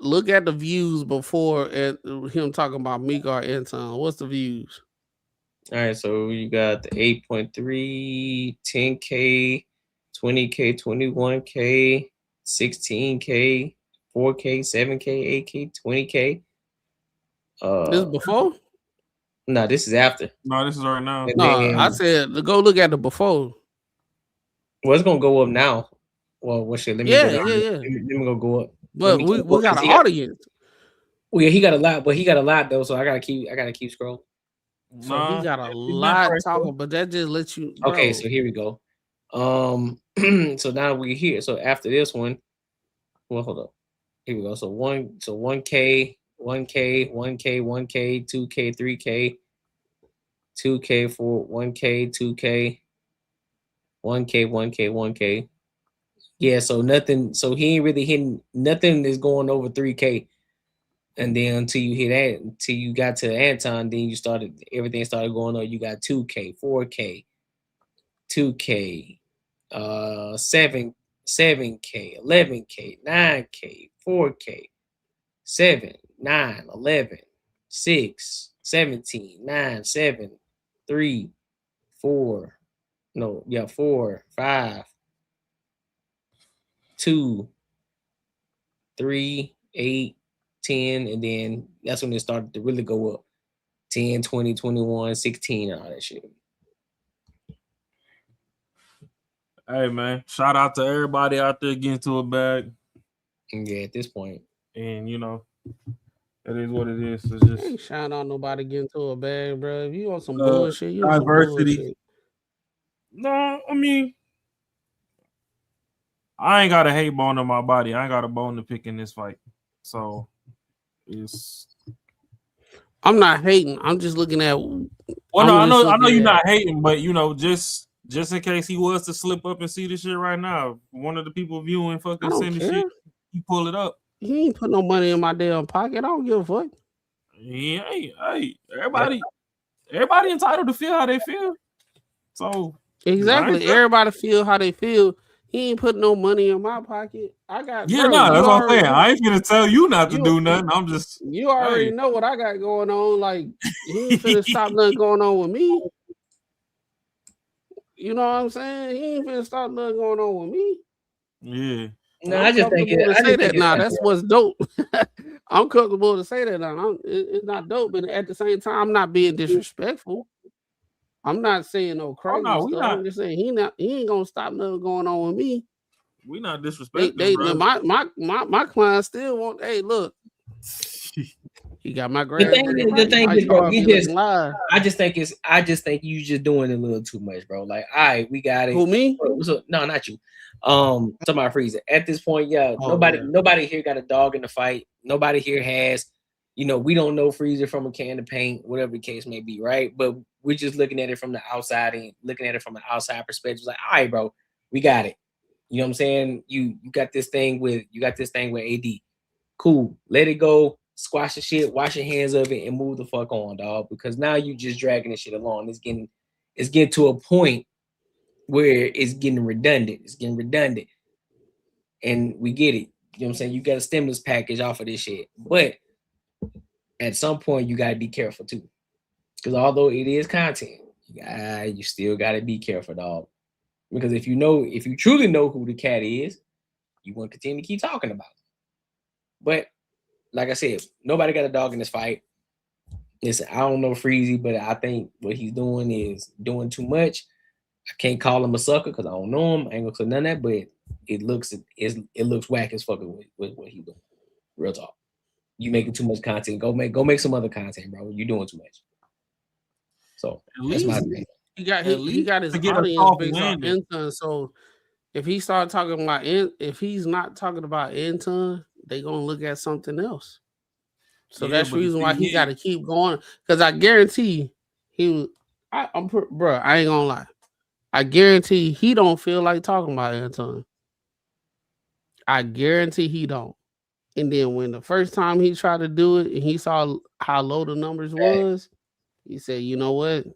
look at the views before him talking about Mika or Anton. What's the views? All right, so you got the 8.3, 10K, 20K, 21K, 16K, 4K, 7K, 8K, 20K. This is before? No, this is after. No, this is right now. And No, then, I said to go look at the before. well, it's gonna go up now. Well, shit. Let me go down. Yeah. Let me go up. But we got an audience. Well, yeah, he got a lot, but he got a lot though, so I gotta keep scrolling. So he got a lot talking, but that just lets you. Bro. Okay, so here we go. So now we're here. So after this one, well, hold up. Here we go. So 1K, 1K, 1K, 1K, 2K, 3K, 2K, 4, 1K, 2K, 1K, 1K, 1K. Yeah, so nothing. So he ain't really hitting nothing is going over 3K. And then until you hit that, until you got to Anton, then everything started going on. You got 2K, 4K, 2K, 7K, 11K, 9K, 4K, 7, 9, 11, 6, 17, 9, 7, 3, 4, 5, 2, 3, 8, 10, and then that's when it started to really go up. 10, 20, 21, 16, all that shit. Hey man, shout out to everybody out there getting to a bag. Yeah, at this point. And you know, it is what it is. It's just ain't shout out nobody getting to a bag, bro. If you want some bullshit, you want some diversity. bullshit. No, I mean, I ain't got a hate bone in my body. I ain't got a bone to pick in this fight. So I'm not hating. I'm just looking at. Well, no, I know you're not hating, but you know, just in case he was to slip up and see this shit right now, one of the people viewing fucking send the shit, you pull it up. He ain't put no money in my damn pocket. I don't give a fuck. Hey, everybody entitled to feel how they feel. So exactly, everybody feel how they feel. He ain't put no money in my pocket. I got that's what I'm saying. I ain't gonna tell you not to do nothing. I'm just you already know what I got going on. Like he ain't finna stop nothing going on with me. You know what I'm saying? He ain't finna stop nothing going on with me. Yeah. No, I just think that's what's dope. I'm comfortable to say that now. It's not dope, but at the same time, I'm not being disrespectful. I'm not saying no crazy stuff. I'm just saying he ain't gonna stop nothing going on with me. We not disrespecting, bro. My clients still want. Hey, look, he got my grass. The thing is, bro, I just think you just doing it a little too much, bro. Like, all right, we got it. Who, me? No, not you. Somebody freeze it. At this point, nobody here got a dog in the fight. Nobody here has, we don't know Freezer from a can of paint, whatever the case may be, right? But we're just looking at it from the outside and looking at it from an outside perspective. It's like, all right, bro, we got it. You know what I'm saying? You got this thing with AD. Cool. Let it go. Squash the shit. Wash your hands of it and move the fuck on, dog. Because now you just dragging this shit along. It's getting to a point where it's getting redundant. And we get it. You know what I'm saying? You got a stimulus package off of this shit. But at some point, you got to be careful too. Because although it is content, you still got to be careful, dog. Because if you truly know who the cat is, you want to continue to keep talking about it. But like I said, nobody got a dog in this fight. Listen, I don't know Freezy, but I think what he's doing is doing too much. I can't call him a sucker because I don't know him. I ain't gonna say none of that, but it looks whack as fucking with what he's doing. Real talk. You making too much content. Go make some other content, bro. You're doing too much. So that's my thing. He got his audience based on Anton, so If he start talking about if he's not talking about Anton, they gonna look at something else. So Yeah, that's the but the reason why thing he got to is, keep going. Because I guarantee he was. Bro, I ain't gonna lie. I guarantee he don't feel like talking about Anton. I guarantee he don't. And then when the first time he tried to do it and he saw how low the numbers was, he said, "You know what?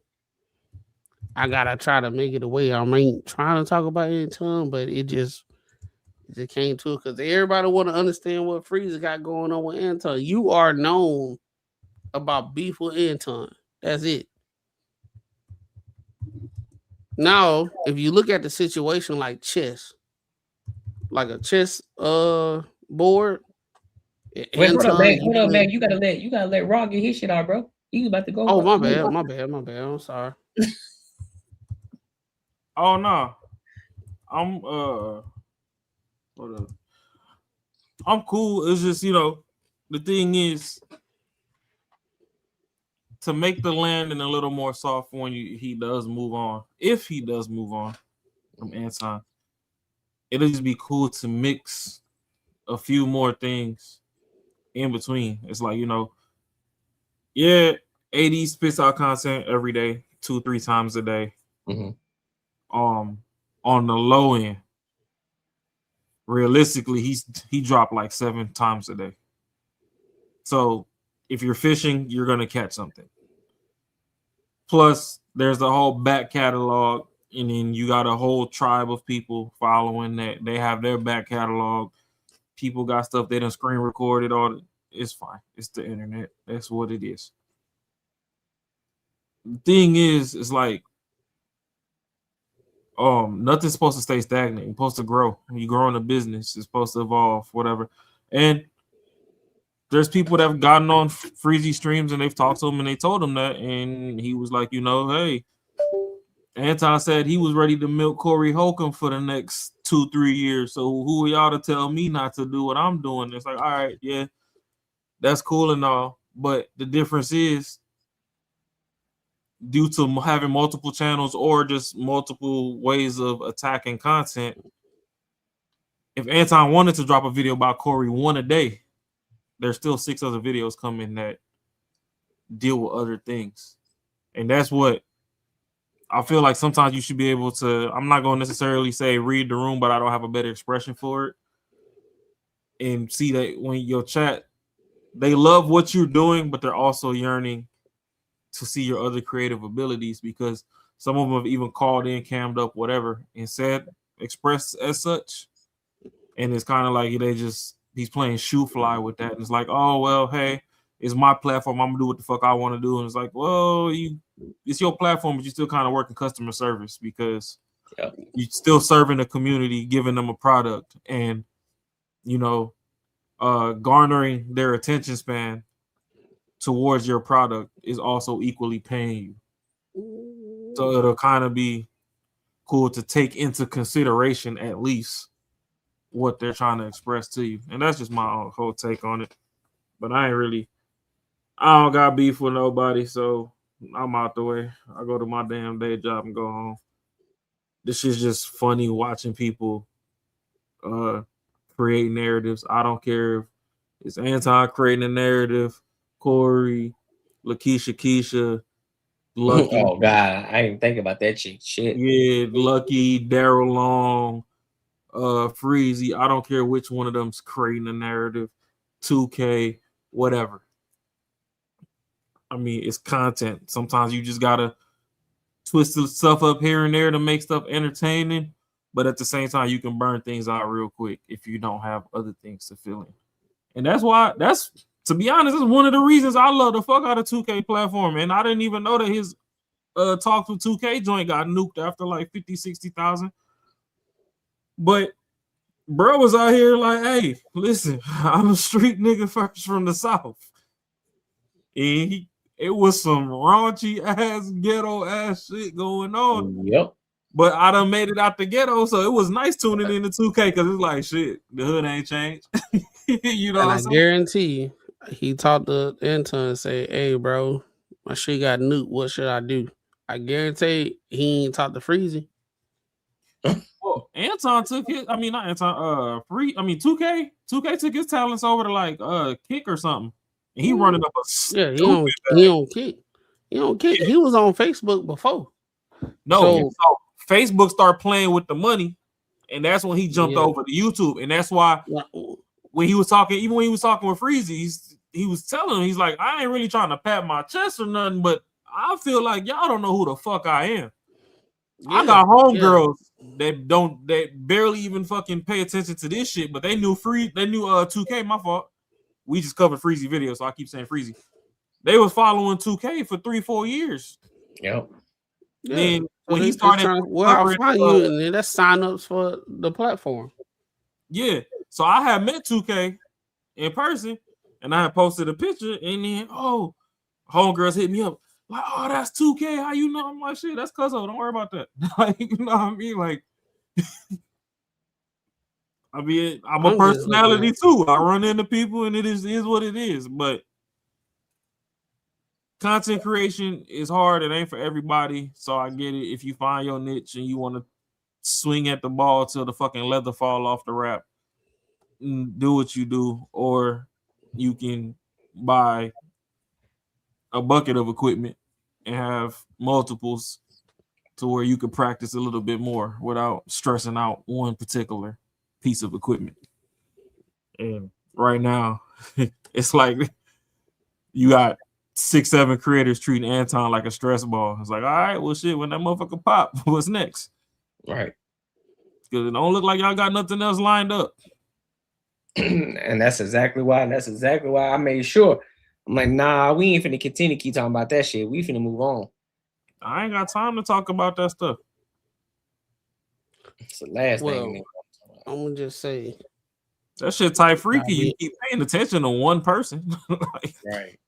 I gotta try to make it a way. I ain't trying to talk about Anton, but it just came to it because everybody want to understand what Freezer got going on with Anton. You are known about beef with Anton. That's it. Now, if you look at the situation like chess, like a chess board, Wait, hold up, Anton man. Hold up, usually. man. You gotta let Raw get his shit out, bro. He about to go. Oh, my bad. I'm sorry. oh no, I'm hold up. I'm cool. It's just the thing is to make the landing a little more soft when he does move on. If he does move on from Anton, it'll just be cool to mix a few more things in between. It's like, yeah, AD spits out content every day, 2-3 times a day. Mm-hmm. On the low end, realistically, he dropped like 7 times a day. So if you're fishing, you're gonna catch something. Plus, there's the whole back catalog, and then you got a whole tribe of people following that. They have their back catalog. People got stuff they done screen recorded. It's fine. It's the internet. That's what it is. The thing is, it's like nothing's supposed to stay stagnant. You're supposed to grow. When you grow in a business, it's supposed to evolve, whatever. And there's people that have gotten on Freezy streams and they've talked to him and they told him that, and he was like, hey, Anton said he was ready to milk Corey Holcomb for the next 2-3 years. So who are y'all to tell me not to do what I'm doing? It's like, all right, yeah, that's cool and all, but the difference is, due to having multiple channels or just multiple ways of attacking content, if Anton wanted to drop a video about Corey one a day, there's still 6 other videos coming that deal with other things. And that's what I feel like sometimes you should be able to, I'm not going to necessarily say read the room, but I don't have a better expression for it. And see that when your chat, they love what you're doing, but they're also yearning to see your other creative abilities, because some of them have even called in, cammed up, whatever, and said, expressed as such. And it's kind of like he's playing shoe fly with that. And it's like, oh, well, hey, it's my platform. I'm gonna do what the fuck I want to do. And it's like, well, it's your platform, but you're still kind of working customer service because you're still serving the community, giving them a product, and garnering their attention span towards your product is also equally paying you. So it'll kind of be cool to take into consideration at least what they're trying to express to you. And that's just my whole take on it. But I don't got beef with nobody, so I'm out the way. I go to my damn day job and go home. This is just funny watching people create narratives. I don't care if it's Anton creating a narrative, Corey, Keisha, Lucky. Oh God, I didn't think about that shit. Yeah, Lucky, Daryl Long, Freezy. I don't care which one of them's creating a narrative, 2K, whatever. I mean, it's content. Sometimes you just gotta twist the stuff up here and there to make stuff entertaining, but at the same time, you can burn things out real quick if you don't have other things to fill in. And to be honest, is one of the reasons I love the fuck out of 2K platform. And I didn't even know that his Talk with 2K joint got nuked after like 50, 60,000. But bro was out here like, hey, listen, I'm a street nigga first from the South. And it was some raunchy ass, ghetto ass shit going on. Yep. But I done made it out the ghetto, so it was nice tuning into 2K because it's like, shit, the hood ain't changed. You know And what I I'm saying? guarantee he talked to Anton and say, hey, bro, my shit got nuked. What should I do? I guarantee he ain't talked to Freezy. Well, Anton took his. I mean, not Anton. 2K. 2K took his talents over to like Kick or something. And he running up a Yeah, stupid he don't kick. He don't kick. He was on Facebook before. So Facebook started playing with the money, and that's when he jumped over to YouTube. And that's why when he was talking, even when he was talking with Freezy, he was telling him, he's like, I ain't really trying to pat my chest or nothing, but I feel like y'all don't know who the fuck I am. I got homegirls that barely even fucking pay attention to this shit, but they knew 2K. My fault. We just covered Freezy videos, so I keep saying Freezy. They was following 2K for 3-4 years. Yep. Then So when they he just started, I'll find you, and then that's sign-ups for the platform. Yeah. So I had met 2K in person, and I had posted a picture, and then homegirls hit me up like, "Oh, that's 2K. How you know?" I'm like, "Shit, that's Cuzzo. Don't worry about that." Like, you know what I mean? Like, I mean, I'm a personality too. I run into people, and it is what it is. But content creation is hard. It ain't for everybody. So I get it. If you find your niche and you want to swing at the ball till the fucking leather fall off the wrap, do what you do, or you can buy a bucket of equipment and have multiples to where you could practice a little bit more without stressing out one particular piece of equipment. And right now, it's like you got 6-7 creators treating Anton like a stress ball. It's like, all right, well, shit, when that motherfucker pop, what's next? Right. Because it don't look like y'all got nothing else lined up. And that's exactly why I made sure. I'm like, nah, we ain't finna continue to keep talking about that shit. We finna move on. I ain't got time to talk about that stuff. It's the last thing. I'm gonna just say that shit type freaky. You keep paying attention to one person. Like, right.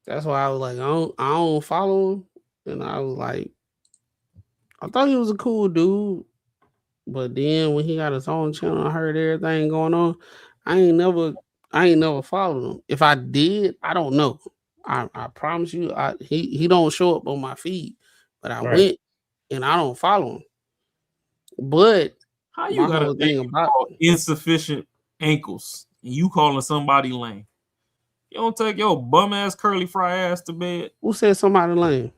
That's why I was like, I don't follow him. And I was like, I thought he was a cool dude. But then when he got his own channel, I heard everything going on. I ain't never followed him. If I did, I don't know. I promise you, he don't show up on my feed. But I went and I don't follow him. But how you got a thing about insufficient ankles and you calling somebody lame? You don't take your bum ass curly fry ass to bed. Who said somebody lame?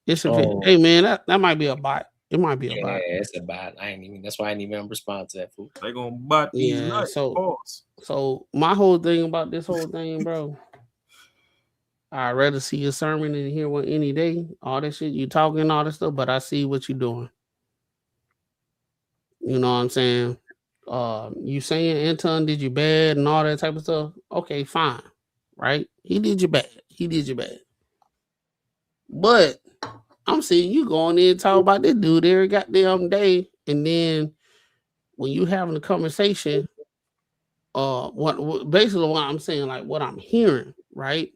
Hey man, that might be a bot. It might be a bot. Yeah, it's a bot. That's why I ain't even respond to that fool. They gonna bot these nuts. So my whole thing about this whole thing, bro, I'd rather see a sermon than hear one any day. All that shit you talking, all that stuff, but I see what you doing. You know what I'm saying? You saying Anton did you bad and all that type of stuff. Okay, fine. Right? He did you bad. But I'm seeing you go on there and talk about this dude every goddamn day. And then when you having a conversation, what basically what I'm saying, like what I'm hearing, right?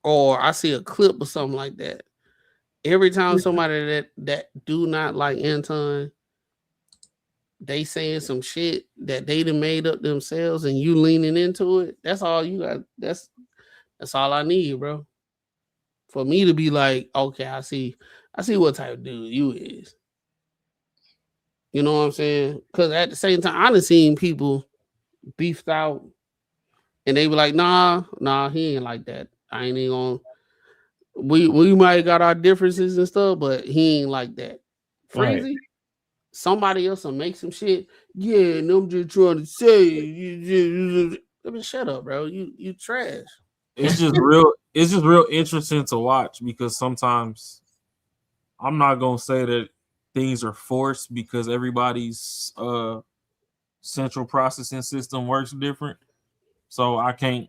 Or I see a clip or something like that. Every time somebody that do not like Anton, they saying some shit that they done made up themselves and you leaning into it. That's all you got. That's all I need, bro. For me to be like, okay, I see what type of dude you is. You know what I'm saying? Because at the same time, I done seen people beefed out and they be like, nah, he ain't like that. I ain't even gonna. We might got our differences and stuff, but he ain't like that. Freezy, somebody else will make some shit. Yeah, and I'm just trying to say, I mean, shut up, bro. You trash. It's just real interesting to watch because sometimes I'm not gonna say that things are forced because everybody's central processing system works different. So I can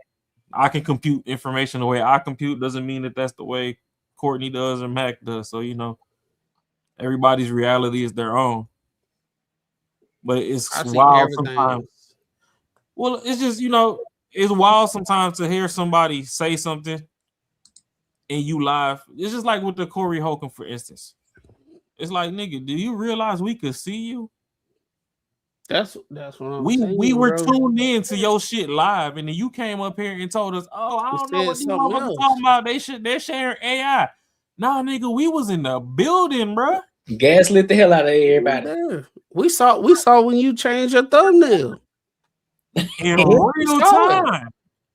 compute information the way I compute doesn't mean that that's the way Courtney does or Mac does. So everybody's reality is their own. But it's wild sometimes. Well, it's just it's wild sometimes to hear somebody say something and you laugh. It's just like with the Corey Holcomb, for instance. It's like, nigga, do you realize we could see you? That's what I'm saying. We were tuned in to your shit live, and then you came up here and told us, "Oh, I don't know what these motherfuckers talking about. They're sharing AI." Nah, nigga, we was in the building, bro. Gaslit the hell out of everybody. Yeah. We saw when you changed your thumbnail. In We real saw it. time.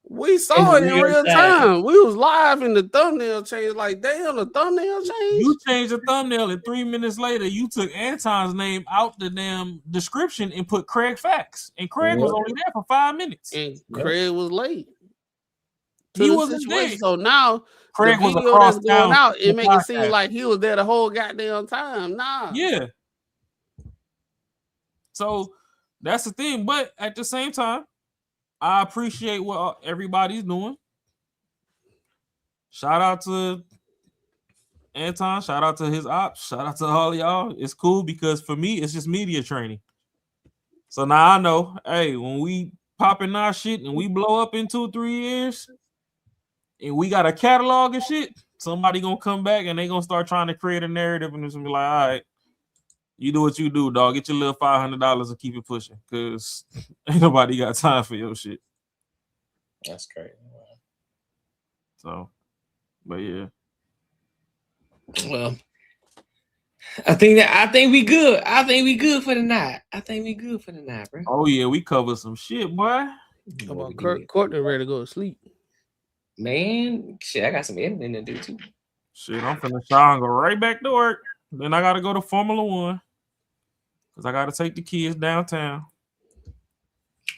We saw it in real time. We was live in the thumbnail change. Like, damn, the thumbnail change. You changed the thumbnail, and 3 minutes later, you took Anton's name out the damn description and put Craig Facts. And Craig was only there for 5 minutes. And Craig was late. He wasn't there. So now Craig the was video across that's going town out, from it the make it seem podcast. like he was there the whole goddamn time. Nah. Yeah. So that's the thing. But at the same time, I appreciate what everybody's doing. Shout out to Anton. Shout out to his ops. Shout out to all y'all. It's cool because for me, it's just media training. So now I know, hey, when we pop in our shit and we blow up in 2 or 3 years and we got a catalog of shit, somebody gonna come back and they gonna start trying to create a narrative and it's gonna be like, all right, you do what you do, dog. Get your little $500 and keep it pushing because ain't nobody got time for your shit. That's crazy. So, but yeah. Well, I think we good. I think we good for the night. Bro. Oh yeah, we covered some shit, boy. How about Courtney ready to go to sleep? Man, shit, I got some editing to do too. Shit, I'm finna shower and go right back to work. Then I gotta go to Formula One because I gotta take the kids downtown.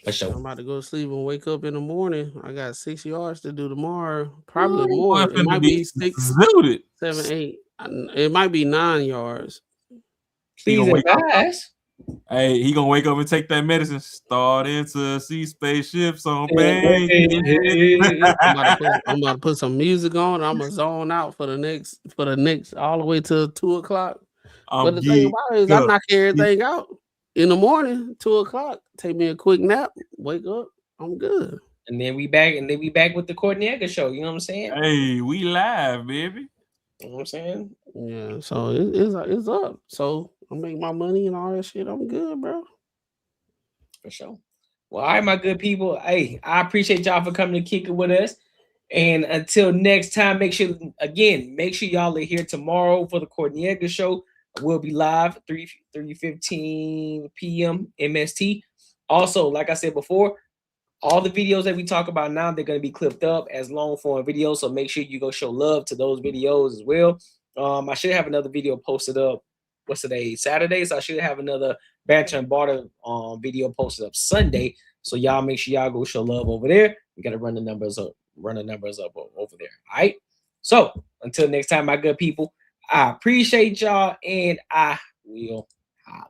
For sure. I'm about to go to sleep and wake up in the morning. I got 6 yards to do tomorrow. Probably more. It might be 6, 7, 8. It might be 9 yards. Please advise. Hey, he gonna wake up and take that medicine. Start into see spaceships on bang. I'm about to put some music on. I'm gonna zone out for the next all the way till 2 o'clock. But the thing about it is I knock everything out in the morning, 2 o'clock. Take me a quick nap, wake up, I'm good. And then we back with the Courtney show. You know what I'm saying? Hey, we live, baby. You know what I'm saying? Yeah, so it's up. So I make my money and all that shit. I'm good, bro. For sure. Well, all right, my good people. Hey, I appreciate y'all for coming to kick it with us. And until next time, make sure y'all are here tomorrow for the Courtney Edgar show. We'll be live 3:15 p.m. MST. Also, like I said before, all the videos that we talk about now, they're going to be clipped up as long form videos. So make sure you go show love to those videos as well. I should have another video posted up. What's today? Saturday. So I should have another Banter and Barter video posted up Sunday. So y'all make sure y'all go show love over there. We got to run the numbers up over there. All right. So until next time, my good people, I appreciate y'all and I will holla.